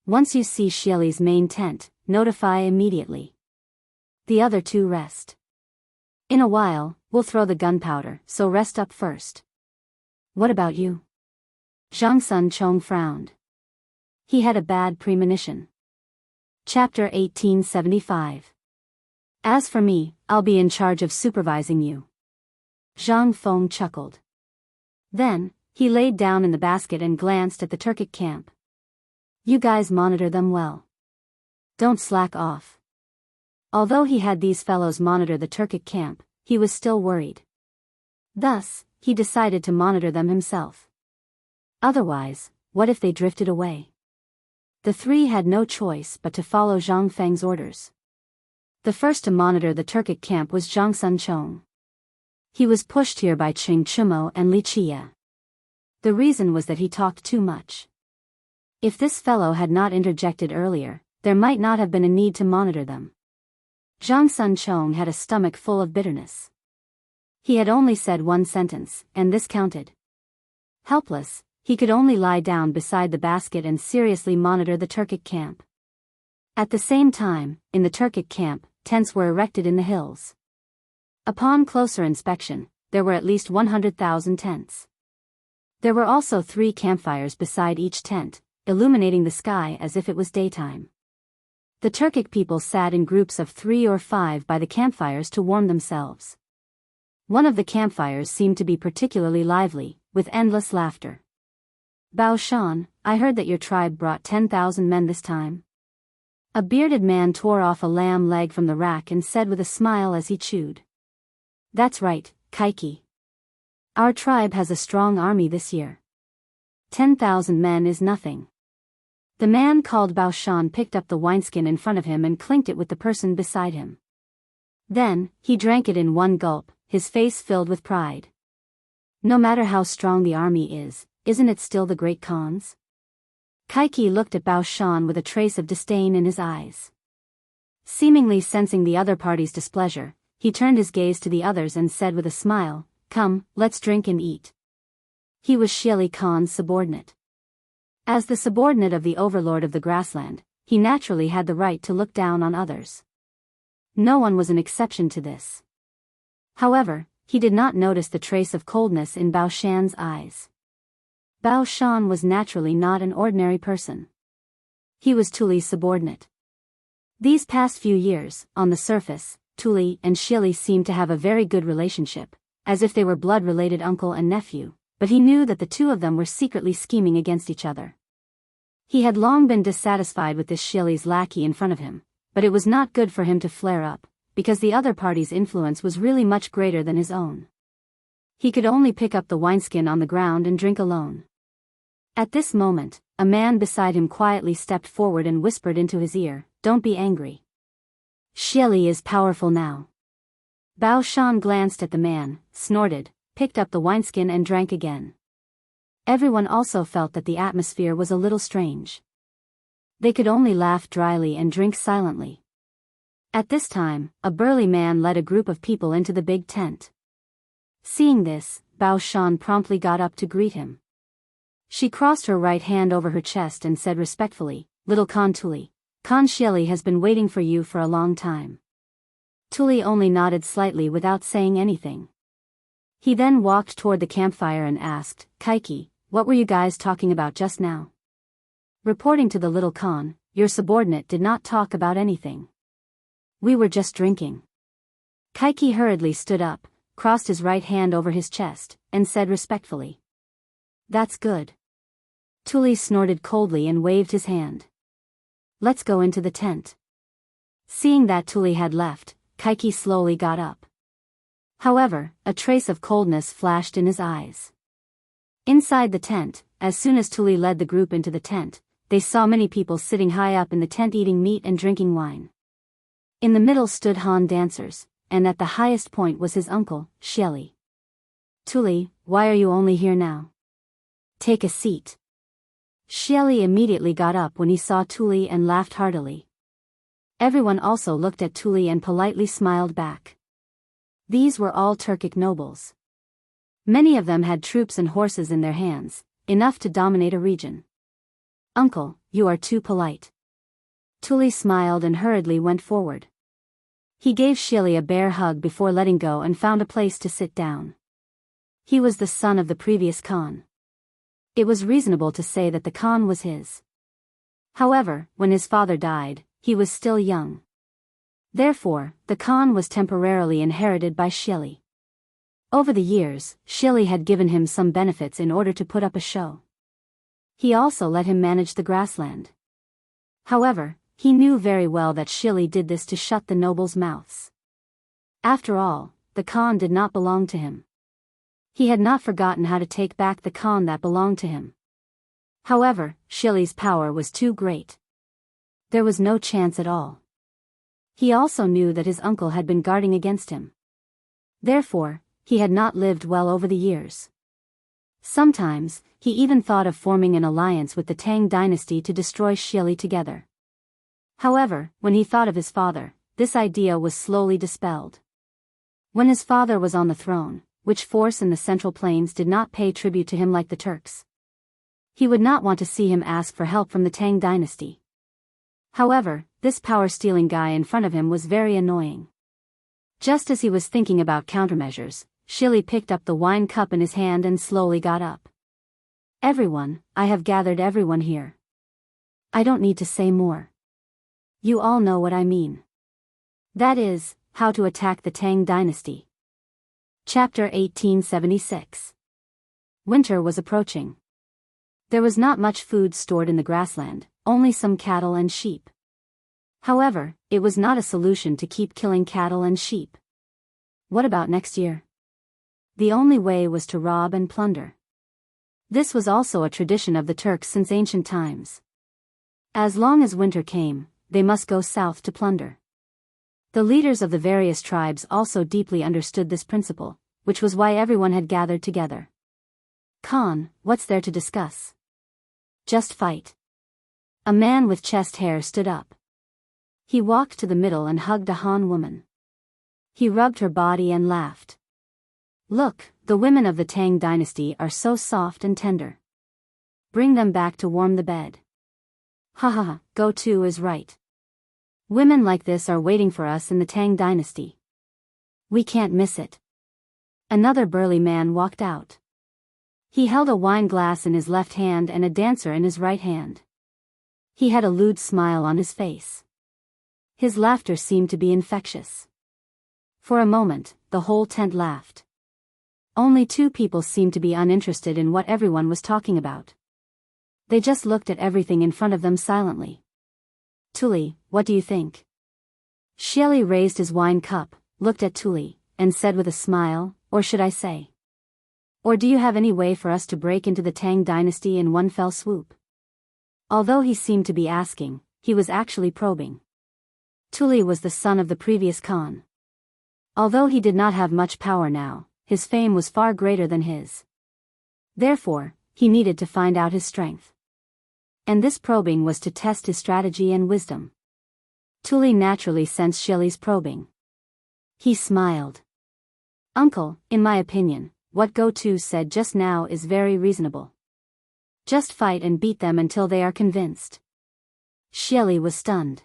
A: Once you see Shili's main tent, notify immediately. The other two rest. In a while, we'll throw the gunpowder, so rest up first. What about you? Zhang Sunchong frowned. He had a bad premonition. Chapter 1875. As for me, I'll be in charge of supervising you. Zhang Feng chuckled. Then, he laid down in the basket and glanced at the Turkic camp. You guys monitor them well. Don't slack off. Although he had these fellows monitor the Turkic camp, he was still worried. Thus, he decided to monitor them himself. Otherwise, what if they drifted away? The three had no choice but to follow Zhang Feng's orders. The first to monitor the Turkic camp was Zhang Sunchong. He was pushed here by Qing Chimo and Li Chia. The reason was that he talked too much. If this fellow had not interjected earlier, there might not have been a need to monitor them. Zhang Sunchong had a stomach full of bitterness. He had only said one sentence, and this counted. Helpless, he could only lie down beside the basket and seriously monitor the Turkic camp. At the same time, in the Turkic camp, tents were erected in the hills. Upon closer inspection, there were at least 100,000 tents. There were also 3 campfires beside each tent, illuminating the sky as if it was daytime. The Turkic people sat in groups of 3 or 5 by the campfires to warm themselves. One of the campfires seemed to be particularly lively, with endless laughter. Bao Shan, I heard that your tribe brought 10,000 men this time. A bearded man tore off a lamb leg from the rack and said with a smile as he chewed. That's right, Kaiki. Our tribe has a strong army this year. 10,000 men is nothing. The man called Bao Shan picked up the wineskin in front of him and clinked it with the person beside him. Then, he drank it in one gulp, his face filled with pride. No matter how strong the army is, isn't it still the great Khan's? Kaiki looked at Bao Shan with a trace of disdain in his eyes. Seemingly sensing the other party's displeasure, he turned his gaze to the others and said with a smile, Come, let's drink and eat. He was Shili Khan's subordinate. As the subordinate of the overlord of the grassland, he naturally had the right to look down on others. No one was an exception to this. However, he did not notice the trace of coldness in Bao Shan's eyes. Bao Shan was naturally not an ordinary person. He was Tuli's subordinate. These past few years, on the surface, Tuli and Shili seemed to have a very good relationship, as if they were blood-related uncle and nephew, but he knew that the two of them were secretly scheming against each other. He had long been dissatisfied with this Shili's lackey in front of him, but it was not good for him to flare up, because the other party's influence was really much greater than his own. He could only pick up the wineskin on the ground and drink alone. At this moment, a man beside him quietly stepped forward and whispered into his ear, "Don't be angry. Xie is powerful now." Bao Shan glanced at the man, snorted, picked up the wineskin and drank again. Everyone also felt that the atmosphere was a little strange. They could only laugh dryly and drink silently. At this time, a burly man led a group of people into the big tent. Seeing this, Bao Shan promptly got up to greet him. She crossed her right hand over her chest and said respectfully, "Little Khan Tuli, Khan Xie has been waiting for you for a long time." Tuli only nodded slightly without saying anything. He then walked toward the campfire and asked, "Kaiki, what were you guys talking about just now?" Reporting to the little Khan, "Your subordinate did not talk about anything. We were just drinking." Kaiki hurriedly stood up, crossed his right hand over his chest, and said respectfully, "That's good." Tuli snorted coldly and waved his hand. "Let's go into the tent." Seeing that Tuli had left, Kaiki slowly got up. However, a trace of coldness flashed in his eyes. Inside the tent, as soon as Tuli led the group into the tent, they saw many people sitting high up in the tent eating meat and drinking wine. In the middle stood Han dancers, and at the highest point was his uncle, Xie. "Tuli, why are you only here now? Take a seat." Xie immediately got up when he saw Tuli and laughed heartily. Everyone also looked at Tuli and politely smiled back. These were all Turkic nobles. Many of them had troops and horses in their hands, enough to dominate a region. "Uncle, you are too polite." Tuli smiled and hurriedly went forward. He gave Xie a bear hug before letting go and found a place to sit down. He was the son of the previous Khan. It was reasonable to say that the Khan was his. However, when his father died, he was still young. Therefore, the Khan was temporarily inherited by Xie. Over the years, Xie had given him some benefits in order to put up a show. He also let him manage the grassland. However, he knew very well that Xie did this to shut the nobles' mouths. After all, the Khan did not belong to him. He had not forgotten how to take back the Khan that belonged to him. However, Xie's power was too great. There was no chance at all. He also knew that his uncle had been guarding against him. Therefore, he had not lived well over the years. Sometimes, he even thought of forming an alliance with the Tang dynasty to destroy Xie together. However, when he thought of his father, this idea was slowly dispelled. When his father was on the throne, which force in the Central Plains did not pay tribute to him like the Turks, he would not want to see him ask for help from the Tang dynasty. However, this power-stealing guy in front of him was very annoying. Just as he was thinking about countermeasures, Xie picked up the wine cup in his hand and slowly got up. "Everyone, I have gathered everyone here. I don't need to say more. You all know what I mean. That is, how to attack the Tang dynasty." Chapter 1876. Winter was approaching. There was not much food stored in the grassland, only some cattle and sheep. However, it was not a solution to keep killing cattle and sheep. What about next year? The only way was to rob and plunder. This was also a tradition of the Turks since ancient times. As long as winter came, they must go south to plunder. The leaders of the various tribes also deeply understood this principle, which was why everyone had gathered together. "Khan, what's there to discuss? Just fight." A man with chest hair stood up. He walked to the middle and hugged a Han woman. He rubbed her body and laughed. "Look, the women of the Tang dynasty are so soft and tender. Bring them back to warm the bed." "Ha ha ha, Go-To is right. Women like this are waiting for us in the Tang dynasty. We can't miss it." Another burly man walked out. He held a wine glass in his left hand and a dancer in his right hand. He had a lewd smile on his face. His laughter seemed to be infectious. For a moment, the whole tent laughed. Only two people seemed to be uninterested in what everyone was talking about. They just looked at everything in front of them silently. "Tuli, what do you think?" Xie raised his wine cup, looked at Tuli, and said with a smile, "Or should I say? Or do you have any way for us to break into the Tang dynasty in one fell swoop?" Although he seemed to be asking, he was actually probing. Tuli was the son of the previous Khan. Although he did not have much power now, his fame was far greater than his. Therefore, he needed to find out his strength. And this probing was to test his strategy and wisdom. Tuli naturally sensed Shili's probing. He smiled. Uncle, in my opinion, what Go-To said just now is very reasonable. Just fight and beat them until they are convinced. Shili was stunned.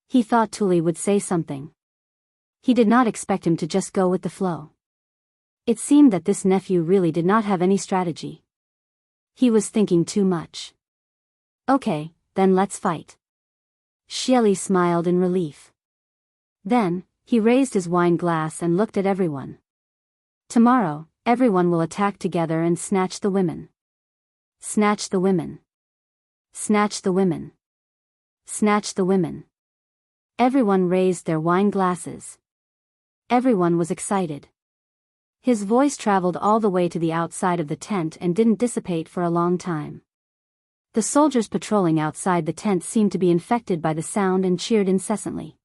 A: He thought Tuli would say something. He did not expect him to just go with the flow. It seemed that this nephew really did not have any strategy. He was thinking too much. Okay, then let's fight. Shili smiled in relief. Then, he raised his wine glass and looked at everyone. Tomorrow, everyone will attack together and snatch the women. Snatch the women. Snatch the women. Snatch the women. Everyone raised their wine glasses. Everyone was excited. His voice traveled all the way to the outside of the tent and didn't dissipate for a long time. The soldiers patrolling outside the tent seemed to be infected by the sound and cheered incessantly.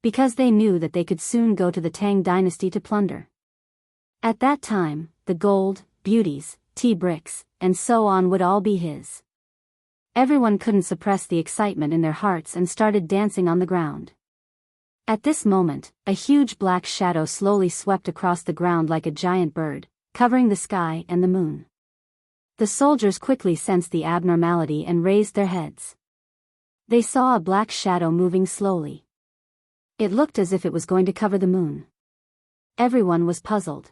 A: Because they knew that they could soon go to the Tang dynasty to plunder. At that time, the gold, beauties, tea bricks, and so on would all be his. Everyone couldn't suppress the excitement in their hearts and started dancing on the ground. At this moment, a huge black shadow slowly swept across the ground like a giant bird, covering the sky and the moon. The soldiers quickly sensed the abnormality and raised their heads. They saw a black shadow moving slowly. It looked as if it was going to cover the moon. Everyone was puzzled.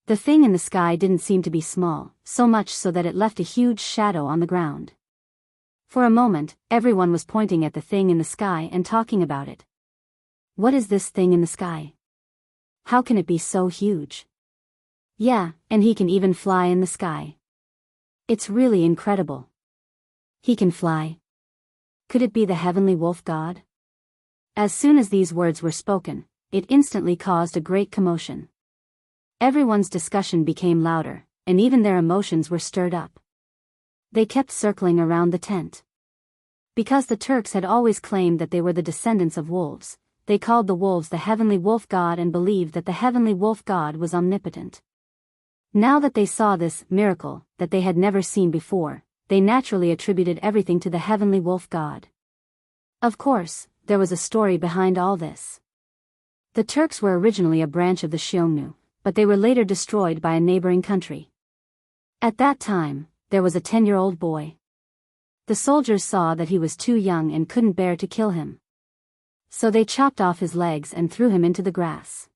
A: The thing in the sky didn't seem to be small, so much so that it left a huge shadow on the ground. For a moment, everyone was pointing at the thing in the sky and talking about it. What is this thing in the sky? How can it be so huge? Yeah, and he can even fly in the sky. It's really incredible. He can fly. Could it be the heavenly wolf god? As soon as these words were spoken, it instantly caused a great commotion. Everyone's discussion became louder, and even their emotions were stirred up. They kept circling around the tent. Because the Turks had always claimed that they were the descendants of wolves, they called the wolves the heavenly wolf god and believed that the heavenly wolf god was omnipotent. Now that they saw this miracle that they had never seen before, they naturally attributed everything to the heavenly wolf god. Of course, there was a story behind all this. The Turks were originally a branch of the Xiongnu, but they were later destroyed by a neighboring country. At that time, there was a 10-year-old boy. The soldiers saw that he was too young and couldn't bear to kill him. So they chopped off his legs and threw him into the grass.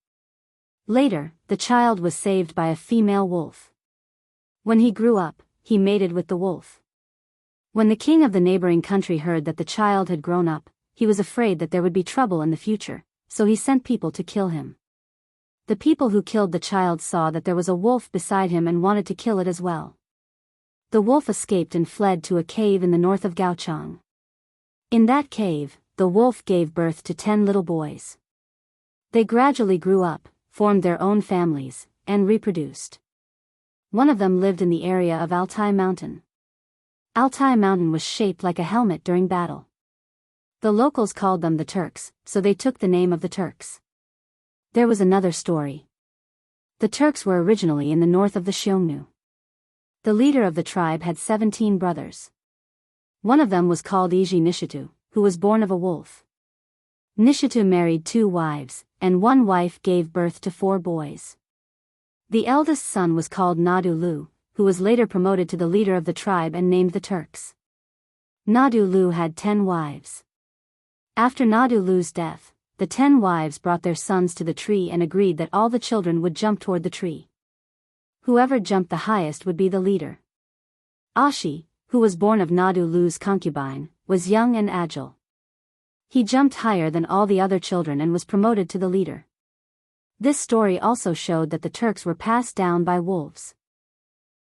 A: Later, the child was saved by a female wolf. When he grew up, he mated with the wolf. When the king of the neighboring country heard that the child had grown up, he was afraid that there would be trouble in the future, so he sent people to kill him. The people who killed the child saw that there was a wolf beside him and wanted to kill it as well. The wolf escaped and fled to a cave in the north of Gaochang. In that cave, the wolf gave birth to 10 little boys. They gradually grew up, formed their own families, and reproduced. One of them lived in the area of Altai Mountain. Altai Mountain was shaped like a helmet during battle. The locals called them the Turks, so they took the name of the Turks. There was another story. The Turks were originally in the north of the Xiongnu. The leader of the tribe had 17 brothers. One of them was called Iji Nishitu, who was born of a wolf. Nishitu married 2 wives, and one wife gave birth to 4 boys. The eldest son was called Nadu Lu, who was later promoted to the leader of the tribe and named the Turks. Nadu Lu had 10 wives. After Nadu Lu's death, the 10 wives brought their sons to the tree and agreed that all the children would jump toward the tree. Whoever jumped the highest would be the leader. Ashi, who was born of Nadu Lu's concubine, was young and agile. He jumped higher than all the other children and was promoted to the leader. This story also showed that the Turks were passed down by wolves.